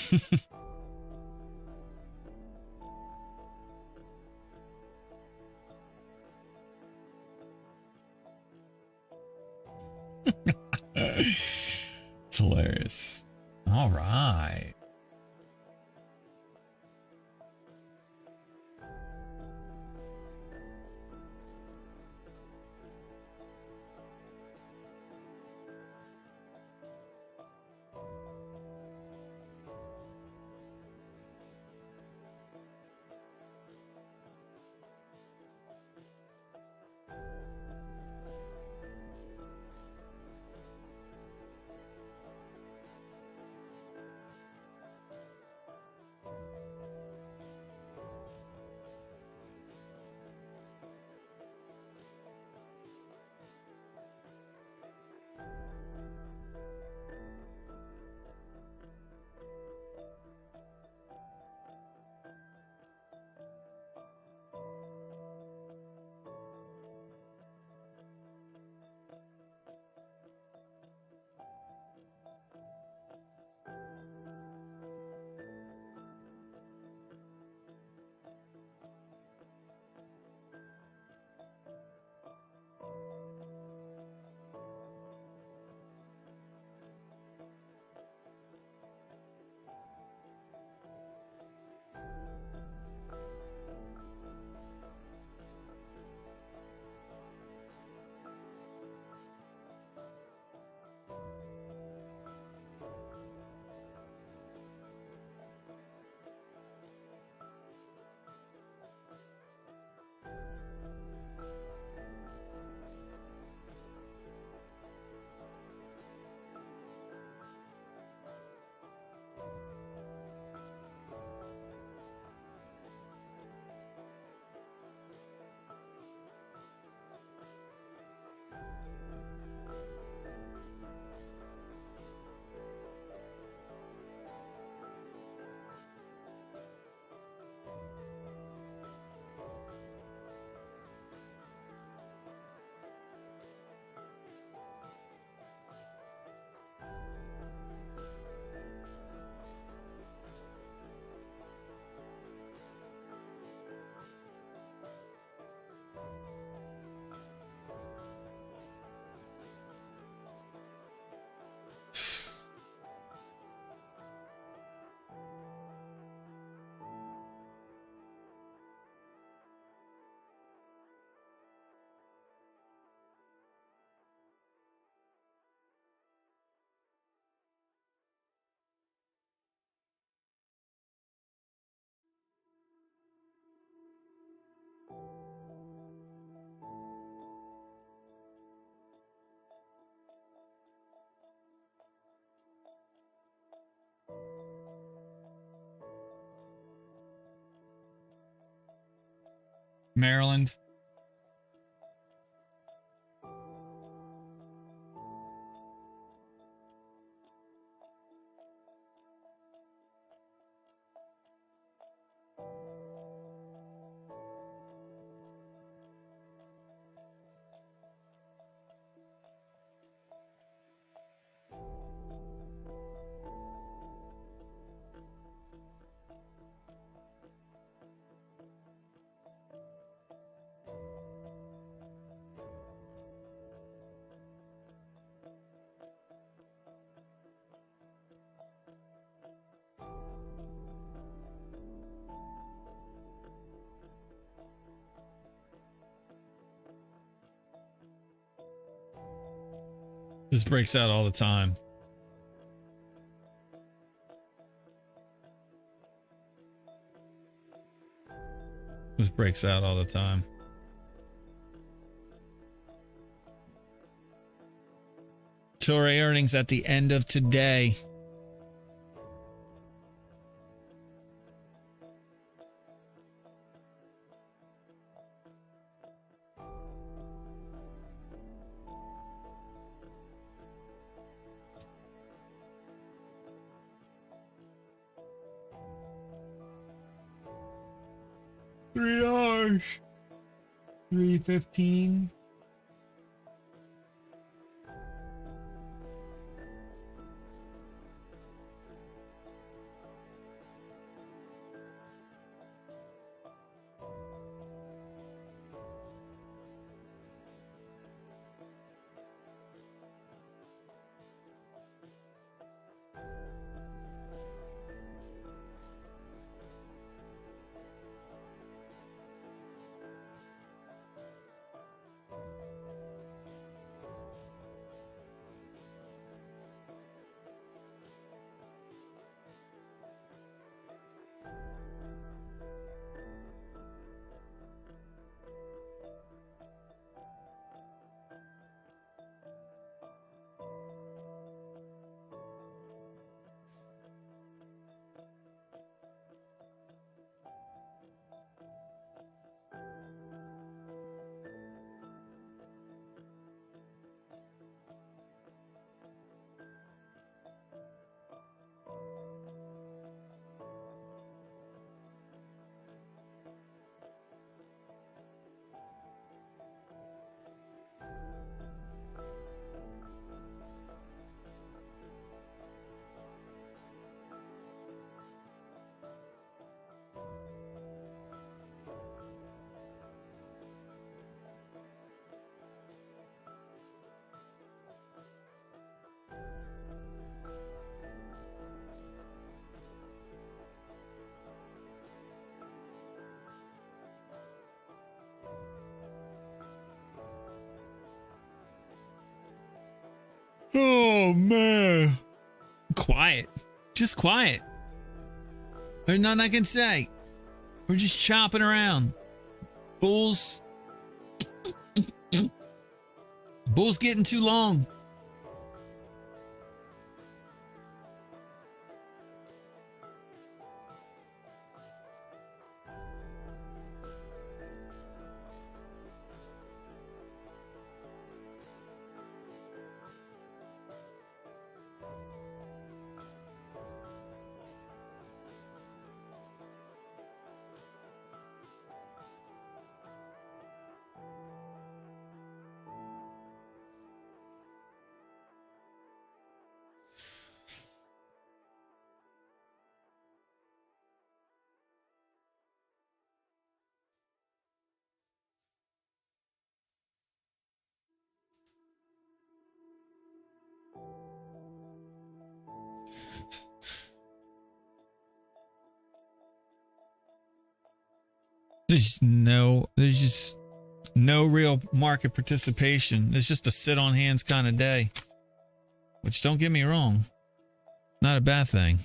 Speaker 4: It's hilarious. All right. Maryland. This breaks out all the time. This breaks out all the time. Tilray earnings at the end of today. $3. 315.
Speaker 1: Oh man. Quiet. Just quiet. There's nothing I can say. We're just chopping around. Bull's getting too long. There's just no real market participation. It's just a sit on hands kind of day, which, don't get me wrong, not a bad thing.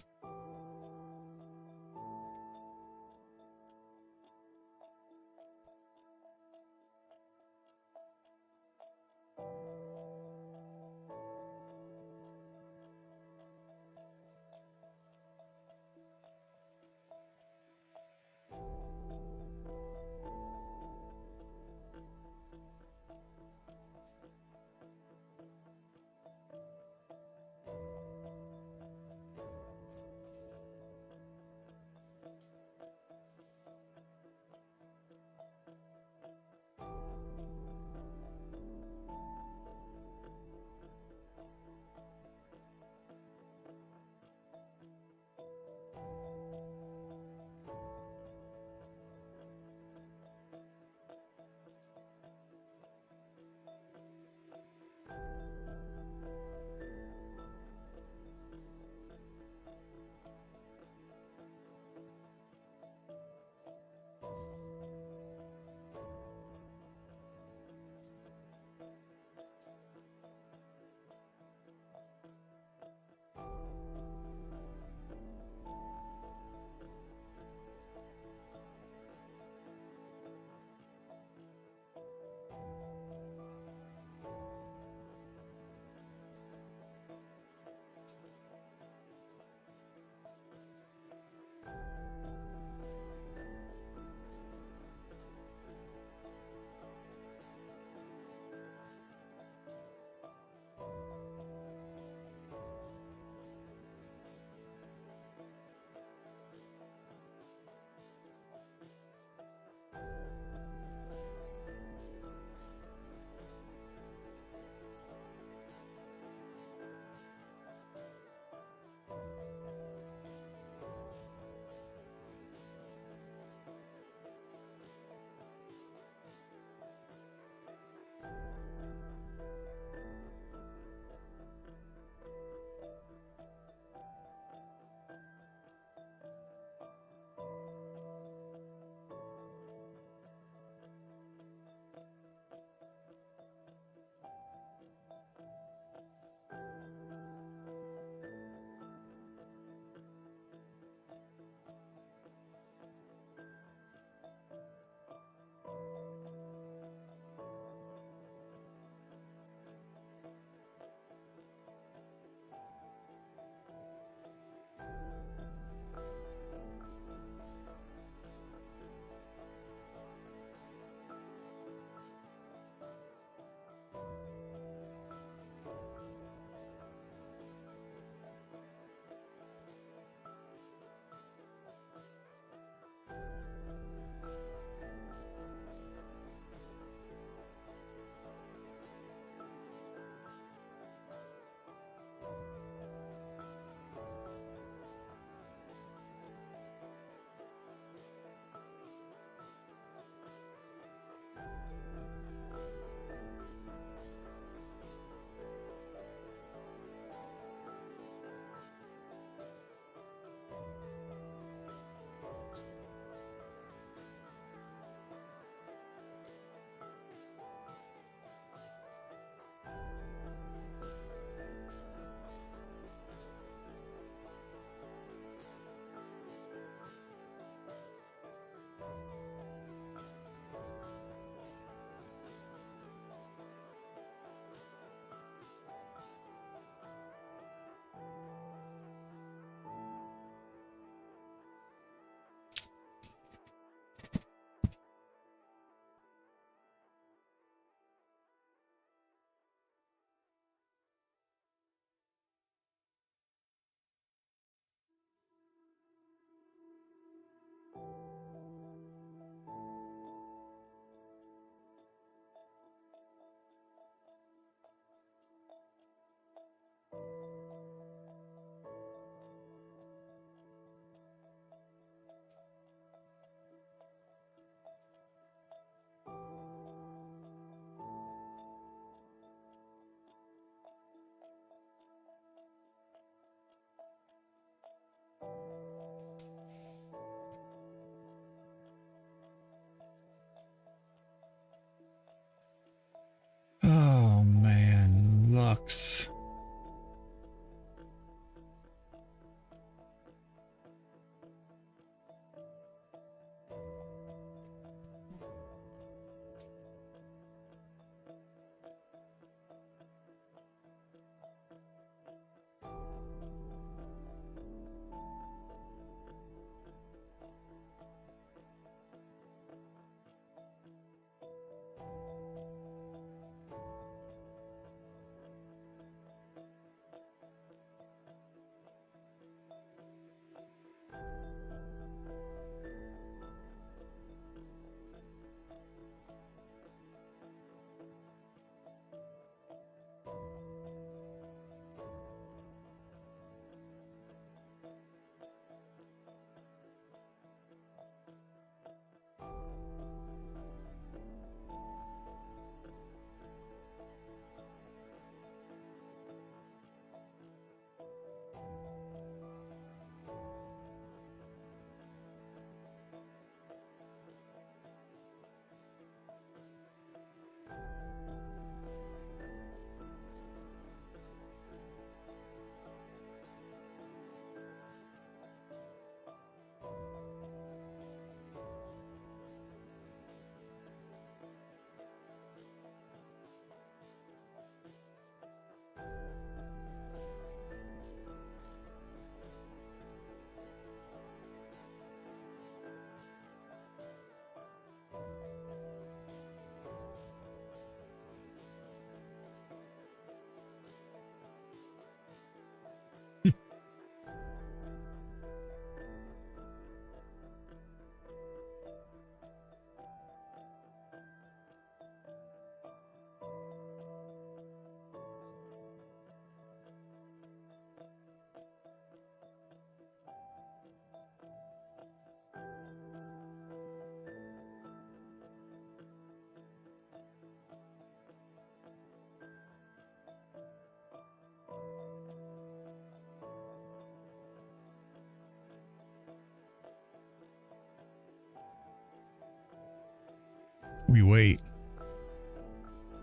Speaker 4: We wait.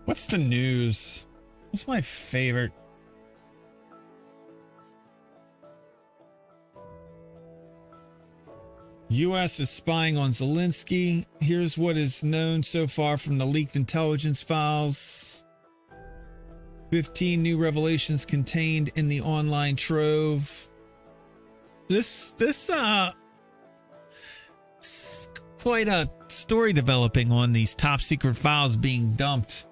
Speaker 4: What's the news? What's my favorite? U.S. is spying on Zelensky. Here's what is known so far from the leaked intelligence files. 15 new revelations contained in the online trove. This quite a story developing on these top secret files being dumped.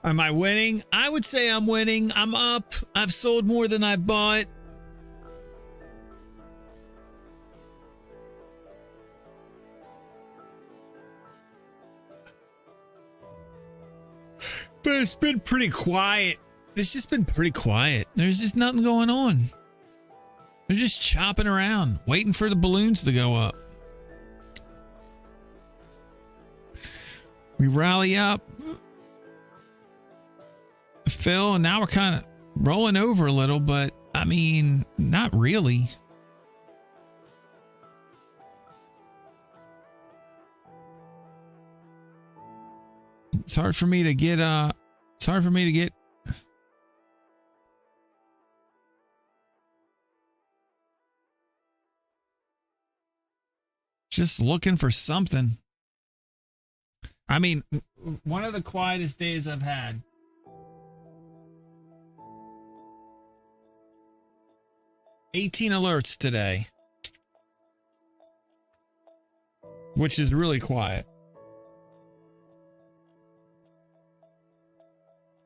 Speaker 1: Am I winning? I would say I'm winning. I'm up. I've sold more than I bought. But it's been pretty quiet. It's just been pretty quiet. There's just nothing going on. They're just chopping around, waiting for the balloons to go up. We rally up, Phil, and now we're kind of rolling over a little, but I mean, not really. It's hard for me to get, just looking for something. I mean, one of the quietest days I've had. $18 alerts today, which is really quiet.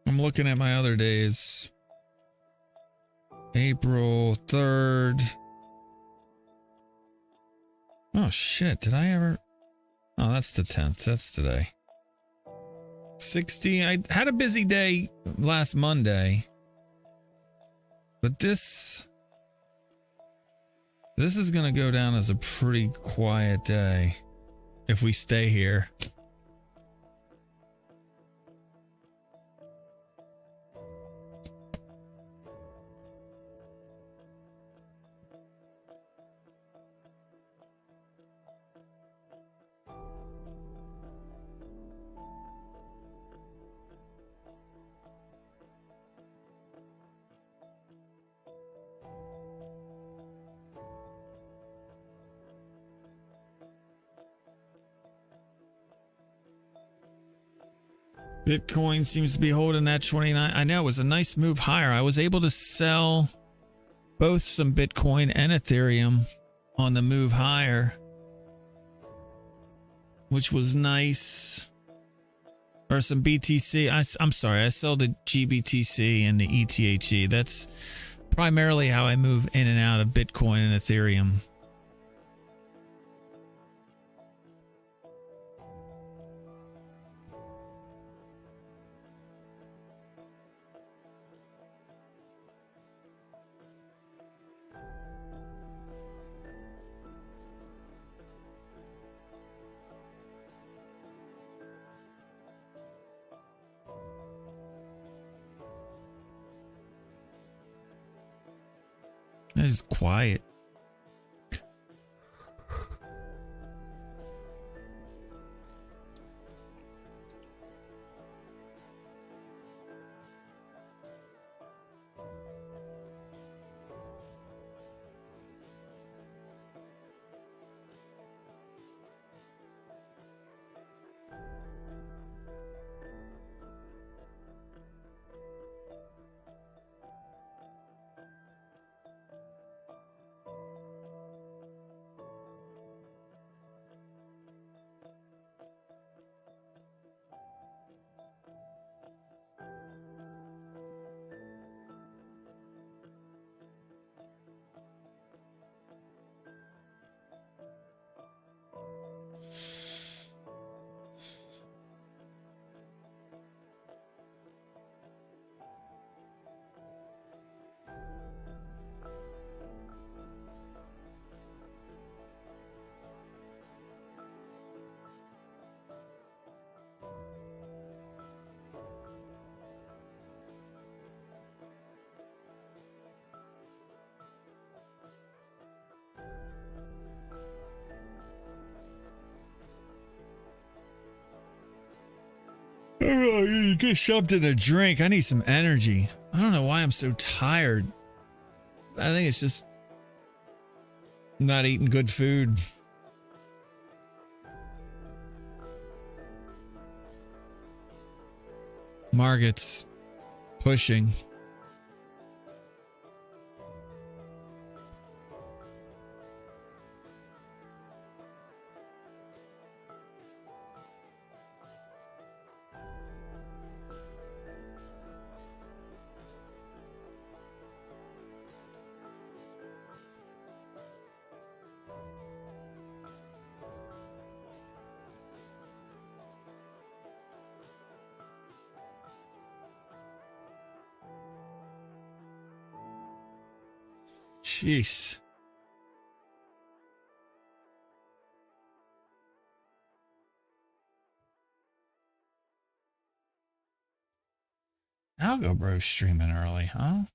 Speaker 1: I'm looking at my other days. April 3rd. Oh shit, did I ever? Oh, that's the 10th. That's today. 60. I had a busy day last Monday. But this is going to go down as a pretty quiet day if we stay here. Bitcoin seems to be holding that 29. I know, it was a nice move higher. I was able to sell both some Bitcoin and Ethereum on the move higher, which was nice. Or some BTC. I'm sorry, I sold the GBTC and the ETHE. That's primarily how I move in and out of Bitcoin and Ethereum. It's quiet. Get something to drink. I need some energy. I don't know why I'm so tired. I think it's just not eating good food. Market's pushing. Jeez.
Speaker 4: Algo Bro streaming early, huh?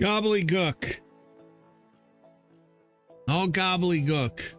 Speaker 1: Gobbledygook. All gobbledygook.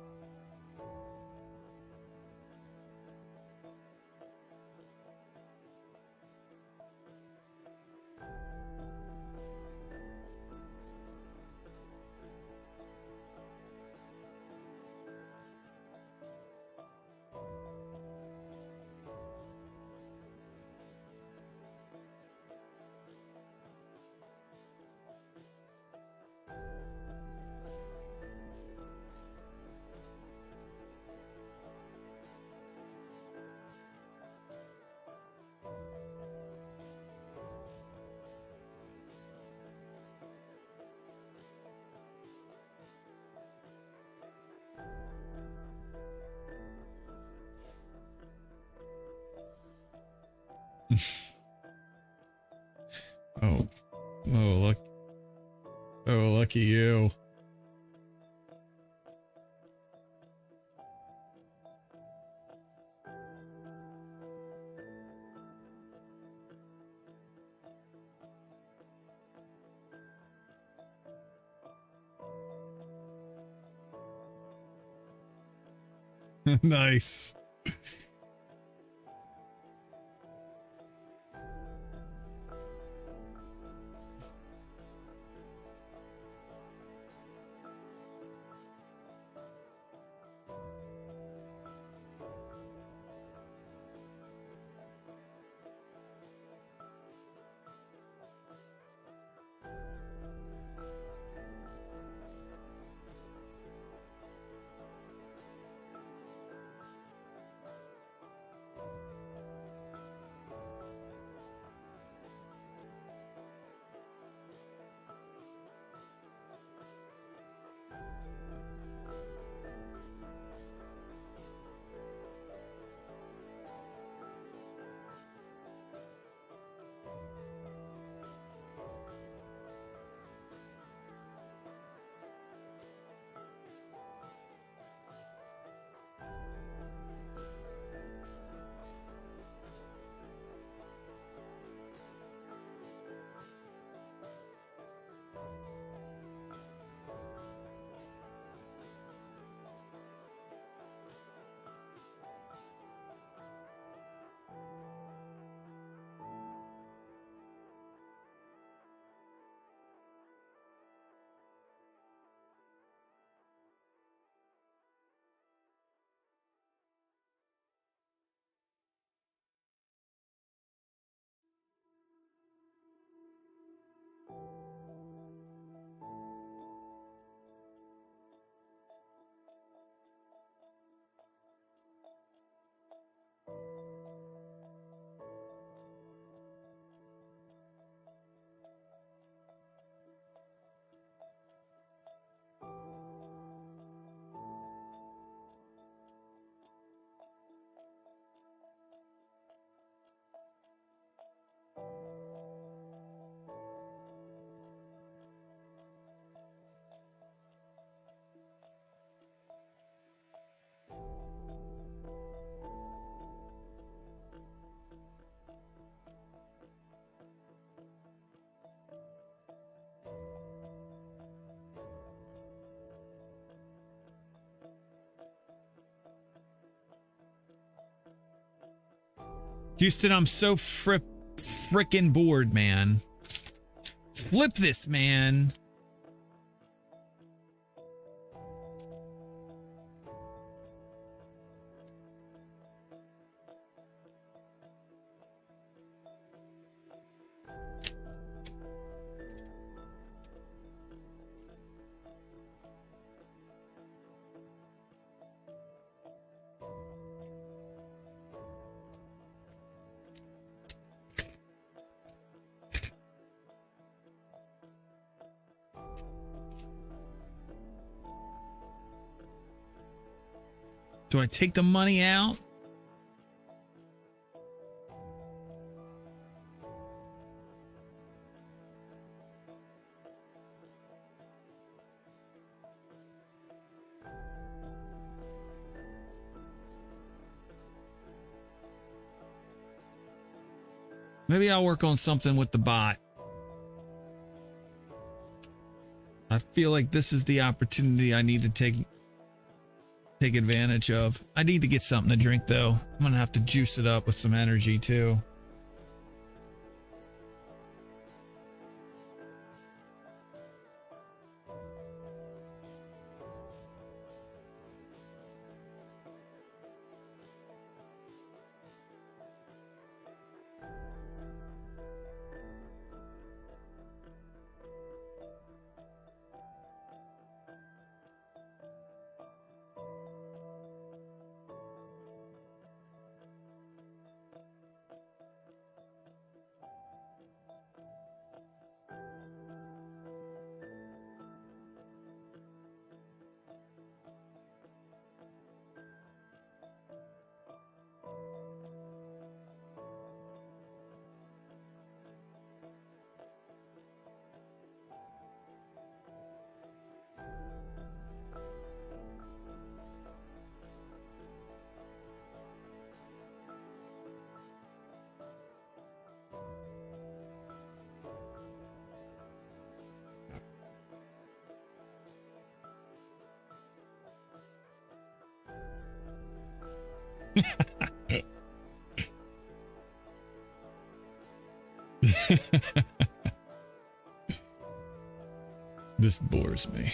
Speaker 1: Oh, look. Oh, lucky you. Nice.
Speaker 4: Houston, I'm so frickin' bored, man. Flip this, man. Do I take the money out? Maybe I'll work on something with the bot. I feel like this is the opportunity I need to take advantage of. I need to get something to drink though. I'm gonna have to juice it up with some energy too. This bores me.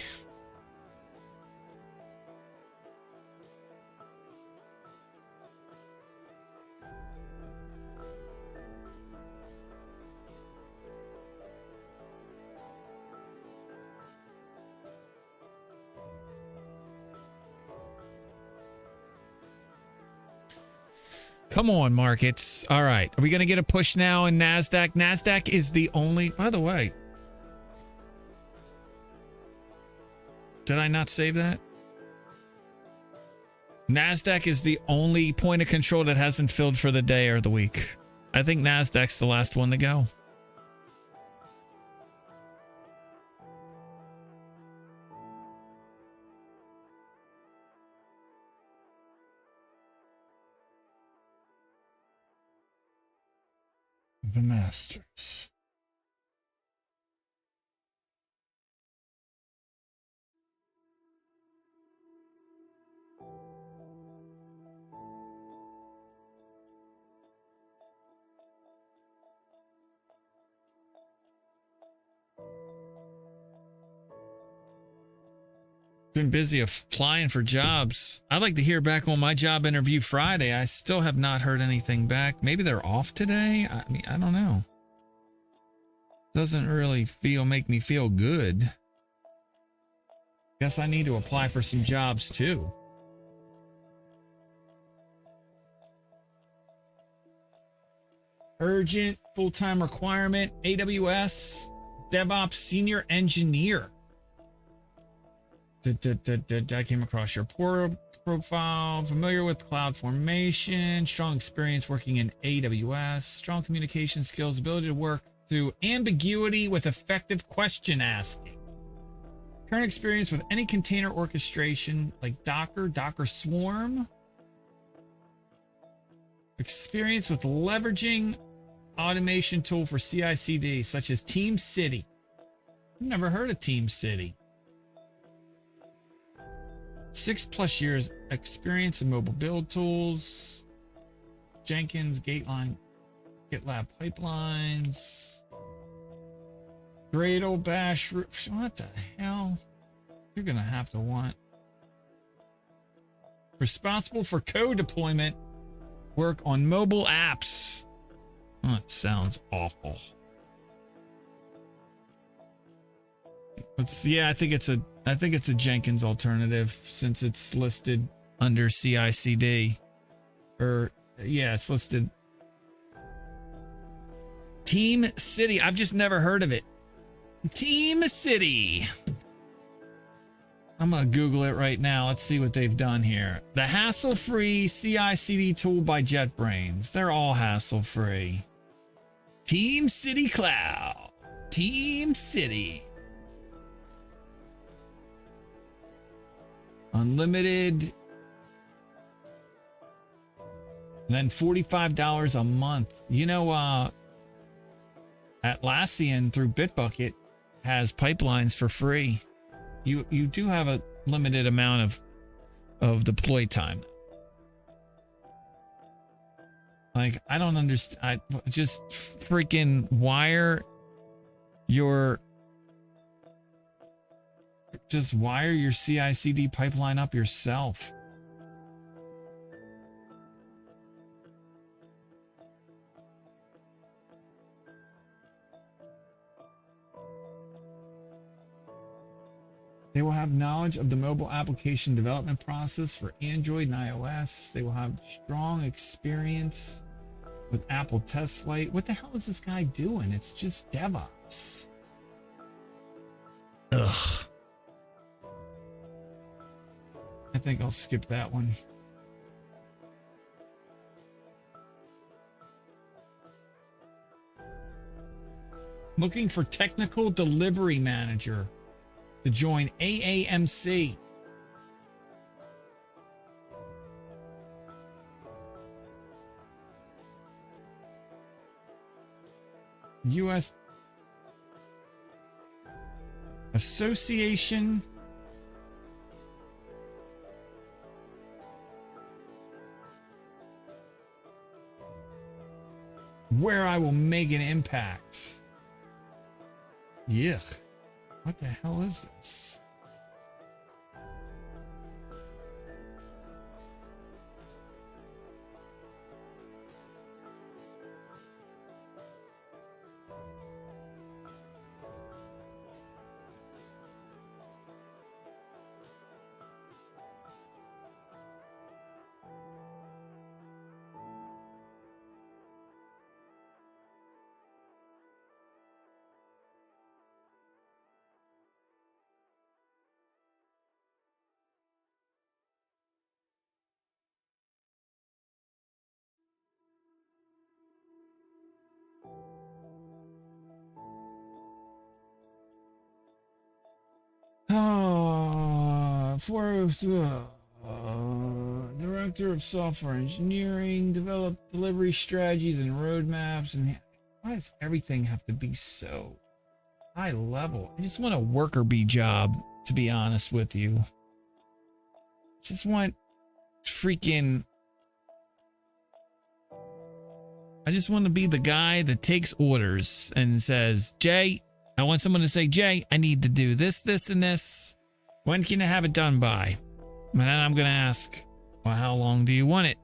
Speaker 4: Come on, markets. All right. Are we going to get a push now in NASDAQ? NASDAQ is the only... By the way, did I not save that? NASDAQ is the only point of control that hasn't filled for the day or the week. I think NASDAQ's the last one to go. The Masters. Been busy applying for jobs. I'd like to hear back on my job interview Friday. I still have not heard anything back. Maybe they're off today. I mean, I don't know. Doesn't really make me feel good. Guess I need to apply for some jobs too. Urgent full-time requirement, AWS DevOps Senior Engineer. I came across your profile. Familiar with cloud formation, strong experience working in AWS, strong communication skills, ability to work through ambiguity with effective question asking. Current experience with any container orchestration like Docker Swarm. Experience with leveraging automation tool for CI/CD such as TeamCity. I've never heard of TeamCity. 6+ years experience in mobile build tools. Jenkins, GitLab pipelines. Gradle, bash, what the hell? You're gonna have to want. Responsible for code deployment, work on mobile apps. Oh, it sounds awful. Yeah, I think it's a Jenkins alternative since it's listed under CI/CD. Or yeah, it's listed. Team City. I've just never heard of it. Team City. I'm going to Google it right now. Let's see what they've done here. The hassle-free CI/CD tool by JetBrains. They're all hassle-free. Team City Cloud. Team City. Unlimited. And then $45 a month. You know, Atlassian through Bitbucket has pipelines for free. You do have a limited amount of deploy time. Like, I don't understand. I just freaking wire your CI/CD pipeline up yourself. They will have knowledge of the mobile application development process for Android and iOS. They will have strong experience with Apple Test Flight. What the hell is this guy doing? It's just DevOps. Ugh. I think I'll skip that one. Looking for technical delivery manager to join AAMC. U.S. Association where I will make an impact. Yuck. What the hell is this? Director of Software Engineering, develop delivery strategies and roadmaps. And why does everything have to be so high level? I just want a worker bee job, to be honest with you. Just want freaking. I just want to be the guy that takes orders and says, Jay, I want someone to say, Jay, I need to do this, this, and this. When can I have it done by? And then I'm going to ask, well, how long do you want it?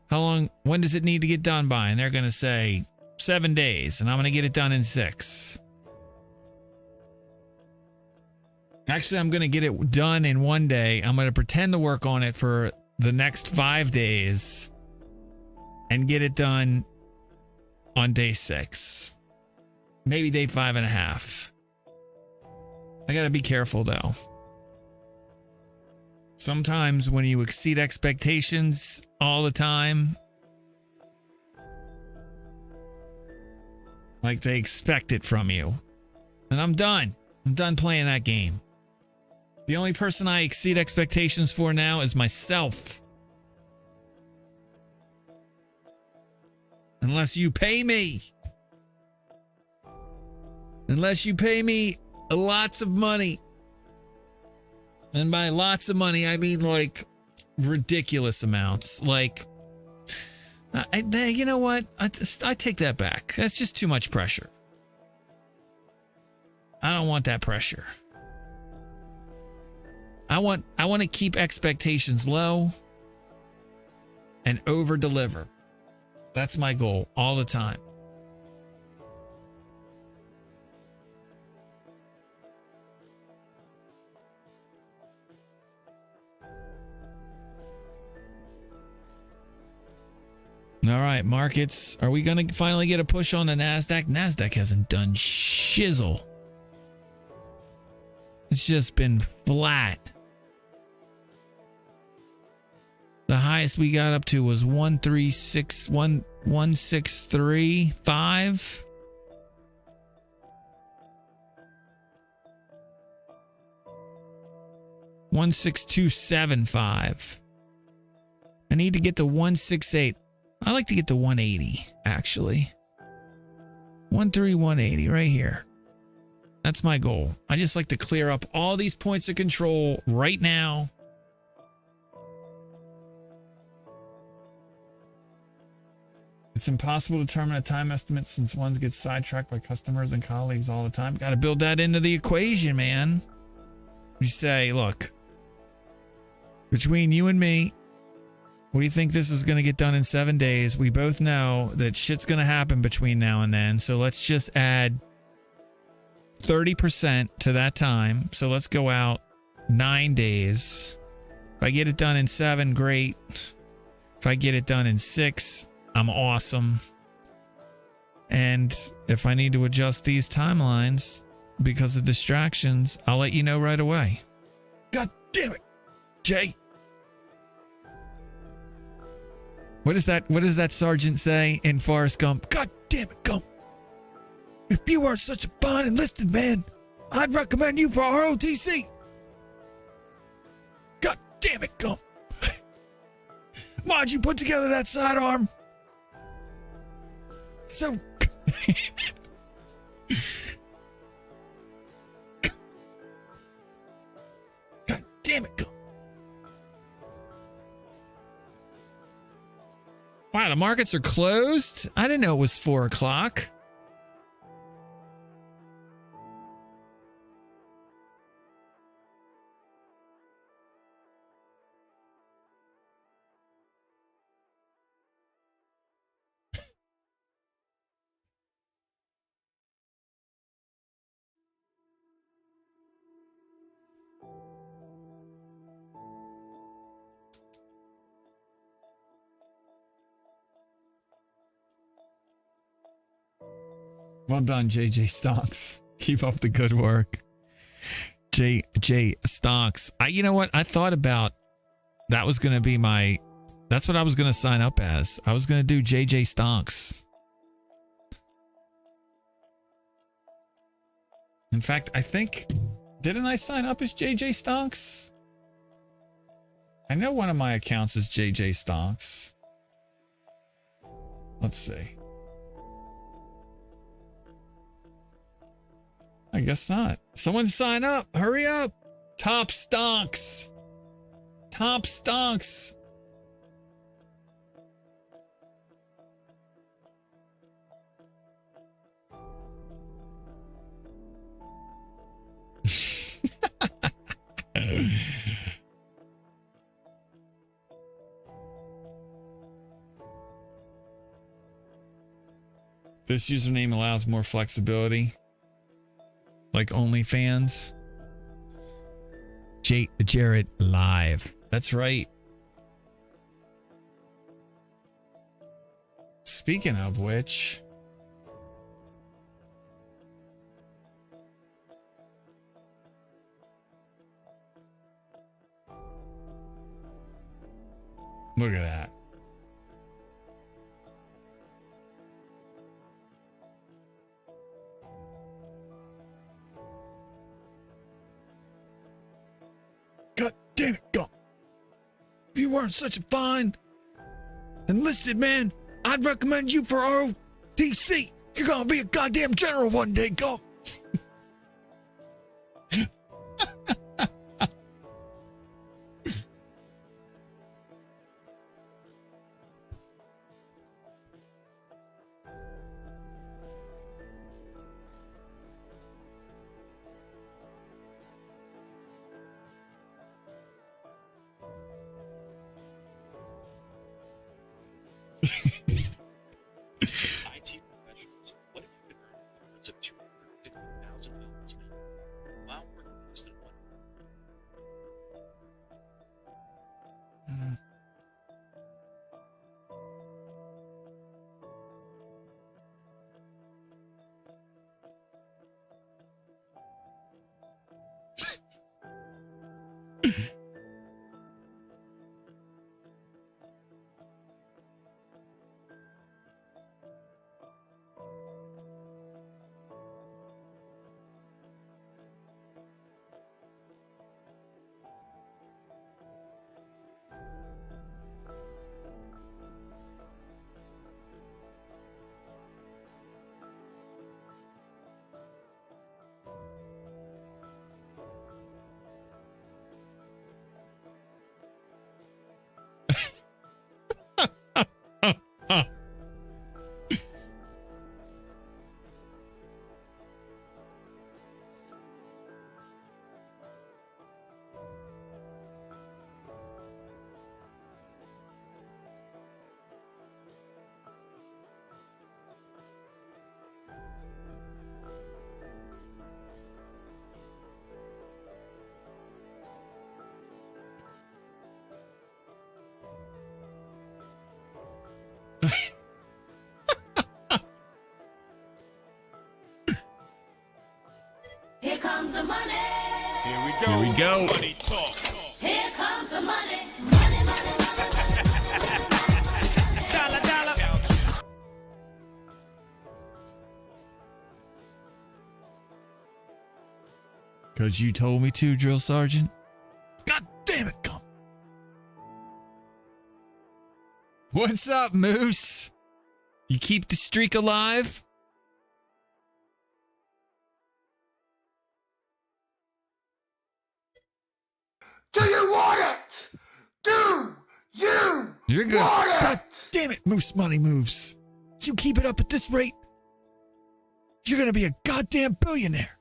Speaker 4: When does it need to get done by? And they're going to say 7 days, and I'm going to get it done in 6. Actually, I'm going to get it done in 1 day. I'm going to pretend to work on it for the next 5 days and get it done on day 6. Maybe day 5.5. I got to be careful, though. Sometimes when you exceed expectations all the time, like they expect it from you. And I'm done. I'm done playing that game. The only person I exceed expectations for now is myself. Unless you pay me. Unless you pay me lots of money. And by lots of money, I mean like ridiculous amounts. Like
Speaker 1: You know what? I take that back. That's just too much pressure. I don't want that pressure. I want to keep expectations low and over deliver. That's my goal all the time. All right, markets. Are we going to finally get a push on the NASDAQ? NASDAQ hasn't done shizzle. It's just been flat. The highest we got up to was 163.5. $162.75. I need to get to 168. I like to get to 180, actually. 180 right here. That's my goal. I just like to clear up all these points of control right now. It's impossible to determine a time estimate since one gets sidetracked by customers and colleagues all the time. Got to build that into the equation, man. You say, look, between you and me, we think this is going to get done in 7 days. We both know that shit's going to happen between now and then. So let's just add 30% to that time. So let's go out 9 days. If I get it done in 7, great. If I get it done in 6, I'm awesome. And if I need to adjust these timelines because of distractions, I'll let you know right away. God damn it, Jay. What does that sergeant say in Forrest Gump? God damn it, Gump. If you weren't such a fine enlisted man, I'd recommend you for ROTC. God damn it, Gump. Why'd you put together that sidearm? So... God damn it, Gump. Wow, the markets are closed? I didn't know it was 4 o'clock. Well done, JJ Stocks. Keep up the good work. J Stocks. You know what? I thought about that was going to be that's what I was going to sign up as. I was going to do JJ Stocks. In fact, I think, didn't I sign up as JJ Stocks? I know one of my accounts is JJ Stocks. Let's see. I guess not. Someone sign up. Hurry up. Top stocks. Top stocks. This username allows more flexibility. Like OnlyFans. JayJaredLive. That's right. Speaking of which, look at that. God damn it, go. If you weren't such a fine enlisted man, I'd recommend you for ROTC. You're gonna be a goddamn general one day, go.
Speaker 5: Here comes the money.
Speaker 3: Here we go.
Speaker 1: Here we go.
Speaker 3: Money talk.
Speaker 5: Here comes the money. Money, money,
Speaker 3: Dollar, dollar.
Speaker 1: Because you told me to, Drill Sergeant. God damn it, come. What's up, Moose? You keep the streak alive?
Speaker 6: Do you want it? Do you
Speaker 1: You're good.
Speaker 6: want it?
Speaker 1: God damn it, Moose Money Moves. You keep it up at this rate, you're going to be a goddamn billionaire.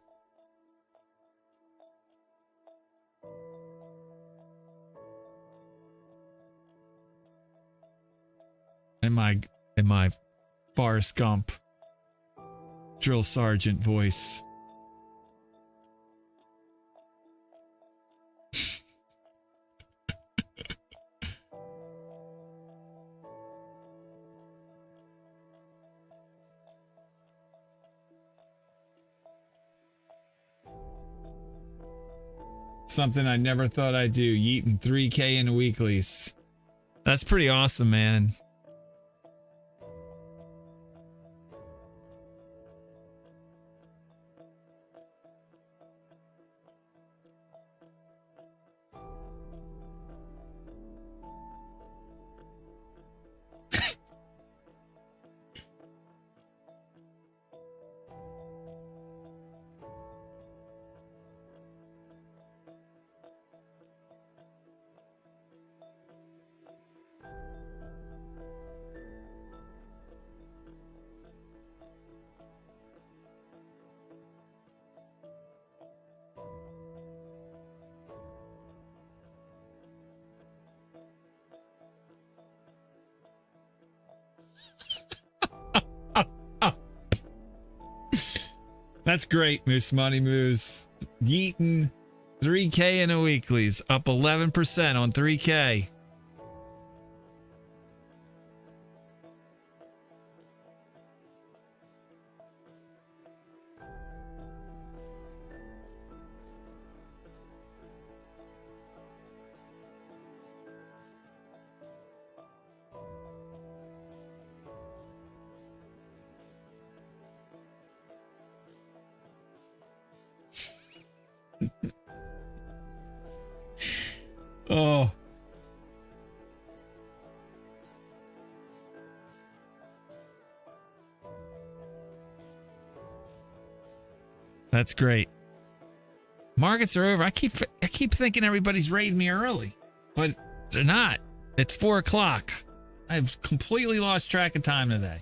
Speaker 1: In my Forrest Gump Drill Sergeant voice.
Speaker 4: Something I never thought I'd do. Yeeting 3K in the weeklies.
Speaker 1: That's pretty awesome, man.
Speaker 4: That's great, Moose Money Moves. Yeeting
Speaker 1: 3K in a weeklies, up 11% on 3K.
Speaker 4: Oh.
Speaker 1: That's great. Markets are over. I keep thinking everybody's raiding me early, but they're not. It's 4 o'clock. I've completely lost track of time today.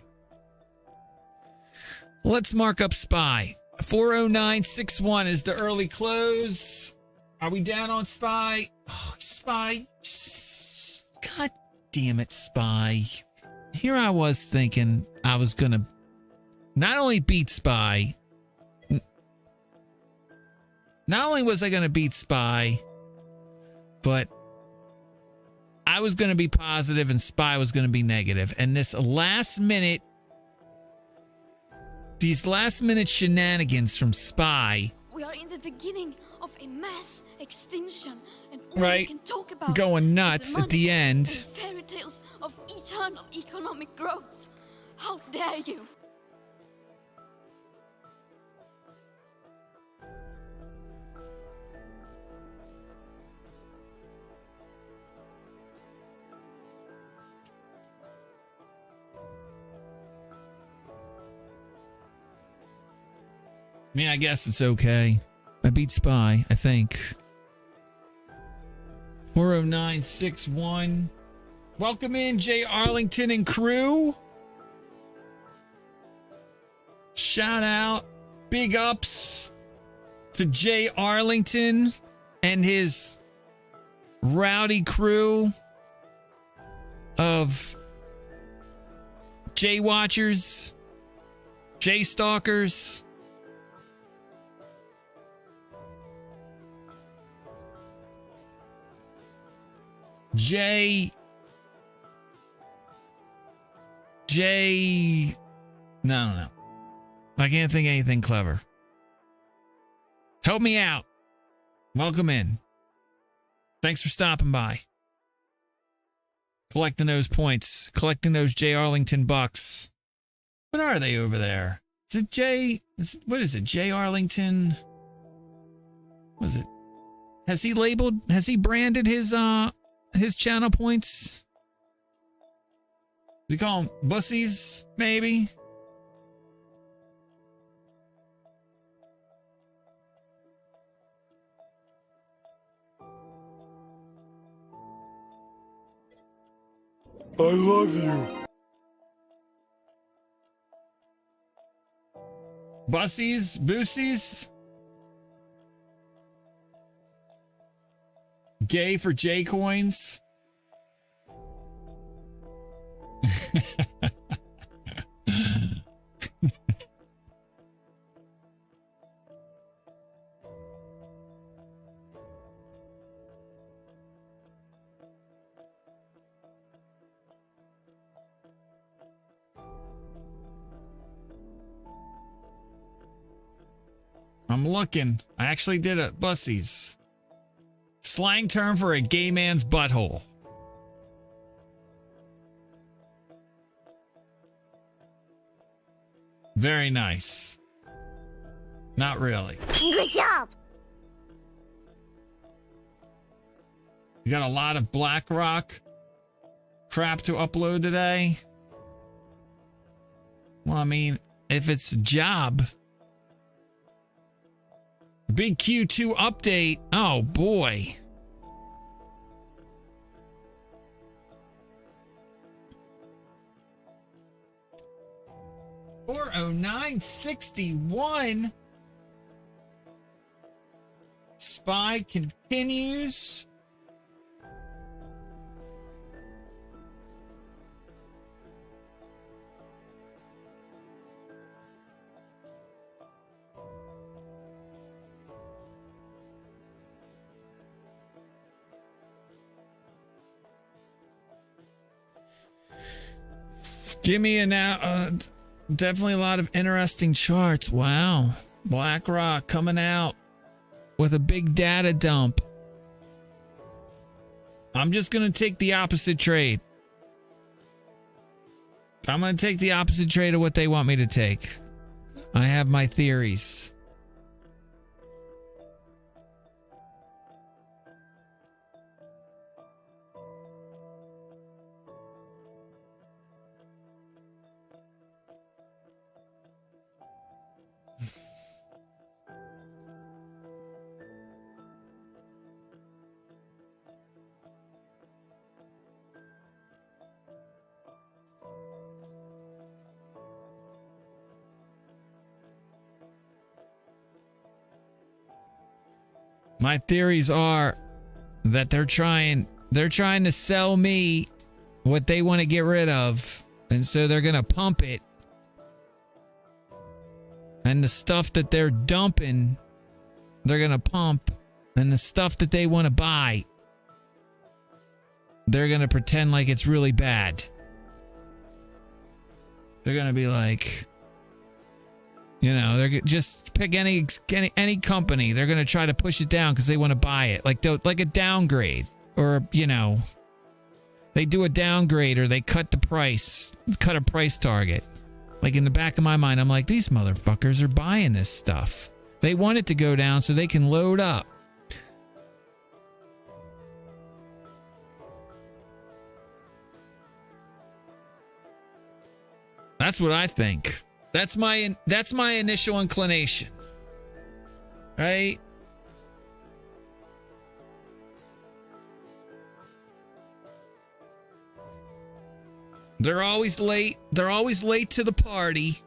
Speaker 1: Let's mark up SPY. 40961 is the early close. Are we down on SPY? Oh, SPY. God damn it, SPY. Here I was thinking I was going to not only beat SPY, not only was I going to beat SPY, but I was going to be positive and SPY was going to be negative. And these last minute shenanigans from SPY
Speaker 9: We are in the beginning of a mass extinction, and all
Speaker 4: Right.
Speaker 9: we can talk about
Speaker 4: Going
Speaker 9: is
Speaker 4: nuts
Speaker 9: the
Speaker 4: at the
Speaker 9: money
Speaker 4: end.
Speaker 9: and fairy tales of eternal economic growth. How dare you?
Speaker 4: I mean, I guess it's okay. I beat Spy, I think. 40961. Welcome in, Jay Arlington and crew. Shout out, big ups to Jay Arlington and his rowdy crew of Jay Watchers, Jay Stalkers. No. I can't think of anything clever. Help me out. Welcome in. Thanks for stopping by. Collecting those points. Collecting those J. Arlington bucks. What are they over there? Is it J? What is it? J. Arlington? What is it? Has he branded his channel points? Do you call them bussies, maybe?
Speaker 6: I love you.
Speaker 4: Bussies? Boosies? Gay for J coins? I'm looking. I actually did a bussies. Slang term for a gay man's butthole. Very nice. Not really.
Speaker 5: Good job.
Speaker 4: You got a lot of BlackRock crap to upload today. Well, I mean, if it's a job. Big Q2 update. Oh, boy. $409.61. Spy continues. Give me definitely a lot of interesting charts. Wow. BlackRock coming out with a big data dump. I'm just going to take the opposite trade. I'm going to take the opposite trade of what they want me to take. I have my theories. My theories are that they're trying to sell me what they want to get rid of, and so they're going to pump it. And the stuff that they're dumping, they're going to pump, and the stuff that they want to buy, they're going to pretend like it's really bad. They're going to be like,
Speaker 1: You know, they're just pick any company. They're going to try to push it down because they want to buy it. Like a downgrade, or, you know, they do a downgrade, or they cut a price target. Like, in the back of my mind, I'm like, these motherfuckers are buying this stuff. They want it to go down so they can load up. That's what I think. That's my initial inclination. Right? They're always late. They're always late to the party.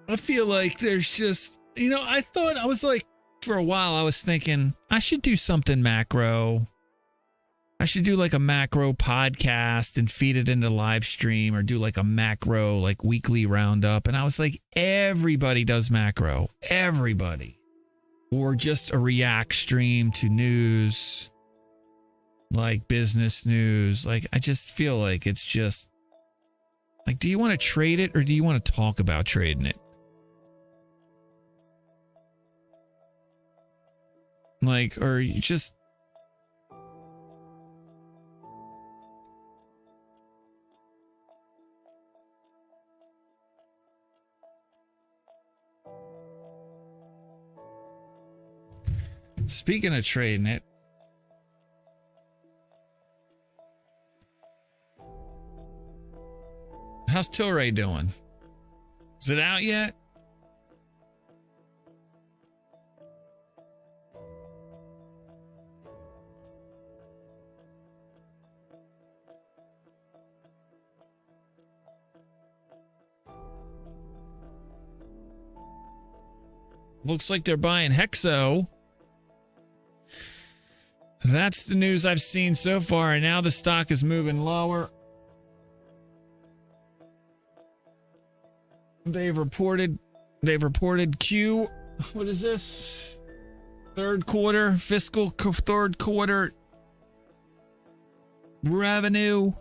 Speaker 1: I feel like there's just, you know, for a while I was thinking I should do something macro. I should do like a macro podcast and feed it into live stream, or do like a macro, like weekly roundup. And I was like, everybody does macro. Everybody. Or just a react stream to news, like business news. Like, I just feel like it's just like, do you want to trade it, or do you want to talk about trading it? Like, or you just, speaking of trading it, how's Tilray doing? Is it out yet? Looks like they're buying Hexo. That's the news I've seen so far, and now the stock is moving lower. They've reported Q. What is this? Fiscal third quarter revenue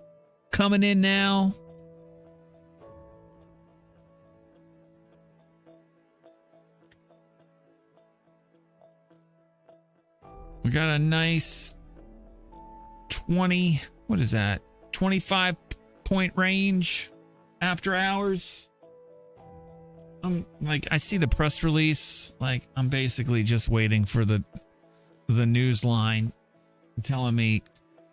Speaker 1: coming in now. We got a nice 25-point range after hours. I see the press release. Like, I'm basically just waiting for the news line telling me,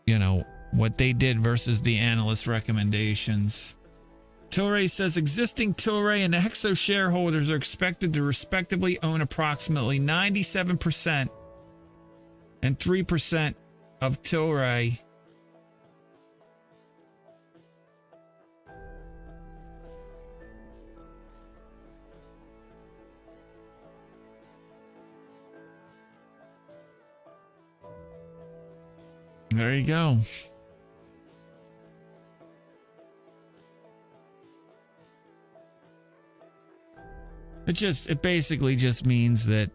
Speaker 1: you know, what they did versus the analyst recommendations. Tilray says existing Tilray and Hexo shareholders are expected to respectively own approximately 97% and 3% of Tilray. There you go. It basically just means that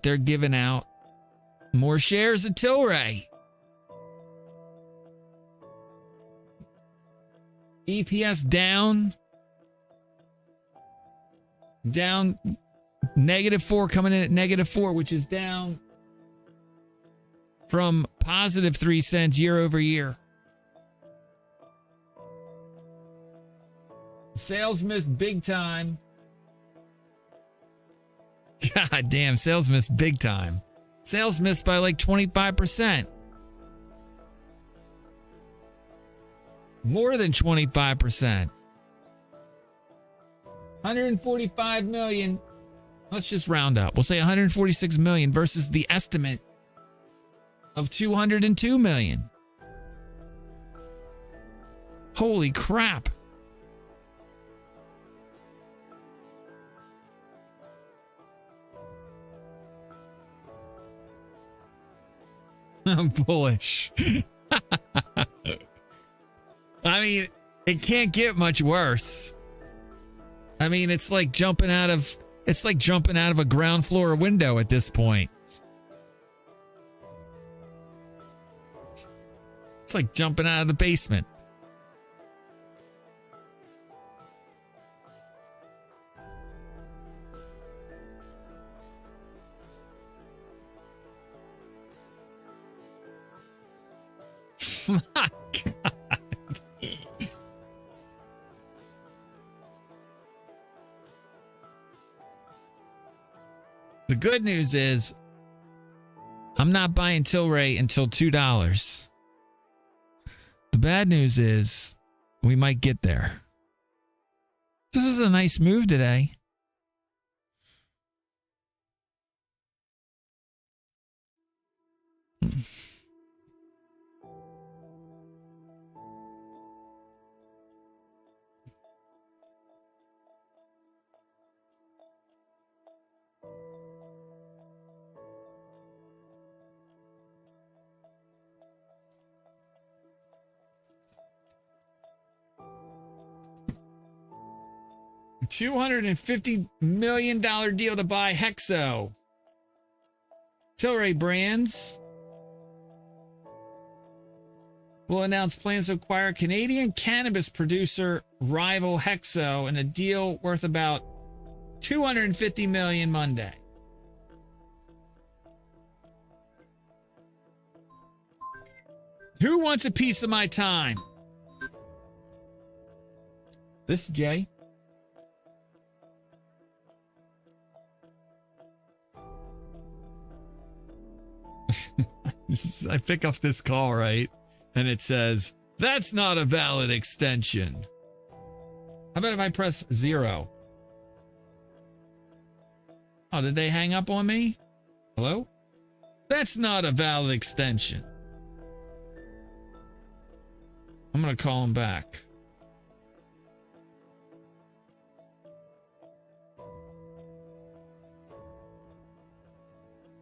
Speaker 1: they're giving out more shares of Tilray. EPS down -4, coming in at -4, which is down from positive 3 cents year over year. Sales missed big time. God damn, sales missed big time. Sales missed by like 25%. More than 25%. 145 million. Let's just round up. We'll say 146 million versus the estimate of 202 million. Holy crap. I'm bullish. I mean, it can't get much worse. I mean, it's like jumping out of a ground floor window at this point.
Speaker 4: It's like jumping out of the basement. My God. The good news is I'm not buying Tilray until $2. The bad news is we might get there. This is a nice move today. $250 million deal to buy Hexo. Tilray Brands will announce plans to acquire Canadian cannabis producer rival Hexo in a deal worth about $250 million Monday. Who wants a piece of my time? This is Jay. I pick up this call, right? And it says, that's not a valid extension. How about if I press 0? Oh, did they hang up on me? Hello? That's not a valid extension. I'm going to call him back.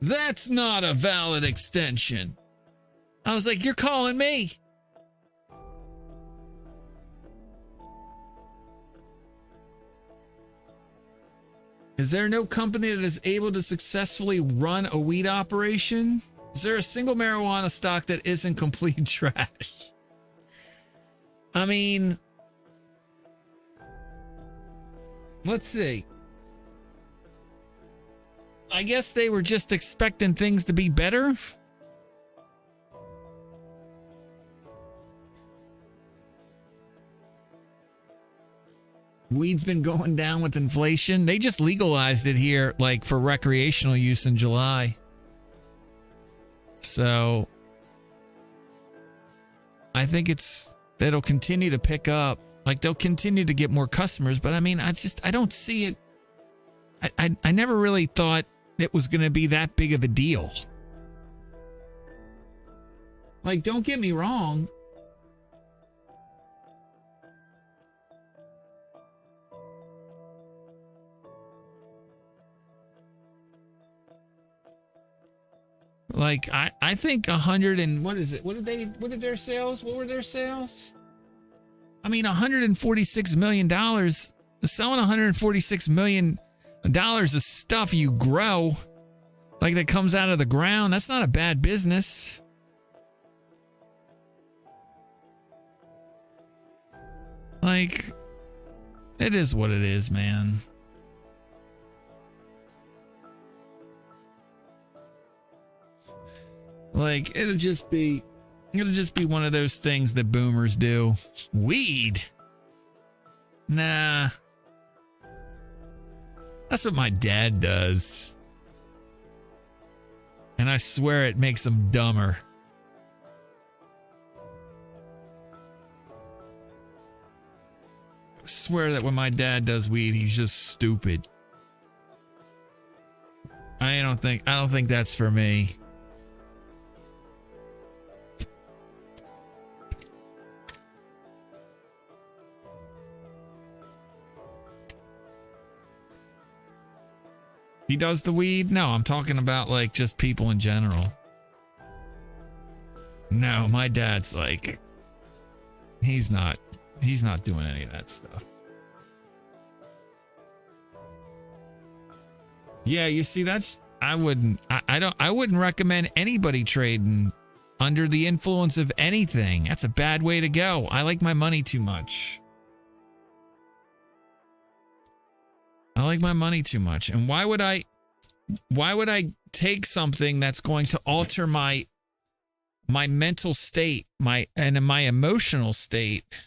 Speaker 4: That's not a valid extension. I was like, you're calling me. Is there no company that is able to successfully run a weed operation? Is there a single marijuana stock that isn't complete trash? I mean, let's see. I guess they were just expecting things to be better. Weed's been going down with inflation. They just legalized it here, like for recreational use in July. So I think it'll continue to pick up. Like they'll continue to get more customers, but I mean, I don't see it. I never really thought it was going to be that big of a deal. Like, don't get me wrong. Like, I think 100 and what is it? What did their sales? What were their sales? I mean, $146 million. Selling $146 million of stuff you grow, like that comes out of the ground, that's not a bad business. Like, it is what it is, man. Like, it'll just be one of those things that boomers do. Weed? Nah. That's what my dad does. And I swear it makes him dumber. I swear that when my dad does weed, he's just stupid. I don't think that's for me. He does the weed? No, I'm talking about like just people in general. No, my dad's like, he's not doing any of that stuff. Yeah, you see, I wouldn't recommend anybody trading under the influence of anything. That's a bad way to go. I like my money too much. I like my money too much. And why would I take something that's going to alter my mental state, my emotional state?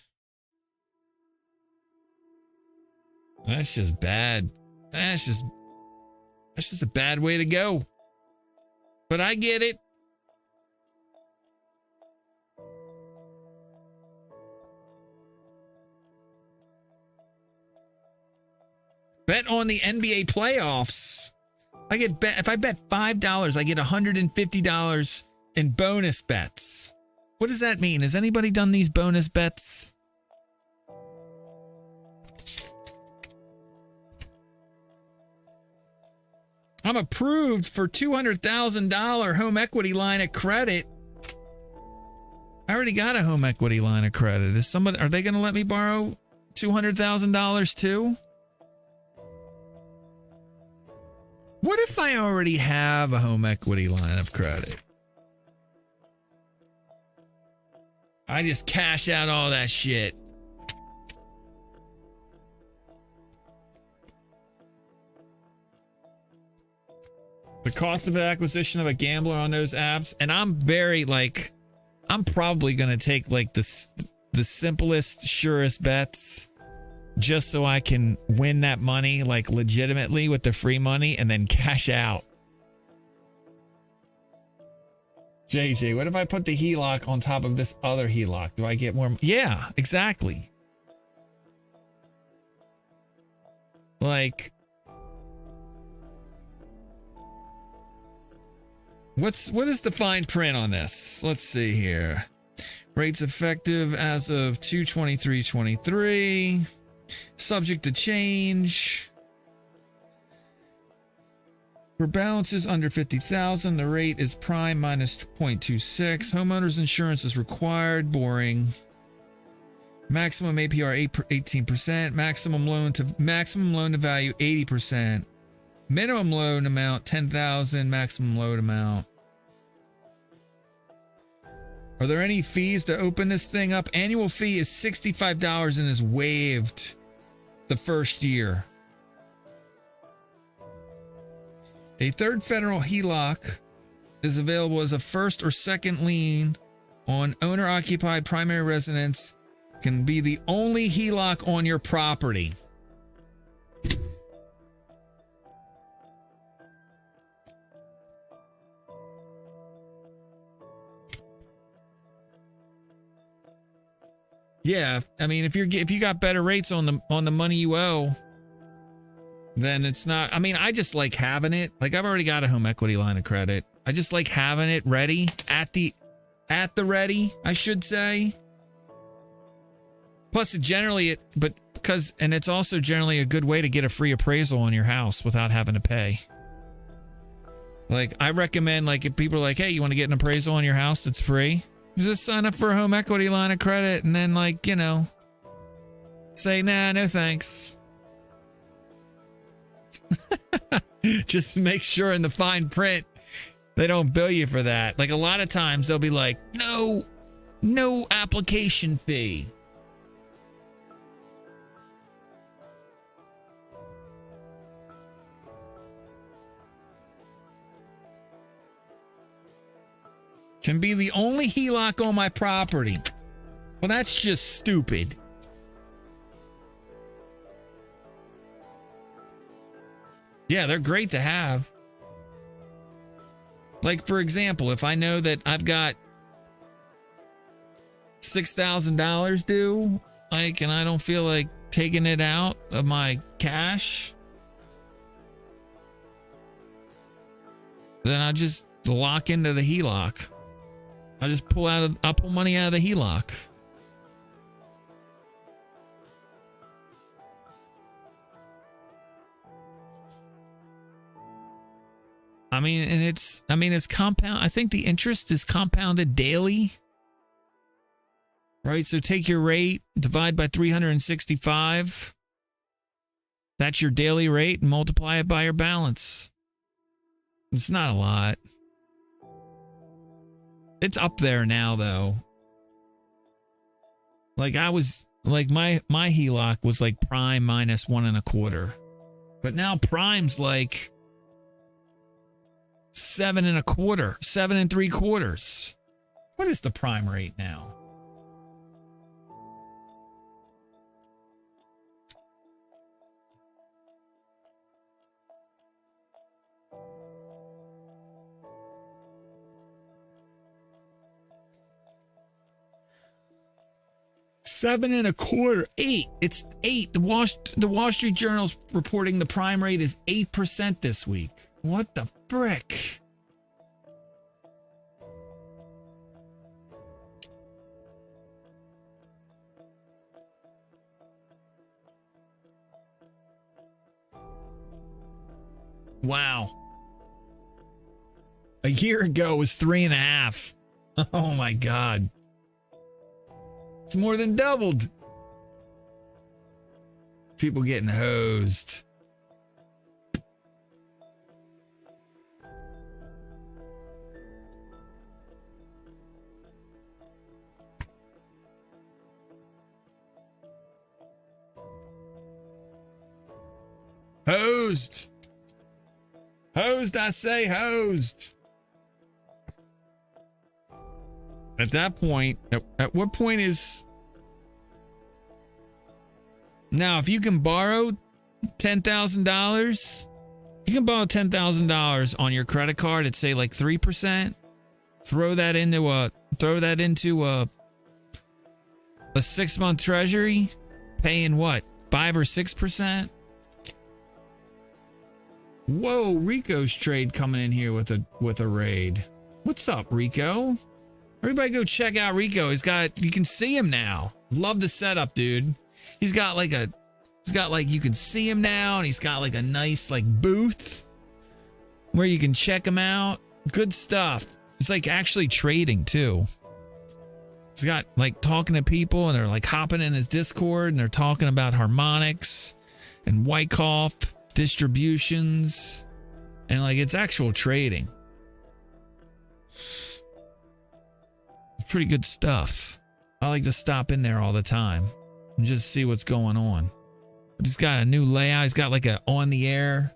Speaker 4: That's just bad. That's just a bad way to go. But I get it. Bet on the NBA playoffs. If I bet $5, I get $150 in bonus bets. What does that mean? Has anybody done these bonus bets? I'm approved for $200,000 home equity line of credit. I already got a home equity line of credit. Are they going to let me borrow $200,000 too? What if I already have a home equity line of credit? I just cash out all that shit. The cost of acquisition of a gambler on those apps, and I'm probably going to take like the simplest, surest bets just so I can win that money like legitimately with the free money and then cash out. JJ, what if I put the HELOC on top of this other HELOC? Do I get more? Yeah, exactly. Like, what is the fine print on this? Let's see here. Rates effective as of 2/23/23. Subject to change. For balances under 50,000, the rate is prime minus 0.26. Homeowners insurance is required. Boring. Maximum APR 18%. Maximum loan to value 80%. Minimum loan amount 10,000. Maximum loan amount. Are there any fees to open this thing up? Annual fee is $65 and is waived the first year. A third federal HELOC is available as a first or second lien on owner-occupied primary residence. Can be the only HELOC on your property. Yeah, I mean, if you got better rates on the money you owe, then it's not. I mean, I just like having it. Like, I've already got a home equity line of credit. I just like having it ready at the ready, I should say. Plus, it's also generally a good way to get a free appraisal on your house without having to pay. Like, I recommend, like, if people are like, hey, you want to get an appraisal on your house that's free? Just sign up for a home equity line of credit and then, like, you know, say, nah, no thanks. Just make sure in the fine print they don't bill you for that. Like, a lot of times they'll be like, no application fee. Can be the only HELOC on my property. Well, that's just stupid. Yeah, they're great to have. Like, for example, if I know that I've got $6,000 due, like, and I don't feel like taking it out of my cash, then I just lock into the HELOC. I'll pull money out of the HELOC. I mean, it's compound. I think the interest is compounded daily. Right? So take your rate, divide by 365. That's your daily rate, and multiply it by your balance. It's not a lot. It's up there now though. Like I was like my HELOC was like prime minus 1.25. But now prime's like 7.25, 7.75. What is the prime rate now? Seven and a quarter, 8. It's 8. The Wall Street Journal's reporting the prime rate is 8% this week. What the frick? Wow. A year ago it was 3.5. Oh my God. It's more than doubled. People getting hosed. Hosed. Hosed, I say hosed. At that point, at what point is... Now, if you can borrow $10,000, you can borrow $10,000 on your credit card at say like 3%. Throw that into a 6-month treasury, paying what, 5 or 6%? Whoa, Rico's trade coming in here with a raid. What's up, Rico? Everybody go check out Rico. You can see him now. Love the setup, dude. He's got like you can see him now, and he's got like a nice like booth where you can check him out. Good stuff. It's like actually trading too. He's got like talking to people, and they're like hopping in his Discord, and they're talking about harmonics and Wyckoff distributions, and like it's actual trading. Pretty good stuff. I like to stop in there all the time and just see what's going on. He's got a new layout. He's got like a on the air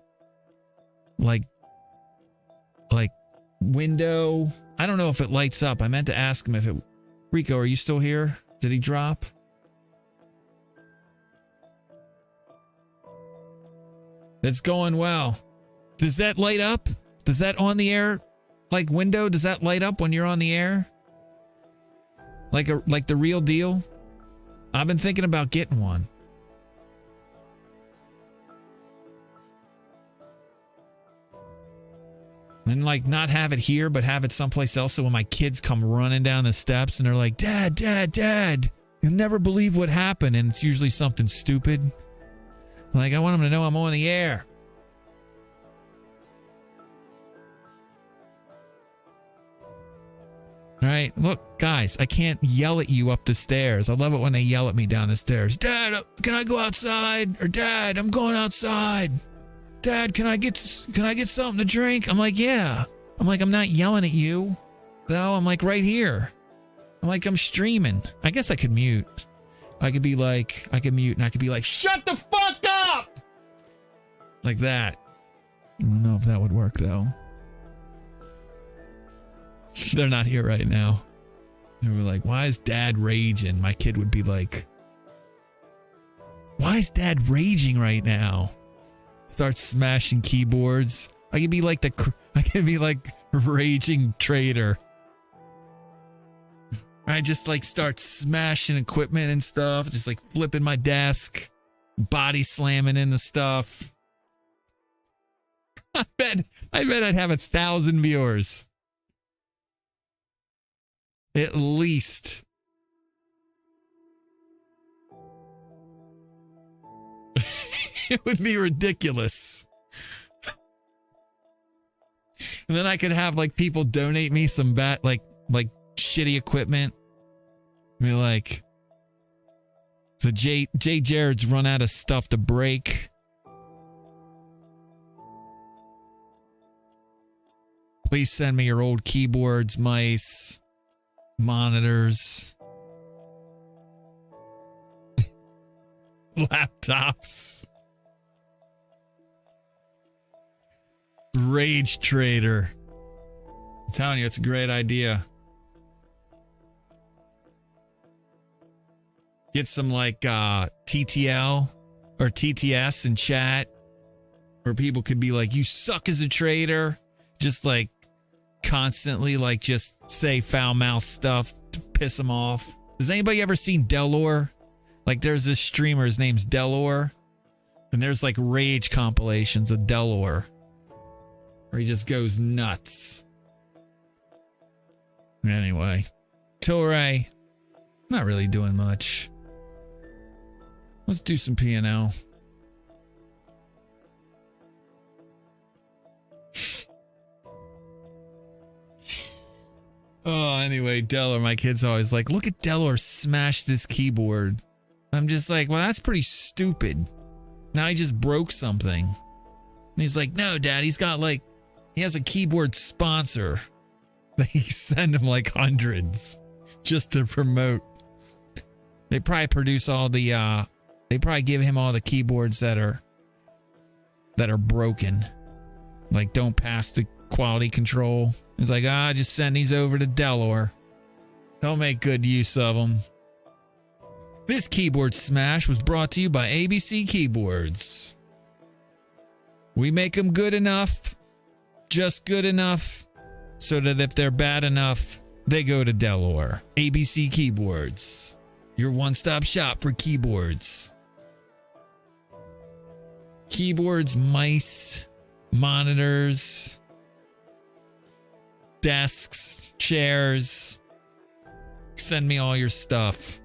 Speaker 4: like window. I don't know if it lights up. I meant to ask him if it... Rico, are you still here? Did he drop? It's going well. Does that light up? Does that on the air like window, does that light up when you're on the air? Like the real deal? I've been thinking about getting one. And like not have it here, but have it someplace else, so when my kids come running down the steps and they're like, Dad, Dad, Dad, you'll never believe what happened. And it's usually something stupid. Like, I want them to know I'm on the air. All right, look, guys, I can't yell at you up the stairs. I love it when they yell at me down the stairs. Dad, can I go outside? Or Dad, I'm going outside. Dad, can I get something to drink? I'm like, yeah. I'm like, I'm not yelling at you. though. I'm like right here. I'm like, I'm streaming. I guess I could mute. I could be like, I could mute and I could be like, shut the fuck up! Like that. I don't know if that would work though. They're not here right now. They were like, why is dad raging? My kid would be like, why is dad raging right now? Start smashing keyboards. I could be like raging trader. I just like start smashing equipment and stuff, just like flipping my desk, body slamming in the stuff. I bet I'd have 1,000 viewers. At least. It would be ridiculous. And then I could have like people donate me some like shitty equipment. Be like, the JayJared's run out of stuff to break. Please send me your old keyboards, mice, monitors, laptops, Rage Trader. I'm telling you, it's a great idea. Get some like TTL or TTS in chat where people could be like, you suck as a trader. Just like constantly like just say foul mouth stuff to piss them off. Has anybody ever seen Delor? Like there's this streamer, his name's Delor. And there's like rage compilations of Delor where he just goes nuts. Anyway, Tilray, not really doing much. Let's do some P&L. Oh, anyway, Delor, my kid's always like, look at Delor smash this keyboard. I'm just like, well, that's pretty stupid. Now he just broke something. And he's like, no, Dad, he's got like, he has a keyboard sponsor. They send him like hundreds just to promote. They probably produce all the, they probably give him all the keyboards that are broken. Like don't pass the quality control. He's like, just send these over to Delor. They'll make good use of them. This keyboard smash was brought to you by ABC Keyboards. We make them good enough, just good enough, so that if they're bad enough, they go to Delor. ABC Keyboards, your one-stop shop for keyboards. Keyboards, mice, monitors, desks, chairs. Send me all your stuff.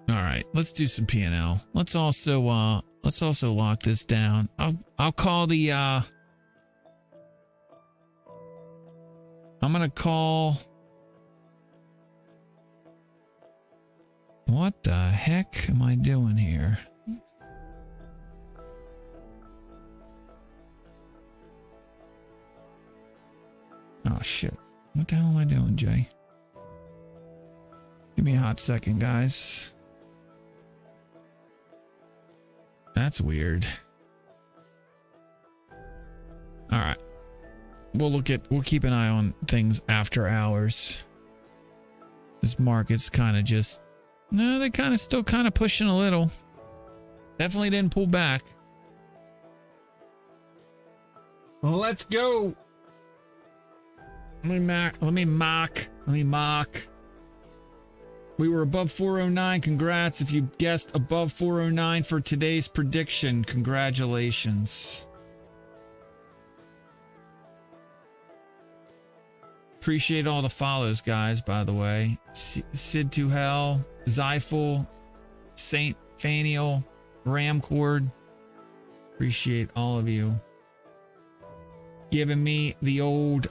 Speaker 4: All right, let's do some P&L. Let's also lock this down. I'll call the I'm gonna call. What the heck am I doing here? Oh shit. What the hell am I doing, Jay? Give me a hot second, guys. That's weird. All right. We'll keep an eye on things after hours. This market's kind of just, no, they kind of still kind of pushing a little. Definitely didn't pull back. Well, let's go. Let me mock. We were above 409. Congrats. If you guessed above 409 for today's prediction, congratulations. Appreciate all the follows, guys, by the way. Sid to Hell, Zyphel, Saint Faniel, Ramcord. Appreciate all of you giving me the old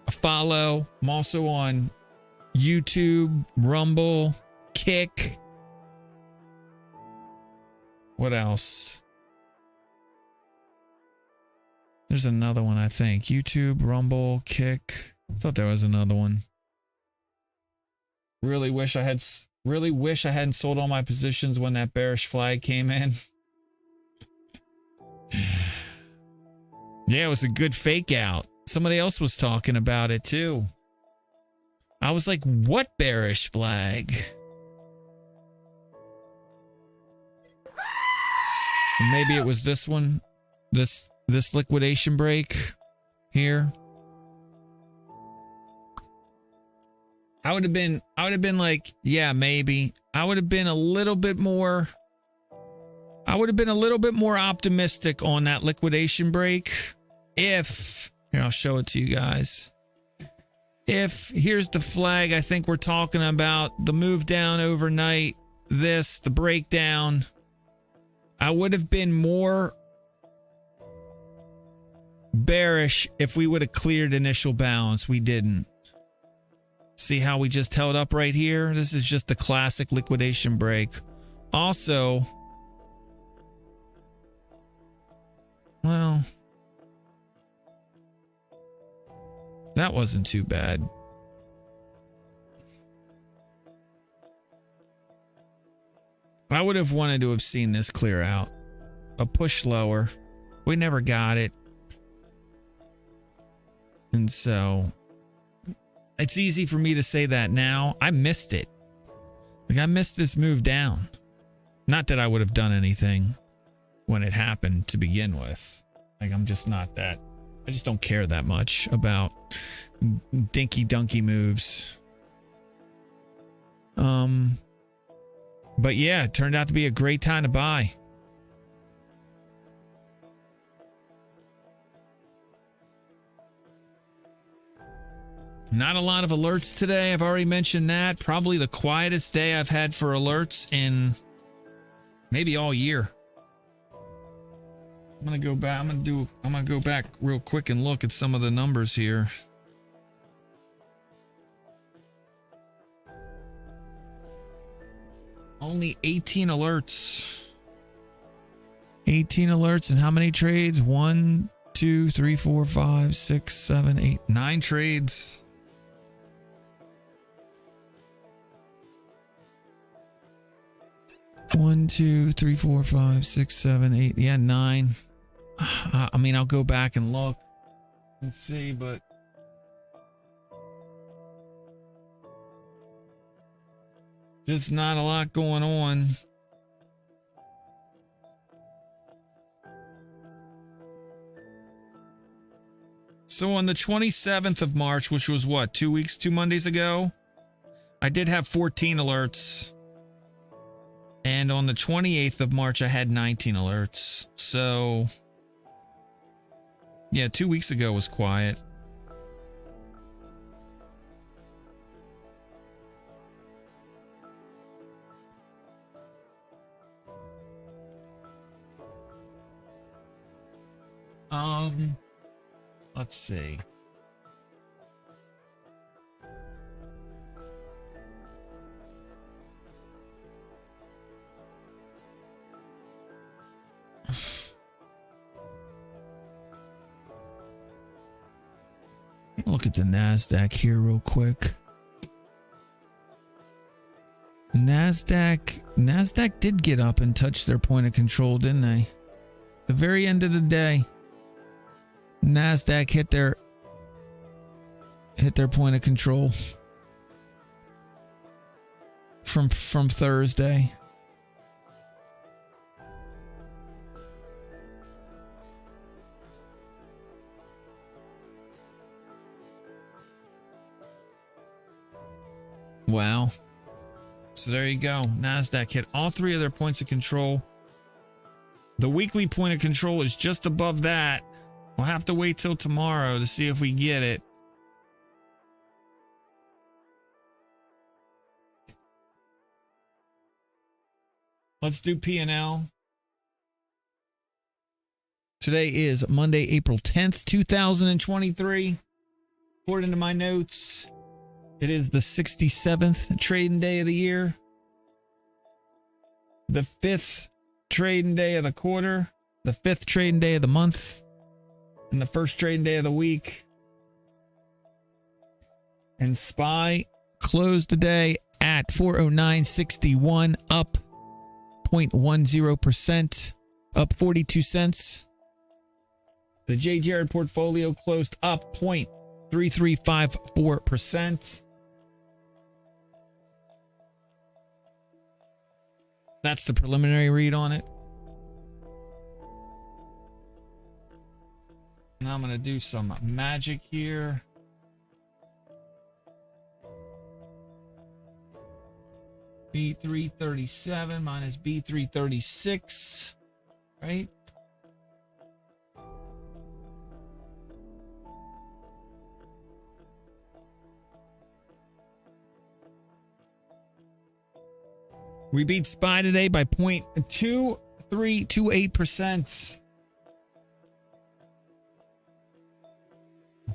Speaker 4: follow. I'm also on YouTube, Rumble, Kick. What else? There's another one, I think. YouTube, Rumble, Kick. I thought there was another one. Really wish I hadn't sold all my positions when that bearish flag came in. Yeah, it was a good fake out. Somebody else was talking about it too. I was like, what bearish flag? Maybe it was this one. This liquidation break here. I would have been like, yeah, maybe. I would have been a little bit more optimistic on that liquidation break if, here, I'll show it to you guys. If here's the flag I think we're talking about, the move down overnight, the breakdown, I would have been more bearish if we would have cleared initial balance. We didn't. See how we just held up right here? This is just the classic liquidation break. Also, well, that wasn't too bad. I would have wanted to have seen this clear out. A push lower. We never got it. And so it's easy for me to say that now. I missed it. Like, I missed this move down. Not that I would have done anything when it happened to begin with. Like, I'm just not that. I just don't care that much about dinky dunky moves. But yeah, it turned out to be a great time to buy. Not a lot of alerts today. I've already mentioned that. Probably the quietest day I've had for alerts in maybe all year. I'm gonna go back. I'm gonna go back real quick and look at some of the numbers here. Only 18 alerts. 18 alerts, and how many trades? 1, 2, 3, 4, 5, 6, 7, 8, 9 trades. One, 2, 3, 4, 5, 6, 7, 8. Yeah, 9. I mean, I'll go back and look and see, but just not a lot going on. So on the 27th of March, which was what, 2 Mondays ago, I did have 14 alerts. And on the 28th of March, I had 19 alerts. So, yeah, 2 weeks ago was quiet. Let's see. Look at the NASDAQ here real quick. NASDAQ did get up and touch their point of control, didn't they? The very end of the day, NASDAQ hit their point of control from Thursday. Wow. So there you go. NASDAQ hit all three of their points of control. The weekly point of control is just above that. We'll have to wait till tomorrow to see if we get it. Let's do P&L. Today is Monday, April 10th, 2023. According to my notes, it is the 67th trading day of the year, the 5th trading day of the quarter, the 5th trading day of the month, and the 1st trading day of the week. And SPY closed the day at 409.61, up 0.10%, up 42 cents. The J. Jared portfolio closed up 0.3354%. That's the preliminary read on it. Now I'm going to do some magic here. B337 minus B336, right? We beat SPY today by 0.2328%.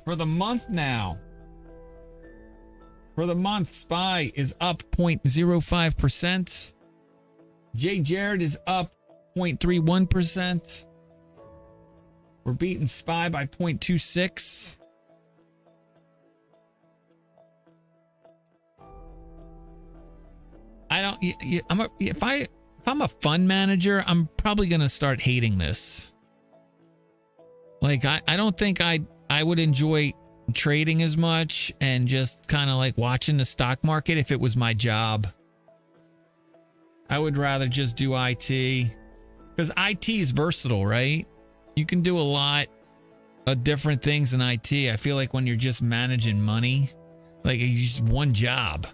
Speaker 4: For the month now. For the month, SPY is up 0.05%. JayJared is up 0.31%. We're beating SPY by 0.26. I don't. If I'm a fund manager, I'm probably gonna start hating this. Like I don't think I would enjoy trading as much and just kind of like watching the stock market if it was my job. I would rather just do IT because IT is versatile, right? You can do a lot of different things in IT. I feel like when you're just managing money, like it's just one job.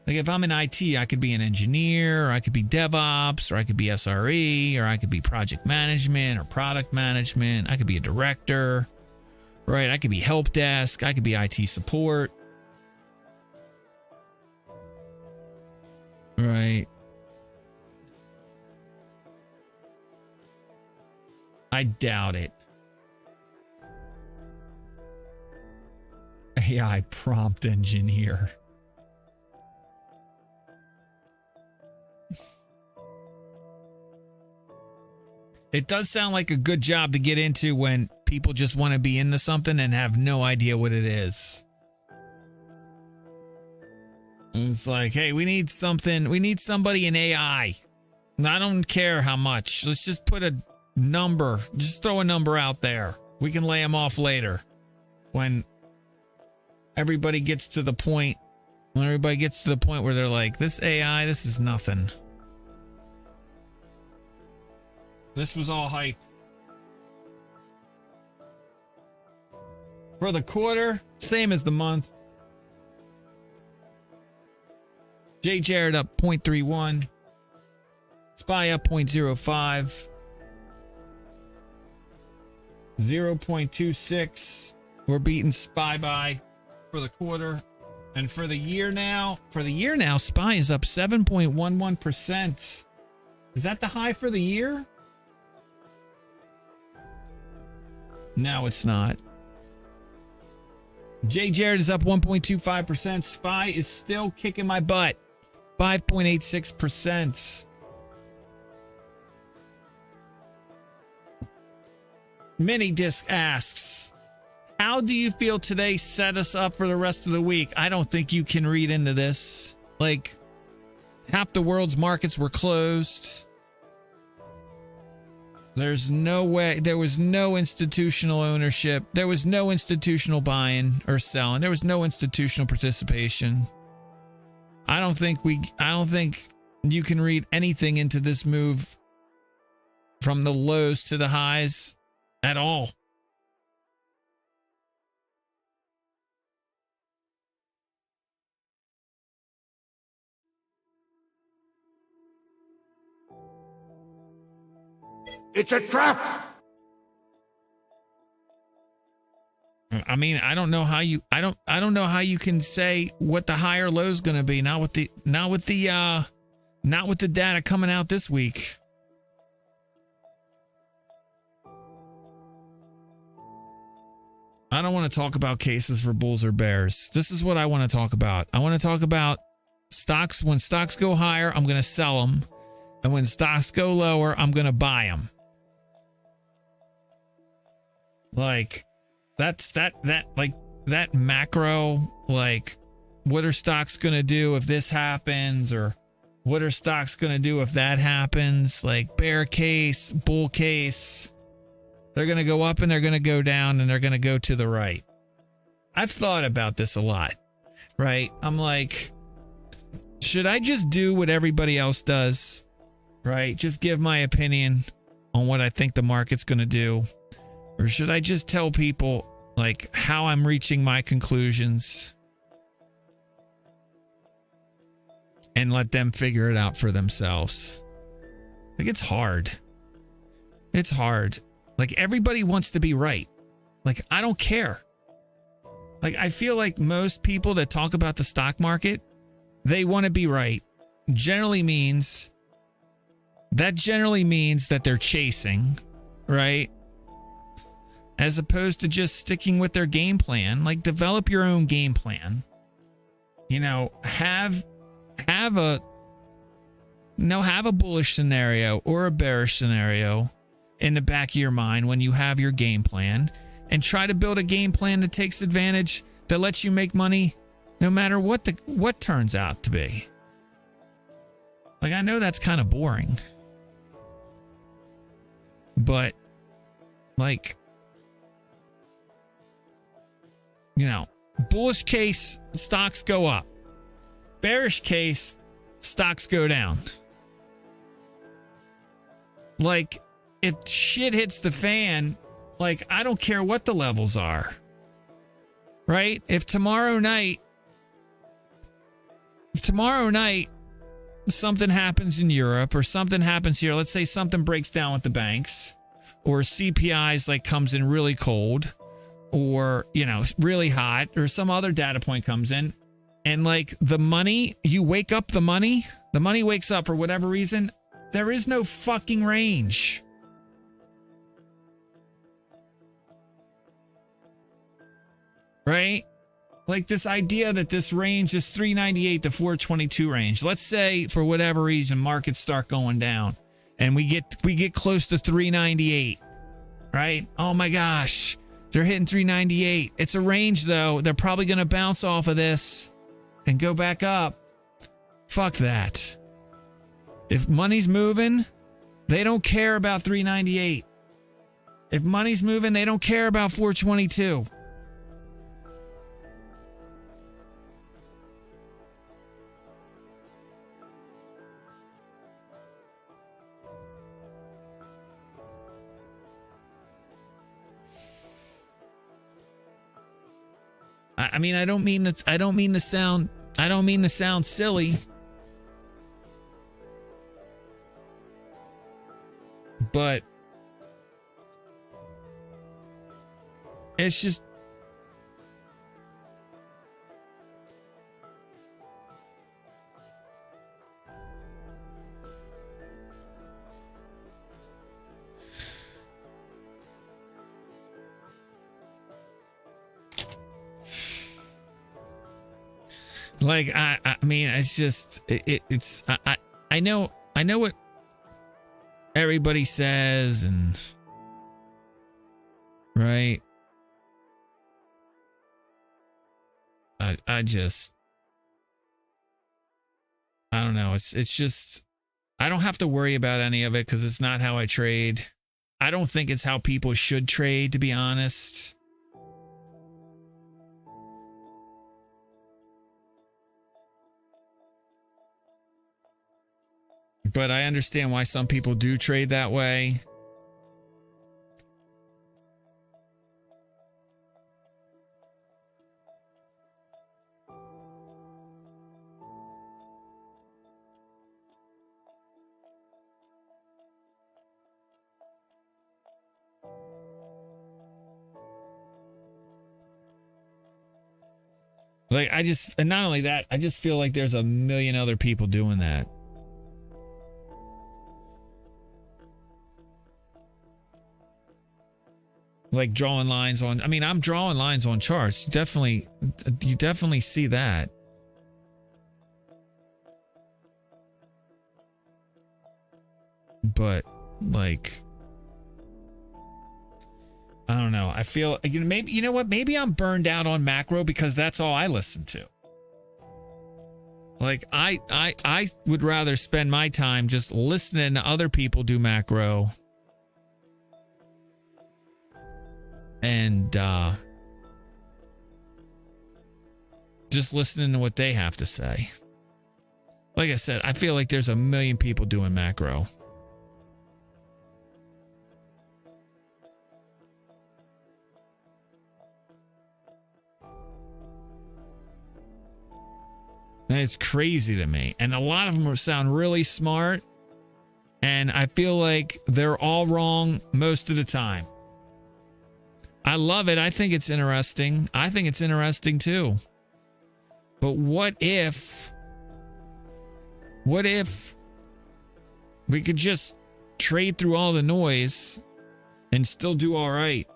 Speaker 4: Like if I'm in IT, I could be an engineer, or I could be DevOps, or I could be SRE, or I could be project management or product management. I could be a director, right? I could be help desk. I could be IT support. Right. I doubt it. AI prompt engineer. It does sound like a good job to get into when people just want to be into something and have no idea what it is. And it's like, hey, we need something. We need somebody in AI. And I don't care how much. Let's just put a number. Just throw a number out there. We can lay them off later. When everybody gets to the point. When everybody gets to the point where they're like, this AI, this is nothing. This was all hype. For the quarter, same as the month. JayJared up 0.31. SPY up 0.05. 0.26. We're beating SPY by for the quarter. And for the year now, SPY is up 7.11%. Is that the high for the year? No, it's not. JayJared is up 1.25%. SPY is still kicking my butt. 5.86%. Mini Disc asks, how do you feel today set us up for the rest of the week? I don't think you can read into this. Like, half the world's markets were closed. There's no way. There was no institutional ownership. There was no institutional buying or selling. There was no institutional participation. I don't think you can read anything into this move from the lows to the highs at all.
Speaker 6: It's a trap.
Speaker 4: I mean, I don't know how you can say what the higher low is going to be. Not with the data coming out this week. I don't want to talk about cases for bulls or bears. This is what I want to talk about. I want to talk about stocks. When stocks go higher, I'm going to sell them. And when stocks go lower, I'm going to buy them. Like, that's that macro, like, what are stocks going to do if this happens? Or what are stocks going to do if that happens? Like, bear case, bull case. They're going to go up and they're going to go down and they're going to go to the right. I've thought about this a lot, right? I'm like, should I just do what everybody else does, right? Just give my opinion on what I think the market's going to do. Or should I just tell people like how I'm reaching my conclusions and let them figure it out for themselves? Like, it's hard. It's hard. Like, everybody wants to be right. Like, I don't care. Like, I feel like most people that talk about the stock market, they want to be right. Generally means that they're chasing, right? as opposed to just sticking with their game plan. Like, develop your own game plan. You know, have a bullish scenario or a bearish scenario in the back of your mind when you have your game plan, and try to build a game plan that takes advantage, that lets you make money no matter what turns out to be. Like, I know that's kind of boring, but like, you know, bullish case, stocks go up. Bearish case, stocks go down. Like, if shit hits the fan, like, I don't care what the levels are, right? If tomorrow night something happens in Europe or something happens here, let's say something breaks down with the banks, or CPI's like comes in really cold, or, you know, really hot, or some other data point comes in, and like the money, you wake up the money wakes up for whatever reason, there is no fucking range. Right? Like, this idea that this range is 398 to 422 range. Let's say for whatever reason markets start going down and we get close to 398. Right? Oh my gosh. They're hitting 398. It's a range though. They're probably going to bounce off of this and go back up. Fuck that. If money's moving, they don't care about 398. If money's moving, they don't care about 422. I mean, I don't mean to sound silly, but it's just, like, I mean, it's just, I know what everybody says, and right. I don't know. It's just, I don't have to worry about any of it because it's not how I trade. I don't think it's how people should trade, to be honest. But I understand why some people do trade that way. Like, and not only that, I just feel like there's a million other people doing that. Like drawing lines on, I mean, I'm drawing lines on charts. You definitely see that. But like, I don't know. I feel, you know, maybe, you know what? Maybe I'm burned out on macro because that's all I listen to. Like, I would rather spend my time just listening to other people do macro. And just listening to what they have to say. Like I said, I feel like there's a million people doing macro. And it's crazy to me. And a lot of them sound really smart. And I feel like they're all wrong most of the time. I love it. I think it's interesting. I think it's interesting too. But what if we could just trade through all the noise and still do all right?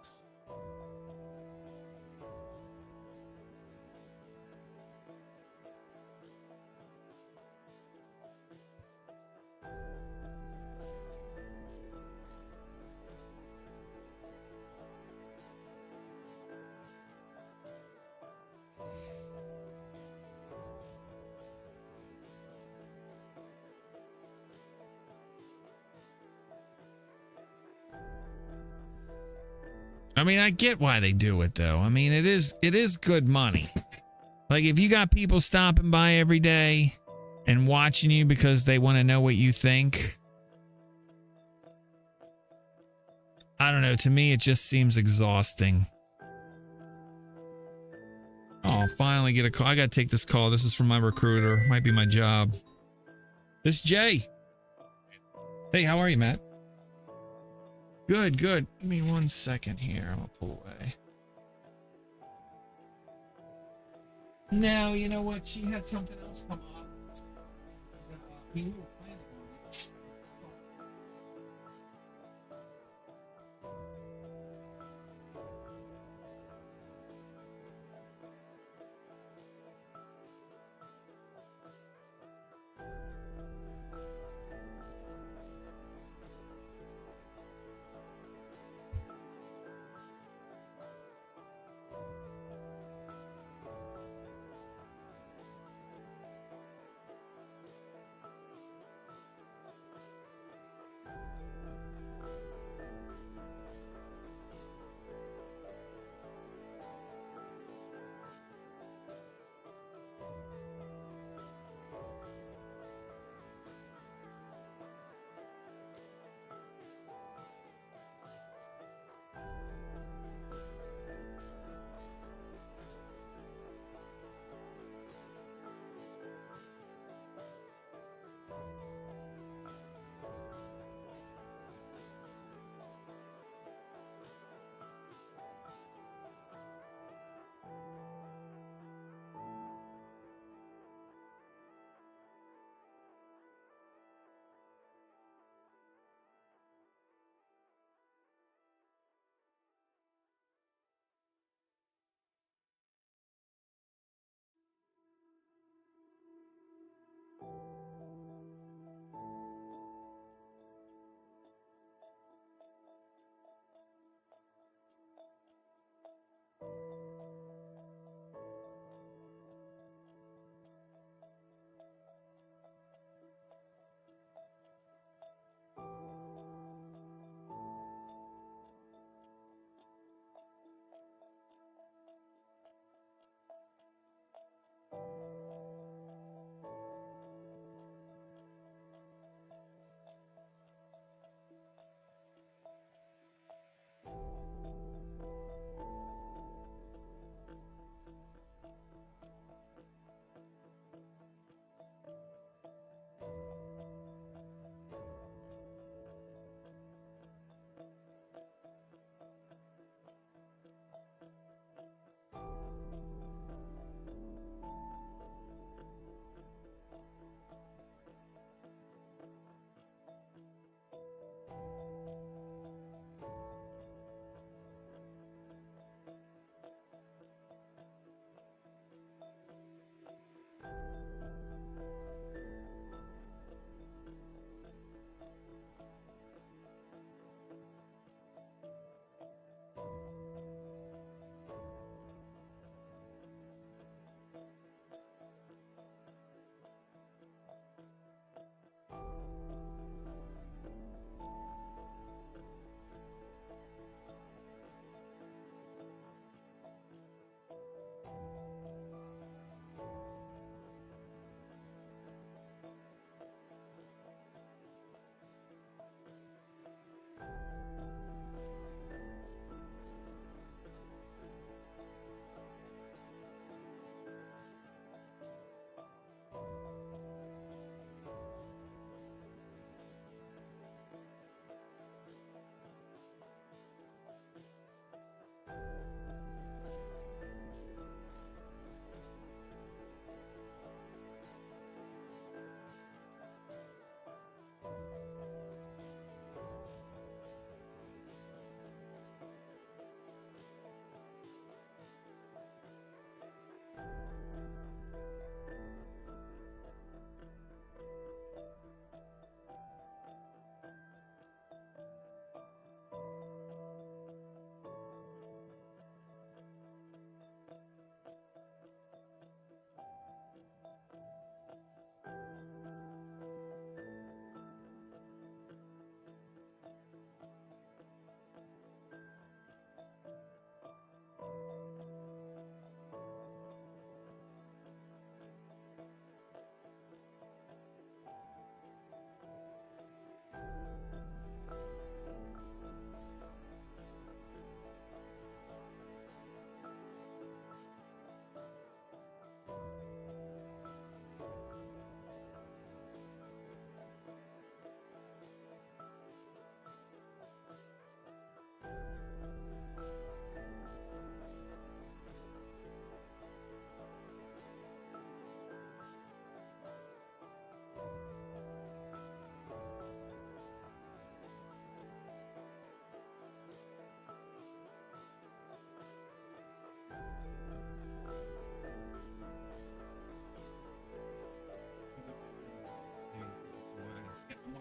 Speaker 1: I mean, I get why they do it though. I mean, it is good money. Like if you got people stopping by every day and watching you because they want to know what you think. I don't know. To me, it just seems exhausting. Oh, finally get a call. I got to take this call. This is from my recruiter. Might be my job. This is Jay. Hey, how are you, Matt? Good, good. Give me 1 second here. I'm going to pull away. No, you know what? She had something else come up. We were planning on it.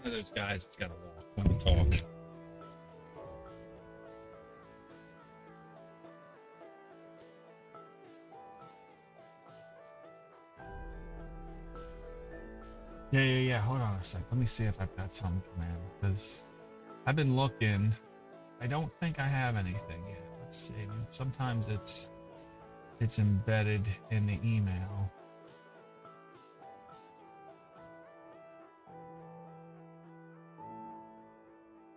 Speaker 4: of those guys that's got to walk when you talk. Yeah. Hold on a sec. Let me see if I've got something coming in, because I've been looking. I don't think I have anything yet. Let's see. Sometimes it's embedded in the email.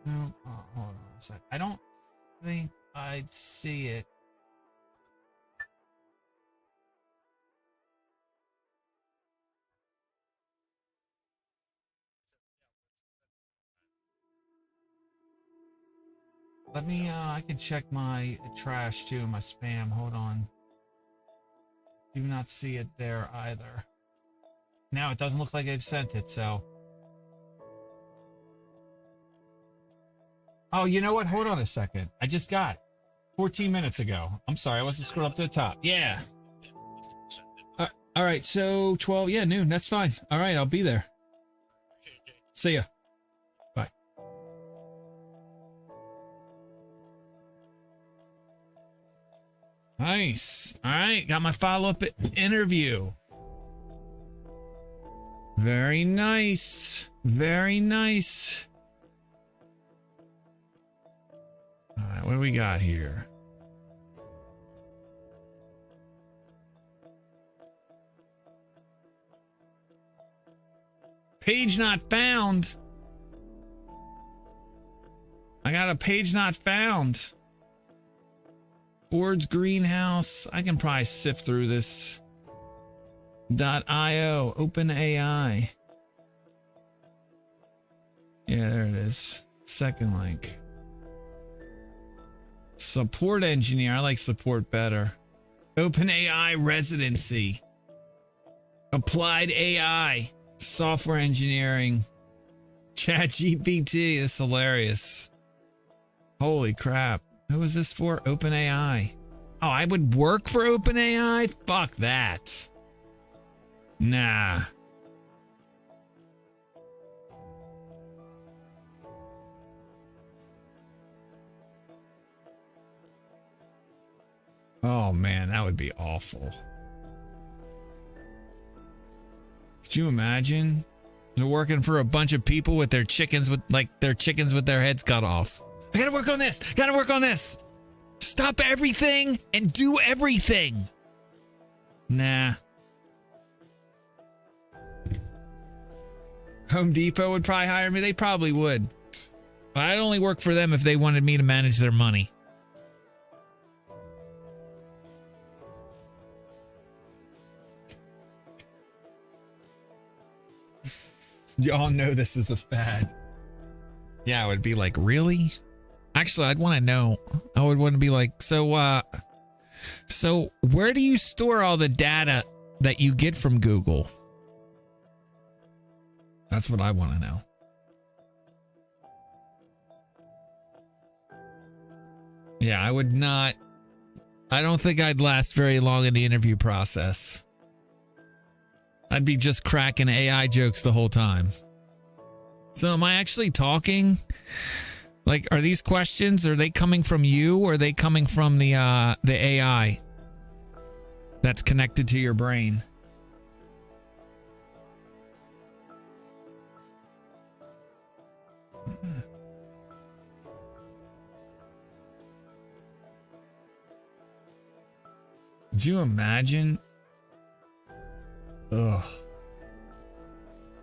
Speaker 4: No, hold on a sec. I don't think I'd see it. Let me, I can check my trash too, my spam. Hold on. Do not see it there either. Now it doesn't look like they've sent it, so. Oh, you know what? Hold on a second. I just got it 14 minutes ago. I'm sorry, I wasn't scrolling up to the top. Yeah. All right, so 12, yeah, noon. That's fine. All right, I'll be there. See ya. Bye. Nice. All right, got my follow-up interview. Very nice. Very nice. All right, what do we got here? Page not found. I got a page not found. Ford's Greenhouse. I can probably sift through this. .io. OpenAI. Yeah, there it is. Second link. Support engineer. I like support better. OpenAI residency. Applied AI. Software engineering. ChatGPT. It's hilarious. Holy crap. Who is this for? OpenAI. Oh, I would work for OpenAI? Fuck that. Nah. Oh man, that would be awful. Could you imagine? They're working for a bunch of people with their chickens with their heads cut off. I gotta work on this. Gotta work on this. Stop everything and do everything. Nah. Home Depot would probably hire me. They probably would. But I'd only work for them if they wanted me to manage their money. Y'all know this is a fad. Yeah, it would be like, really? Actually, I'd want to know. I would want to be like, so where do you store all the data that you get from Google? That's what I want to know. Yeah, I would not. I don't think I'd last very long in the interview process. I'd be just cracking AI jokes the whole time. So am I actually talking? Like, are these questions, are they coming from you or are they coming from the AI that's connected to your brain? Could you imagine? Ugh.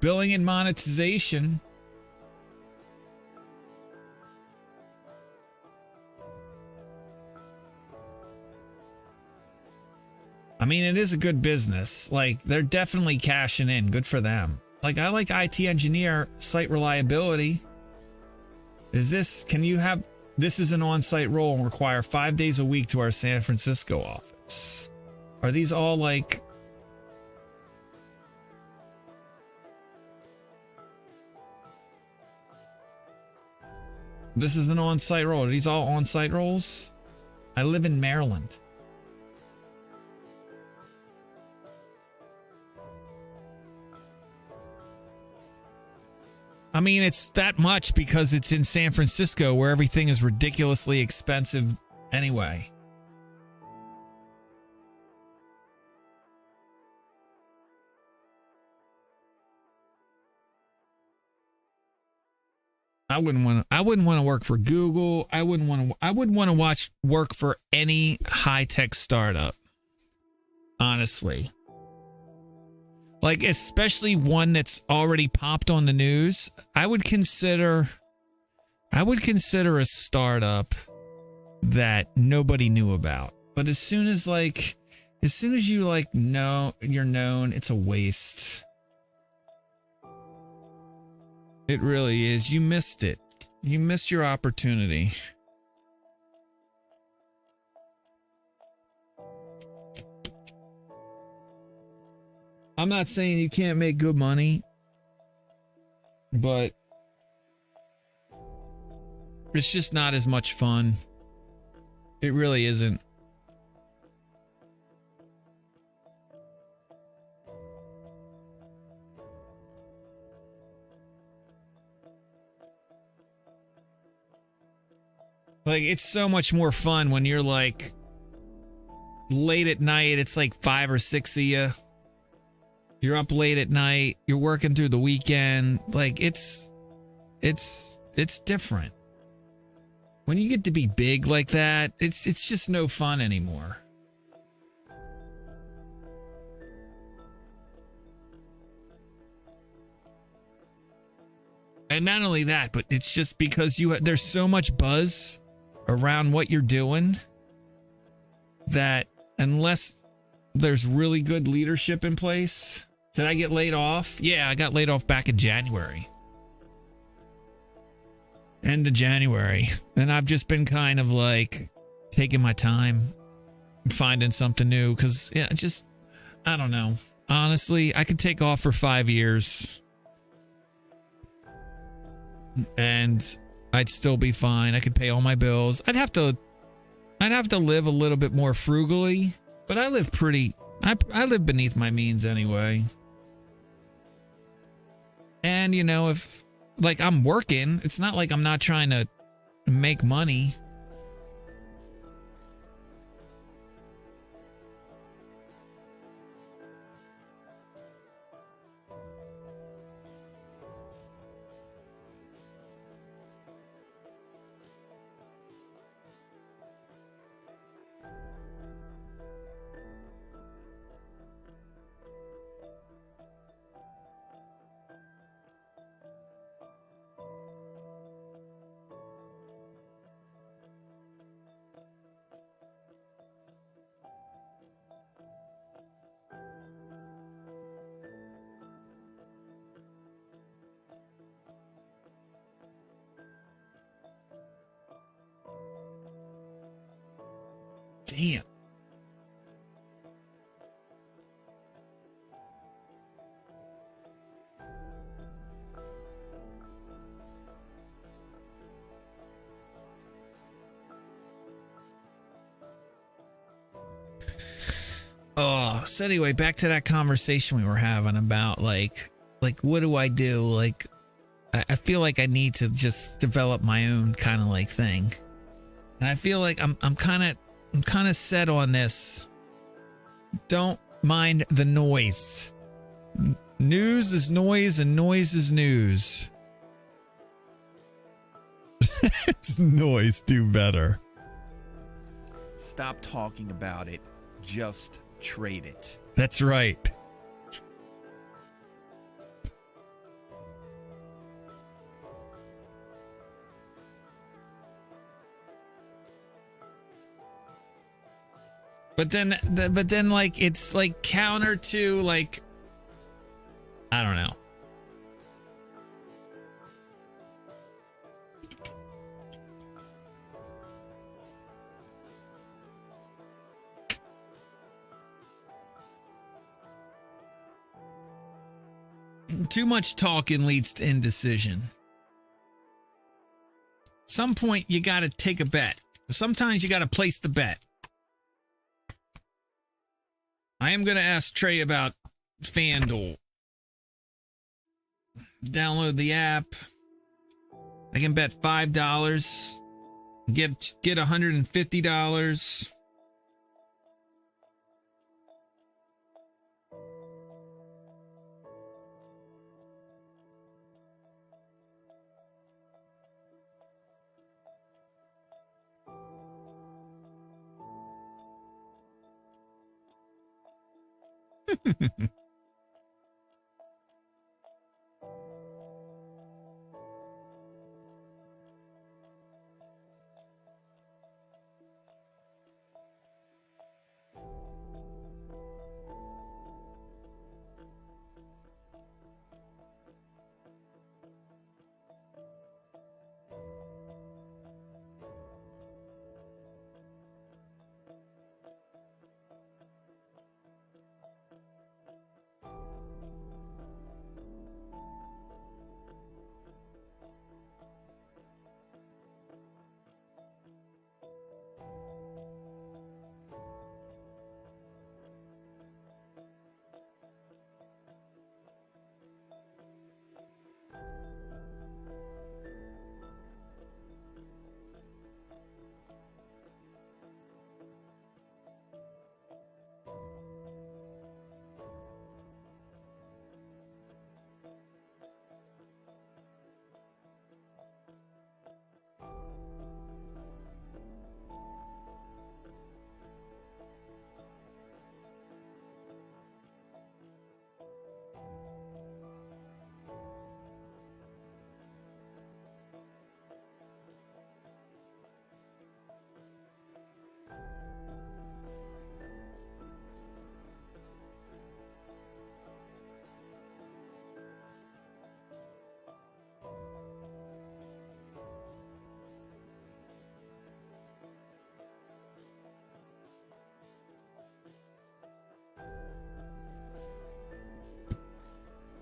Speaker 4: Billing and monetization. I mean, it is a good business. Like, they're definitely cashing in. Good for them. Like, I like IT engineer, site reliability. Is this, can you have, this is an on-site role and require 5 days a week to our San Francisco office. Are these all like, this is an on-site role. Are these all on-site roles? I live in Maryland. I mean, it's that much because it's in San Francisco where everything is ridiculously expensive anyway. I wouldn't want to work for Google. I wouldn't want to work for any high-tech startup. Honestly. Like, especially one that's already popped on the news. I would consider a startup that nobody knew about. But as soon as you know you're known, it's a waste. It really is. You missed it. You missed your opportunity. I'm not saying you can't make good money, but it's just not as much fun. It really isn't. Like, it's so much more fun when you're like late at night. It's like 5 or 6 of you. You're up late at night. You're working through the weekend. Like, it's different. When you get to be big like that, it's just no fun anymore. And not only that, but it's just because there's so much buzz around what you're doing that unless there's really good leadership in place. Did I get laid off? Yeah, I got laid off back in January. End of January. And I've just been kind of like taking my time, finding something new. Because, yeah, I don't know. Honestly, I could take off for 5 years. And I'd still be fine. I could pay all my bills. I'd have to live a little bit more frugally, but I live I live beneath my means anyway. And if like I'm working, it's not like I'm not trying to make money. Damn. Oh, so anyway, back to that conversation we were having about like what do I do? Like, I feel like I need to just develop my own kind of like thing. And I feel like I'm kind of set on this. Don't mind the noise. News is noise and noise is news. It's noise, do better.
Speaker 10: Stop talking about it. Just trade it.
Speaker 4: That's right. But then like it's like counter to like I don't know. Too much talking leads to indecision. Some point you got to take a bet. Sometimes you got to place the bet. I am going to ask Trey about FanDuel. Download the app. I can bet $5. Get $150.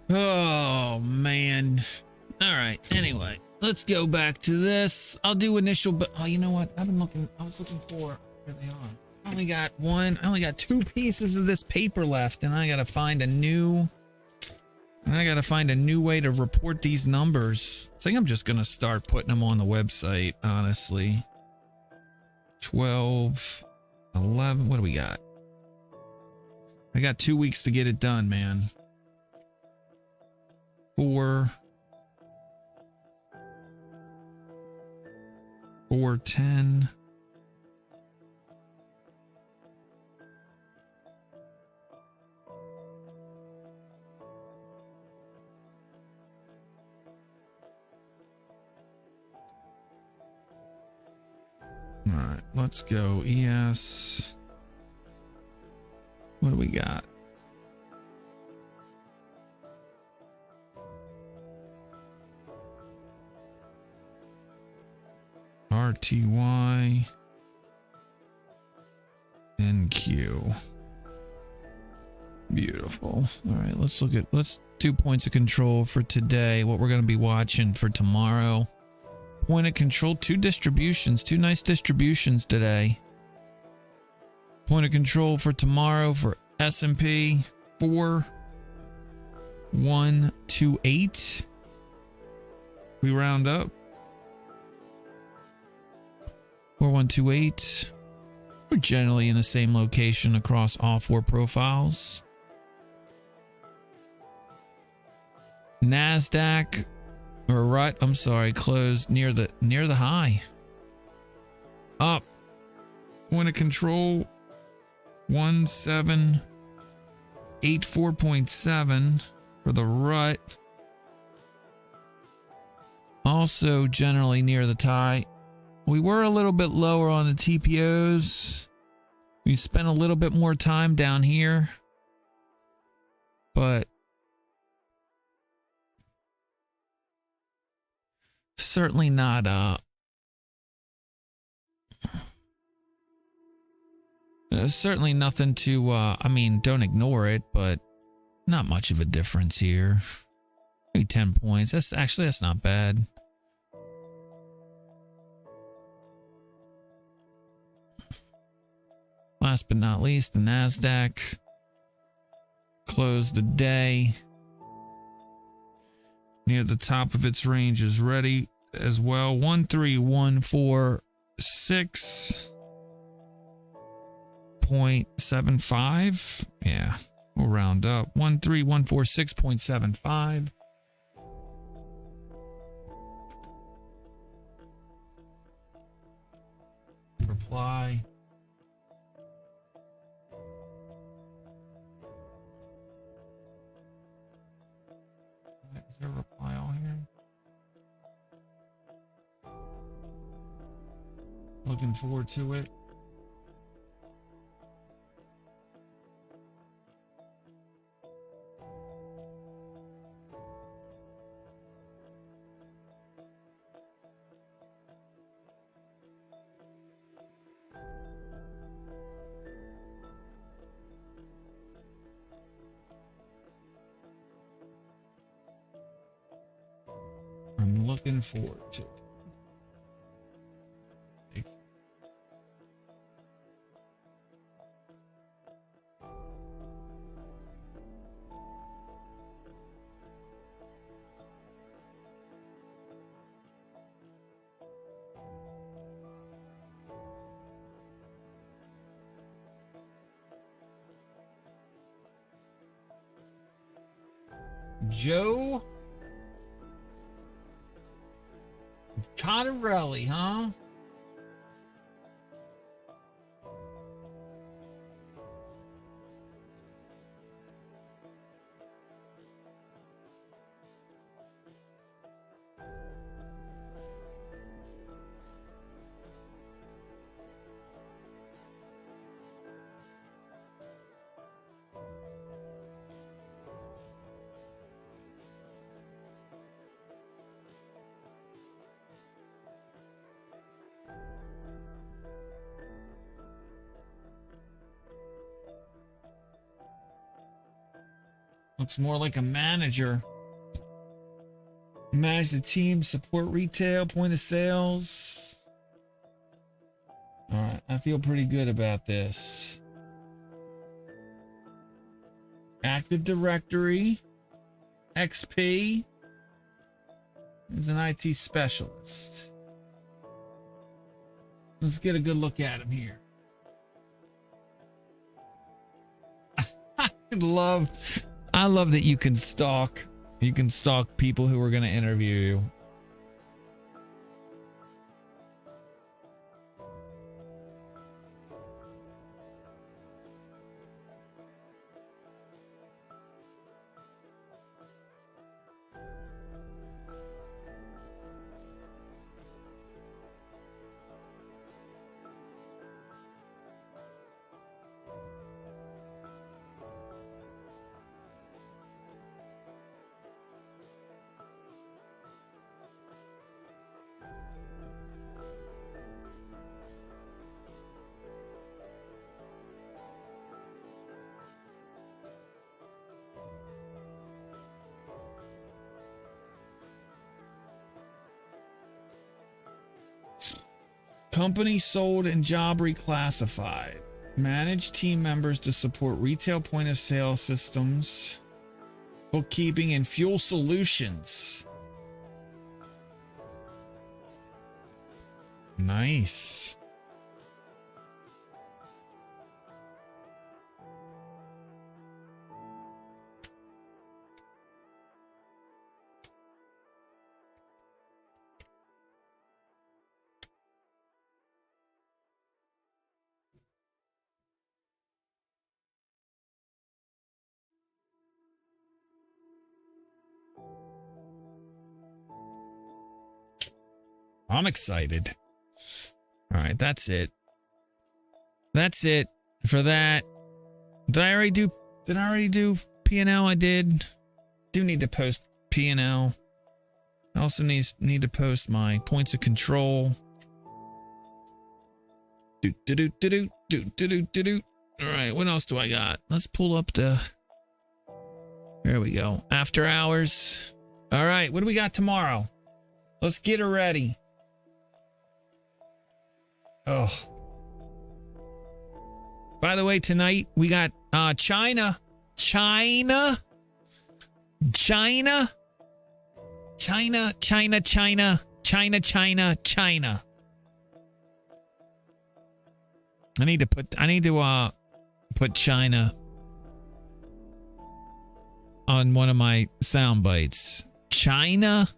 Speaker 4: Oh, man. All right. Anyway, let's go back to this. I'll do initial, but oh, you know what? I was looking for, here they are. I only got 2 pieces of this paper left, and I got to find a new way to report these numbers. I think I'm just going to start putting them on the website, honestly. 12, 11, what do we got? I got 2 weeks to get it done, man. 4, 10. All right, let's go ES. What do we got? RTY NQ. Beautiful. All right, let's do points of control for today. What we're going to be watching for tomorrow. Point of control, 2 distributions, 2 nice distributions today. Point of control for tomorrow for S&P 4128. We round up. 4128. We're generally in the same location across all 4 profiles. NASDAQ, or right, I'm sorry, closed near the high. Up. Point of control 1784.7 for the rut. Also generally near the tie. We were a little bit lower on the TPOs. We spent a little bit more time down here. But certainly not certainly nothing to I mean, don't ignore it, but not much of a difference here. Maybe 10 points. That's not bad. Last but not least, the NASDAQ closed the day
Speaker 1: near the top of its range is ready as well. 13146.75. Yeah, we'll round up. 13146.75. Reply. Is there a reply on here? Looking forward to it. I'm looking forward to it. Joe Cottarelli, huh? Looks more like a manager. Manage the team, support retail, point of sales. All right, I feel pretty good about this. Active Directory, XP. He's an IT specialist. Let's get a good look at him here. I love that you can stalk. You can stalk people who are going to interview you. Company sold and job reclassified. Manage team members to support retail point of sale systems, bookkeeping, and fuel solutions. Nice. I'm excited. All right, that's it. That's it for that. Did I already do P&L? I did. Do need to post P&L. I also need to post my points of control. All right, what else do I got? Let's pull up the... There we go. After hours. All right, what do we got tomorrow? Let's get her ready. Oh. By the way, tonight we got China.
Speaker 4: China, China, China, China, China, China. I need to put China on one of my sound bites. China,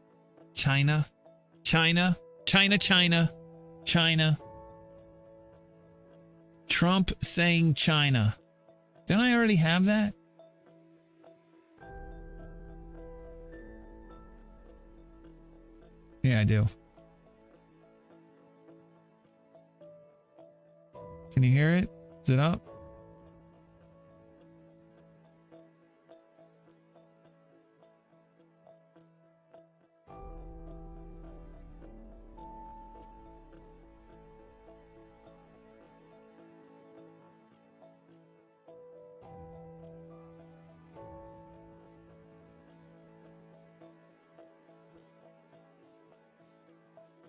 Speaker 4: China, China, China, China, China. Trump saying China. Didn't I already have that? Yeah, I do. Can you hear it? Is it up?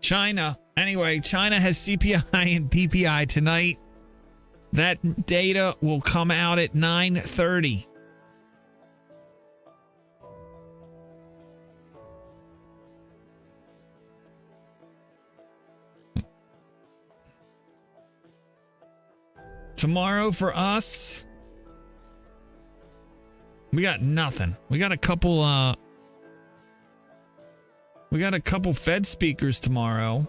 Speaker 4: China. Anyway, China has CPI and PPI tonight. That data will come out at 9:30. Tomorrow for us, we got nothing. We got a couple Fed speakers tomorrow.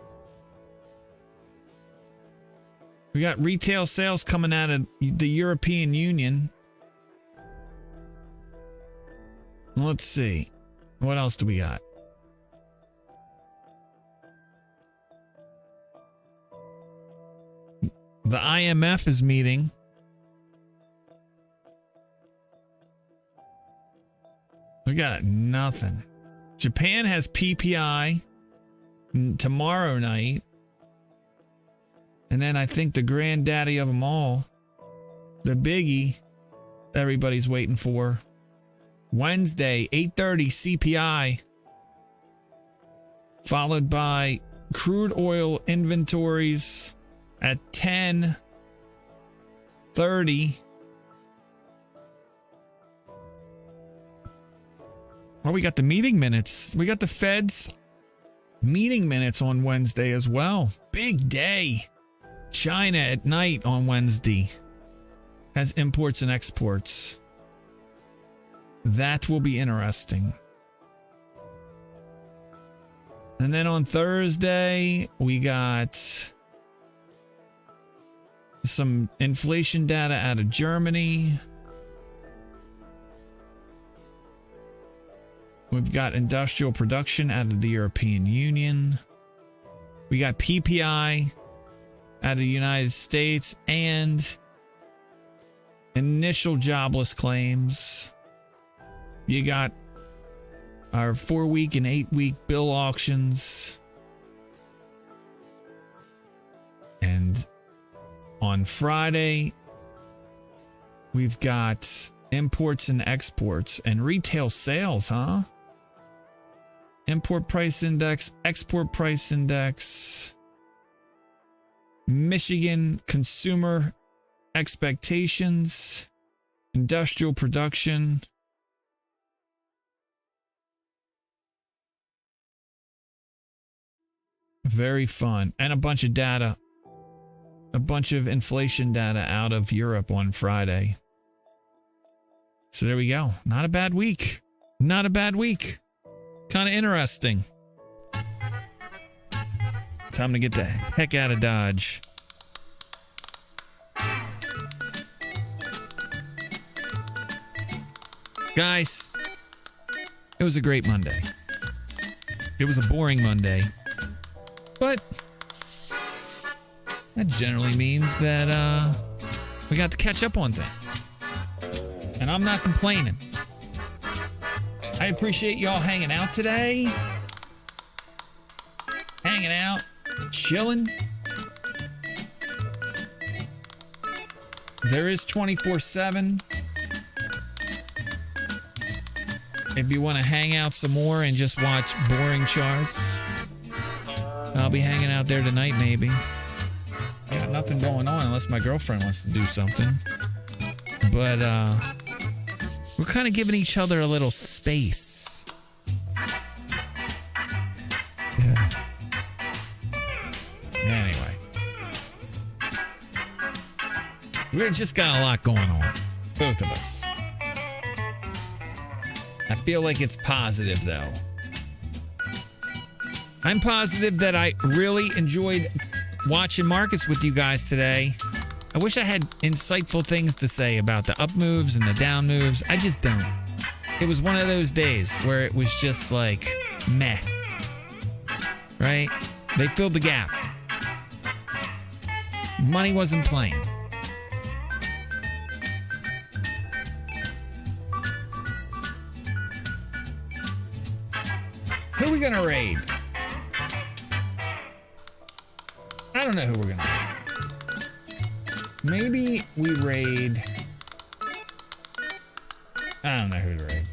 Speaker 4: We got retail sales coming out of the European Union. Let's see. What else do we got? The IMF is meeting. We got nothing. Japan has PPI tomorrow night. And then I think the granddaddy of them all, the biggie everybody's waiting for, Wednesday, 8:30 CPI, followed by crude oil inventories at 10:30. Oh, we got the meeting minutes. We got the Fed's meeting minutes on Wednesday as well. Big day. China at night on Wednesday has imports and exports. That will be interesting. And then on Thursday, we got some inflation data out of Germany. We've got industrial production out of the European Union. We got PPI out of the United States and initial jobless claims. You got our 4-week and 8-week bill auctions. And on Friday, we've got imports and exports and retail sales, huh? Import price index, export price index, Michigan consumer expectations, industrial production. Very fun. And a bunch of data, a bunch of inflation data out of Europe on Friday. So there we go. Not a bad week. Not a bad week. Kind of interesting. Time to get the heck out of Dodge. Guys, it was a great Monday. It was a boring Monday. But that generally means that we got to catch up on things. And I'm not complaining. I appreciate y'all hanging out today. Hanging out, chilling. There is 24/7. If you want to hang out some more and just watch boring charts, I'll be hanging out there tonight maybe. I got nothing going on unless my girlfriend wants to do something. But we're kind of giving each other a little space. We've just got a lot going on. Both of us. I feel like it's positive, though. I'm positive that I really enjoyed watching markets with you guys today. I wish I had insightful things to say about the up moves and the down moves. I just don't. It was one of those days where it was just like, meh. Right? They filled the gap. Money wasn't playing. Who are we gonna raid? I don't know who we're gonna raid. Maybe we raid... I don't know who to raid.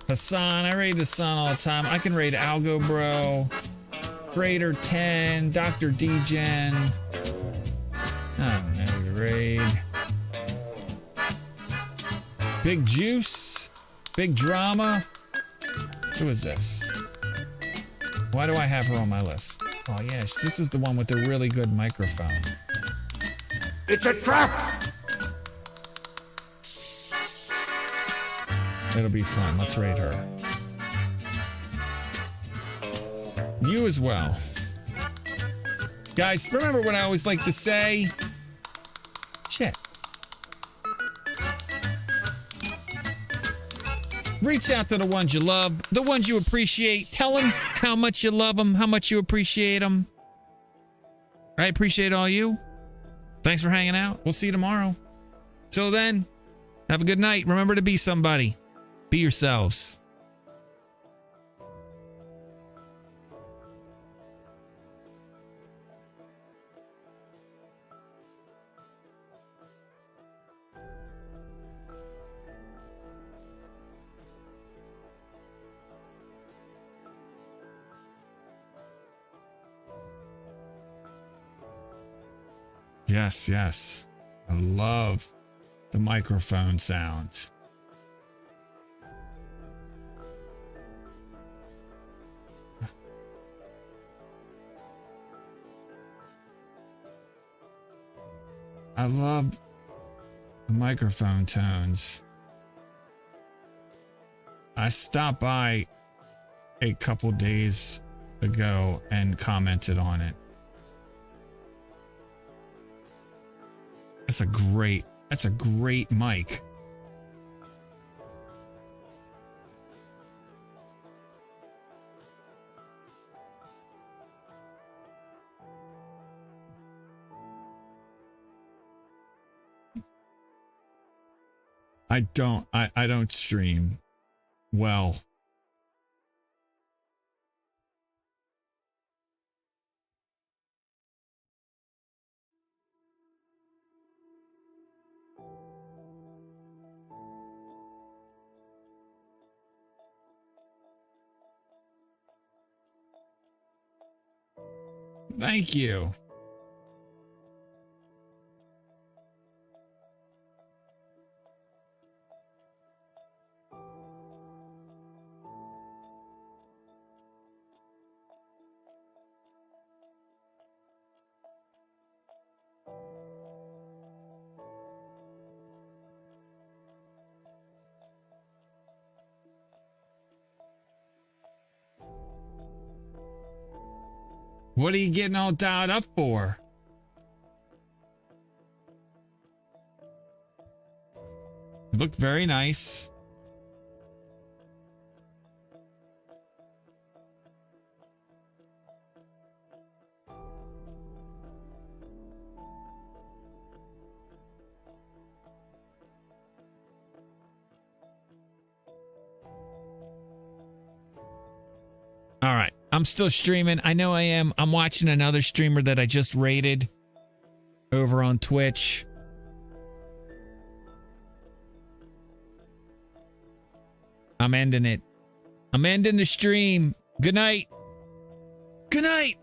Speaker 4: Hassan, I raid Hassan all the time. I can raid Algo Bro, Raider 10, Dr. Degen. I don't know who to raid. Big Juice, Big Drama. Who is this? Why do I have her on my list? Oh yes, this is the one with the really good microphone.
Speaker 6: It's a trap!
Speaker 4: It'll be fun. Let's raid her. You as well. Guys, remember what I always like to say? Shit. Reach out to the ones you love, the ones you appreciate. Tell them how much you love them, how much you appreciate them. I appreciate all you. Thanks for hanging out. We'll see you tomorrow. Till then, have a good night. Remember to be somebody. Be yourselves. Yes, yes. I love the microphone sound. I love the microphone tones. I stopped by a couple days ago and commented on it. That's a great mic. I don't stream well. Thank you. What are you getting all dialed up for? You look very nice. All right. I'm still streaming. I know I am. I'm watching another streamer that I just rated over on Twitch. I'm ending it. I'm ending the stream. Good night. Good night.